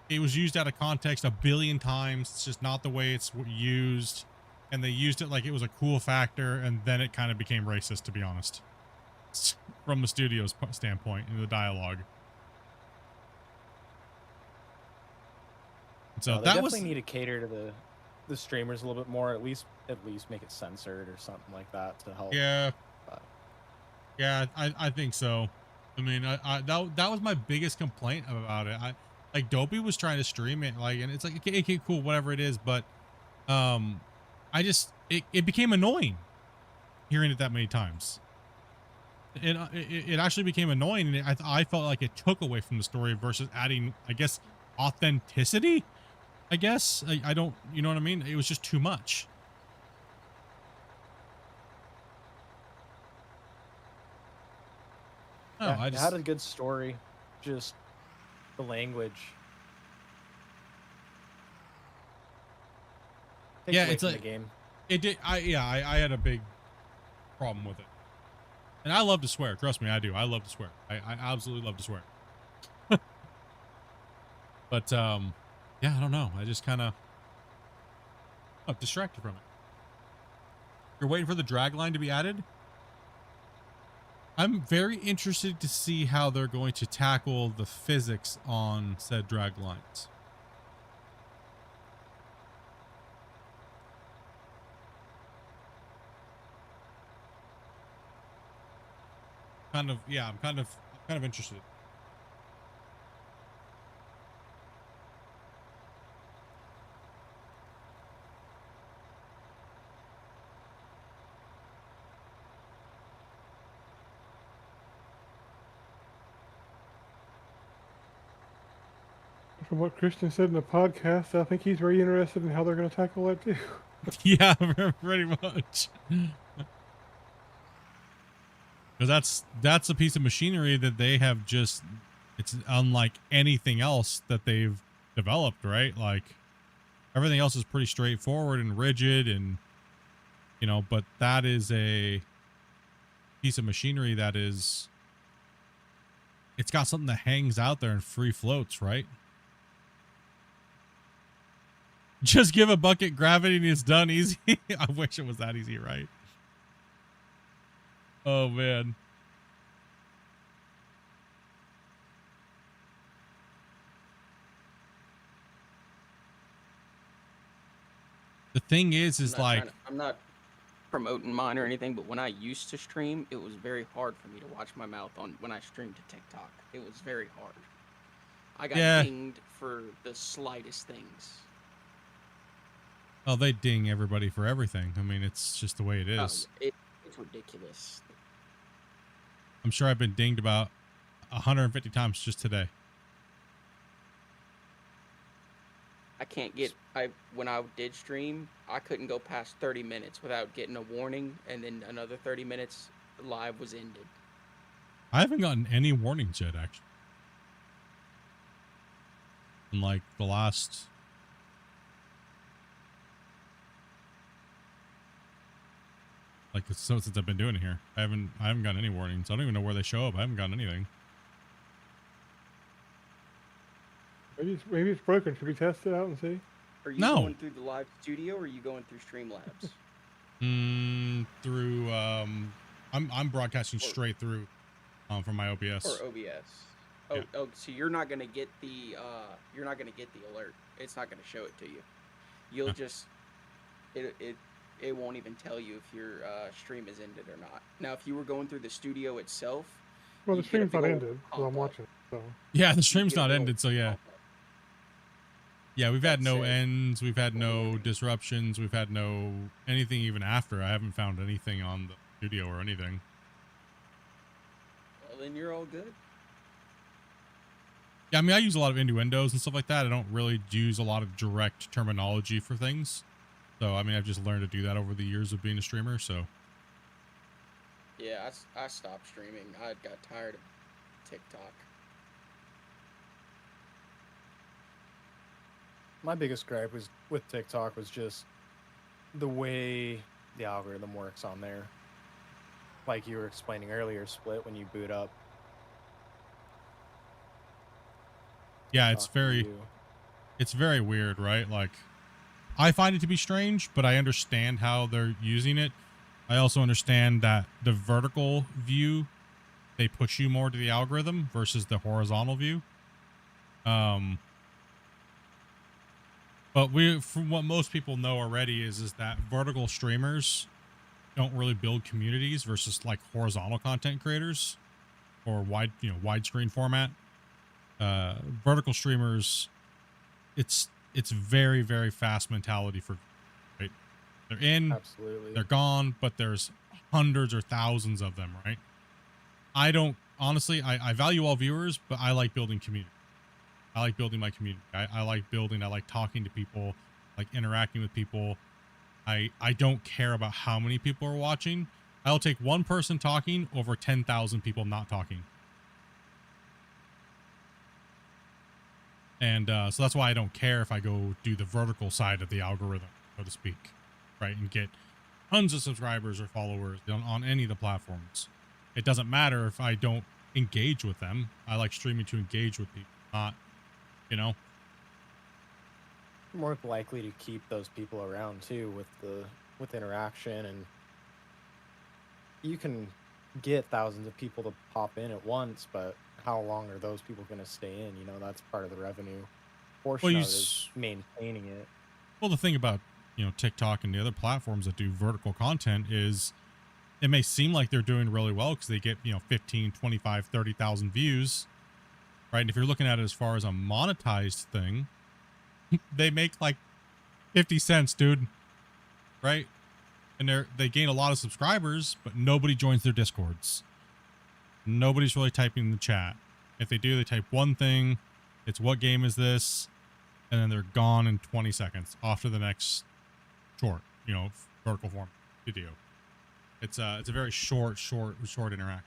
it was used out of context a billion times. It's just not the way it's used. And they used it like it was a cool factor, and then it kind of became racist, to be honest. From the studio's standpoint in the dialogue. So they definitely need to cater to the streamers a little bit more. At least make it censored or something like that to help. Yeah. Yeah, I think so. I mean, that was my biggest complaint about it. Like Dopey was trying to stream it, and it's like, okay, cool, whatever it is, but it became annoying hearing it that many times. It actually became annoying, and I felt like it took away from the story versus adding, I guess, authenticity. I guess I don't, you know what I mean? It was just too much. No, yeah, it had a good story, just the language. Yeah, it's like the game. It did. I had a big problem with it, and I love to swear. Trust me, I do. I love to swear. I absolutely love to swear. But yeah, I don't know. I just kind of distracted from it. You're waiting for the drag line to be added? I'm very interested to see how they're going to tackle the physics on said drag lines. I'm kind of interested. From what Christian said in the podcast, I think he's very interested in how they're going to tackle that too. Yeah, pretty much. Because that's a piece of machinery that they have it's unlike anything else that they've developed, right? Like, everything else is pretty straightforward and rigid, and but that is a piece of machinery that is, it's got something that hangs out there and free floats, right? Just give a bucket gravity and it's done easy. I wish it was that easy, right? Oh man. The thing is I'm not promoting mine or anything, but when I used to stream, it was very hard for me to watch my mouth on when I streamed to TikTok. It was very hard. I got dinged for the slightest things. Oh, they ding everybody for everything. I mean, it's just the way it is. It's ridiculous. I'm sure I've been dinged about 150 times just today. I can't get. When I did stream, I couldn't go past 30 minutes without getting a warning, and then another 30 minutes, live was ended. I haven't gotten any warnings yet, actually. In like the last, since I've been doing it here, I haven't gotten any warnings. I don't even know where they show up. I haven't gotten anything. Maybe it's broken. Should we test it out and see? Are you going through the live studio, or are you going through Streamlabs? Through I'm broadcasting straight through from my OBS. Or OBS. Oh, oh, so you're not gonna get the alert. It's not gonna show it to you. You'll just it won't even tell you if your stream is ended or not. Now, if you were going through the studio itself, well, the stream's not ended, so I'm watching. So yeah, the stream's not ended, so yeah. Yeah, we've had no ends, we've had no disruptions, we've had no anything even after. I haven't found anything on the studio or anything. Well, then you're all good. Yeah, I mean, I use a lot of innuendos and stuff like that. I don't really use a lot of direct terminology for things. So, I mean, I've just learned to do that over the years of being a streamer, so. Yeah, I stopped streaming. I got tired of TikTok. My biggest gripe was with TikTok was just the way the algorithm works on there. Like you were explaining earlier, Split, when you boot up. Yeah, it's very weird, right? Like, I find it to be strange, but I understand how they're using it. I also understand that the vertical view, they push you more to the algorithm versus the horizontal view. But from what most people know already is that vertical streamers don't really build communities versus like horizontal content creators or widescreen format. Vertical streamers, it's very, very fast mentality for, right? They're in, absolutely, they're gone, but there's hundreds or thousands of them, right? I don't, honestly, I value all viewers, but I like building community. I like building my community. I like building, I like talking to people, like interacting with people. I don't care about how many people are watching. I'll take one person talking over 10,000 people not talking. And so that's why I don't care if I go do the vertical side of the algorithm, so to speak, right? And get tons of subscribers or followers on any of the platforms. It doesn't matter if I don't engage with them. I like streaming to engage with people, not, you know. More likely to keep those people around too with interaction, and you can get thousands of people to pop in at once, but how long are those people going to stay in? You know, that's part of the revenue portion of it is maintaining it. Well, the thing about, TikTok and the other platforms that do vertical content is it may seem like they're doing really well because they get, 15, 25, 30,000 views, right? And if you're looking at it as far as a monetized thing, they make like 50 cents, dude, right? And they gain a lot of subscribers, but nobody joins their Discords. Nobody's really typing in the chat. If they do, they type one thing. It's what game is this? And then they're gone in 20 seconds off to the next short, vertical form video. It's a very short interaction.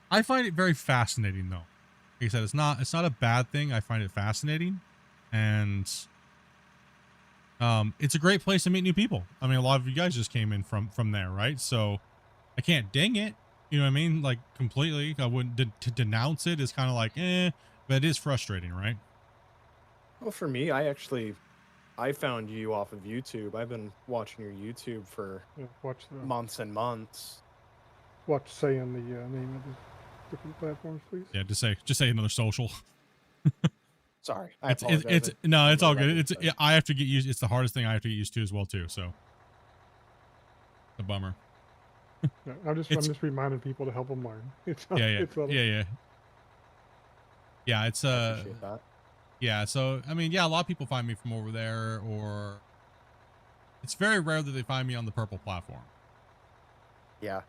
I find it very fascinating though. Like I said, it's not a bad thing. I find it fascinating. And it's a great place to meet new people. I mean, a lot of you guys just came in from there, right? So I can't ding it. You know what I mean? Like completely. I wouldn't to denounce it is kind of like, but it is frustrating, right? Well, for me, I found you off of YouTube. I've been watching your YouTube for watch the months and months. watch saying the name of the different platforms, please. Yeah, just say another social. Sorry, I it's apologize. no, it's all good. Record, It's I have to get used. It's the hardest thing I have to get used to as well too. So, a bummer. Yeah, I'm just reminding people to help them learn. It's Yeah. It's I appreciate that. Yeah, so I mean, yeah, a lot of people find me from over there, or it's very rare that they find me on the purple platform. Yeah,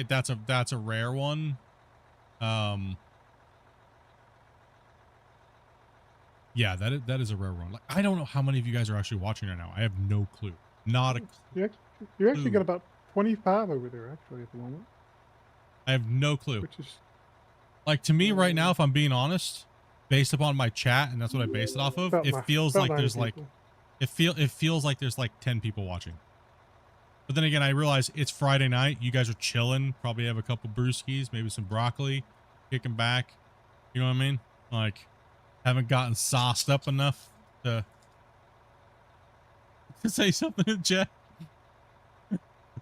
that's a rare one. Yeah, that is a rare one. Like, I don't know how many of you guys are actually watching right now. I have no clue. Not a clue. You actually got about 25 over there actually at the moment. I have no clue. Which is like, to me right now, if I'm being honest, based upon my chat, and that's what I base it off of, it feels like there's like it feels like there's like 10 people watching. But then again, I realize it's Friday night. You guys are chilling. Probably have a couple brewskis, maybe some broccoli, kicking back. You know what I mean? Like, haven't gotten sauced up enough to say something in chat.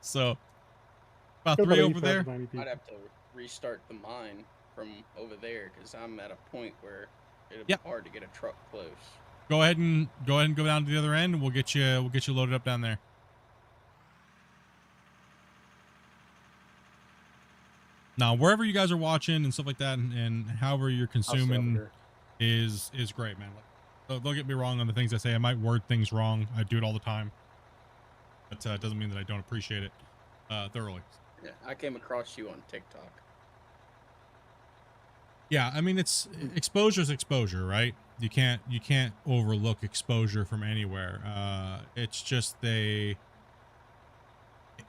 So, about 3 over there. I'd have to restart the mine from over there because I'm at a point where it'll be hard to get a truck close. Go ahead and go down to the other end, and we'll get you loaded up down there. Now, wherever you guys are watching and stuff like that, and however you're consuming is great, man. Like, don't get me wrong on the things I say. I might word things wrong. I do it all the time. But it doesn't mean that I don't appreciate it thoroughly. Yeah, I came across you on TikTok. Yeah, I mean, it's exposure's exposure, right? You can't overlook exposure from anywhere. It's just it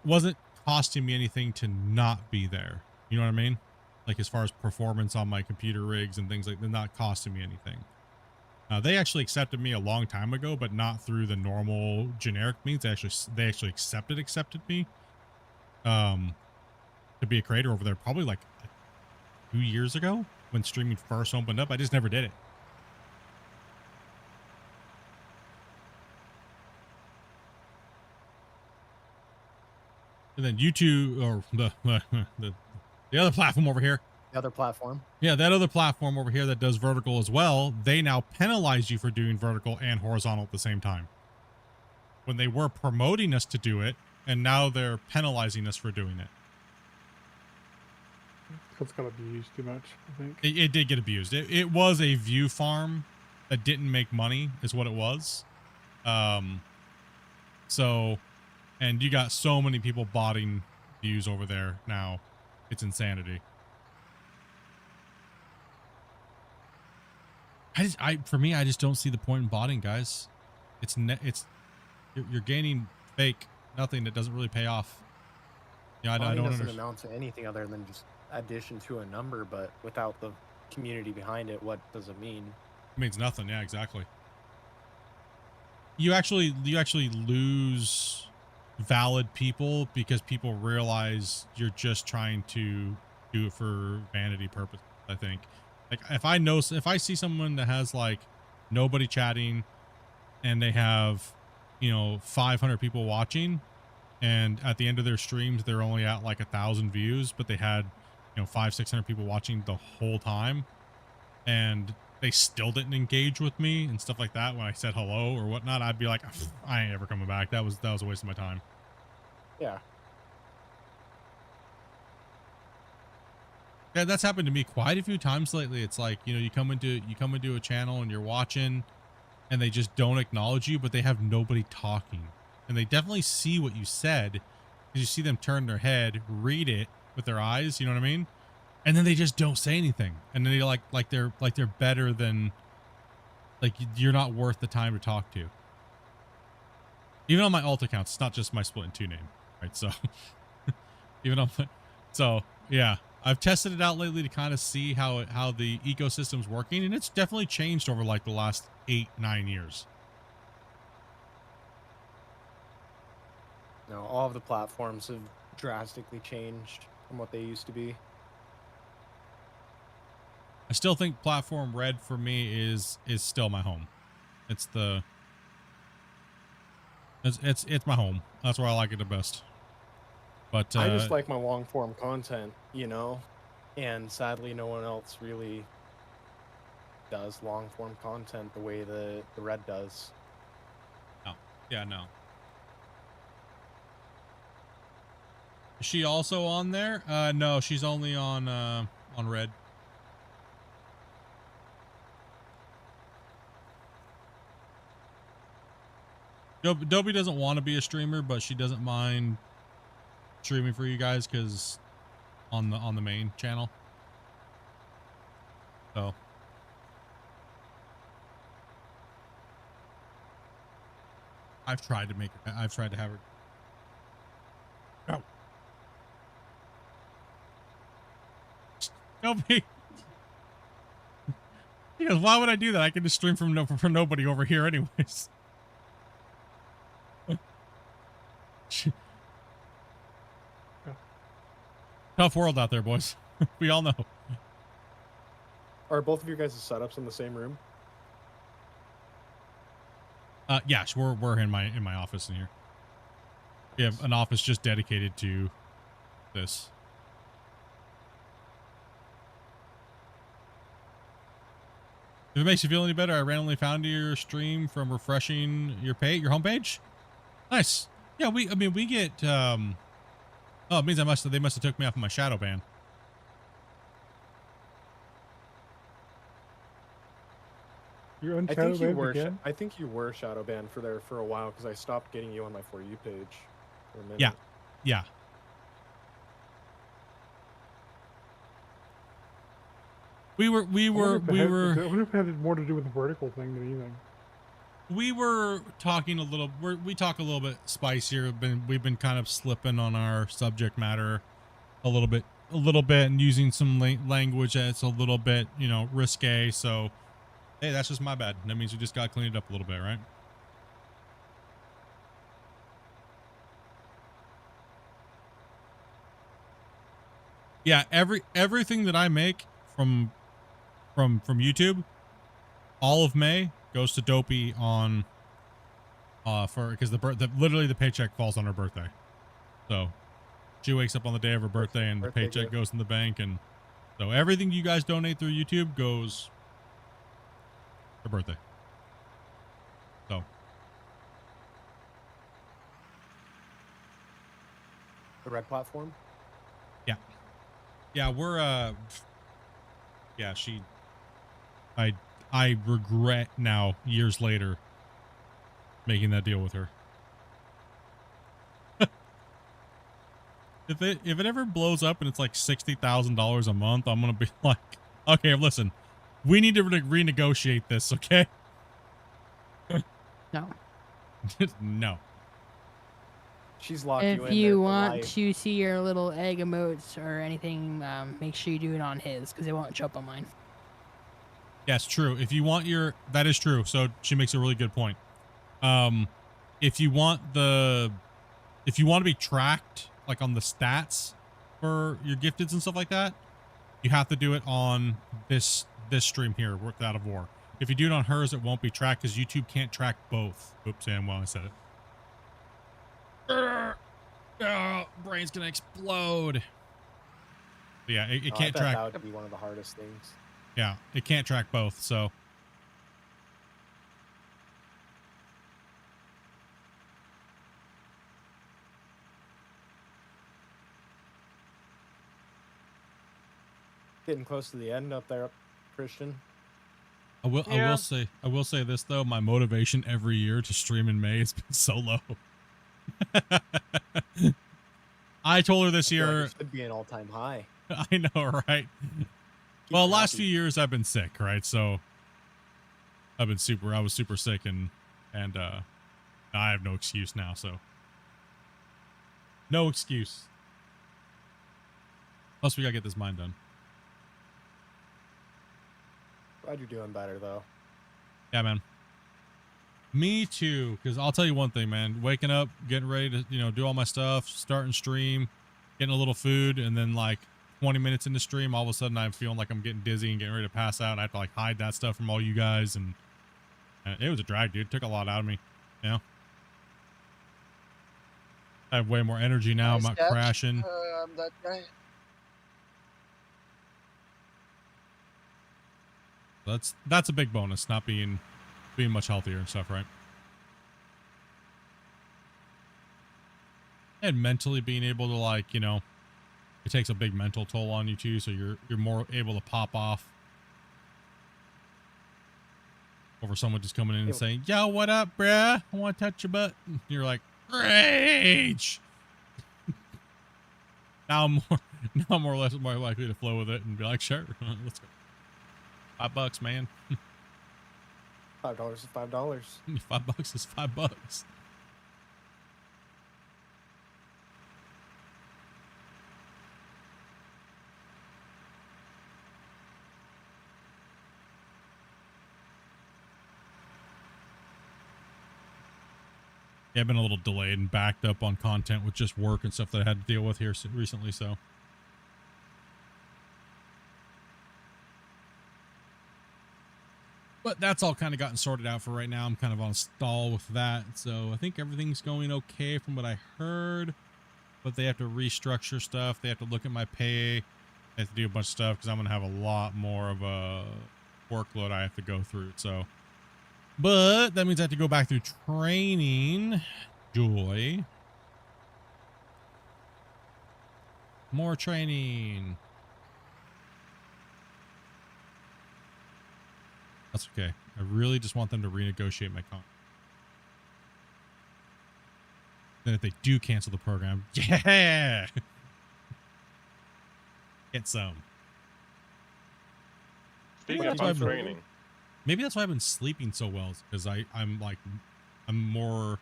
wasn't costing me anything to not be there. You know what I mean? Like, as far as performance on my computer rigs and things like that, they're not costing me anything. They actually accepted me a long time ago, but not through the normal generic means. They actually accepted me to be a creator over there probably like 2 years ago when streaming first opened up. I just never did it. And then YouTube, or the other platform over here. The other platform. Yeah, that other platform over here that does vertical as well, they now penalize you for doing vertical and horizontal at the same time. When they were promoting us to do it, and now they're penalizing us for doing it. It's got abused too much, I think. It did get abused. It was a view farm that didn't make money, is what it was. So, and you got so many people botting views over there now. It's insanity. For me, I just don't see the point in botting, guys. You're gaining fake nothing that doesn't really pay off. Yeah, I don't doesn't understand. amount to anything other than just addition to a number, but without the community behind it, what does it mean? It means nothing. Yeah, exactly. You actually lose valid people because people realize you're just trying to do it for vanity purpose. I think, like, if I see someone that has like nobody chatting and they have, 500 people watching, and at the end of their streams they're only at like 1,000 views, but they had 500-600 people watching the whole time, and they still didn't engage with me and stuff like that when I said hello or whatnot, I'd be like, I ain't ever coming back. That was a waste of my time. Yeah. Yeah, that's happened to me quite a few times lately. It's like, you come into a channel and you're watching and they just don't acknowledge you, but they have nobody talking. And they definitely see what you said, because you see them turn their head, read it with their eyes, you know what I mean? And then they just don't say anything. And then they they're better than, like, you're not worth the time to talk to. Even on my alt accounts, it's not just my Splitintwo name, right? So even on so yeah, I've tested it out lately to kind of see how the ecosystem's working, and it's definitely changed over like the last 8-9 years. No, all of the platforms have drastically changed. from what they used to be. I still think platform red for me is still my home. It's my home. That's where I like it the best. But I just like my long form content, you know, and sadly no one else really does long form content the way the red does. no. Yeah, no. Is she also on there? No, she's only on red. Dobie doesn't want to be a streamer, but she doesn't mind streaming for you guys because on the main channel. So I've tried to have her. No. Dobie. He goes, why would I do that? I can just stream from nobody over here anyways. Tough world out there, boys. We all know. Are both of your guys' setups in the same room? Yeah, we're in my office in here. We have an office just dedicated to this. If it makes you feel any better, I randomly found your stream from refreshing your homepage. Nice. Yeah, we get oh, it means they must have took me off of my shadow ban. You're I think you unshadow were. again? I think you were shadow banned for a while because I stopped getting you on my For You page for a minute. Yeah, yeah. We were. I wonder if it had more to do with the vertical thing than anything. We were talking a little. We talk a little bit spicier. We've been kind of slipping on our subject matter a little bit, and using some language that's a little bit, risque. So, hey, that's just my bad. That means we just got cleaned up a little bit, right? Yeah, everything that I make from YouTube, all of May goes to Dopey on because literally the paycheck falls on her birthday. So she wakes up on the day of her birthday and the paycheck goes in the bank, and so everything you guys donate through YouTube goes her birthday. So The red platform? yeah, we're yeah, I regret now, years later, making that deal with her. If it ever blows up and it's like $60,000 a month, I'm gonna be like, okay, listen, we need to renegotiate this, okay? No. No. She's locked you in If there you for want life. to see your little egg emotes or anything, make sure you do it on his because it won't show up on mine. Yes, true. If you want that is true. So she makes a really good point. If you want to be tracked like on the stats for your gifteds and stuff like that, you have to do it on this stream here, Worked Out of War. If you do it on hers, it won't be tracked because YouTube can't track both. Oops, and well, I said it. Brain's gonna explode. But yeah, it can't I bet track. that would be one of the hardest things. Yeah, it can't track both, so. Getting close to the end up there, Christian. I will say this though, my motivation every year to stream in May has been so low. I told her this year It should be an all-time high. I know, right? Well, last few years I've been sick, right? So I was super sick and I have no excuse now, so no excuse. Plus we gotta get this mine done. Glad you're doing better though. Yeah, man. Me too, because I'll tell you one thing, man. Waking up, getting ready to, do all my stuff, starting stream, getting a little food, and then like 20 minutes into stream, all of a sudden I'm feeling like I'm getting dizzy and getting ready to pass out, and I have to like hide that stuff from all you guys, and it was a drag, dude. It took a lot out of me. You know, I have way more energy now. I'm Nice not catch. crashing. That guy. That's a big bonus, not being much healthier and stuff, right? And mentally being able to, like, you know, it takes a big mental toll on you too, so you're more able to pop off over someone just coming in and saying, "Yo, what up, bruh? I want to touch your butt." And you're like, rage. Now I'm more or less more likely to flow with it and be like, sure, let's go. $5, man. $5 is $5. $5 is $5. Yeah, I've been a little delayed and backed up on content with just work and stuff that I had to deal with here recently, so. But that's all kind of gotten sorted out for right now. I'm kind of on a stall with that, so I think everything's going okay from what I heard. But they have to restructure stuff. They have to look at my pay. They have to do a bunch of stuff because I'm going to have a lot more of a workload I have to go through, so. But that means I have to go back through training. Joy. More training. That's okay. I really just want them to renegotiate my contract. Then if they do cancel the program, yeah, get some. Speaking about training. Maybe that's why I've been sleeping so well, because I'm more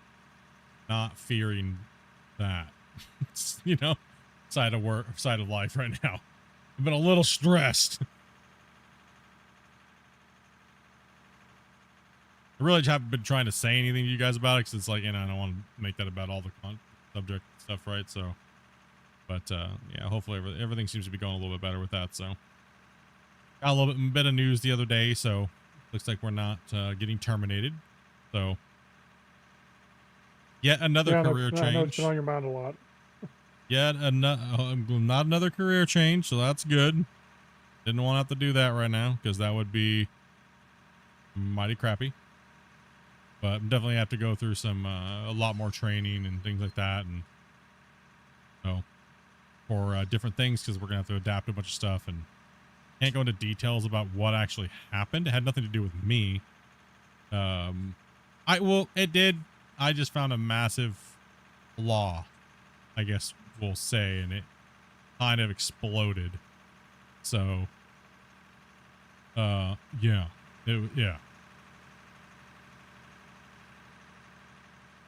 not fearing that, you know, side of life right now. I've been a little stressed. I really haven't been trying to say anything to you guys about it, because it's like, you know, I don't want to make that about all the subject stuff, right? So, but yeah, hopefully everything seems to be going a little bit better with that. So, got a little bit of news the other day, so looks like we're not getting terminated. So, yet another career change. I know it's been on your mind a lot. Yet not another career change, so that's good. Didn't want to have to do that right now, because that would be mighty crappy. But definitely have to go through some a lot more training and things like that, and so for different things, because we're gonna have to adapt a bunch of stuff, and can't go into details about what actually happened. It had nothing to do with me. It did. I just found a massive flaw, I guess we'll say, and it kind of exploded. So, yeah, yeah.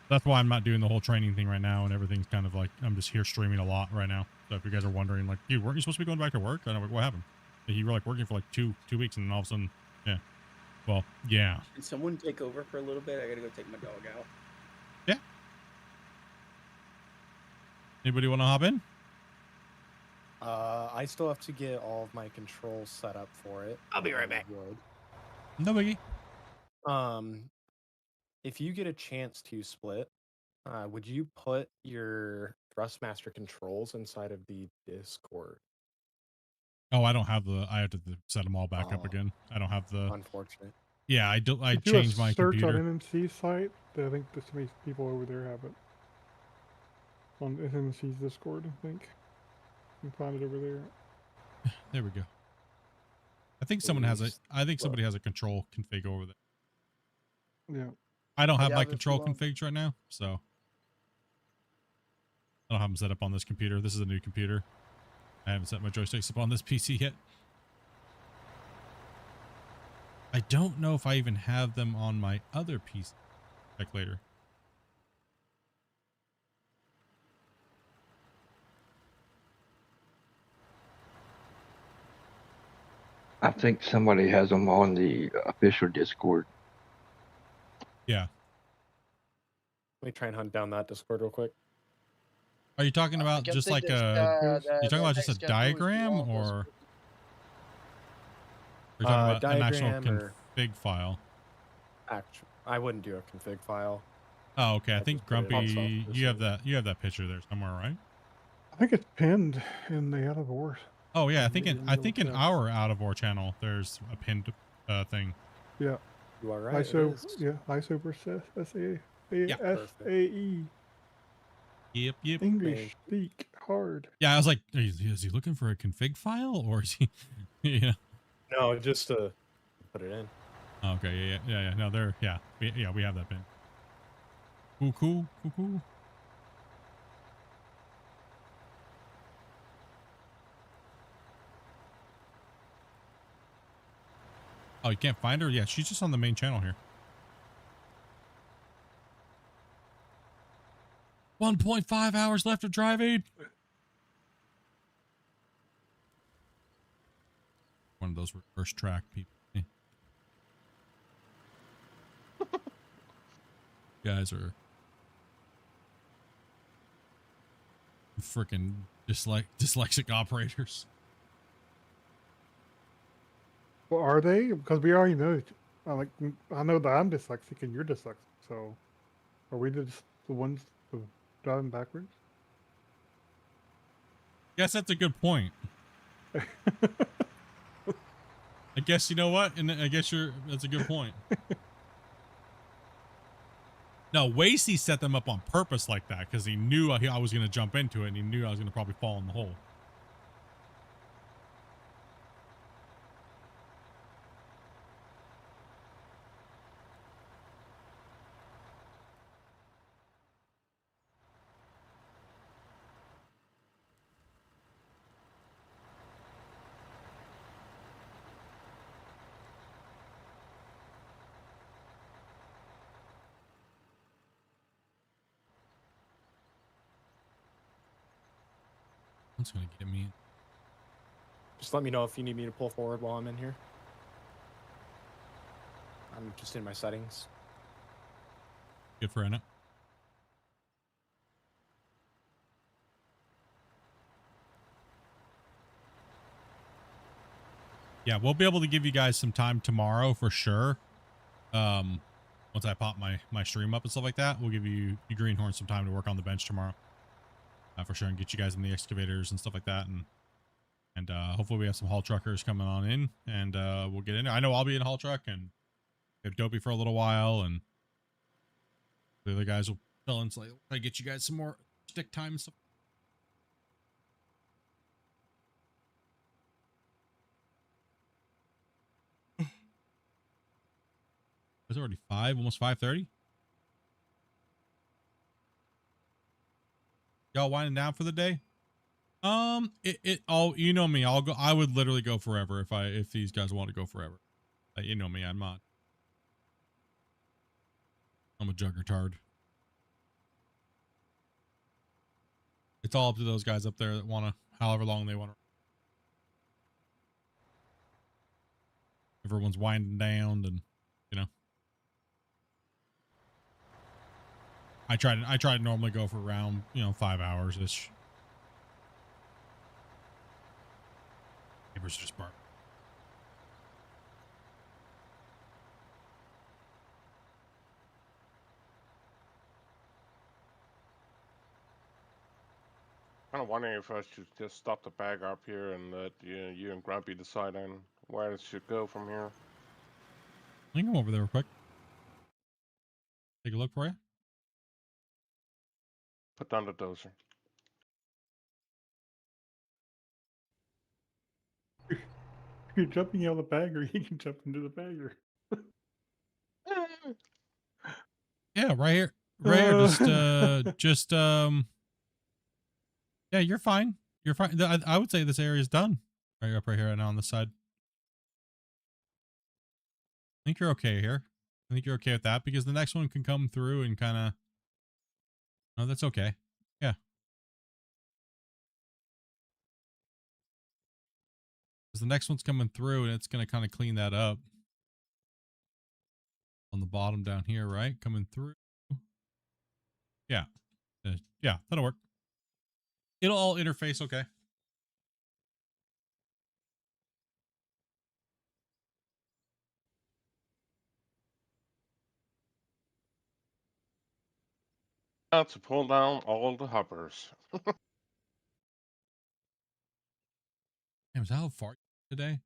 That's why I'm not doing the whole training thing right now, and everything's kind of like, I'm just here streaming a lot right now. So if you guys are wondering, like, dude, weren't you supposed to be going back to work? I don't know, what happened? You were like working for like two weeks, and then all of a sudden, yeah. Well, yeah. Can someone take over for a little bit? I gotta go take my dog out. Yeah. Anybody want to hop in? I still have to get all of my controls set up for it. I'll be right back. No biggie. If you get a chance to split, would you put your Thrustmaster controls inside of the Discord? Oh, I don't have I have to set them all back up again. I don't have the. Unfortunate. Yeah, I changed my search computer. on NMC's site. I think this many people over there have it. On NMC's Discord, I think. You can find it over there. There we go. I think someone has a. I think somebody has a control config over there. Yeah. I don't have my control config right now, so I don't have them set up on this computer. This is a new computer. I haven't set my joysticks up on this PC yet. I don't know if I even have them on my other PC. Check later. I think somebody has them on the official Discord. Yeah. Let me try and hunt down that Discord real quick. Are you talking I about can just take like this, a? You talking the about just a excavator if you diagram, want, or are you talking about an actual Diagram or config file? I wouldn't do a config file. Oh, okay. I I'd think just put it on Grumpy, you have self-hosted. that picture there somewhere, right? I think it's pinned in the out of ore. Oh yeah, I think in in our out of ore channel there's a pinned thing. Yeah. You are right. It ISO, is. yeah, ISO versus SAE. Yeah. SAE. Yep. English speak hard. Yeah, I was like, is he looking for a config file, or is he? Yeah. No, just to put it in. Okay. Yeah. No, we have that pin. Cool. Oh, you can't find her? Yeah, she's just on the main channel here. 1.5 hours left of driving. One of those reverse track people. Guys are freaking dyslexic operators. Well, are they? Because we already know. I know that I'm dyslexic and you're dyslexic. So, are we just the ones driving backwards? Yes, that's a good point. I guess you know what, and I guess that's a good point. No, Wasey set them up on purpose like that because he knew I was going to jump into it, and he knew I was going to probably fall in the hole. That's going to get me. Just let me know if you need me to pull forward while I'm in here. I'm just in my settings. Good for Anna. Yeah, we'll be able to give you guys some time tomorrow for sure. Once I pop my stream up and stuff like that, we'll give you Greenhorn some time to work on the bench tomorrow. For sure, and get you guys in the excavators and stuff like that, and hopefully we have some haul truckers coming on in, and we'll get in there. I know I'll be in haul truck, and we have Dopey for a little while, and the other guys will fill in. So I get you guys some more stick time and stuff. It's already almost 5:30. Y'all winding down for the day? You know me. I would literally go forever if these guys want to go forever. You know me. I'm a juggertard. It's all up to those guys up there that want to, however long they want to. Everyone's winding down, and you know. I try to normally go for around 5 hours ish. Neighbors just bark. Kind of wondering if I should just stop the bag up here and let you and Grumpy decide on where it should go from here. I can come over there real quick. Take a look for you. Put down the dozer. You're jumping out of the bagger. You can jump into the bagger. Yeah, right here. Right here. Yeah, you're fine. You're fine. I would say this area is done. Right up right here and on this side. I think you're okay here. I think you're okay with that because the next one can come through and kind of. No, that's okay. Yeah. Because the next one's coming through and it's going to kind of clean that up. On the bottom down here, right? Coming through. Yeah. Yeah, that'll work. It'll all interface okay. Now to pull down all the hoppers. Damn, is that how far today?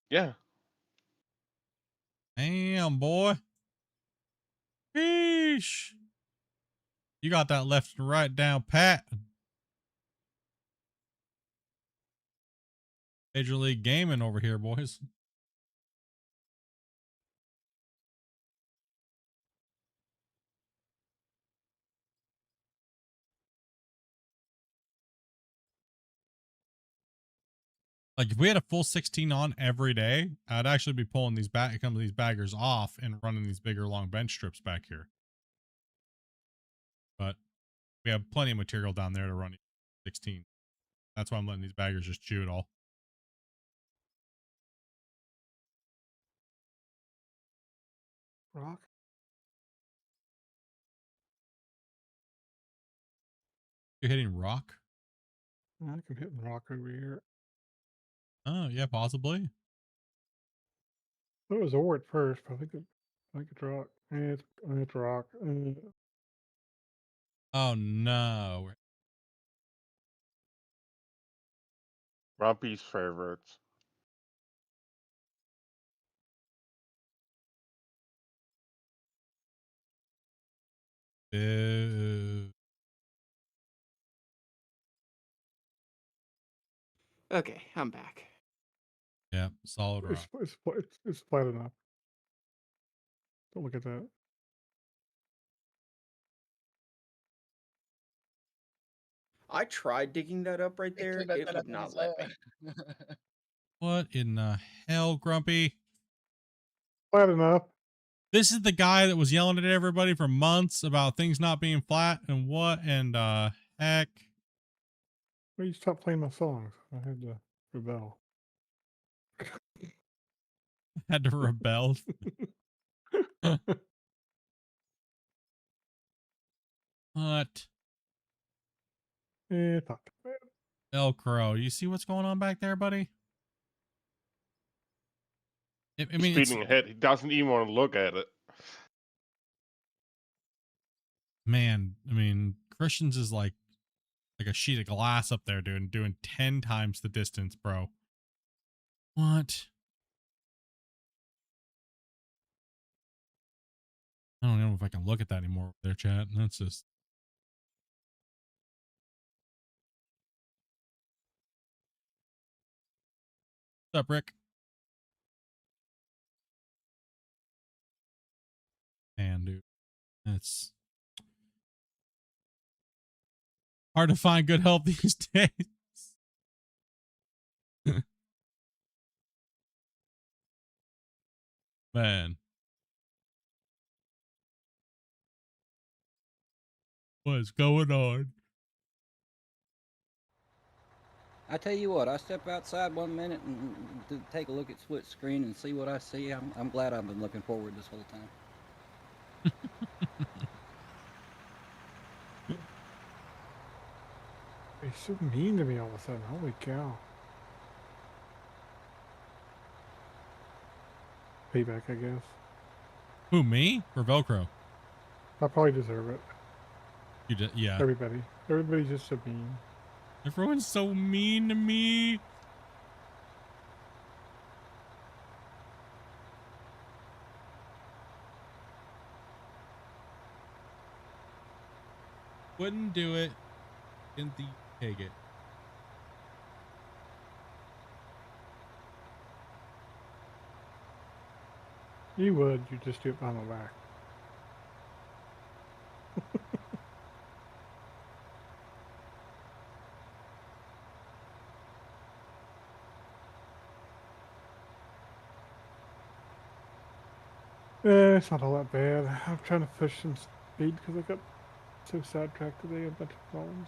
Yeah. Damn, boy. Sheesh. You got that left and right down pat. Major League Gaming over here, boys. Like if we had a full 16 on every day, I'd actually be pulling these some of these baggers off and running these bigger long bench strips back here. But we have plenty of material down there to run 16. That's why I'm letting these baggers just chew it all. Rock? You're hitting rock? I think I'm hitting rock over here. Oh, yeah, possibly. It was ore at first, but I think it's rock. It's rock. Oh, no. Grumpy's favorites. Okay, I'm back. Yeah, solid rock. It's flat enough. Don't look at that. I tried digging that up right there. It would not let me. What in the hell, Grumpy? Flat enough. This is the guy that was yelling at everybody for months about things not being flat and what and heck. Well, you stopped playing my songs. I had to rebel. Had to rebel. What? It's not too bad. Velcro. You see what's going on back there, buddy? I mean, He's speeding ahead. He doesn't even want to look at it. Man, I mean, Christians is like a sheet of glass up there doing 10 times the distance, bro. What? I don't know if I can look at that anymore with their chat. That's just. What's up, Rick? Man, dude, it's hard to find good help these days. Man, what's going on? I tell you what, I step outside 1 minute and take a look at split screen and see what I see. I'm glad I've been looking forward this whole time. He's so mean to me all of a sudden. Holy cow. Payback, I guess. Who, me or Velcro? I probably deserve it. You did, yeah. Everybody's just so mean. Everyone's so mean to me. Wouldn't do it. Didn't take it. You would. You just do it behind my back. It's not all that bad. I'm trying to push some speed because I got so sidetracked today. A bunch of problems.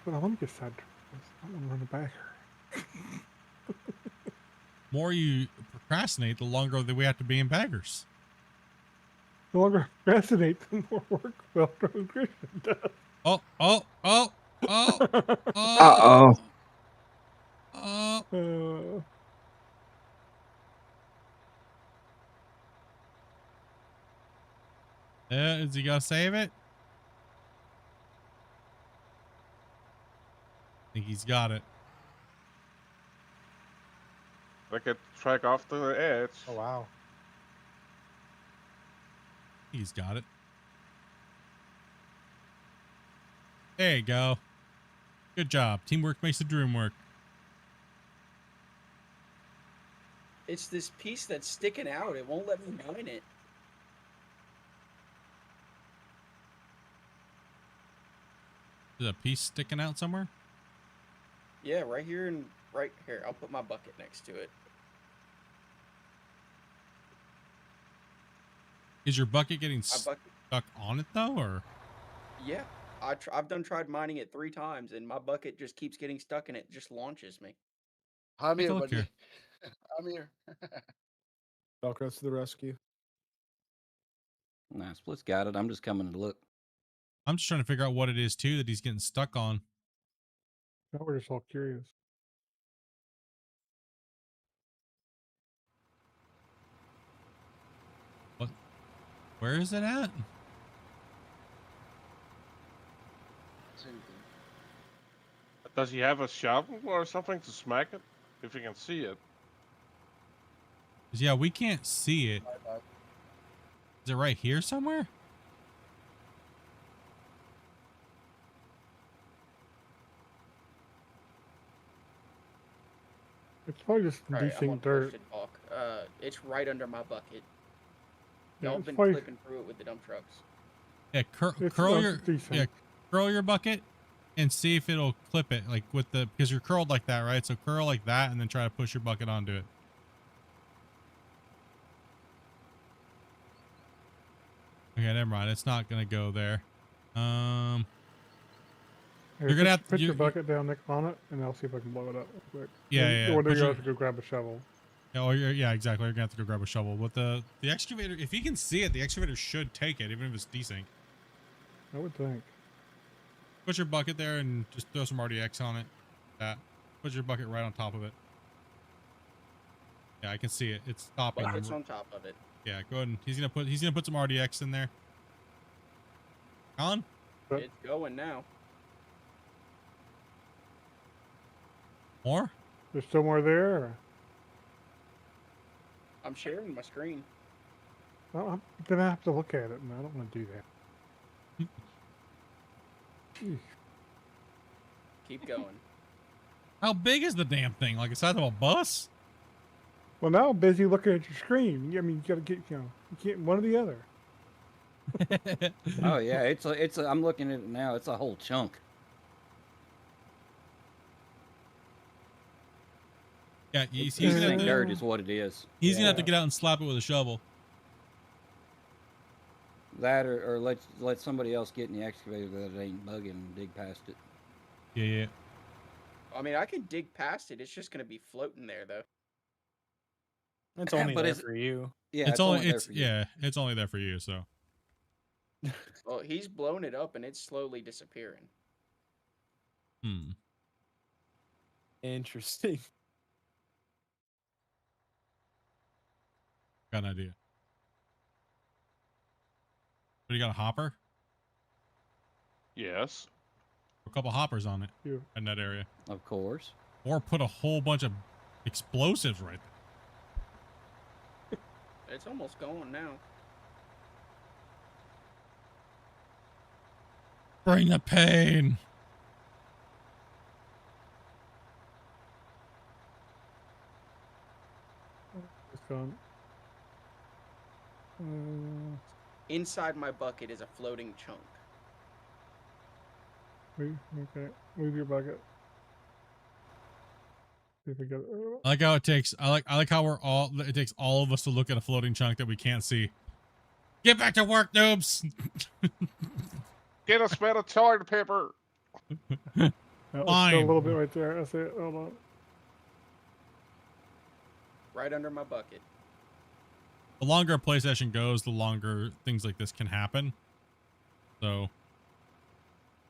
But I want to get sidetracked. I want to run a bagger. more you procrastinate, the longer that we have to be in baggers. The longer I procrastinate, the more work well-grown Christian does. Oh. Uh-oh. Is he gonna save it? I think he's got it. I could track off the edge. Oh wow. He's got it. There you go. Good job. Teamwork makes the dream work. It's this piece that's sticking out. It won't let me mine it. There's a piece sticking out somewhere? Yeah, right here and right here. I'll put my bucket next to it. Is your bucket getting My bucket. stuck on it though, or? Yeah, I've tried mining it 3 times, and my bucket just keeps getting stuck, and it just launches me. I'm Take a here, look buddy. here. I'm here. Velcro's to the rescue. Nah, Split's got it. I'm just coming to look. I'm just trying to figure out what it is too that he's getting stuck on. Now we're just all curious. What? Where is it at? Does he have a shovel or something to smack it? If you can see it. 'Cause, yeah, we can't see it. Is it right here somewhere? It's probably just All right, I'm decent on dirt. Posted Bulk. It's right under my bucket. Yeah, Y'all it's been probably- clipping through it with the dump trucks. Yeah, It's curl your decent. curl your bucket and see if it'll clip it, like with the, because you're curled like that, right? So curl like that and then try to push your bucket onto it. Okay, never mind. It's not gonna go there. Here, You're gonna have to put your bucket down next on it, and I'll see if I can blow it up real quick. Yeah. Or do Put you your- have to go grab a shovel? Yeah, exactly. You're gonna have to go grab a shovel. But the excavator, if he can see it, the excavator should take it, even if it's desync. I would think. Put your bucket there and just throw some RDX on it. That. Put your bucket right on top of it. Yeah, I can see it. It's stopping. Bucket's on top of it. Yeah, go ahead and he's gonna put some RDX in there. On? It's going now. More? There's still more there? Or? I'm sharing my screen. Well, I'm gonna have to look at it, and I don't want to do that. Jeez. Keep going. How big is the damn thing? Like the size of a bus? Well, now I'm busy looking at your screen. I mean, you gotta get, you can't one or the other. Oh yeah, it's I'm looking at it now. It's a whole chunk. Yeah, he's It's gonna have thick to, dirt is what it is. he's gonna have to get out and slap it with a shovel. That or let somebody else get in the excavator that ain't bugging and dig past it. Yeah. I mean, I can dig past it. It's just gonna be floating there, though. It's only But there it's- for you. Yeah, it's only there for you. yeah, it's only there for you, so. Well, he's blown it up and it's slowly disappearing. Interesting. Got an idea. What, you got a hopper? Yes. A couple hoppers on it Yeah. in that area. Of course. Or put a whole bunch of explosives right there. It's almost going now. Bring the pain. It's gone. Inside my bucket is a floating chunk. Okay, move your bucket. See if we get it. I like how it takes. I like how it takes all of us to look at a floating chunk that we can't see. Get back to work, noobs. Get us better toilet paper. Oh, it's still Fine. a little bit right there. That's it. Hold on. right under my bucket. The longer a play session goes, the longer things like this can happen. So,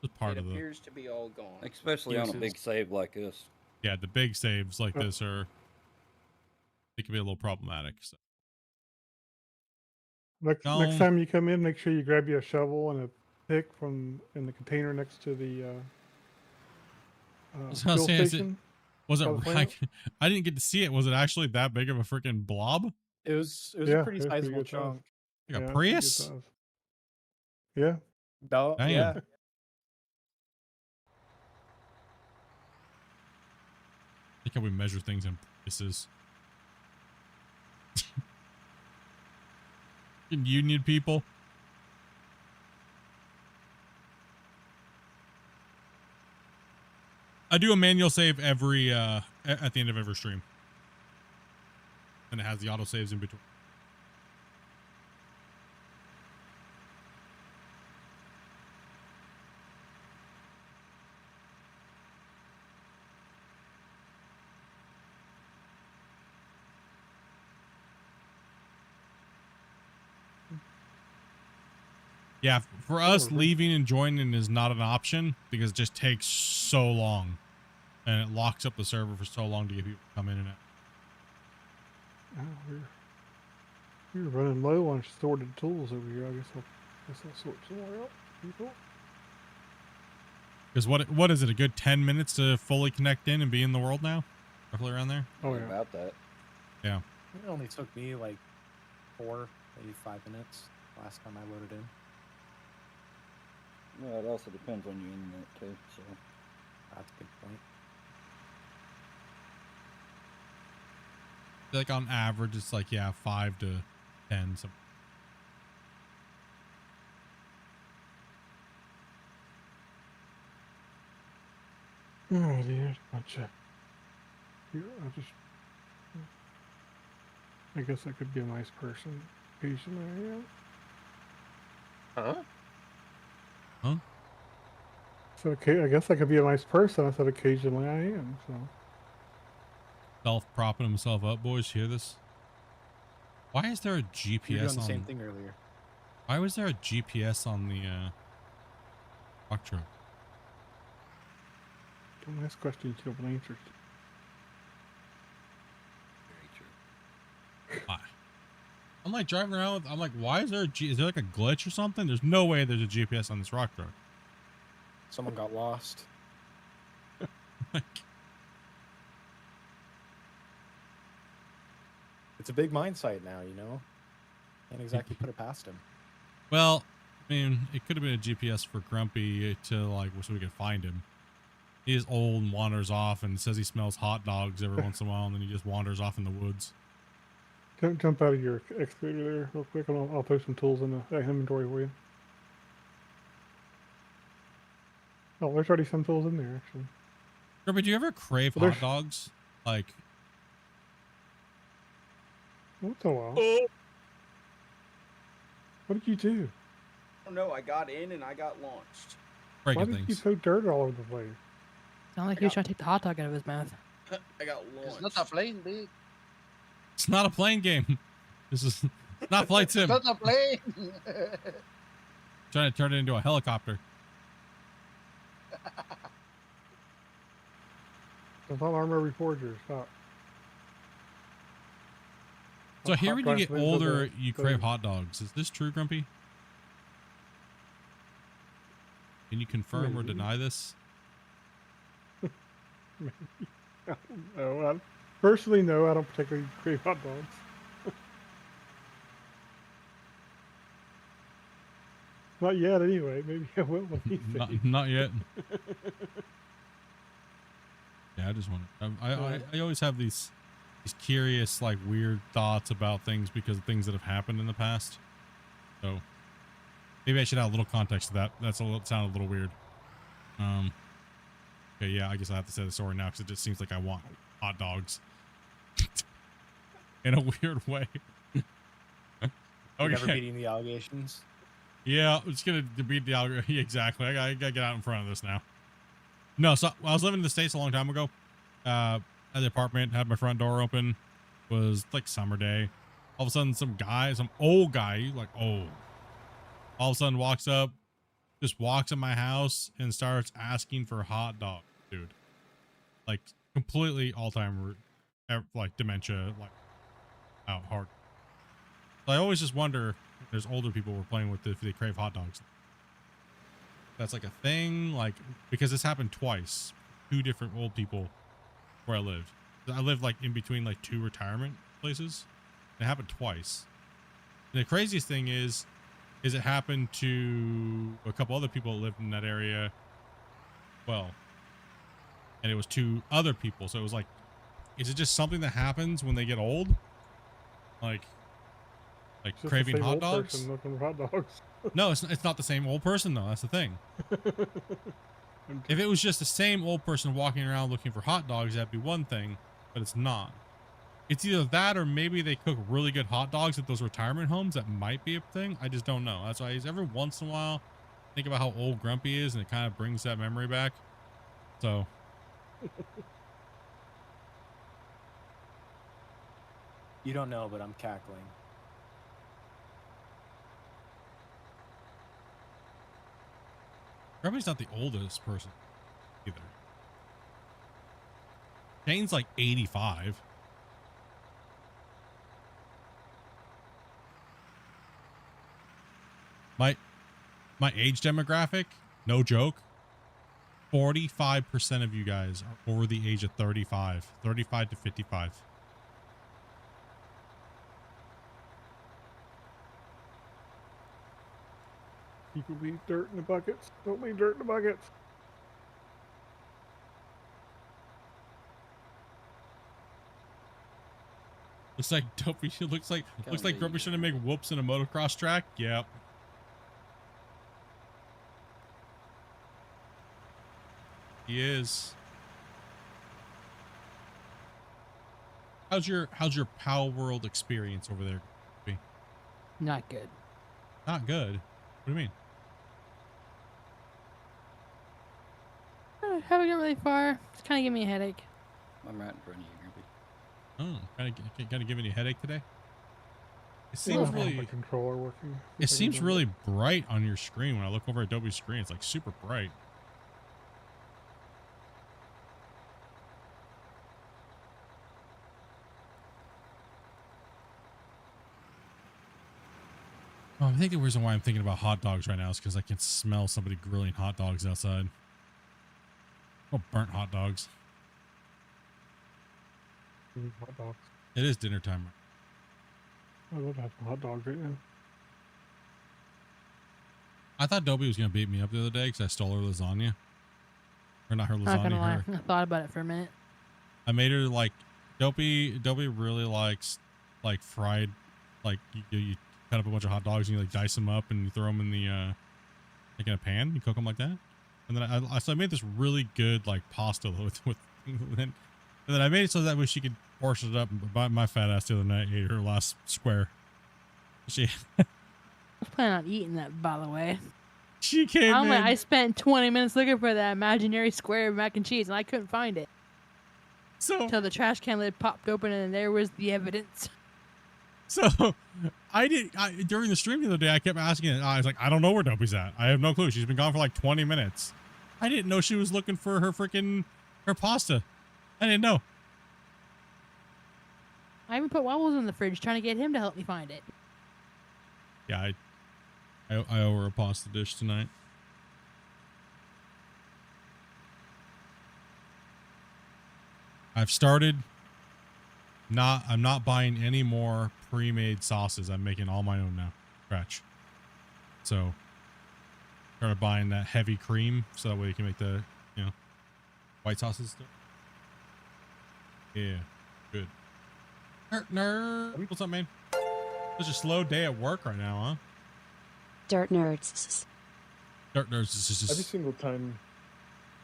it's part It of the. appears to be all gone. Especially on a big save like this. Yeah, the big saves like this are. It can be a little problematic. So. Next Don't- time you come in, make sure you grab you a shovel and a pick from in the container next to the I was fuel gonna say, is it- station. Was it by the plant. like, I didn't get to see it. Was it actually that big of a freaking blob? It was Yeah, a pretty it was pretty sizable good size. chunk. Like a Yeah, it's Prius? pretty good size. Yeah. Damn. Yeah. Look how we measure things in Priuses. Union people. I do a manual save every at the end of every stream, and it has the auto saves in between. Yeah, for us, leaving and joining is not an option because it just takes so long, and it locks up the server for so long to get people to come in and out. Oh, we're running low on sorted tools over here. I guess I'll sort some more out. People. Because what is it? A good 10 minutes to fully connect in and be in the world now, roughly around there. Oh yeah. About that. Yeah. It only took me like 4, maybe 5 minutes last time I loaded in. Well, it also depends on your internet too. So that's a good point. Like on average, it's like 5 to 10. So. Alrighty, here's my check. Here, I guess I could be a nice person. Occasionally I am. Huh? Huh? So okay, I guess I could be a nice person. I said occasionally I am. So. Self-propping himself up, boys. You hear this? Why is there a GPS You were doing on? the same thing earlier. Why was there a GPS on the rock truck? Don't ask questions you don't want answers. Why? I'm like driving around with, I'm like, why is there is there like a glitch or something? There's no way there's a GPS on this rock truck. Someone got lost. It's a big mine site now, you know? Can't exactly put it past him. Well, I mean, it could have been a GPS for Grumpy to like, so we could find him. He is old and wanders off and says he smells hot dogs every once in a while, and then he just wanders off in the woods. Jump out of your excavator there real quick, and I'll throw some tools in the inventory for you. Oh, there's already some tools in there, actually. Grumpy, do you ever crave Well, hot dogs? Like, once in a while. What did you do? I don't know. I got in and I got launched. Why breaking did you things. throw dirt all over the place? Sound like he was trying to take the hot dog out of his mouth. I got launched. It's not a plane, big. It's not a plane game. This is not Flight Sim. It's not a plane. Trying to turn it into a helicopter. It's not armor reforger. Stop. So here, when you get Hot dogs, older, those are- you crave hot dogs. Is this true, Grumpy? Can you confirm or Maybe. deny this? No, personally, no. I don't particularly crave hot dogs. Not yet, anyway. Maybe I will when he's Not yet. Yeah, I just want to. I always have these curious, like, weird thoughts about things because of things that have happened in the past. So maybe I should add a little context to that. Sounded a little weird. Okay, yeah, I guess I have to say the story now because it just seems like I want hot dogs in a weird way. You're never beating the allegations. Yeah, I'm just gonna beat the algorithm. Yeah, exactly. I gotta get out in front of this now. No, so I was living in the States a long time ago. At the apartment, had my front door open, It was like summer day. All of a sudden, some old guy, like old, all of a sudden walks up, just walks in my house and starts asking for hot dogs, dude. Like completely Alzheimer, like dementia, like out hard. So I always just wonder if there's older people we're playing with if they crave hot dogs. That's like a thing, like, because this happened twice. 2 different old people where I lived. I lived like in between like 2 retirement places. It happened twice. And the craziest thing is it happened to a couple other people that lived in that area. Well, and it was 2 other people. So it was like, is it just something that happens when they get old? Like It's just craving the same hot old dogs? person looking for hot dogs. No, it's not the same old person though. That's the thing. If it was just the same old person walking around looking for hot dogs, that'd be one thing, but it's not. It's either that or maybe they cook really good hot dogs at those retirement homes. That might be a thing. I just don't know. That's why every once in a while think about how old Grumpy is and it kind of brings that memory back. So You don't know, but I'm cackling. Grumpy's not the oldest person either. Shane's like 85. My age demographic, no joke, 45% of you guys are over the age of 35 to 55. People leave dirt in the buckets. Don't leave dirt in the buckets. Looks like Dopey. Looks like Grumpy should make whoops in a motocross track. Yep. He is. How's your Power World experience over there, Grumpy? Not good. Not good. What do you mean? Haven't got really far. It's kind of giving me a headache. I'm right in front of you, Grumpy. Oh, kind of giving you a headache today? It I don't seems have really my controller working. It seems really bright on your screen. When I look over at Adobe's screen, it's like super bright. Oh, I think the reason why I'm thinking about hot dogs right now is because I can smell somebody grilling hot dogs outside. Oh, burnt hot dogs. Hot dogs. It is dinner time. I would have some hot dogs right now. I thought Dobie was going to beat me up the other day because I stole her lasagna. Or not her Not gonna lasagna, lie. her. I thought about it for a minute. I made her like, Dobie really likes like fried, like you cut up a bunch of hot dogs and you like dice them up and you throw them in the, like in a pan, you cook them like that. And then so I made this really good like pasta with and then I made it so that way she could portion it up. But my fat ass the other night ate her last square. She I was planning on eating that, by the way. She came in. I spent 20 minutes looking for that imaginary square of mac and cheese, and I couldn't find it. So until the trash can lid popped open, and there was the evidence. So during the stream the other day, I kept asking it. I was like, I don't know where Dopey's at. I have no clue. She's been gone for like 20 minutes. I didn't know she was looking for her pasta. I didn't know. I even put Wobbles in the fridge trying to get him to help me find it. Yeah, I owe her a pasta dish tonight. I've started. I'm not buying any more pre-made sauces. I'm making all my own now, scratch. So, started buying that heavy cream so that way you can make the white sauces stuff. Yeah, good. Nerd. What's up, man? Such a slow day at work right now, huh? Dirt nerds. Dirt nerds is just Every single time.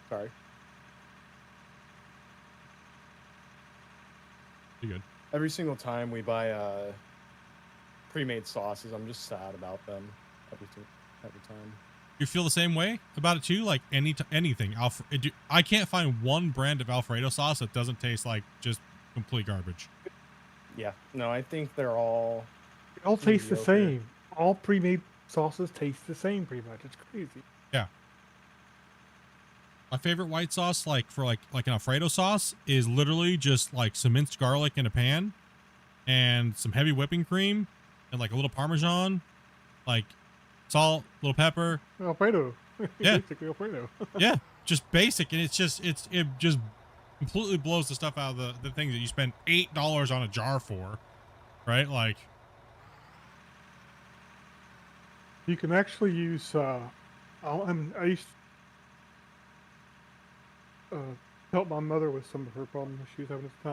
Sorry. You good? Every single time we buy pre-made sauces, I'm just sad about them. Every time. You feel the same way about it too? Like anything. I can't find one brand of Alfredo sauce that doesn't taste like just complete garbage. Yeah. No, I think they're all. They all taste the mediocre. same. All pre-made sauces taste the same, pretty much. It's crazy. Yeah. My favorite white sauce, like for like an Alfredo sauce, is literally just like some minced garlic in a pan and some heavy whipping cream and like a little Parmesan, like salt, little pepper. Alfredo. Yeah. Basically Alfredo. Yeah. Just basic. And it just completely blows the stuff out of the things that you spend $8 on a jar for. Right? Like, You can actually use, I used to help my mother with some of her problems that she was having at the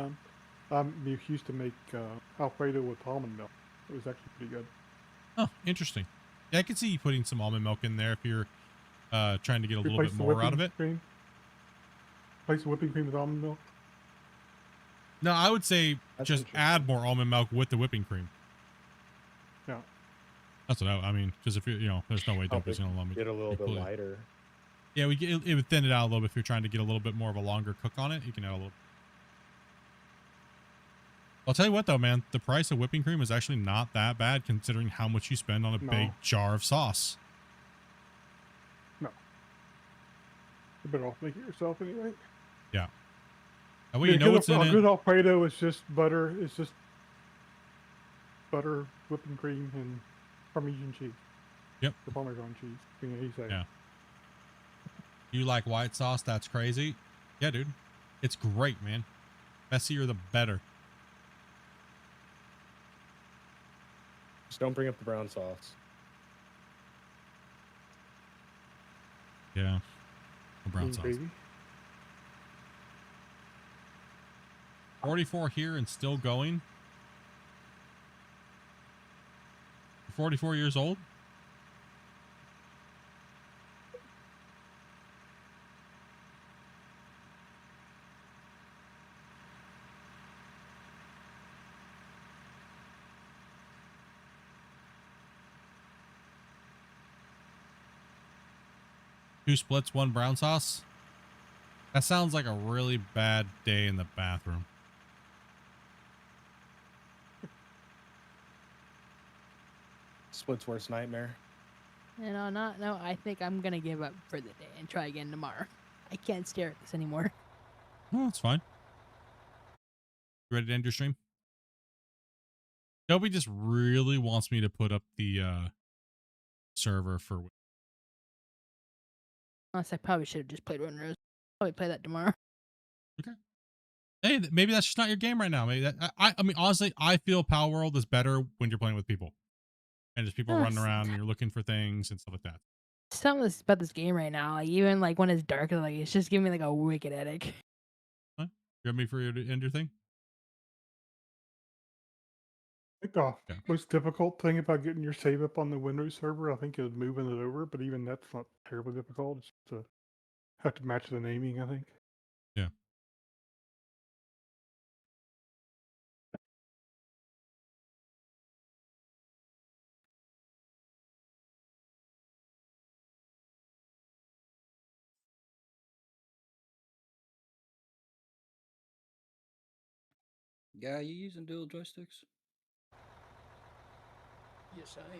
time. We used to make Alfredo with almond milk. It was actually pretty good. oh, interesting. Yeah, I can see you putting some almond milk in there if you're trying to get a little Replace bit the more out whipping of it. cream. Replace the whipping cream with almond milk. No, I would say That's just add more almond milk with the whipping cream. Yeah. That's what I mean. Because if you there's no way Help Dopey's it gonna let me get a little bit completely- lighter. Yeah, it would thin it out a little bit if you're trying to get a little bit more of a longer cook on it. You can add a little. I'll tell you what though, man, the price of whipping cream is actually not that bad considering how much you spend on a No. big jar of sauce. No. You're better off making it yourself anyway. Yeah. That way Yeah, you know what's in a it. good Alfredo is just butter. It's just butter, whipping cream, and Parmesan cheese. Yep. The Parmesan cheese. You say. Yeah. You like white sauce? That's crazy. Yeah, dude. It's great, man. Messier the better. Just don't bring up the brown sauce. Yeah. The brown Green sauce. gravy. 44 here and still going. 44 years old. Two splits, one brown sauce. That sounds like a really bad day in the bathroom. Split's worst nightmare. And on that note, I think I'm gonna give up for the day and try again tomorrow. I can't stare at this anymore. Oh, that's fine. You ready to end your stream? Toby just really wants me to put up the server for. Honestly, I probably should have just played Run Rose. Probably play that tomorrow. Okay. Hey, maybe that's just not your game right now. Maybe that I mean, honestly, I feel Power World is better when you're playing with people, and just people running Yes. around and you're looking for things and stuff like that. Something about this game right now, like even like when it's dark, like it's just giving me like a wicked headache. Huh? You have me for you to end your thing? I think the most difficult thing about getting your save up on the Windows server, I think, is moving it over. But even that's not terribly difficult. It's to have to match the naming, I think. Yeah. Guy, you using dual joysticks? Yes, I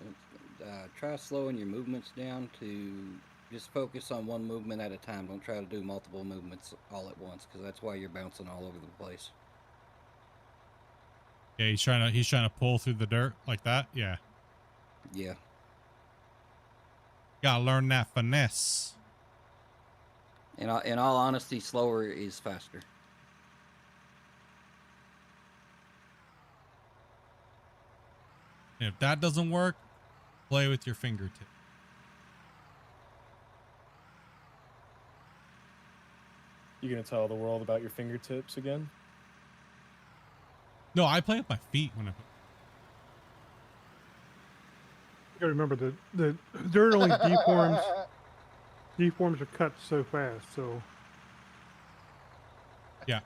am. Try slowing your movements down to just focus on one movement at a time. Don't try to do multiple movements all at once, because that's why you're bouncing all over the place. Yeah, he's trying to pull through the dirt like that. Yeah. Yeah. Gotta learn that finesse. In all honesty, slower is faster. And if that doesn't work, play with your fingertip. You gonna tell the world about your fingertips again? No, I play with my feet when I. You gotta remember that the dirt only deforms are cut so fast. So Yeah.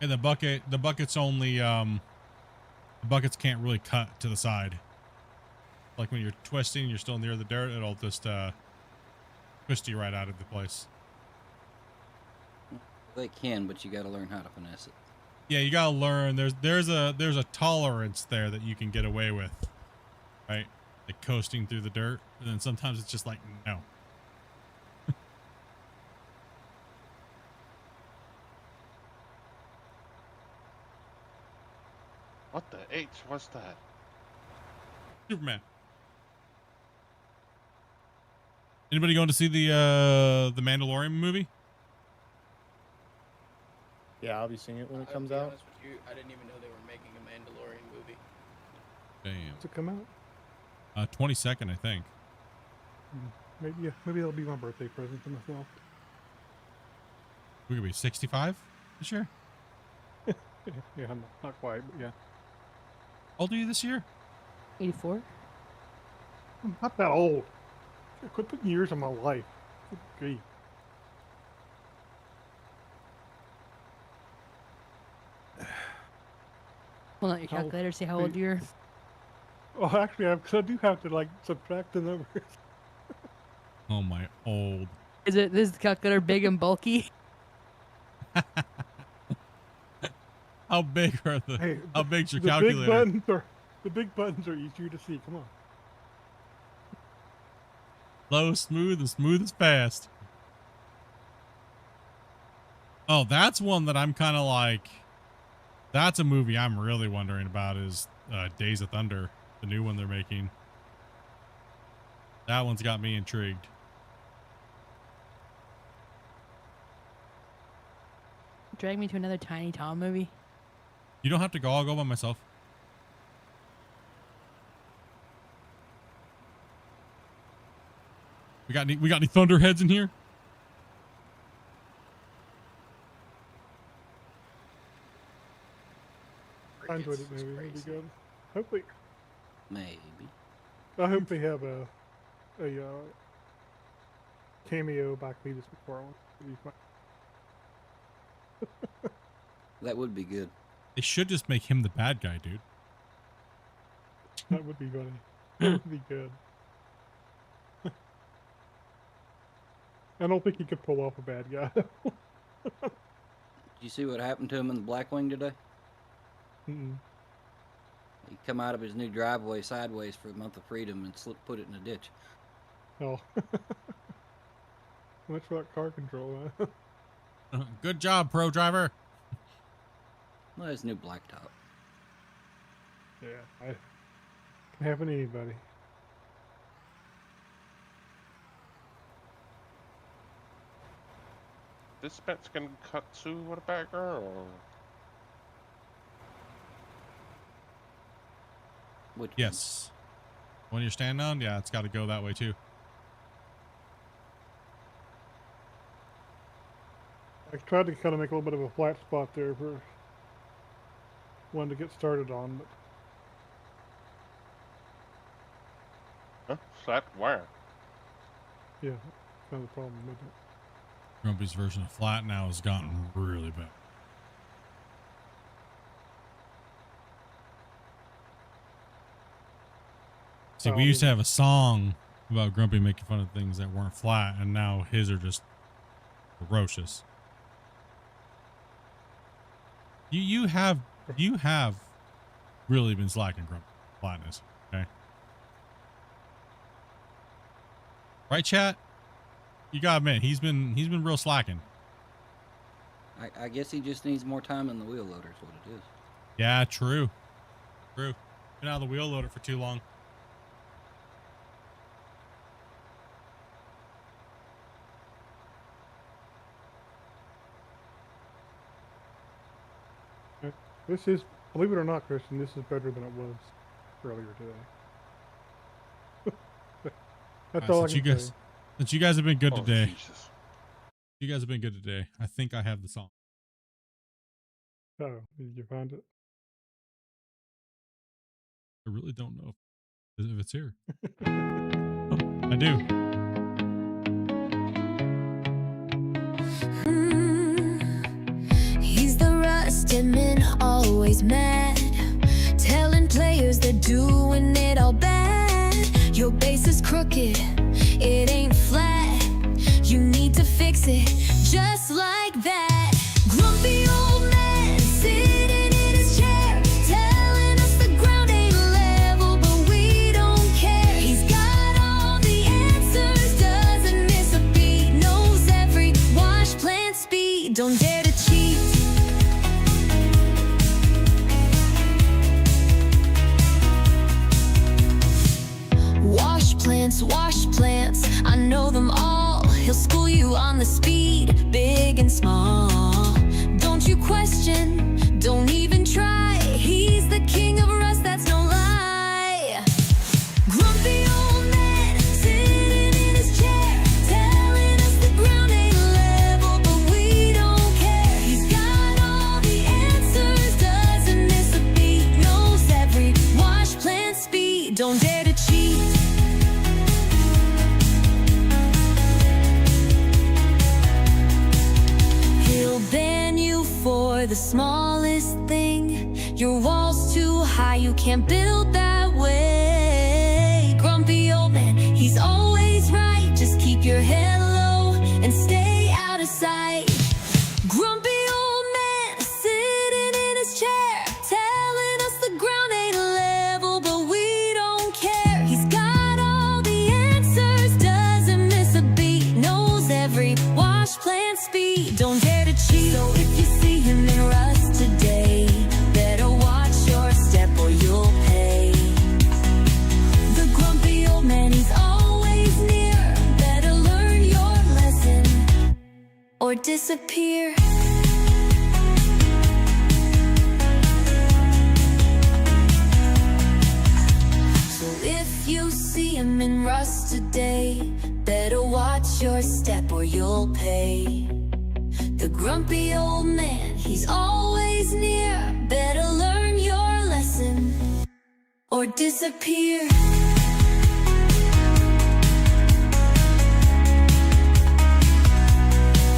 And the bucket's only the buckets can't really cut to the side. Like when you're twisting, you're still near the dirt, it'll just twist you right out of the place. They can, but you got to learn how to finesse it. Yeah, you gotta learn. There's a tolerance there that you can get away with, right? Like coasting through the dirt, and then sometimes it's just like no. What the H was that? Superman. Anybody going to see the Mandalorian movie? Yeah, I'll be seeing it when it comes To be out. honest with you, I didn't even know they were making a Mandalorian movie. Damn. Does it come out? 22nd, I think. Maybe that'll be my birthday present to myself. We're gonna be 65 this year. Yeah, not quite, but yeah. How old are you this year? 84. I'm not that old. Quit putting years on my life. Good grief. Pull out your calculator, see how old you are. Oh, actually, I do have to like subtract the numbers. Oh my old. Is the calculator big and bulky? How big are the? Hey, how big's your the calculator? The big buttons are easier to see. Come on. Low, smooth, and smooth as fast. Oh, that's one that I'm kind of like. That's a movie I'm really wondering about is Days of Thunder, the new one they're making. That one's got me intrigued. Drag me to another Tiny Tom movie. You don't have to go. I'll go by myself. We got any thunderheads in here? I enjoyed it. Maybe it'll be good. Hopefully, Maybe. I hope they have a cameo back Cletus McFarlane. That would be good. They should just make him the bad guy, dude. That would be funny. That would be good. I don't think he could pull off a bad guy. Did you see what happened to him in the Blackwing today? Mm-mm. He come out of his new driveway sideways for the month of freedom and put it in a ditch. Oh. Much for that car control, huh? Good job, pro driver. Well, his new blacktop. Yeah, I can happen to anybody. This bet's gonna cut to what a bad girl. Which Yes. When you're standing on, yeah, it's got to go that way too. I tried to kind of make a little bit of a flat spot there for one to get started on, but Huh? Flat wire. yeah, kind of the problem with it. Grumpy's version of flat now has gotten really bad. See, we used to have a song about Grumpy making fun of things that weren't flat, and now his are just ferocious. You have really been slacking Grumpy flatness, okay? Right, chat? You gotta admit, he's been real slacking. I guess he just needs more time in the wheel loader is what it is. Yeah, true. True. Been out of the wheel loader for too long. This is, believe it or not, Christian, this is better than it was earlier today. That's all I Since can say. Since you guys have been good Oh, today. Jesus. You guys have been good today. I think I have the song. Oh, did you find it? I really don't know if it's here. Oh, I do. He's the rusted man, always mad, telling players they're doing it all bad. Your base is crooked, it ain't flat. You need to fix it just like that. Don't dare to cheat. Wash plants, I know them all. He'll school you on the speed, big and small. Don't you question, don't even try. He's the king of rust, that's no lie. Grumpy old man, sitting in his chair, telling us the ground ain't level, but we don't care. He's got all the answers, doesn't miss a beat, knows every wash plant speed. Don't dare to cheat. He'll ban you for the smallest thing. Your wall's too high, you can't build that way. Grumpy old man, he's always right. Just keep your head low and stay out of sight. Grumpy old man, sitting in his chair, telling us the ground ain't level, but we don't care. He's got all the answers, doesn't miss a beat, knows every wash plant speed. Don't dare to cheat. So if you see him in rust today, better watch your step or you'll pay. The grumpy old man, he's always near. Better learn your lesson or disappear. So if you see him in rust today, better watch your step or you'll pay. The grumpy old man, he's always near. Better learn your lesson or disappear.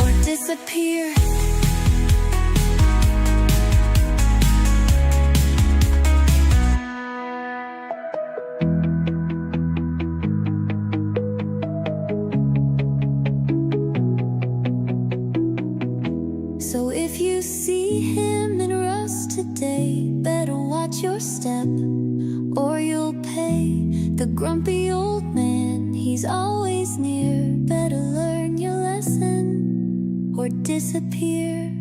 Or disappear. So if you see him in rust today, better watch your step or you'll pay. The grumpy old man, he's always near. Better learn your lesson or disappear.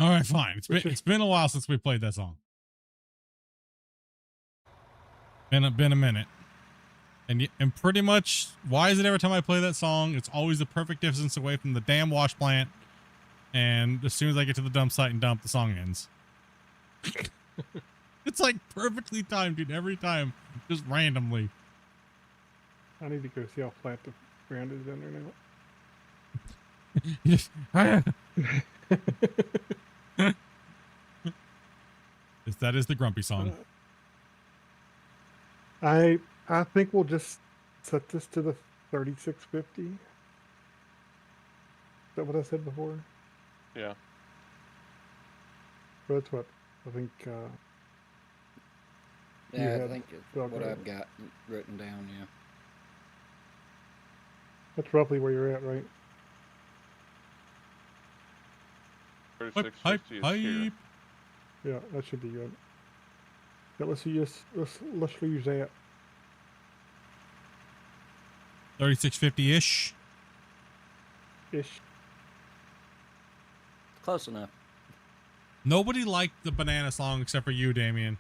All right, fine. It's been a while since we played that song. Been a minute. And pretty much, why is it every time I play that song, it's always the perfect distance away from the damn wash plant, and as soon as I get to the dump site and dump, the song ends. It's like perfectly timed, dude, every time, just randomly. I need to go see how flat the ground is down there now. Yes. That is the grumpy song. I think we'll just set this to the 3650. Is that what I said before? Yeah. But that's what I think. Yeah, I think it's what I've got written down, yeah. That's roughly where you're at, right? 3650 is here. Yeah, that should be good. Yeah, let's use that. 3650-ish. Ish. Close enough. Nobody liked the banana song except for you, Damien.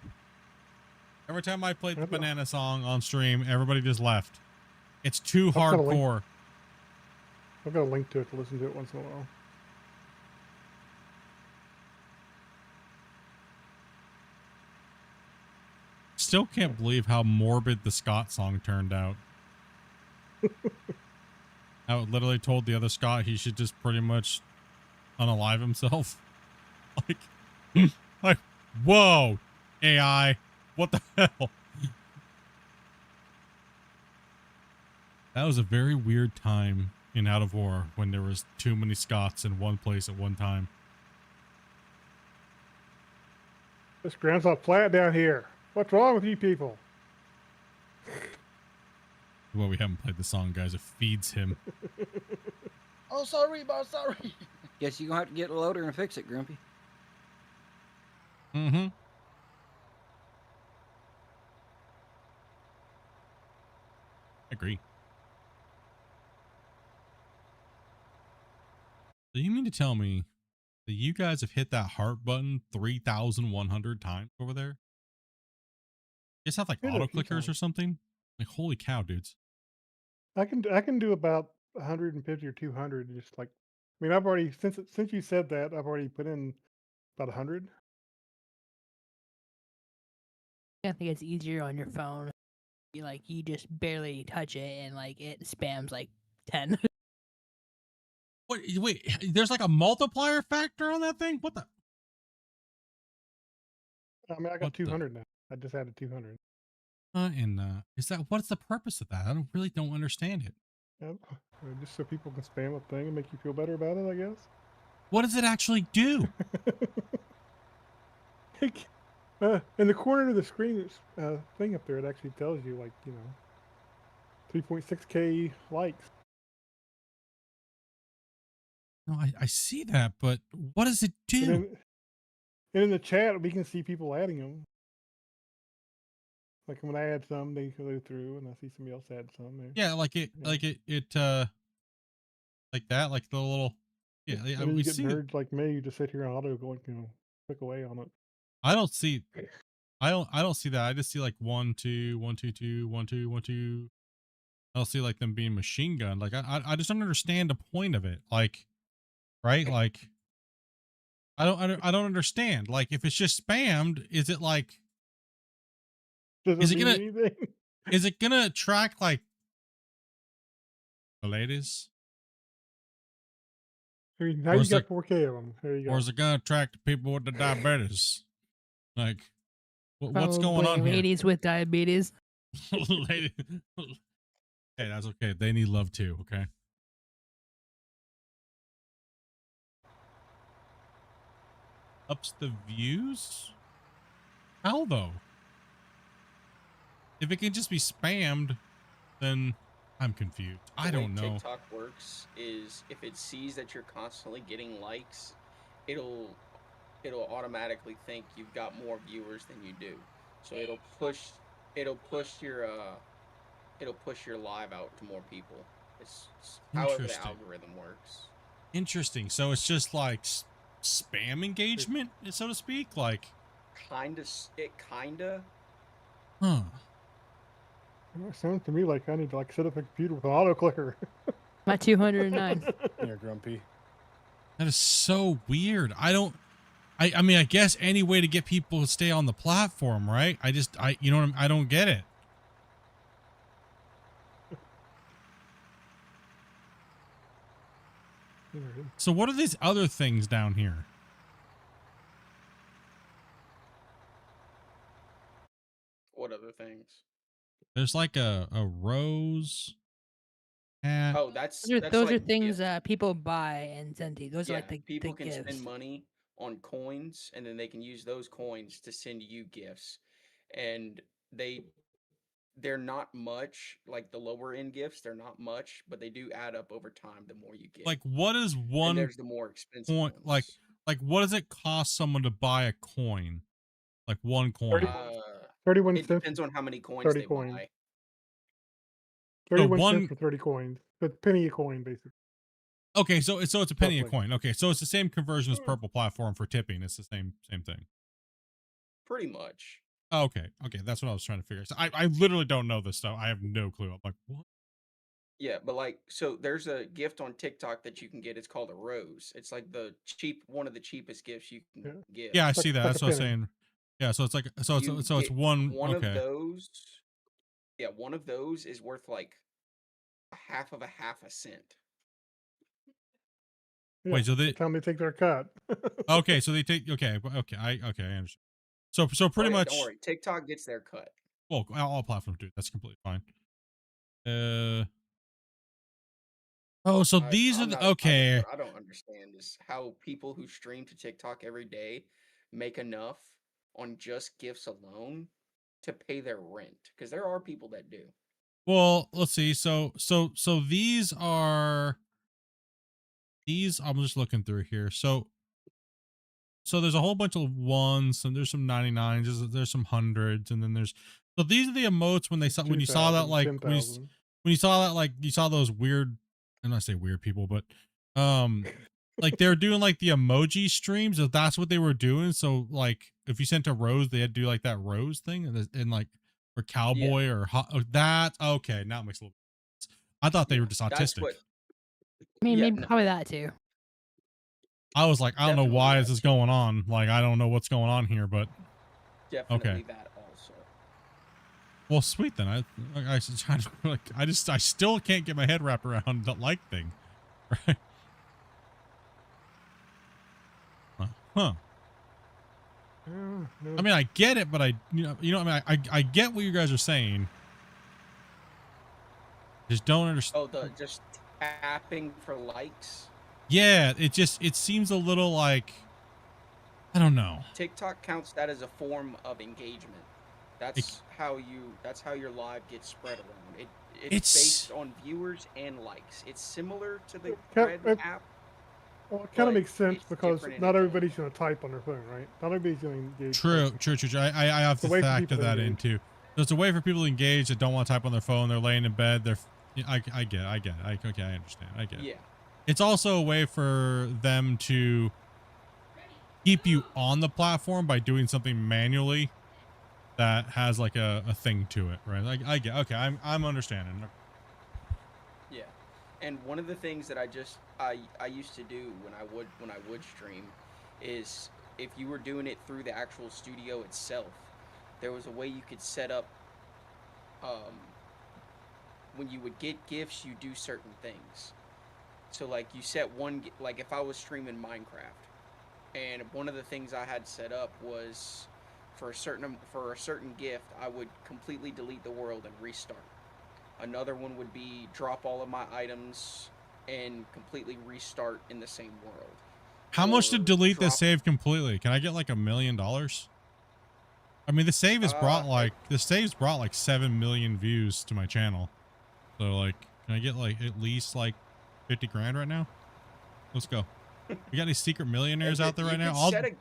Every time I played the banana song on stream, everybody just left. It's too hardcore. I've got a link to it to listen to it once in a while. Still can't believe how morbid the Scott song turned out. How it literally told the other Scott he should just pretty much unalive himself. Like, whoa, AI, what the hell? That was a very weird time in Out of War when there was too many Scots in one place at one time. This ground's all flat down here. What's wrong with you people? Well, we haven't played the song, guys. It feeds him. Oh, sorry, boss, sorry. Guess you're going to have to get a loader and fix it, Grumpy. Mm-hmm. agree. So you mean to tell me that you guys have hit that heart button 3,100 times over there? You guys have like Hit it auto a few clickers or times. something? Like, holy cow, dudes. I can do about 150 or 200. Just like, I mean, I've already since you said that, I've already put in about 100. I think it's easier on your phone. You just barely touch it and like it spams like 10. What? Wait, there's like a multiplier factor on that thing? What the? I mean, I got What the? 200 now. I just added 200. Is that what's the purpose of that? I don't understand it. Yep. Just so people can spam a thing and make you feel better about it, I guess. What does it actually do? In the corner of the screen thing up there, it actually tells you, like, 3.6K likes. No, I see that, but what does it do? And in the chat, we can see people adding them. Like when I add some, they go through, and I see somebody else add some. There. Yeah, like it, Yeah. like like that, like the little. Yeah, And we you get see it. nerds like me, you just sit here on auto going, click away on it. I don't see that. I just see like 1 2 1 2 2 1 2 1 2. I don't see like them being machine gunned. Like I just don't understand the point of it. Like, right? Like I don't understand. Like if it's just spammed, is it like Does it mean anything? Is it gonna track like the ladies? I mean, now you got 4K of them. There you go. Or is it gonna track the people with the diabetes? Like what's going Probably on here? ladies with diabetes. Lady. Hey, that's okay. They need love too, okay? Ups the views? How though? If it can just be spammed, then I'm confused. I don't know. The way TikTok works is if it sees that you're constantly getting likes, it'll automatically think you've got more viewers than you do. So it'll push your live out to more people. It's however the algorithm works. Interesting. So it's just like spam engagement, so to speak, like kinda. Huh. It sounds to me like I need to set up a computer with an auto clicker. My 209. You're grumpy. That is so weird. I mean, I guess any way to get people to stay on the platform, right? You know what I don't get it. So what are these other things down here? What other things? There's like a rose hat. Oh, that's those like are things people buy and send to you. Those are like the people can gifts. spend money on coins, and then they can use those coins to send you gifts, and they're not much, like the lower end gifts. They're not much, but they do add up over time. The more you get, Like what is one? And there's the more expensive coin, ones. like what does it cost someone to buy a coin? Like one coin. 31 it cents. depends on how many coins 30 they coins. buy. 31 cents for 30 coins. It's a penny a coin, basically. Okay, so it's a penny a Roughly. coin. Okay, so it's the same conversion as Purple Platform for tipping. It's the same thing. Pretty much. Oh, okay, that's what I was trying to figure. So I literally don't know this stuff. I have no clue. I'm like, what? Yeah, but so there's a gift on TikTok that you can get. It's called a rose. It's like one of the cheapest gifts you can get. Yeah, I see that. That's what I was saying. Yeah, so it's like it's one. Of those. Yeah, one of those is worth like a half a cent. Yeah, wait, so that's how they take their cut. Okay, so they take I understand. So pretty much. Don't worry, TikTok gets their cut. Well, all platforms do. That's completely fine. Oh, so these are okay. I don't understand is how people who stream to TikTok every day make enough on just gifts alone to pay their rent, because there are people that do. Well, let's see. So these I'm just looking through here. So there's a whole bunch of ones, and there's some 99s, there's some hundreds, and then so these are the emotes when you saw that, like when you saw that, like you saw those weird, I'm not say weird people, but like they were doing like the emoji streams. If that's what they were doing, so like if you sent a rose, they had to do like that rose thing, and like or cowboy or that. Okay, now it makes a little sense. I thought they were just That's autistic. what. I mean, Yeah, maybe no. probably that too. I was like, I don't know Definitely why that this is going on. Like, I don't know what's going on here, but Definitely okay. that also. Well, sweet then. I still can't get my head wrapped around the like thing, right? Huh. I mean, I get it, but I get what you guys are saying. Just don't understand. Oh, the just tapping for likes. Yeah, it seems a little like, I don't know. TikTok counts that as a form of engagement. That's how your live gets spread around. It's based on viewers and likes. It's similar to the Thread app. Well, it kind of but makes sense it's because different in not a everybody's going to type on their phone, right? Not everybody's going to engage. True. I have It's a way to for factor people to that in engage. too. There's a way for people to engage that don't want to type on their phone. They're laying in bed. I get it. Okay, I understand. I get it. Yeah. It's also a way for them to keep you on the platform by doing something manually that has like a thing to it, right? Like I get. Okay, I'm understanding. Yeah, and one of the things that I used to do when I would stream is if you were doing it through the actual studio itself, there was a way you could set up. When you would get gifts, you do certain things. So like you set one, like if I was streaming Minecraft, and one of the things I had set up was for a certain gift, I would completely delete the world and restart. Another one would be drop all of my items and completely restart in the same world. How much to delete the save completely? Can I get like $1 million? I mean, the save has brought like 7 million views to my channel. So like, can I get like at least like 50 grand right now? Let's go. We got any secret millionaires out there right now?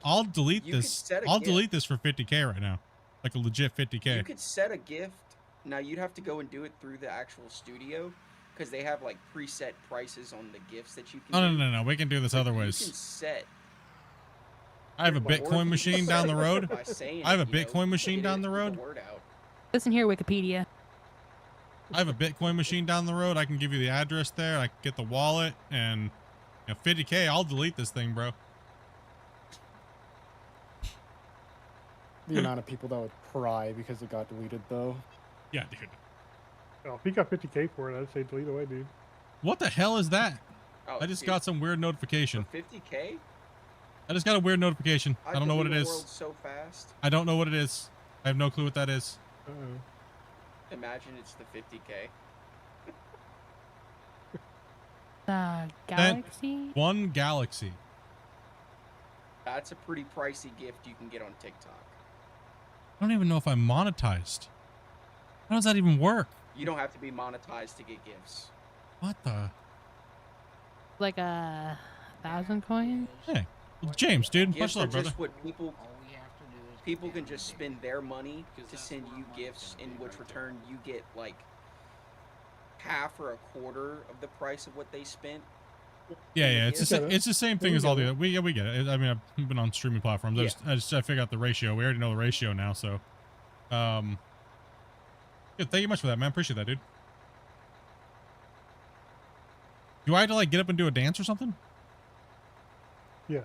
I'll delete this. I'll delete this for 50K right now. Like a legit 50K. You could set a gift. Now you'd have to go and do it through the actual studio because they have like preset prices on the gifts that you can do. No. We can do this other You ways. can set. I have a Bitcoin machine down the road. I have a Bitcoin machine down the road. Listen here, Wikipedia. I have a Bitcoin machine down the road. I can give you the address there. I can get the wallet and 50K. I'll delete this thing, bro. The amount of people that would cry because it got deleted, though. Yeah, dude. Oh, if he got 50K for it, I'd say delete away, dude. What the hell is that? Oh, I just got some weird notification. For 50K? I just got a weird notification. I don't know what it is. So fast. I don't know what it is. I have no clue what that is. Imagine it's the 50K. Galaxy? One galaxy. That's a pretty pricey gift you can get on TikTok. I don't even know if I'm monetized. How does that even work? You don't have to be monetized to get gifts. What the? Like 1,000 coins? Hey, James, dude, Gifts much love, are brother. just what people can just spend their money to send you gifts, in which return you get like half or a quarter of the price of what they spent. Yeah. It's the same thing as all the other. We get it. I mean, I've been on streaming platforms. I figured out the ratio. We already know the ratio now. So, yeah, thank you much for that, man. Appreciate that, dude. Do I have to like get up and do a dance or something? Yeah.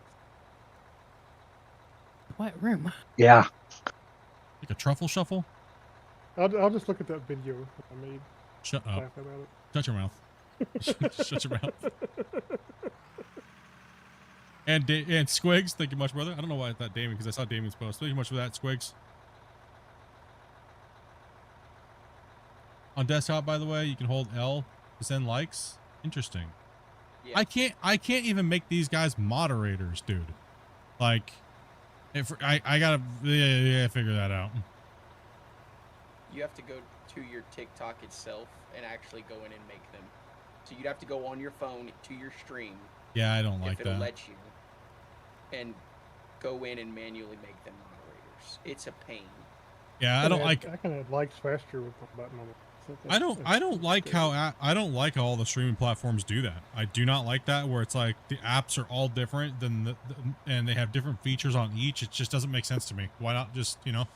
What room? Yeah. Like a truffle shuffle? I'll just look at that video I made. Shut up. Laugh about it. Shut your mouth. Shut your mouth. And Squigs, thank you much, brother. I don't know why I thought Damien, because I saw Damien's post. Thank you much for that, Squigs. On desktop, by the way, you can hold L to send likes. Interesting. Yeah. I can't even make these guys moderators, dude. Like, if I gotta figure that out. You have to go to your TikTok itself and actually go in and make them. So you'd have to go on your phone to your stream. Yeah, I don't like if it'll that. let you, and go in and manually make them moderators. It's a pain. Yeah, I don't like. I can add likes faster with the button on it. So I don't like how I don't like how all the streaming platforms do that. I do not like that where it's like the apps are all different than and they have different features on each. It just doesn't make sense to me. Why not just, you know,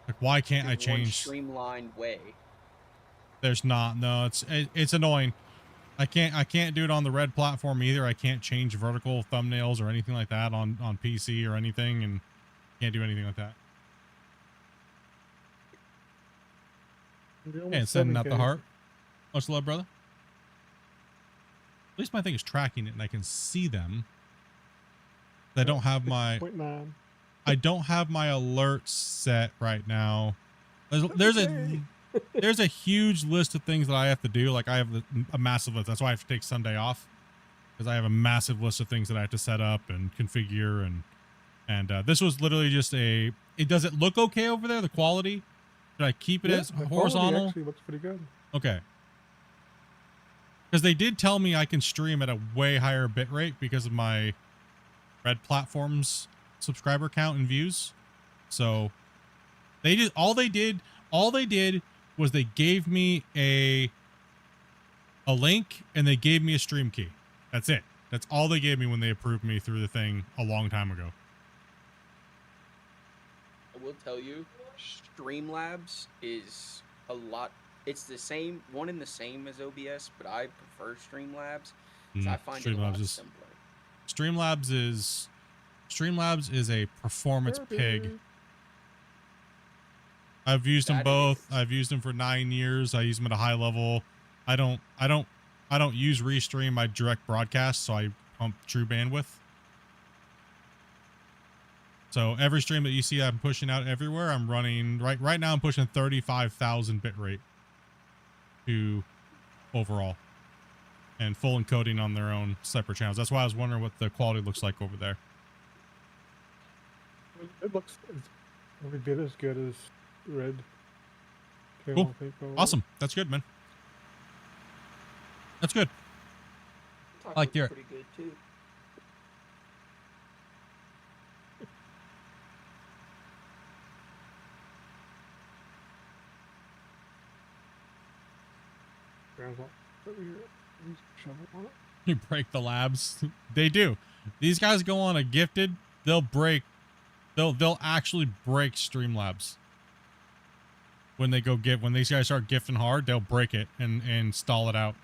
like why can't I One change? streamlined way. There's not. No, it's annoying. I can't do it on the Red platform either. I can't change vertical thumbnails or anything like that on PC or anything, and can't do anything like that. And sending out the heart. Much love, brother. At least my thing is tracking it and I can see them. I don't have my 6.9. I don't have my alerts set right now. There's a huge list of things that I have to do. Like I have a massive list. That's why I have to take Sunday off, because I have a massive list of things that I have to set up and configure. And this was literally just a. Does it look okay over there? The quality? Should I keep it as The quality horizontal? actually looks pretty good. Okay. Because they did tell me I can stream at a way higher bit rate because of my Red platform's subscriber count and views. So all they did was they gave me a link and they gave me a stream key. That's it. That's all they gave me when they approved me through the thing a long time ago. I will tell you, Streamlabs is a lot. It's the same, one and the same as OBS, but I prefer Streamlabs because I find it a lot simpler. Streamlabs is a performance pig. I've used them both. I've used them for 9 years. I use them at a high level. I don't use Restream. I direct broadcast, so I pump true bandwidth. So every stream that you see I'm pushing out everywhere, I'm running right now I'm pushing 35,000 bit rate to overall, and full encoding on their own separate channels. That's why I was wondering what the quality looks like over there. It looks every bit as good as Red. Cool. Awesome. That's good, man. That's good. I like to hear it. Pretty good too. You break the labs. They do. These guys go on a gifted. They'll actually break Streamlabs. When they go when these guys start gifting hard, they'll break it and stall it out.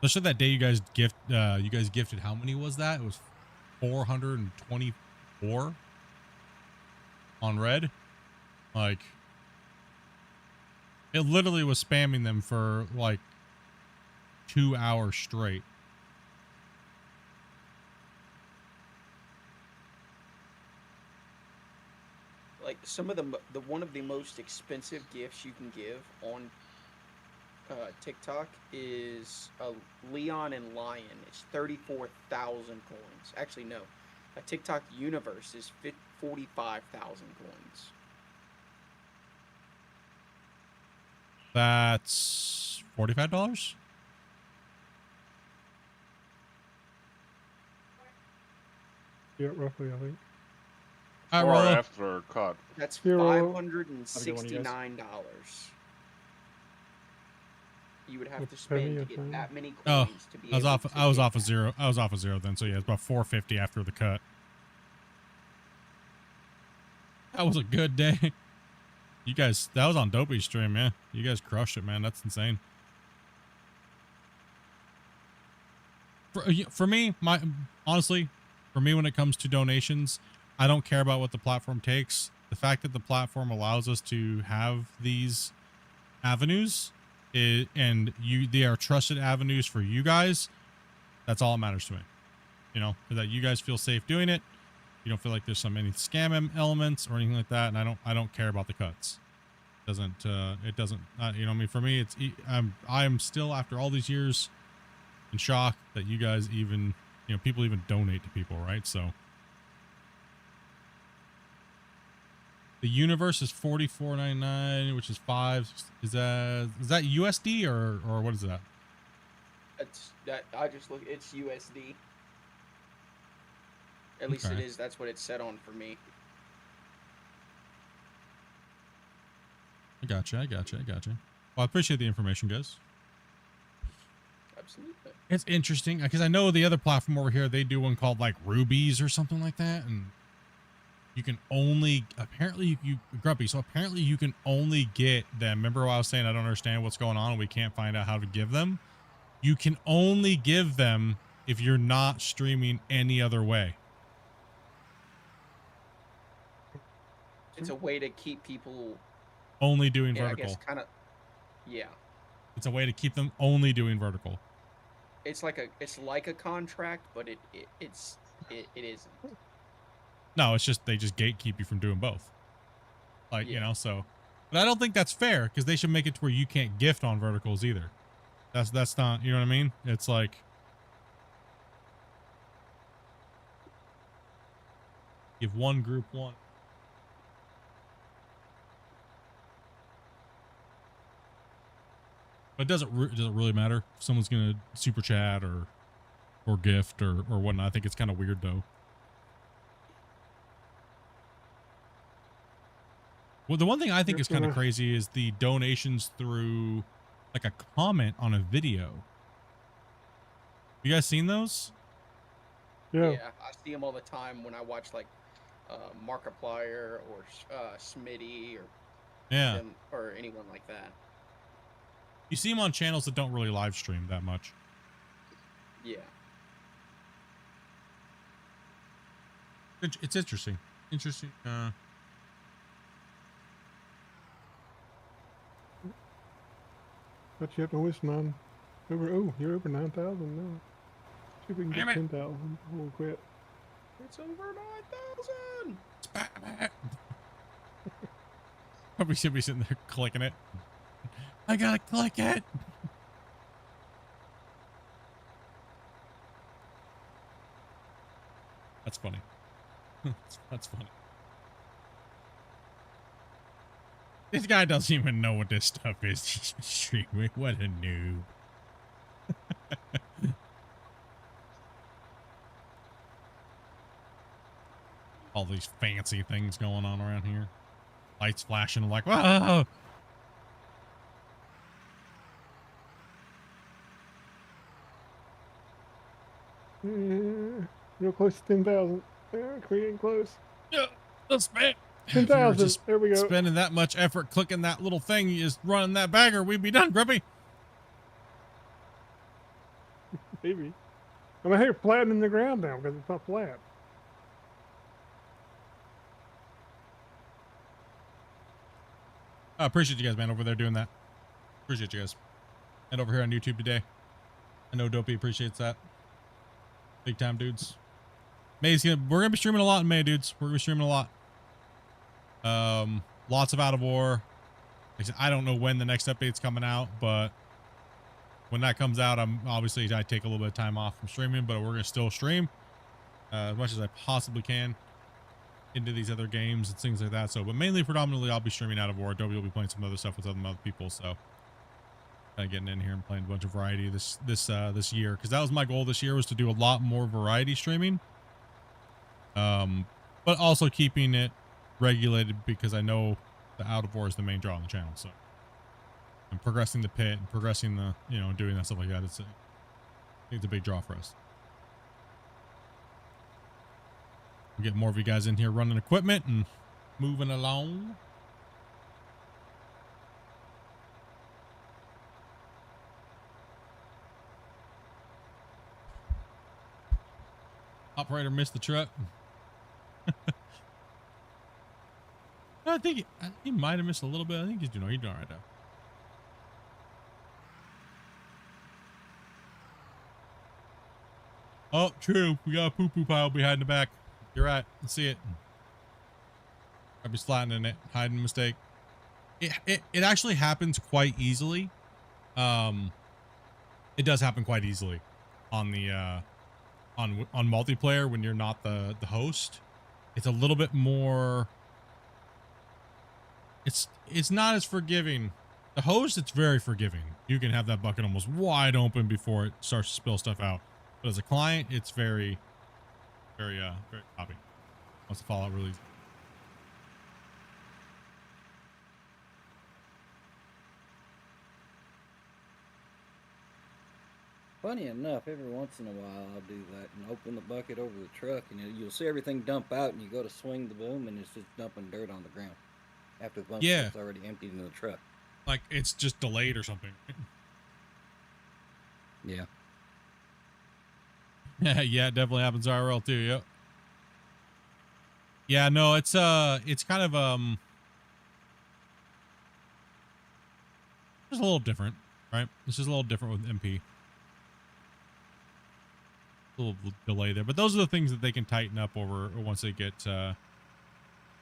Especially that day you guys gifted, how many was that? It was 424 on Red. Like, it literally was spamming them for like 2 hours straight. Like some of the one of the most expensive gifts you can give on TikTok is a Leon and Lion. It's 34,000 coins. Actually, no. A TikTok universe is 45,000 coins. That's $45. Yeah, roughly, I think. Or after a cut. That's $569. You would have to spend to get that many coins to be I was off of zero. I was off of zero then, so yeah, it's about 450 after the cut. That was a good day. You guys, that was on Dopey's stream, man. You guys crushed it, man. That's insane. For me, honestly, for me, when it comes to donations, I don't care about what the platform takes. The fact that the platform allows us to have these avenues, they are trusted avenues for you guys. That's all that matters to me. You know, that you guys feel safe doing it. You don't feel like there's any scam elements or anything like that, and I don't care about the cuts. It doesn't you know what I mean? For me, I'm still, after all these years, in shock that you guys even, you know, people even donate to people, right? So The universe is 44.99, which is 5. Is that USD or what is that? That's that. I just look. It's USD. At least it Okay. is. That's what it's set on for me. I gotcha. Well, I appreciate the information, guys. Absolutely. It's interesting because I know the other platform over here, they do one called like Rubies or something like that, and you can only apparently you Grumpy. So apparently you can only get them. Remember what I was saying? I don't understand what's going on, and we can't find out how to give them. You can only give them if you're not streaming any other way. It's a way to keep people Only doing I vertical. guess kind of. Yeah. It's a way to keep them only doing vertical. It's like a contract, but it isn't. No, it's just they just gatekeep you from doing both. Like, you know, so. But I don't think that's fair because they should make it to where you can't gift on verticals either. That's not, you know what I mean? It's like give one group one. But does it really matter if someone's gonna super chat or gift or whatnot? I think it's kind of weird though. Well, the one thing I think is kind of crazy is the donations through like a comment on a video. You guys seen those? Yeah. Yeah, I see them all the time when I watch like Markiplier or Smitty or them, or anyone like that. You see them on channels that don't really live stream that much. Yeah. It's interesting. Interesting. But you have to always 9. You're over 9,000 now. See if we can get 10,000. We'll quit. It's over 9,000. Probably should be sitting there clicking it. I gotta click it. That's funny. That's funny. This guy doesn't even know what this stuff is. He's streaming. What a noob. All these fancy things going on around here. Lights flashing. I'm like, whoa. Real close to 10,000. Creating close. Yeah, let's spend 10,000. There we go. Spending that much effort clicking that little thing, is running that bagger, we'd be done, Grumpy. Maybe. I mean, hey, flattening the ground down because it's not flat. I appreciate you guys, man, over there doing that. Appreciate you guys. And over here on YouTube today. I know Dopey appreciates that. Big time, dudes. We're gonna be streaming a lot in May, dudes. We're gonna be streaming a lot. Lots of Out of War. Like I said, I don't know when the next update's coming out, but when that comes out, I take a little bit of time off from streaming, but we're gonna still stream as much as I possibly can into these other games and things like that. So, but mainly, predominantly, I'll be streaming Out of War. Dopey will be playing some other stuff with other people. So, kind of getting in here and playing a bunch of variety this year, because that was my goal this year, was to do a lot more variety streaming. But also keeping it regulated, because I know the Out of War is the main draw on the channel. So, and progressing the pit and progressing the, doing that stuff like that. I think it's a big draw for us. We'll get more of you guys in here running equipment and moving along. Operator missed the truck. I think he might have missed a little bit. I think he's doing all right now. Oh, true. We got a poo-poo pile behind the back. You're right. Let's see it. I'll be flattening it, hiding a mistake. It actually happens quite easily. It does happen quite easily on the on multiplayer when you're not the host. It's a little bit more it's not as forgiving. The host, it's very forgiving. You can have that bucket almost wide open before it starts to spill stuff out. But as a client, it's very choppy. Wants to fall out really easy. Funny enough, every once in a while I'll do that and open the bucket over the truck, and you'll see everything dump out, and you go to swing the boom, and it's just dumping dirt on the ground after the bucket's already emptied into the truck. Like it's just delayed or something. Yeah. Yeah, it definitely happens IRL too. Yep. Yeah, no, it's kind of just a little different, right? It's just a little different with MP. A little delay there, but those are the things that they can tighten up over once they get you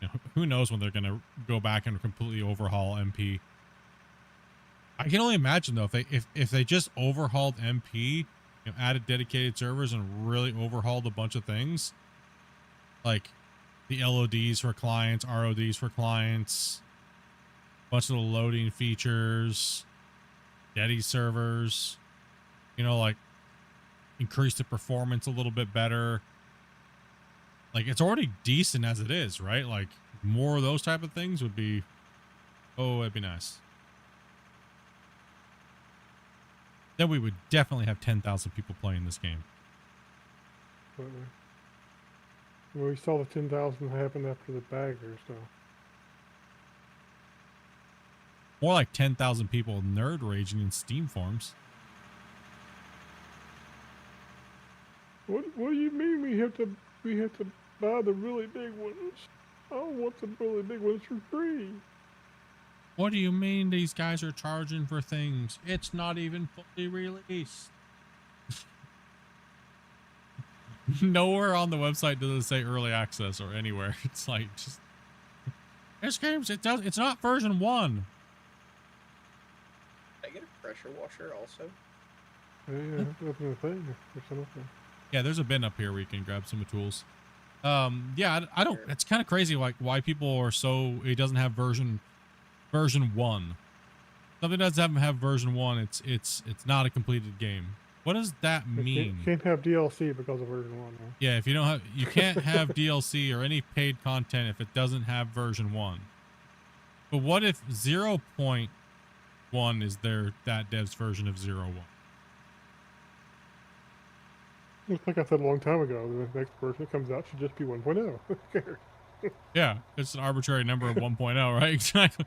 know, who knows when they're gonna go back and completely overhaul MP. I can only imagine though, if they just overhauled MP, you know, added dedicated servers and really overhauled a bunch of things, like the LODs for clients, RODs for clients, a bunch of the loading features, Dedi servers, you know, like increase the performance a little bit better. Like it's already decent as it is, right? Like more of those type of things would be, oh, it'd be nice. Then we would definitely have 10,000 people playing this game. Well, we saw the 10,000 happen after the bagger, so. More like 10,000 people nerd raging in Steam forums. What do you mean we have to buy the really big ones? I don't want the really big ones for free. What do you mean these guys are charging for things? It's not even fully released. Nowhere on the website does it say early access or anywhere. It's like just this game's it's not version 1. I get a pressure washer also. Yeah, open the thing or something. Yeah, there's a bin up here where you can grab some tools. Yeah, I don't. It's kind of crazy, like why people are so. It doesn't have version 1. Something doesn't have version 1. It's not a completed game. What does that mean? Can't have DLC because of version 1. Though. Yeah, if you don't have, you can't have DLC or any paid content if it doesn't have version 1. But what if 0.1 is that dev's version of 0.1? It's like I said a long time ago, the next version that comes out should just be 1.0. Who cares? Yeah, it's an arbitrary number of 1.0, right? Exactly.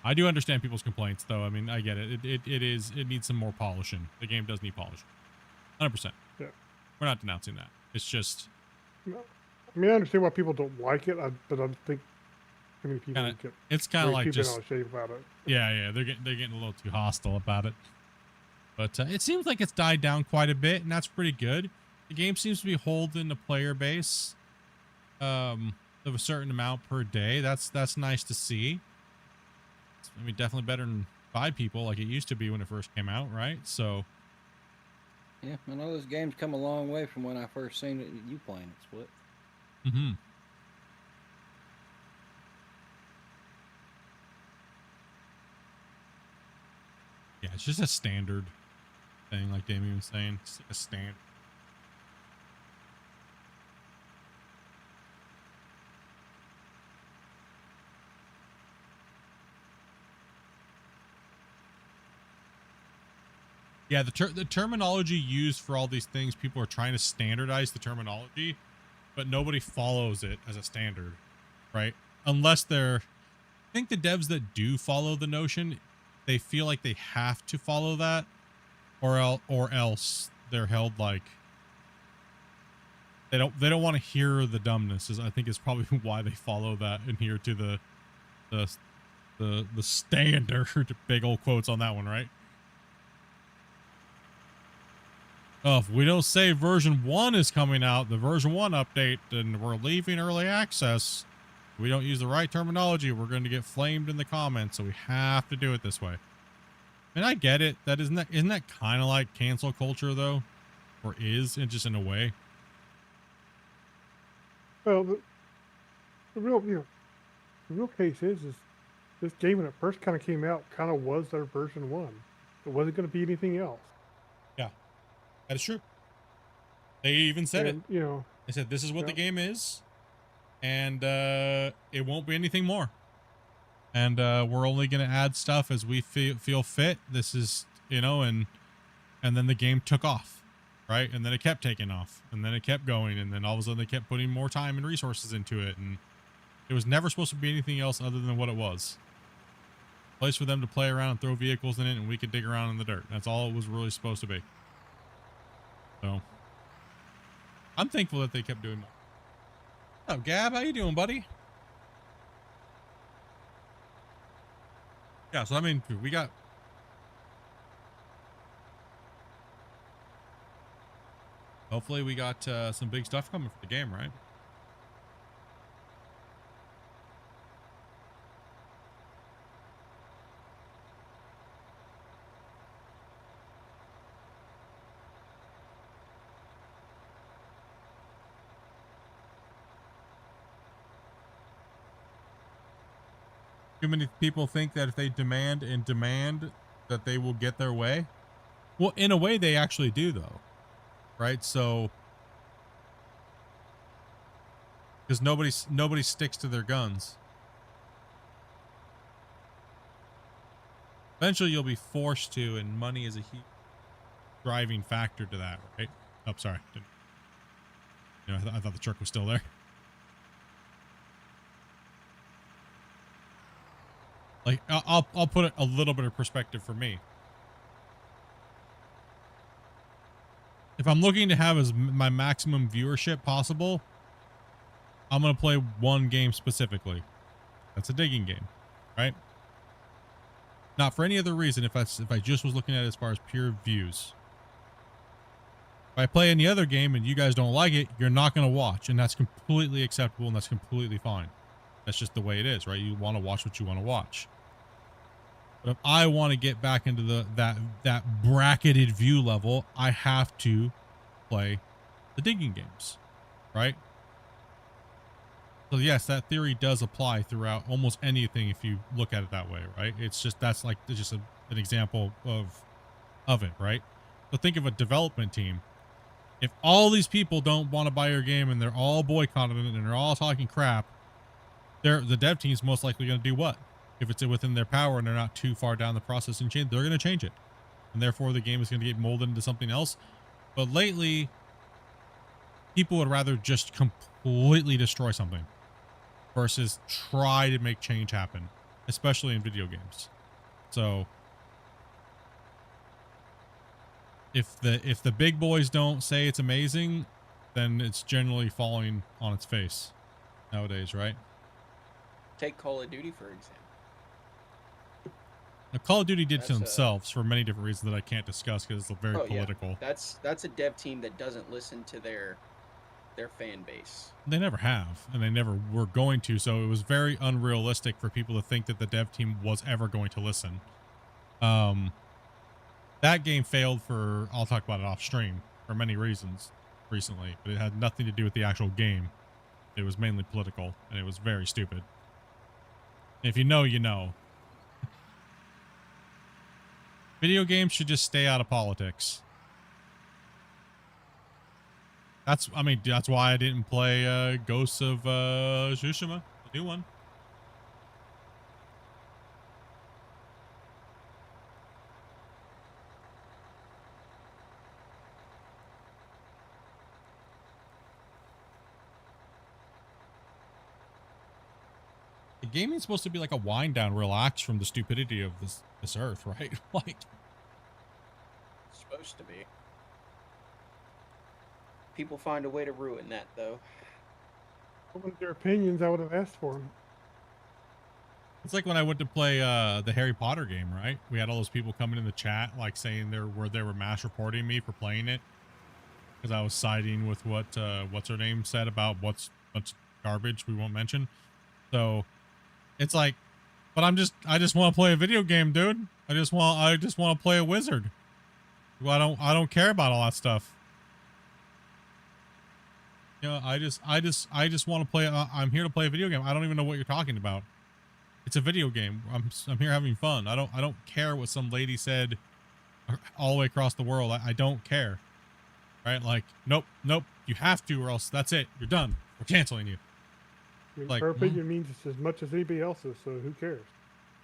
I do understand people's complaints, though. I mean, I get it. It needs some more polishing. The game does need polishing. 100%. Yeah. We're not denouncing that. It's just. No. I mean, I understand why people don't like it, but I think too many people get. It's kind of like just. Out of shape about it. Yeah, they're getting a little too hostile about it. But it seems like it's died down quite a bit, and that's pretty good. The game seems to be holding the player base of a certain amount per day. That's nice to see. I mean, definitely better than 5 people like it used to be when it first came out, right? So. Yeah, I know this game's come a long way from when I first seen it. You playing it, Split. Mm-hmm. Yeah, it's just a standard thing, like Damien was saying. It's a standard. Yeah, the terminology used for all these things, people are trying to standardize the terminology, but nobody follows it as a standard, right? Unless they're, I think the devs that do follow the notion, they feel like they have to follow that, or else they're held like they don't want to hear the dumbness. I think is probably why they follow that and adhere to the standard. Big old quotes on that one, right? Oh, if we don't say version 1 is coming out, the version 1 update, and we're leaving early access, we don't use the right terminology, we're going to get flamed in the comments, so we have to do it this way. And I get it. Isn't that kind of like cancel culture, though? Or is it just in a way? Well, the real, the real case is this game when it first kind of came out, kind of was their version 1. It wasn't going to be anything else. Yeah, that is true. They even said And, it. you know, They said this is what the yeah. game is, and it won't be anything more. And we're only going to add stuff as we feel fit. This is, and then the game took off, right? And then it kept taking off, and then it kept going, and then all of a sudden they kept putting more time and resources into it, and it was never supposed to be anything else other than what it was. A place for them to play around and throw vehicles in it, and we could dig around in the dirt. That's all it was really supposed to be. So I'm thankful that they kept doing more. Oh, Gab, how you doing, buddy? Yeah, so I mean, we got hopefully we got some big stuff coming for the game, right? Too many people think that if they demand and demand that they will get their way. Well, in a way they actually do though. Right? So because nobody sticks to their guns. Eventually you'll be forced to, and money is a huge driving factor to that, right? Oh, sorry. I thought the truck was still there. Like, I'll put a little bit of perspective for me. If I'm looking to have my maximum viewership possible, I'm going to play one game specifically. That's a digging game, right? Not for any other reason if I just was looking at it as far as pure views. If I play any other game and you guys don't like it, you're not going to watch, and that's completely acceptable and that's completely fine. That's just the way it is, right? You want to watch what you want to watch. But if I want to get back into that bracketed view level, I have to play the digging games, right? So yes, that theory does apply throughout almost anything if you look at it that way, right? It's just an example of it, right? So think of a development team. If all these people don't want to buy your game and they're all boycotting it and they're all talking crap, the dev team's most likely going to do what? If it's within their power and they're not too far down the processing chain, they're going to change it. And therefore the game is going to get molded into something else. But lately, people would rather just completely destroy something versus try to make change happen, especially in video games. So if the big boys don't say it's amazing, then it's generally falling on its face nowadays, right? Take Call of Duty, for example. Now, Call of Duty did to themselves for many different reasons that I can't discuss because it's very political. Yeah. That's a dev team that doesn't listen to their fan base. They never have, and they never were going to, so it was very unrealistic for people to think that the dev team was ever going to listen. That game failed for, I'll talk about it off stream, for many reasons recently, but it had nothing to do with the actual game. It was mainly political, and it was very stupid. And if you know, you know. Video games should just stay out of politics. That's why I didn't play Ghosts of Tsushima, the new one. The gaming's supposed to be like a wind down, relax from the stupidity of this earth, right? Like, It's supposed to be. People find a way to ruin that, though. With their opinions, I would have asked for them. it's like when I went to play the Harry Potter game, right? We had all those people coming in the chat, like saying they were mass reporting me for playing it because I was siding with what's her name said about what's garbage we won't mention. So it's like, but I just want to play a video game, dude. I just want to play a wizard. Well, I don't care about all that stuff. You know, I just want to play. I'm here to play a video game. I don't even know what you're talking about. It's a video game. I'm here having fun. I don't care what some lady said all the way across the world. I don't care. Right? Like, nope. You have to, or else that's it. You're done. We're canceling you. I mean, Like, her opinion means it's as much as anybody else's, so who cares?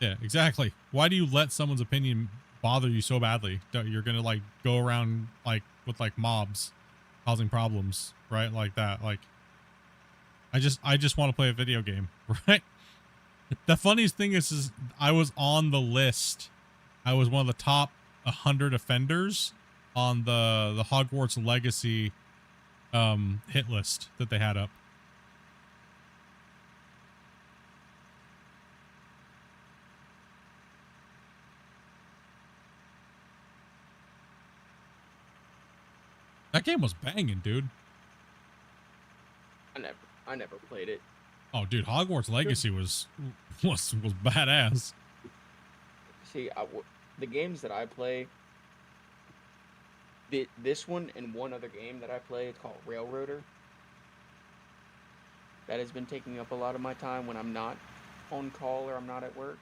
Yeah, exactly. Why do you let someone's opinion bother you so badly that you're gonna like go around like with like mobs causing problems, right? Like that. Like, I just want to play a video game, right? The funniest thing is I was on the list. I was one of the top 100 offenders on the Hogwarts Legacy hit list that they had up. That game was banging, dude. I never played it. Oh, dude, Hogwarts Legacy was badass. See, the games that I play, this one and one other game that I play, it's called Railroader. That has been taking up a lot of my time when I'm not on call or I'm not at work.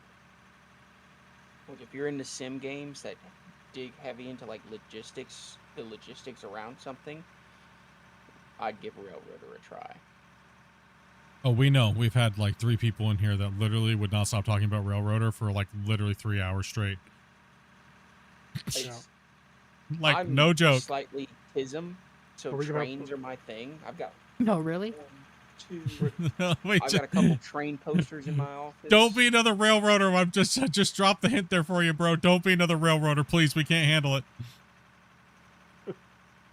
Like if you're into sim games that dig heavy into like logistics, the logistics around something, I'd give Railroader a try. Oh, we know. We've had like 3 people in here that literally would not stop talking about Railroader for like literally 3 hours straight. Like, I'm no joke. Slightly tism, so trains are my thing. I've got No, really? 1, 2. Wait, I've got a couple train posters in my office. Don't be another Railroader. I just dropped the hint there for you, bro. Don't be another Railroader, please. We can't handle it.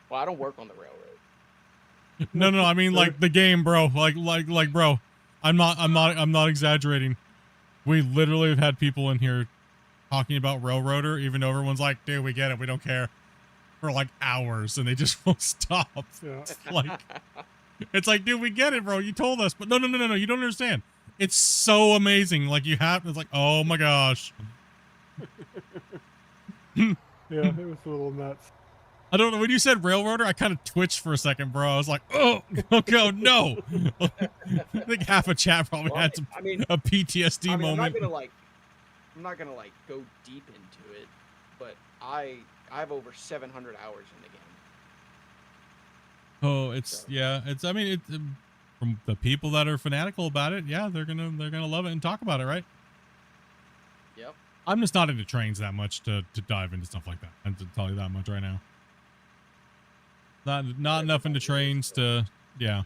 Well, I don't work on the railroad. No, I mean like the game, bro. Like, bro. I'm not exaggerating. We literally have had people in here talking about Railroader, even though everyone's like, dude, we get it, we don't care, for like hours, and they just won't stop. Yeah. It's like, dude, we get it, bro. You told us, but no, you don't understand. It's so amazing. Like you have, it's like, oh my gosh. Yeah, it was a little nuts. I don't know. When you said Railroader, I kind of twitched for a second, bro. I was like, oh no. I think half a chat probably had some a PTSD moment. I'm not gonna go deep into it, but I have over 700 hours in the game. Oh, I mean, from the people that are fanatical about it, yeah, they're gonna love it and talk about it, right? Yep. I'm just not into trains that much to dive into stuff like that. I have to tell you that much right now. Not enough into trains to, yeah.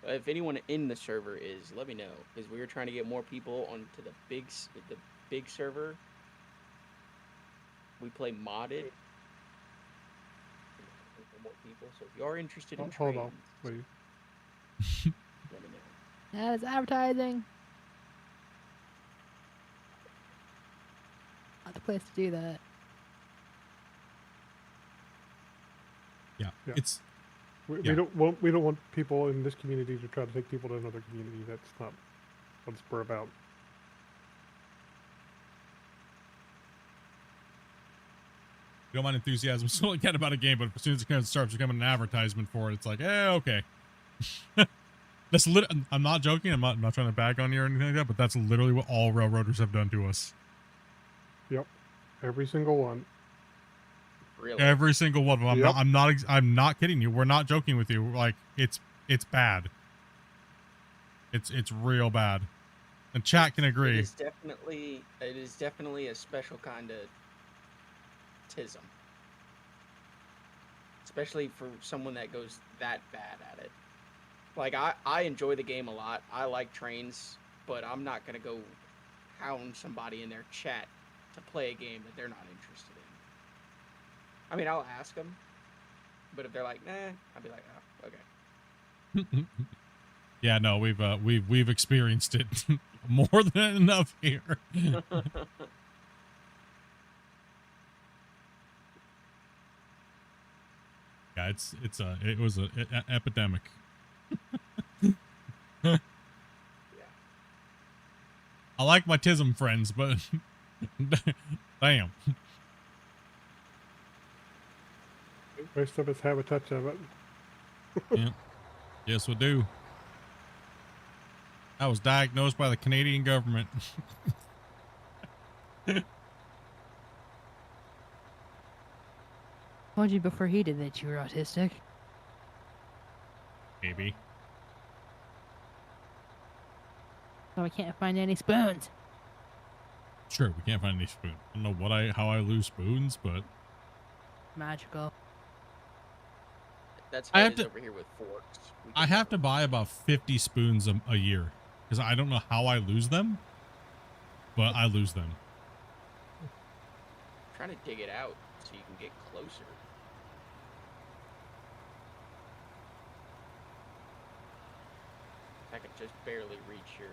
If anyone in the server is, let me know, because we were trying to get more people onto the big server. We play modded. More people. So if you are interested in trains, hold on, please. Let me know. That is advertising. Not the place to do that. Yeah. We don't want people in this community to try to take people to another community. That's not what it's about. You don't mind enthusiasm so like that about a game, but as soon as it starts becoming an advertisement for it, it's like, okay. That's I'm not joking. I'm not trying to bag on you or anything like that, but that's literally what all Railroaders have done to us. Yep, every single one. Really? Every single one of them. Yep. I'm not kidding you. We're not joking with you. Like it's bad. It's real bad. And chat can agree. It is definitely a special kind of tism. Especially for someone that goes that bad at it. Like I enjoy the game a lot. I like trains, but I'm not gonna go hound somebody in their chat to play a game that they're not interested in. I mean, I'll ask them, but if they're like, nah, I'll be like, oh, okay. Yeah, no, we've experienced it more than enough here. Yeah, it was an epidemic. Yeah. I like my TISM friends, but damn. Most of us have a touch of it. Yeah. Yes, we do. I was diagnosed by the Canadian government. Told you before he did that you were autistic. Maybe. So I can't find any spoons. Sure, we can't find any spoons. I don't know how I lose spoons, but Magical. That's I how have it is to- over here with forks. We I have to buy about 50 spoons a year because I don't know how I lose them, but I lose them. trying to dig it out so you can get closer. I can just barely reach your.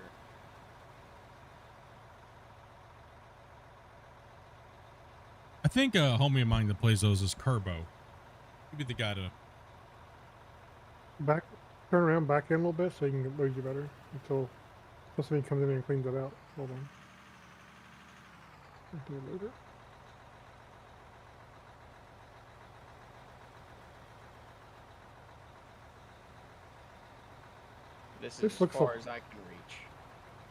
I think a homie of mine that plays those is Kerbo. He'd be the guy to. Turn around, back in a little bit so you can load you better until somebody comes in and cleans it out. Hold on. Load it. This is This as looks far a- as I can reach.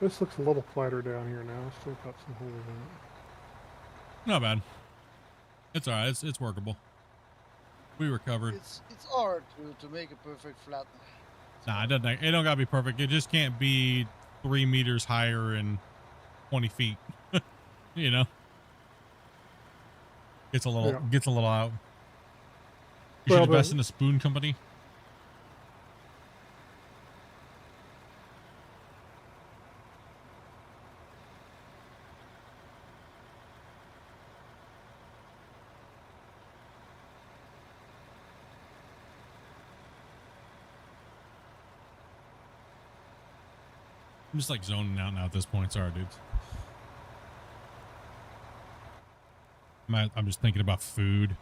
This looks a little flatter down here now. Still got some holes in it. Not bad. It's all right. It's workable. We recovered. It's hard to make a perfect flat. Nah, it doesn't. It don't gotta be perfect. It just can't be 3 meters higher and 20 feet. You know, gets a little out. You should invest in a spoon company. I'm just like zoning out now at this point. Sorry, dudes. I'm just thinking about food.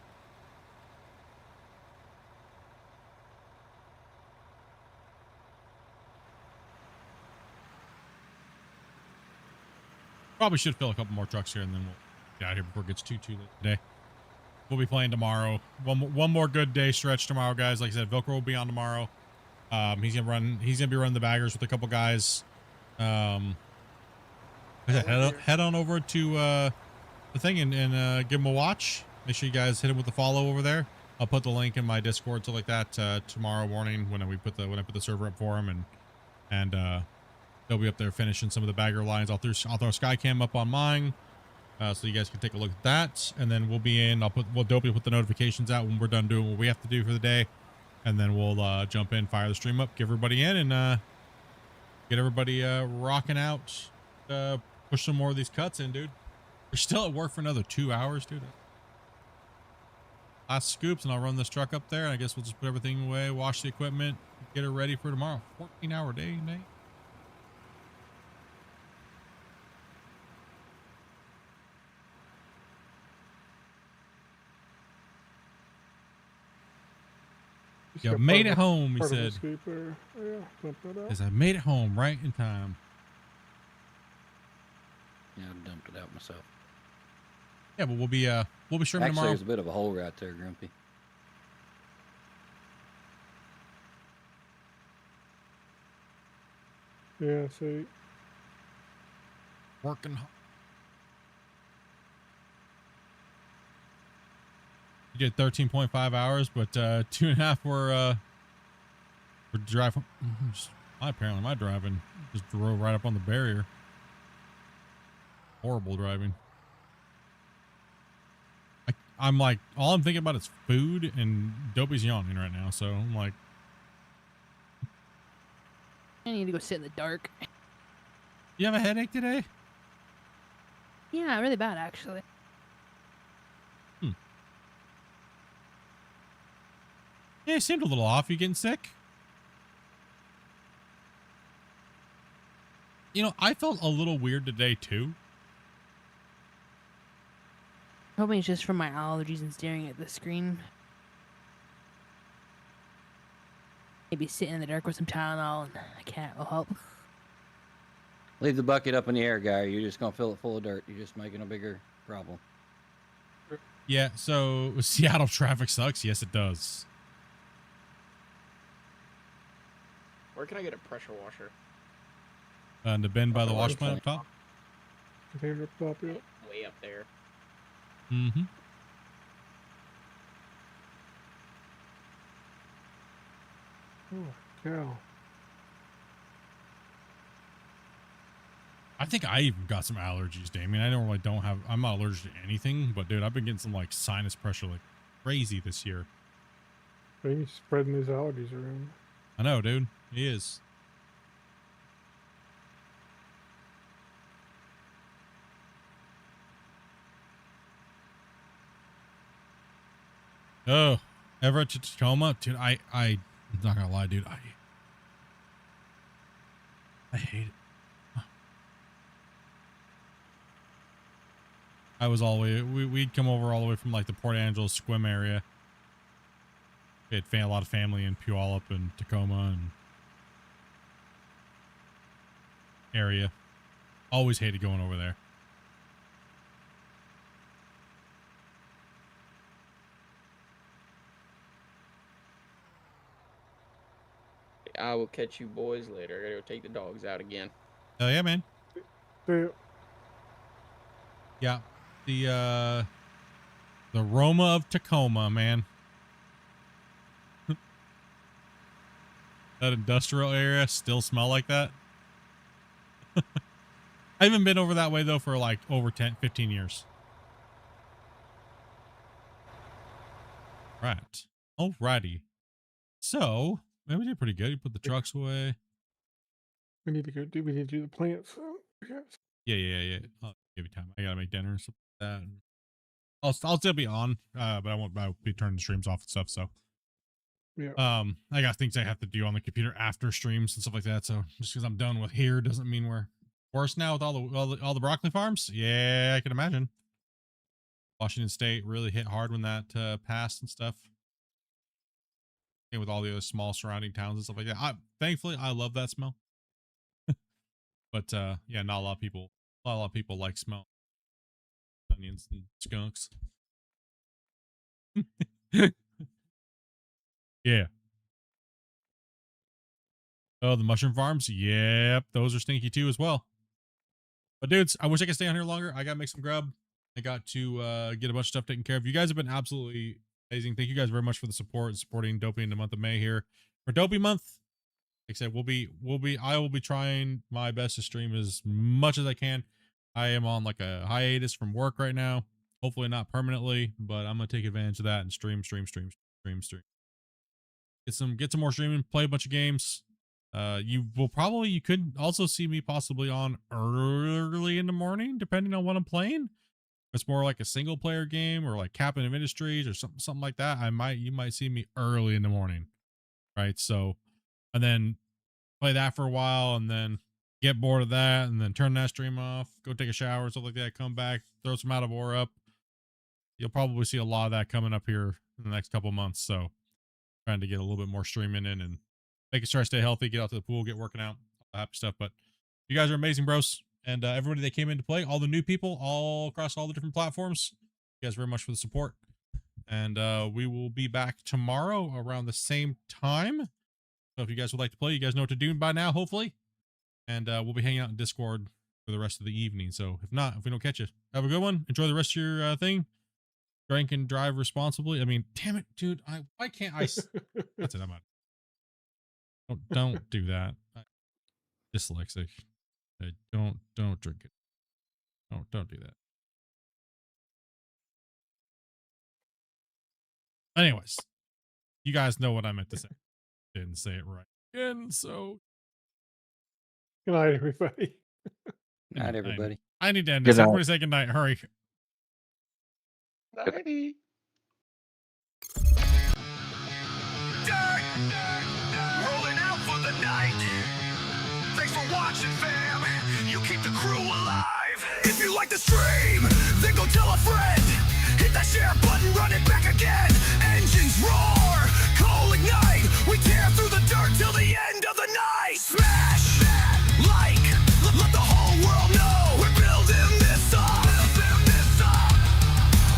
Probably should fill a couple more trucks here and then we'll get out of here before it gets too late today. We'll be playing tomorrow. One more good day stretch tomorrow, guys. Like I said, Velcro will be on tomorrow. He's gonna be running the baggers with a couple guys. Head on over to the thing and give him a watch. Make sure you guys hit him with the follow over there. I'll put the link in my Discord, stuff like that, tomorrow morning when I put the server up for him, and they'll be up there finishing some of the bagger lines. I'll throw Skycam up on mine, so you guys can take a look at that, and then we'll be in. Dopey will put the notifications out when we're done doing what we have to do for the day, and then we'll jump in, fire the stream up, give everybody in, and get everybody rocking out. Push some more of these cuts in, dude. We're still at work for another 2 hours, dude. Last scoops, and I'll run this truck up there. I guess we'll just put everything away, wash the equipment, get it ready for tomorrow. 14-hour day, Nate. Yeah, made it home, he said. Because I made it home right in time. Yeah, I dumped it out myself. Yeah, but we'll be streaming Actually, tomorrow. there's a bit of a hole right there, Grumpy. Yeah, see. Working. You did 13.5 hours, but 2.5 were driving. Apparently, my driving just drove right up on the barrier. Horrible driving. I'm like, all I'm thinking about is food, and Dopey's yawning right now, so I'm like, I need to go sit in the dark. you have a headache today? Yeah, really bad actually. Yeah, you seemed a little off. You getting sick? You know, I felt a little weird today too. Hoping it's just from my allergies and staring at the screen. Maybe sitting in the dark with some Tylenol and a cat will help. Leave the bucket up in the air, guy. You're just gonna fill it full of dirt. You're just making a bigger problem. Yeah, so Seattle traffic sucks. Yes, it does. Where can I get a pressure washer? In the bin by the wash plant up top. Container up top, yeah. Way up there. Mm-hmm. Oh, cow. I think I even got some allergies, Damien. I don't have. I'm not allergic to anything, but dude, I've been getting some like sinus pressure like crazy this year. He's spreading his allergies around. I know, dude. He is. Oh, ever to Tacoma, dude. I'm not gonna lie, dude. I hate it. I was all the way. We'd come over all the way from like the Port Angeles Squim area. We had a lot of family in Puyallup and Tacoma and area. Always hated going over there. I will catch you boys later. I gotta go take the dogs out again. Oh yeah, man. See Yeah. The Roma of Tacoma, man. That industrial area still smell like that. I haven't been over that way though for like over 15 years. Right. Alrighty. So, man, we did pretty good. You put the trucks away. we need to do the plants. Yes. Yeah. I'll give you time. I gotta make dinner or something like that. I'll still be on, but I'll be turning the streams off and stuff. So, yeah. I got things I have to do on the computer after streams and stuff like that. So just because I'm done with here doesn't mean we're worse now with all the broccoli farms. Yeah, I can imagine. Washington State really hit hard when that passed and stuff. And with all the other small surrounding towns and stuff like that. Thankfully, I love that smell. But yeah, not a lot of people like smell onions and skunks. Yeah. Oh, the mushroom farms. Yep, those are stinky too as well. But dudes, I wish I could stay on here longer. I gotta make some grub. I got to get a bunch of stuff taken care of. You guys have been absolutely amazing. Thank you guys very much for the support and supporting Dopey in the month of May here. For Dopey month, like I said, I will be trying my best to stream as much as I can. I am on like a hiatus from work right now. Hopefully not permanently, but I'm gonna take advantage of that and stream. Get some more streaming, play a bunch of games. You could also see me possibly on early in the morning, depending on what I'm playing. If it's more like a single player game or like Captain of Industries or something like that. You might see me early in the morning. Right. So, and then play that for a while and then get bored of that and then turn that stream off, go take a shower, stuff like that, come back, throw some out of ore up. You'll probably see a lot of that coming up here in the next couple months. So trying to get a little bit more streaming in and making sure I stay healthy, get out to the pool, get working out, all that happy stuff. But you guys are amazing, bros. And everybody that came in to play, all the new people, all across all the different platforms, you guys very much for the support. And we will be back tomorrow around the same time. So if you guys would like to play, you guys know what to do by now, hopefully. And we'll be hanging out in Discord for the rest of the evening. So if we don't catch you, have a good one. Enjoy the rest of your thing. Drink and drive responsibly. I mean, damn it, dude. Why can't I? That's it. I'm out. Don't do that. Dyslexic. Don't drink it. Don't do that. Anyways, you guys know what I meant to say. Didn't say it right again, so Good night, everybody. Good night, everybody. I need to end this. Everybody say good night. Hurry. Nighty. Rolling out for the night. Thanks for watching, fam. You keep the crew alive. If you like the stream, then go tell a friend. Hit that share button, run it back again. Engines roar, coal ignite. We tear through the dirt till the end of the night. Smash, like, let the whole world know we're building this up.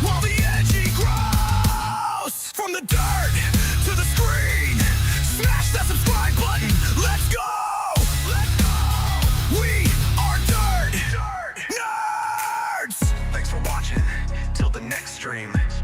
While the energy grows. From the dirt to the screen, smash that subscribe button. Let's go. dream.